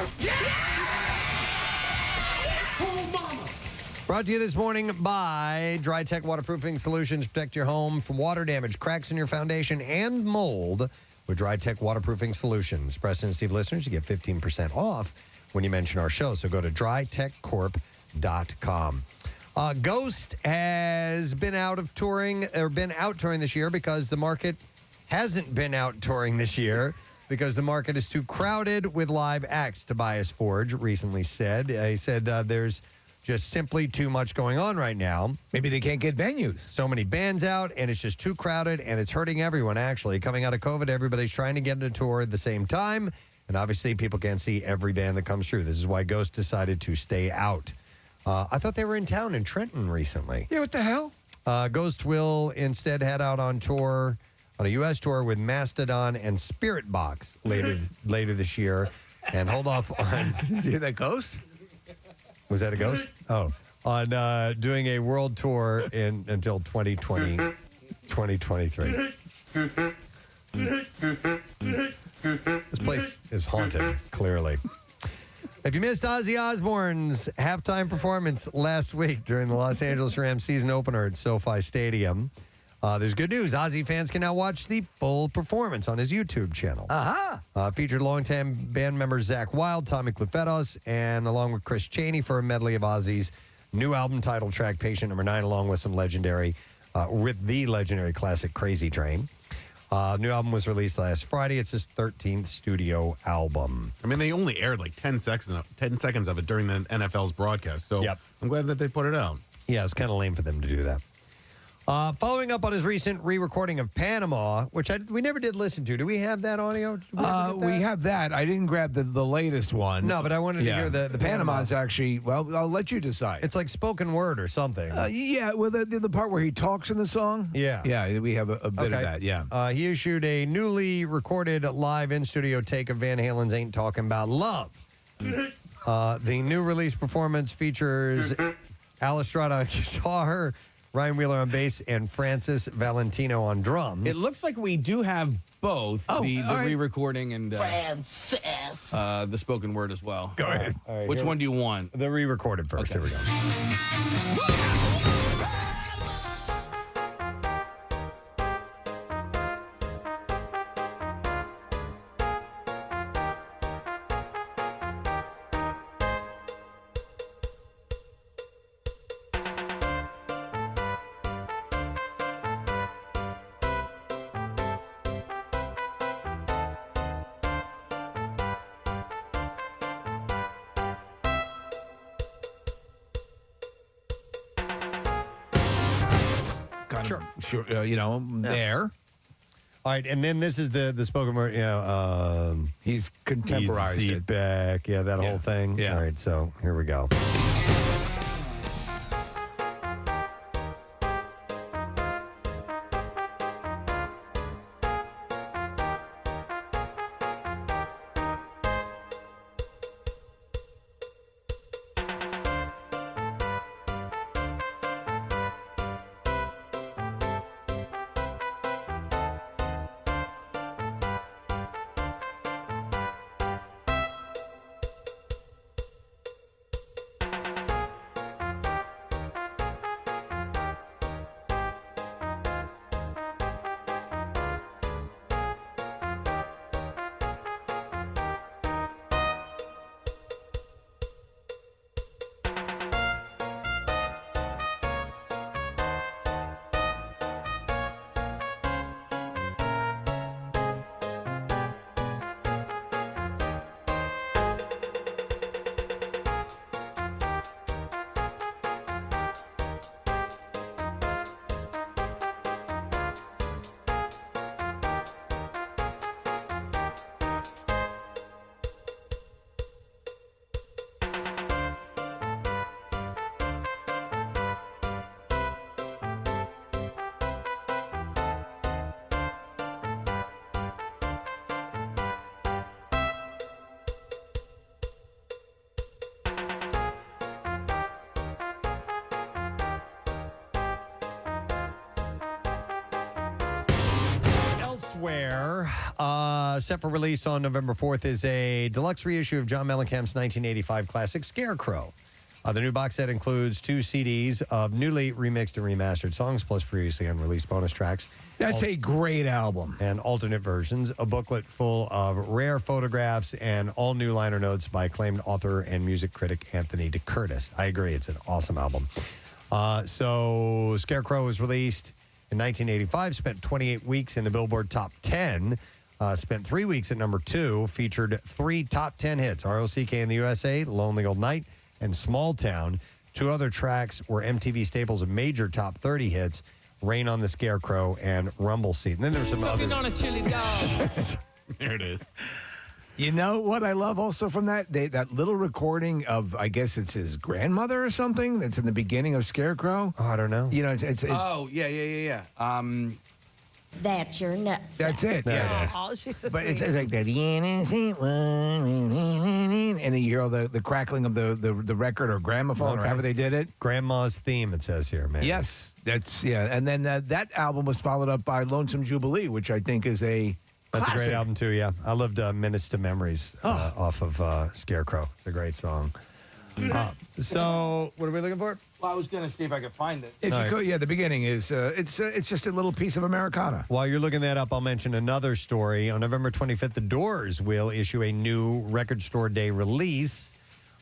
Brought to you this morning by Dry Tech Waterproofing Solutions. Protect your home from water damage, cracks in your foundation, and mold with Dry Tech Waterproofing Solutions. Preston and Steve listeners, you get 15% off when you mention our show. So go to drytechcorp.com. Ghost has been out touring this year because the market hasn't been out touring this year because the market is too crowded with live acts, Tobias Forge recently said. He said there's just simply too much going on right now. Maybe they can't get venues. So many bands out, and it's just too crowded, and it's hurting everyone, actually. Coming out of COVID, everybody's trying to get on a tour at the same time, and obviously people can't see every band that comes through. This is why Ghost decided to stay out. I thought they were in town in Trenton recently. Yeah, what the hell? Ghost will instead head out on tour, on a U.S. tour with Mastodon and Spirit Box later this year, and hold off on... Did you hear that, Ghost? Was that a ghost? Oh, on doing a world tour until 2023. This place is haunted, clearly. If you missed Ozzy Osbourne's halftime performance last week during the Los Angeles Rams season opener at SoFi Stadium, there's good news. Ozzy fans can now watch the full performance on his YouTube channel. Featured longtime band members Zach Wilde, Tommy Clufetos, and along with Chris Chaney for a medley of Ozzy's new album title track, Patient Number 9, along with some legendary classic Crazy Train. New album was released last Friday. It's his 13th studio album. I mean, they only aired like 10 seconds of it during the NFL's broadcast. So I'm glad that they put it out. Yeah, it's kind of lame for them to do that. Following up on his recent re-recording of Panama, which we never did listen to. Do we have that audio? We have that. I didn't grab the latest one. No, but I wanted to hear the Panama's actually, well, I'll let you decide. It's like spoken word or something. Yeah, well, the part where he talks in the song? Yeah. Yeah, we have a bit of that, yeah. He issued a newly recorded live in-studio take of Van Halen's Ain't Talking About Love. The new release performance features Al Estrada on guitar, Ryan Wheeler on bass, and Francis Valentino on drums. It looks like we do have both the re-recording and the spoken word as well. Go ahead. Right, Which one do you want? The re-recorded first. Okay. Here we go. kind of, there. All right, and then this is the spoken word. He's contemporized seat it. back. Yeah, that whole thing. Yeah. All right, so here we go. Elsewhere, set for release on November 4th, is a deluxe reissue of John Mellencamp's 1985 classic Scarecrow. The new box set includes 2 CDs of newly remixed and remastered songs, plus previously unreleased bonus tracks. That's a great album. And alternate versions, a booklet full of rare photographs, and all new liner notes by acclaimed author and music critic Anthony DeCurtis. I agree, it's an awesome album. So Scarecrow was released in 1985, spent 28 weeks in the Billboard Top 10, spent 3 weeks at number 2, featured 3 top 10 hits, R.O.C.K. in the USA, Lonely Old Night, and Small Town. 2 other tracks were MTV staples of major top 30 hits, Rain on the Scarecrow and Rumble Seat. And then there's some other... on a chili dog. There it is. You know what I love also from that? That little recording of, I guess it's his grandmother or something that's in the beginning of Scarecrow. Oh, I don't know. You know, it's Oh, yeah. That's your nuts. That's it. There Yeah. it is. Oh, she's so But sweet. it's like that innocent one, and then you hear all the crackling of the record or gramophone or Okay. however they did it. Grandma's Theme, it says here, man. Yes, that's and then that album was followed up by Lonesome Jubilee, which I think is a That's classic. a great album, too, yeah. I loved Minutes to Memories off of Scarecrow. It's a great song. So, what are we looking for? Well, I was going to see if I could find it. If you could, yeah, the beginning is it's just a little piece of Americana. While you're looking that up, I'll mention another story. On November 25th, The Doors will issue a new Record Store Day release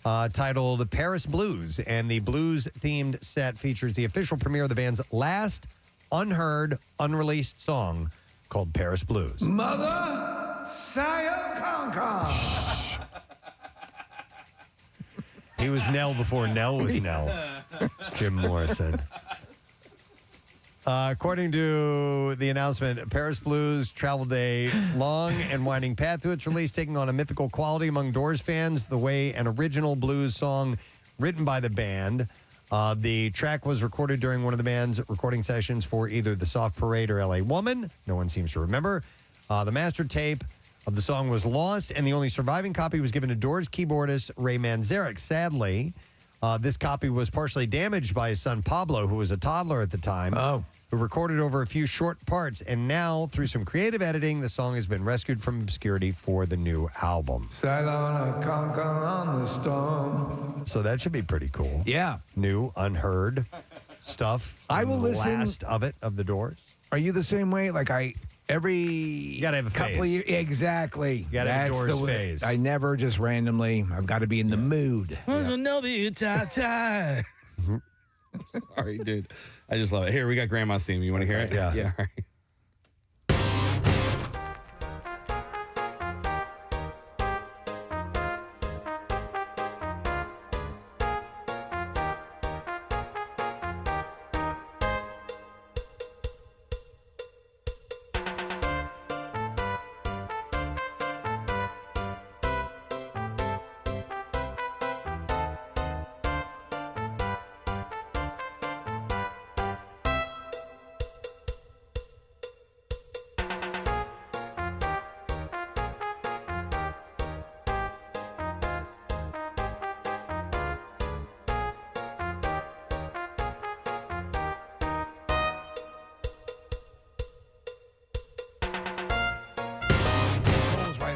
titled Paris Blues. And the blues-themed set features the official premiere of the band's last unheard, unreleased song called Paris Blues. Mother Sayo Conca. He was Nell before Nell was Nell. Jim Morrison. According to the announcement, Paris Blues traveled a long and winding path to its release, taking on a mythical quality among Doors fans, the way an original blues song written by the band. The track was recorded during one of the band's recording sessions for either The Soft Parade or L.A. Woman. No one seems to remember. The master tape of the song was lost, and the only surviving copy was given to Doors keyboardist Ray Manzarek. Sadly, this copy was partially damaged by his son Pablo, who was a toddler at the time, who recorded over a few short parts. And now, through some creative editing, the song has been rescued from obscurity for the new album. Sail on a conca on the storm. So that should be pretty cool. Yeah. New, unheard stuff. I will listen. Last of it, of the Doors. Are you the same way? Like You gotta have a couple phase. of years, exactly. You gotta have a That's Doors the way- phase. I never just randomly. I've got to be in the mood. Sorry, dude. I just love it. Here, we got Grandma's Theme. You want to hear it? Yeah. Yeah. All right.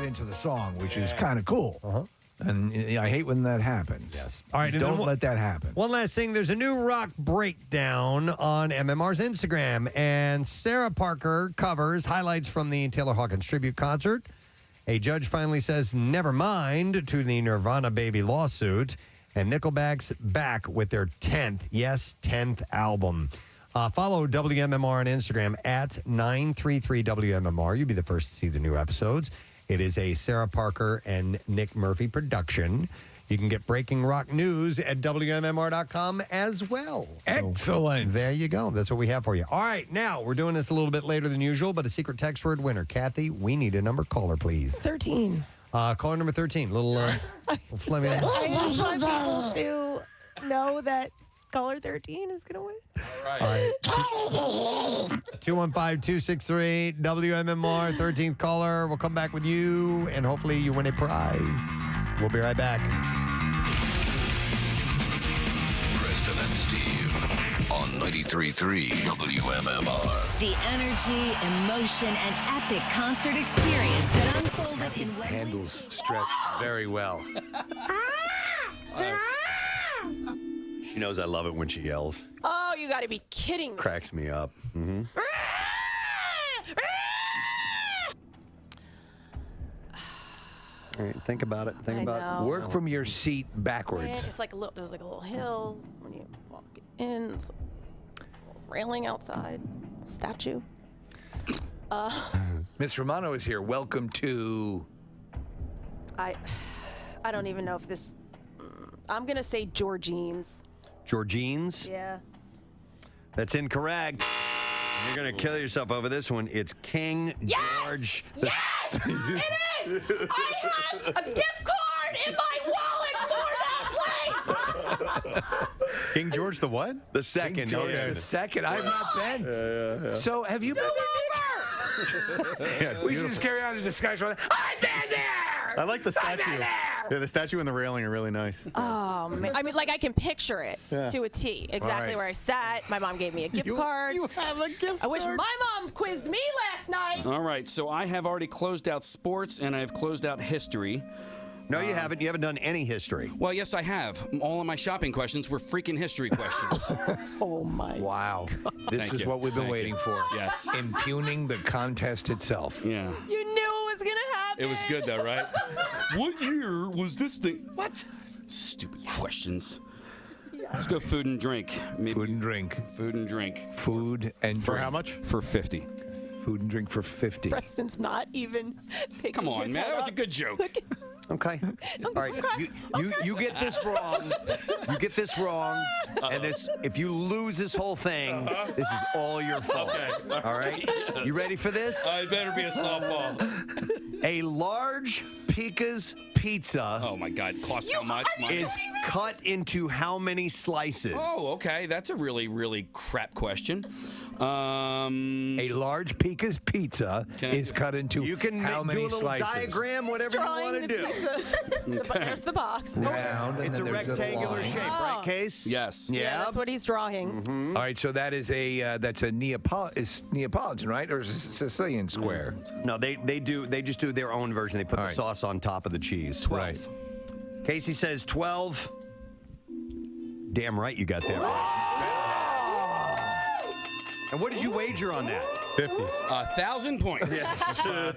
into the song, which is kind of cool. And I hate when that happens. Yes. All right. Don't let that happen. One last thing. There's a new rock breakdown on MMR's Instagram, and Sarah Parker covers highlights from the Taylor Hawkins tribute concert. A judge finally says never mind to the Nirvana Baby lawsuit, and Nickelback's back with their 10th album. Follow WMMR on Instagram at 933WMMR. You'll be the first to see the new episodes. It is a Sarah Parker and Nick Murphy production. You can get breaking rock news at WMMR.com as well. Excellent. There you go. That's what we have for you. All right, now we're doing this a little bit later than usual, but a secret text word winner. Kathy, we need a number caller, please. 13. Caller number 13. Little Fleming. I just want people to know that caller 13 is going to win. All right. 215-263 WMMR, 13th caller. We'll come back with you, and hopefully you win a prize. We'll be right back. Preston and Steve on 93.3 WMMR. The energy, emotion, and epic concert experience that unfolded in Wembley. Handles stress very well. She knows I love it when she yells. Oh, you got to be kidding me. Cracks me up. Mm-hmm. All right, think about it. Think about it. Work from your seat backwards. It's like there's like a little hill when you walk in. It's like a little railing outside. Statue. Miss Romano is here. Welcome to. I don't even know if this. I'm gonna say Georgine's. Georgine's? Yeah. That's incorrect. You're going to kill yourself over this one. It's King George. Yes! It is! I have a gift card in my wallet for that place! King George the what? The second. King George the second. I've not been. Yeah. So have you been there? We should just carry on the discussion. I've been there! I like the statue. Yeah, the statue and the railing are really nice. Oh, man. I mean, like, I can picture it to a T. Exactly right. where I sat. My mom gave me a gift card. You have a gift I wish my mom quizzed me last night. All right, so I have already closed out sports and I've closed out history. No, you haven't. You haven't done any history. Well, yes, I have. All of my shopping questions were freaking history questions. Oh, my. Wow. This is what we've been waiting for. Yes. Impugning the contest itself. Yeah. You knew it was going to happen. It was good, though, right? What year was this thing? What? Stupid questions. Let's go food and drink. Maybe Food and drink. Food and drink. Food and For drink. how much? For 50. Food and drink for 50. Preston's not even picking Come on, his man. head That was up. a good joke. Okay. All right. You get this wrong. You get this wrong. And this, if you lose this whole thing, this is all your fault. Okay. All right. You ready for this? I better be a softball. A large Pika's pizza. Oh my God! Costs how much? Is cut into how many slices? Oh, okay. That's a really, really crap question. A large Pika's pizza is cut into you can how many do a little slices? diagram, whatever you want to do. But there's the box. Round. and It's a then there's rectangular line. shape, right, Case? Yes. Yeah, that's what he's drawing. All right, so that is that's a Neapolitan, right, or is it Sicilian square? No, they just do their own version. They put the sauce on top of the cheese. 12. Right. Casey says 12. Damn right you got that. And what did you wager on that? 50. 1,000 points.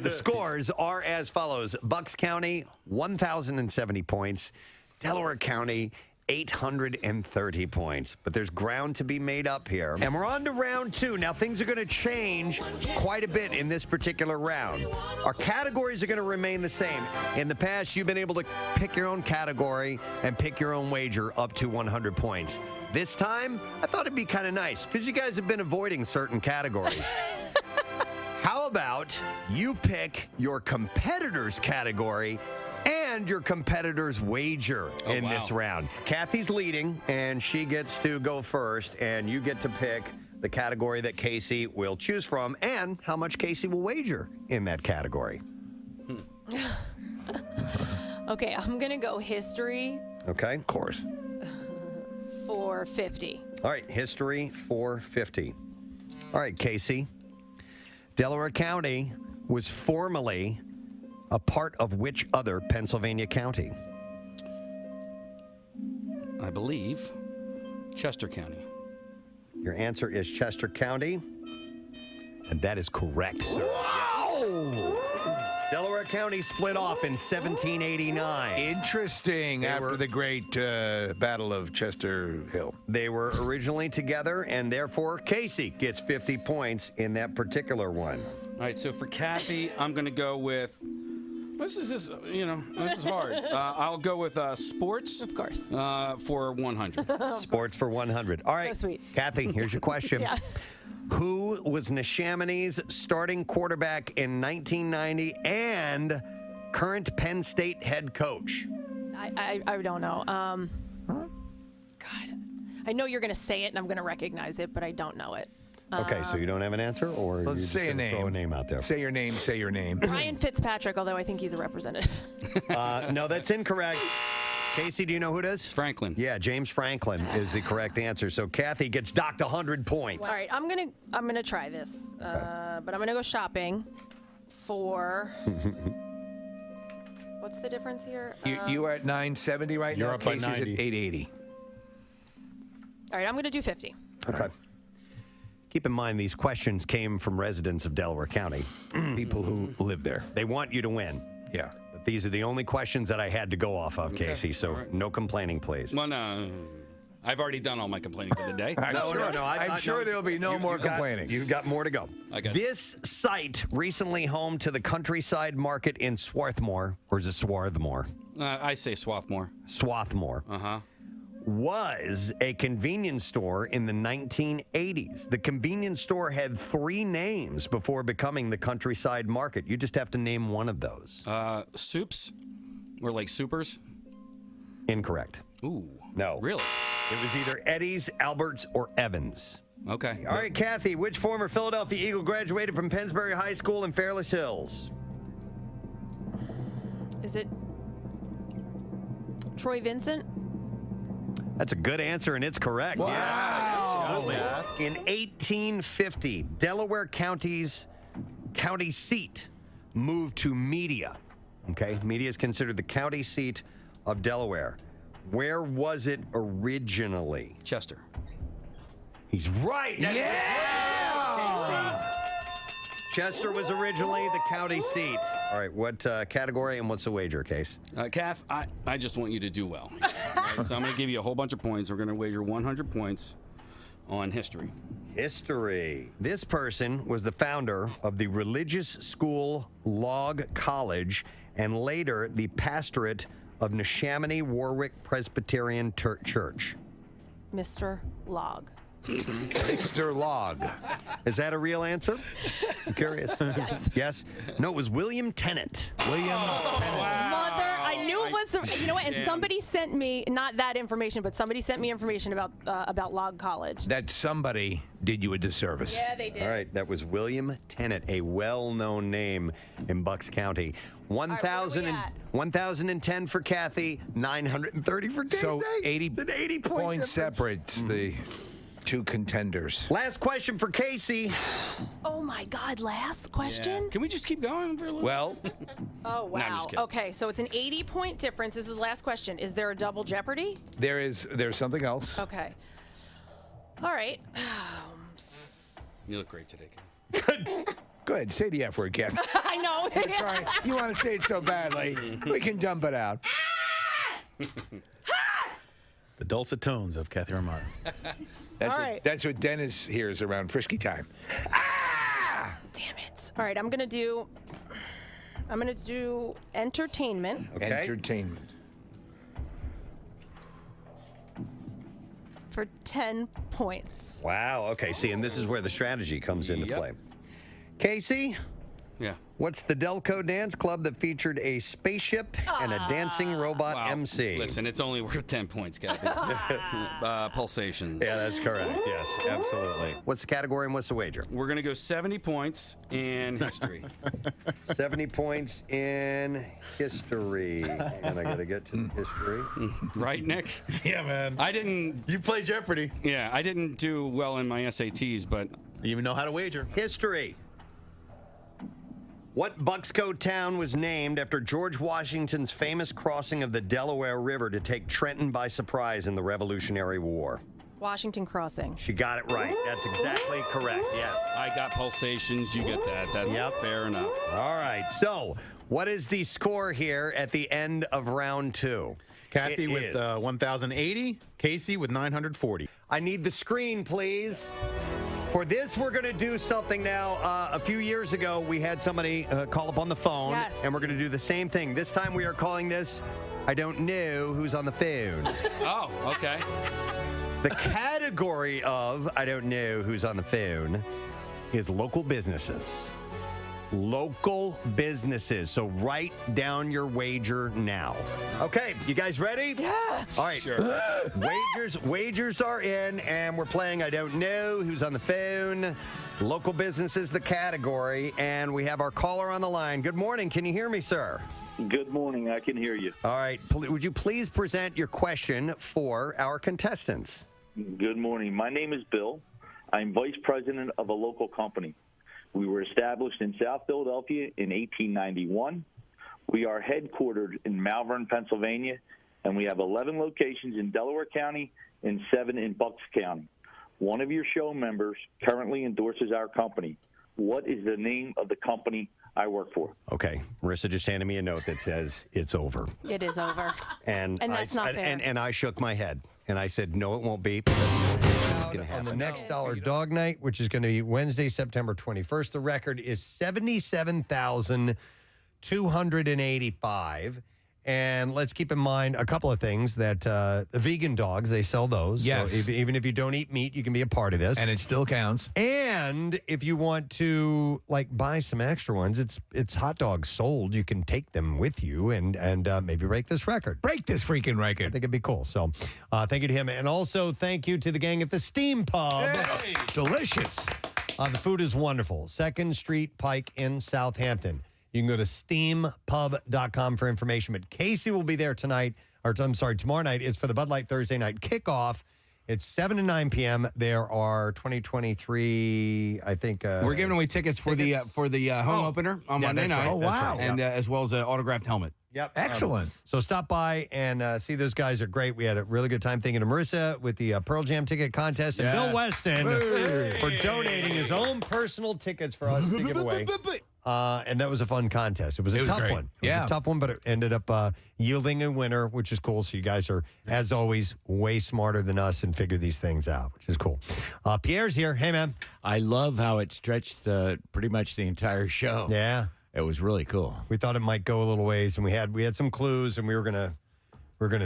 The scores are as follows. Bucks County, 1,070 points. Delaware County, 830 points. But there's ground to be made up here. And we're on to round 2. Now, things are going to change quite a bit in this particular round. Our categories are going to remain the same. In the past, you've been able to pick your own category and pick your own wager up to 100 points. This time, I thought it'd be kind of nice because you guys have been avoiding certain categories. How about you pick your competitor's category and your competitor's wager in this round? Kathy's leading, and she gets to go first, and you get to pick the category that Casey will choose from and how much Casey will wager in that category. Okay, I'm going to go history. Okay. Of course. For 50. All right, history for 50. All right, Casey. Delaware County was formerly a part of which other Pennsylvania county? I believe Chester County. Your answer is Chester County, and that is correct, sir. Wow! Delaware County split off in 1789. Interesting. After the great Battle of Chester Hill. They were originally together, and therefore Casey gets 50 points in that particular one. All right, so for Kathy, I'm going to go with. This is hard. I'll go with sports. Of course. For 100. Sports for 100. All right, So sweet. Kathy, here's your question. Yeah. Who was Neshamony's starting quarterback in 1990 and current Penn State head coach? I don't know. God, I know you're going to say it, and I'm going to recognize it, but I don't know it. Okay, so you don't have an answer, or Let's you're just say a gonna name. throw a name out there? Say your name. Say your name. Ryan Fitzpatrick, although I think he's a representative. No, that's incorrect. Casey, do you know who it is? It's Franklin. Yeah, James Franklin is the correct answer. So Kathy gets docked 100 points. All right, I'm gonna try this, but I'm gonna go shopping for. What's the difference here? You are at 970 right You're now. up by Casey's 90. at 880. All right, I'm gonna do 50. Okay. Keep in mind, these questions came from residents of Delaware County. People who live there. They want you to win. Yeah. But these are the only questions that I had to go off of, Casey. So no complaining, please. Well, no. I've already done all my complaining for the day. I'm sure there'll be no more complaining. You've got more to go. I got This site, recently home to the Countryside Market in Swarthmore, or is it Swarthmore? I say Swarthmore. Swarthmore. Uh-huh. Was a convenience store in the 1980s. The convenience store had 3 names before becoming the Countryside Market. You just have to name one of those. Soups? Or like supers? Incorrect. Ooh. No. Really? It was either Eddie's, Albert's, or Evans. Okay. All right, Kathy, which former Philadelphia Eagle graduated from Pennsbury High School in Fairless Hills? Is it Troy Vincent? That's a good answer, and it's correct. Wow. Yeah. In 1850, Delaware County's county seat moved to Media. Okay, Media is considered the county seat of Delaware. Where was it originally? Chester. He's right. Yeah! Chester was originally the county seat. All right, what category and what's the wager, Case? Kath, I just want you to do well. All right, so I'm going to give you a whole bunch of points. We're going to wager 100 points on history. History. This person was the founder of the religious school Log College and later the pastorate of Neshamony Warwick Presbyterian Church. Mr. Log. Mr. Log. Is that a real answer? I'm curious. Yes. Yes? No, it was William Tennant. Mother, I knew it was. You know what? And somebody sent me not that information, but somebody sent me information about Log College. That somebody did you a disservice. Yeah, they did. All right, that was William Tennant, a well-known name in Bucks County. 1,010 for Kathy, 930 for Casey. So 80, it's an 80 point separates the two contenders. Last question for Casey. Oh my God! Last question. Yeah. Can we just keep going for a little? Well. Oh wow. No, I'm just kidding. Okay, so it's an 80-point difference. This is the last question. Is there a double jeopardy? There's something else. Okay. All right. You look great today, Kath. Go ahead, say the F word, Kath. I know. You're trying, you want to say it so badly. We can dump it out. The dulcet tones of Kathy Martin. That's what Dennis hears around frisky time. Damn it. All right, I'm gonna do entertainment. Okay. Entertainment. For 10 points. Wow. Okay. See, and this is where the strategy comes into play. Casey? Yeah. What's the Delco Dance Club that featured a spaceship and a dancing robot MC? Listen, it's only worth 10 points, Kathy. Pulsations. Yeah, that's correct. Yes, absolutely. What's the category and what's the wager? We're going to go 70 points in history. 70 points in history. And I got to get to the history. Right, Nick? Yeah, man. I didn't. You play Jeopardy. Yeah, I didn't do well in my SATs, but. You even know how to wager. History. What Buckscoat town was named after George Washington's famous crossing of the Delaware River to take Trenton by surprise in the Revolutionary War? Washington Crossing. She got it right. That's exactly correct. Yes. I got pulsations. You get that. That's fair enough. All right. So, what is the score here at the end of round 2? Kathy with 1,080. Casey with 940. I need the screen, please. For this, we're going to do something now. A few years ago, we had somebody call up on the phone, and we're going to do the same thing. This time, we are calling this, I don't know who's on the phone. Oh, okay. The category of I don't know who's on the phone is local businesses. Local businesses. So write down your wager now. Okay, you guys ready? Yeah. All right. Sure. Wagers are in, and we're playing I don't know who's on the phone. Local businesses, the category, and we have our caller on the line. Good morning. Can you hear me, sir? Good morning. I can hear you. All right. Would you please present your question for our contestants? Good morning. My name is Bill. I'm vice president of a local company. We were established in South Philadelphia in 1891. We are headquartered in Malvern, Pennsylvania, and we have 11 locations in Delaware County and 7 in Bucks County. One of your show members currently endorses our company. What is the name of the company I work for? Okay. Marissa just handed me a note that says it's over. It is over. And that's not fair. And I shook my head. And I said, no, it won't be. On the next Dollar Dog Night, which is going to be Wednesday, September 21st, the record is 77,285. And let's keep in mind a couple of things that the vegan dogs, they sell those. Yes. So even if you don't eat meat, you can be a part of this. And it still counts. And if you want to buy some extra ones, it's hot dogs sold. You can take them with you and maybe break this record. Break this freaking record. I think it'd be cool. So thank you to him. And also thank you to the gang at the Steam Pub. Hey, delicious. The food is wonderful. 2nd Street Pike in Southampton. You can go to steampub.com for information. But Casey will be there tonight, tomorrow night. It's for the Bud Light Thursday night kickoff. It's 7 to 9 p.m. There are 2023, I think. We're giving away tickets for the home opener on Monday night. Right. Oh, wow. Right. And as well as an autographed helmet. Yep. Excellent. So stop by and see those guys are great. We had a really good time. Thanking to Marissa with the Pearl Jam ticket contest and Bill Weston for donating his own personal tickets for us to give away. And that was a fun contest. It was a tough great. one. It was a tough one, but it ended up yielding a winner, which is cool. So you guys are, as always, way smarter than us and figure these things out, which is cool. Pierre's here. Hey, man. I love how it stretched pretty much the entire show. Yeah. It was really cool. We thought it might go a little ways, and we had some clues, and we were gonna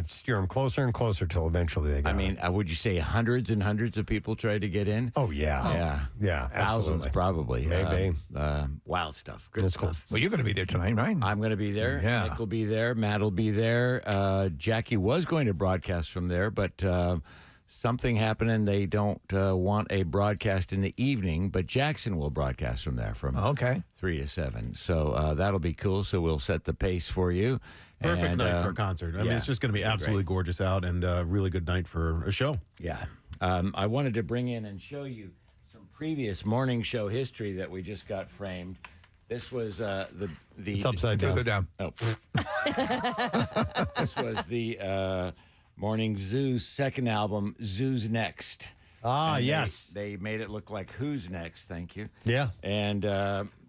steer them closer and closer till eventually they got. I mean, would you say hundreds and hundreds of people tried to get in? Oh yeah, yeah, absolutely. Thousands probably. Maybe. Wild stuff. Good That's stuff. cool. Well, you're going to be there tonight, right? I'm going to be there. Yeah. Nick will be there. Matt will be there. Jackie was going to broadcast from there, but something happened and they don't want a broadcast in the evening, but Jackson will broadcast from there from 3 to 7. So that'll be cool. So we'll set the pace for you. Perfect night for a concert. I mean, it's just going to be absolutely gorgeous out and a really good night for a show. Yeah. I wanted to bring in and show you some previous morning show history that we just got framed. This was It's upside down. Upside down. Oh. This was the Morning Zoo's second album, Zoo's Next. Ah, And yes. They made it look like Who's Next, thank you. Yeah. And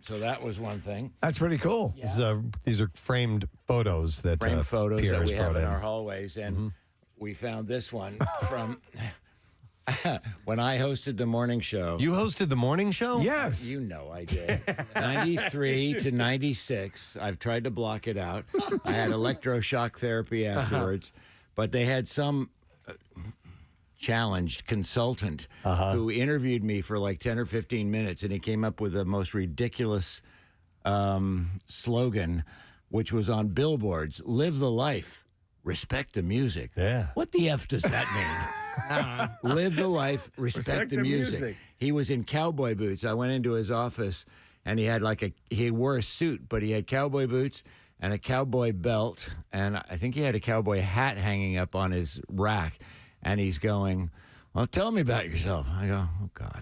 so that was one thing. That's pretty cool. Yeah. These are framed photos that Framed photos that Pierre's we have brought in in. our hallways. And we found this one from when I hosted the morning show. You hosted the morning show? Yes. You know I did. 93 to 96. I've tried to block it out. I had electroshock therapy afterwards. But they had some challenged consultant who interviewed me for like 10 or 15 minutes, and he came up with the most ridiculous slogan, which was on billboards: "Live the life, respect the music." Yeah. What the F does that mean? Live the life, respect the music. He was in cowboy boots. I went into his office, and he had he wore a suit, but he had cowboy boots and a cowboy belt, and I think he had a cowboy hat hanging up on his rack. And he's going, "Well, tell me about yourself." I go, "Oh, God."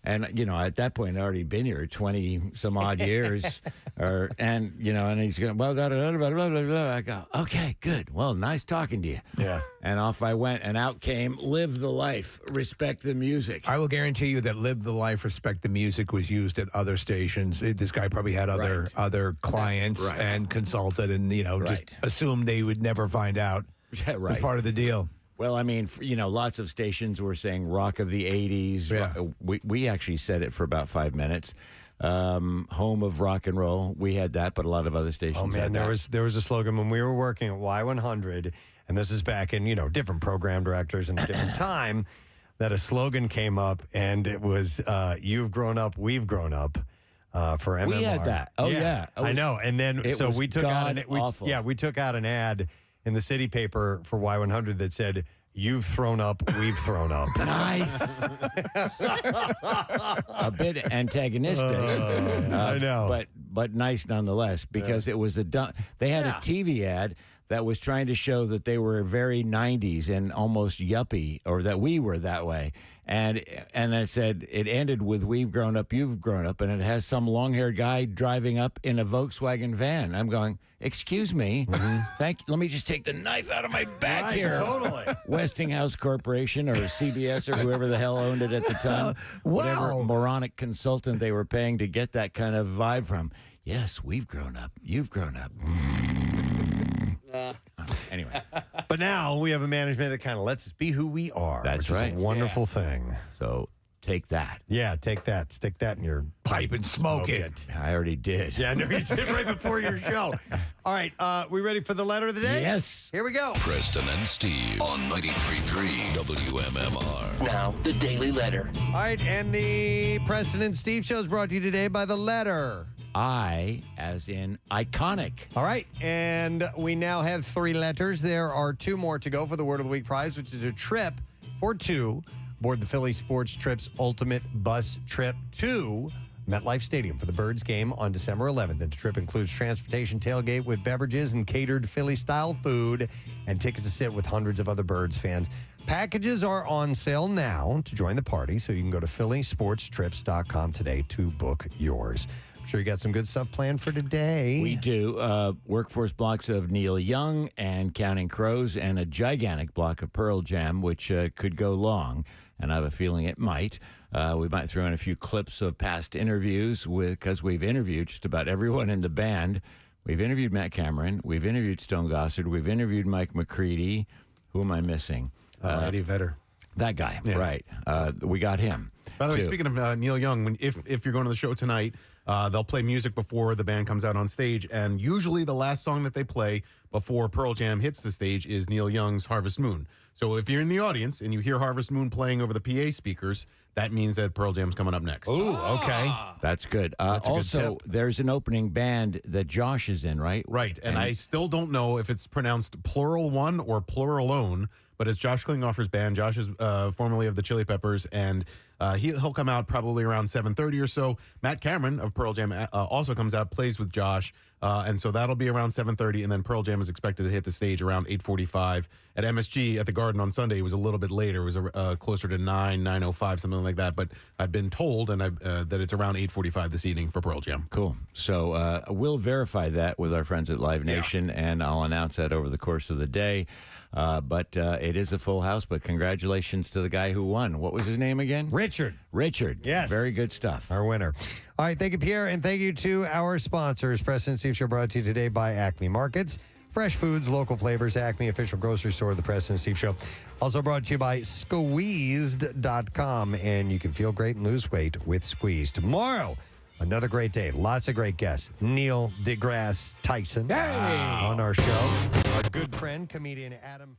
And, at that point, I'd already been here 20 some odd years. And he's going, well, blah, blah, blah, blah, blah, blah. I go, okay, good. Well, nice talking to you. Yeah. And off I went, and out came Live the Life, Respect the Music. I will guarantee you that Live the Life, Respect the Music was used at other stations. This guy probably had other clients and consulted and, just assumed they would never find out. Yeah, right. As part of the deal. Well, I mean, lots of stations were saying rock of the 80s. Yeah. We actually said it for about 5 minutes. Home of rock and roll. We had that, but a lot of other stations had that. There was a slogan when we were working at Y100, and this is back in, different program directors and a different time, that a slogan came up, and it was, you've grown up, we've grown up. For MMR. We had that. Oh, yeah. I know. And then, so we took out we took out an ad in the city paper for Y100 that said, you've thrown up, we've thrown up. Nice. A bit antagonistic. I know. But nice nonetheless, because it was they had a TV ad that was trying to show that they were very 90s and almost yuppie, or that we were that way. And it said, it ended with we've grown up, you've grown up, and it has some long-haired guy driving up in a Volkswagen van. I'm going, excuse me, let me just take the knife out of my back here. Totally. Westinghouse Corporation or CBS or whoever the hell owned it at the time. Whatever moronic consultant they were paying to get that kind of vibe from. Yes, we've grown up, you've grown up. Anyway. But now we have a management that kind of lets us be who we are. That's which right. is a wonderful thing. So take that. Yeah, take that. Stick that in your pipe and smoke it. I already did. Yeah, no, you did right before your show. All right, we ready for the letter of the day? Yes. Here we go. Preston and Steve on 93.3 WMMR. Now, the Daily Letter. All right, and the Preston and Steve show is brought to you today by the letter I, as in iconic. All right, and we now have 3 letters. There are 2 more to go for the Word of the Week prize, which is a trip for 2 aboard the Philly Sports Trips Ultimate Bus Trip to MetLife Stadium for the Birds game on December 11th. The trip includes transportation, tailgate with beverages, and catered Philly-style food, and tickets to sit with hundreds of other Birds fans. Packages are on sale now to join the party, so you can go to phillysportstrips.com today to book yours. Sure you got some good stuff planned for today. We do. Workforce blocks of Neil Young and Counting Crows, and a gigantic block of Pearl Jam, which could go long, and I have a feeling it might. We might throw in a few clips of past interviews because we've interviewed just about everyone in the band. We've interviewed Matt Cameron. We've interviewed Stone Gossard. We've interviewed Mike McCready. Who am I missing? Eddie Vedder. That guy, right. We got him. By the way, too. speaking of Neil Young, if you're going to the show tonight, they'll play music before the band comes out on stage, and usually the last song that they play before Pearl Jam hits the stage is Neil Young's Harvest Moon. So if you're in the audience and you hear Harvest Moon playing over the PA speakers, that means that Pearl Jam's coming up next. Ooh, okay. That's good. That's a good also, tip. there's an opening band that Josh is in, right? Right, and I still don't know if it's pronounced plural one or pluralone, but it's Josh Klinghoffer's band. Josh is formerly of the Chili Peppers, and he'll come out probably around 7:30 or so. Matt Cameron of Pearl Jam also comes out, plays with Josh, and so that'll be around 7:30, and then Pearl Jam is expected to hit the stage around 8:45 at MSG at the Garden on Sunday. It was a little bit later. It was closer to 9:05, something like that, but I've been told that it's around 8:45 this evening for Pearl Jam. Cool. So we'll verify that with our friends at Live Nation, and I'll announce that over the course of the day. But it is a full house, but congratulations to the guy who won. What was his name again? Richard. Yes. Very good stuff. Our winner. All right, thank you, Pierre, and thank you to our sponsors. Preston and Steve Show brought to you today by Acme Markets. Fresh foods, local flavors, Acme, official grocery store of the Preston and Steve Show. Also brought to you by Squeezed.com, and you can feel great and lose weight with Squeeze. Tomorrow, another great day. Lots of great guests. Neil deGrasse Tyson on our show. Our good friend, comedian Adam.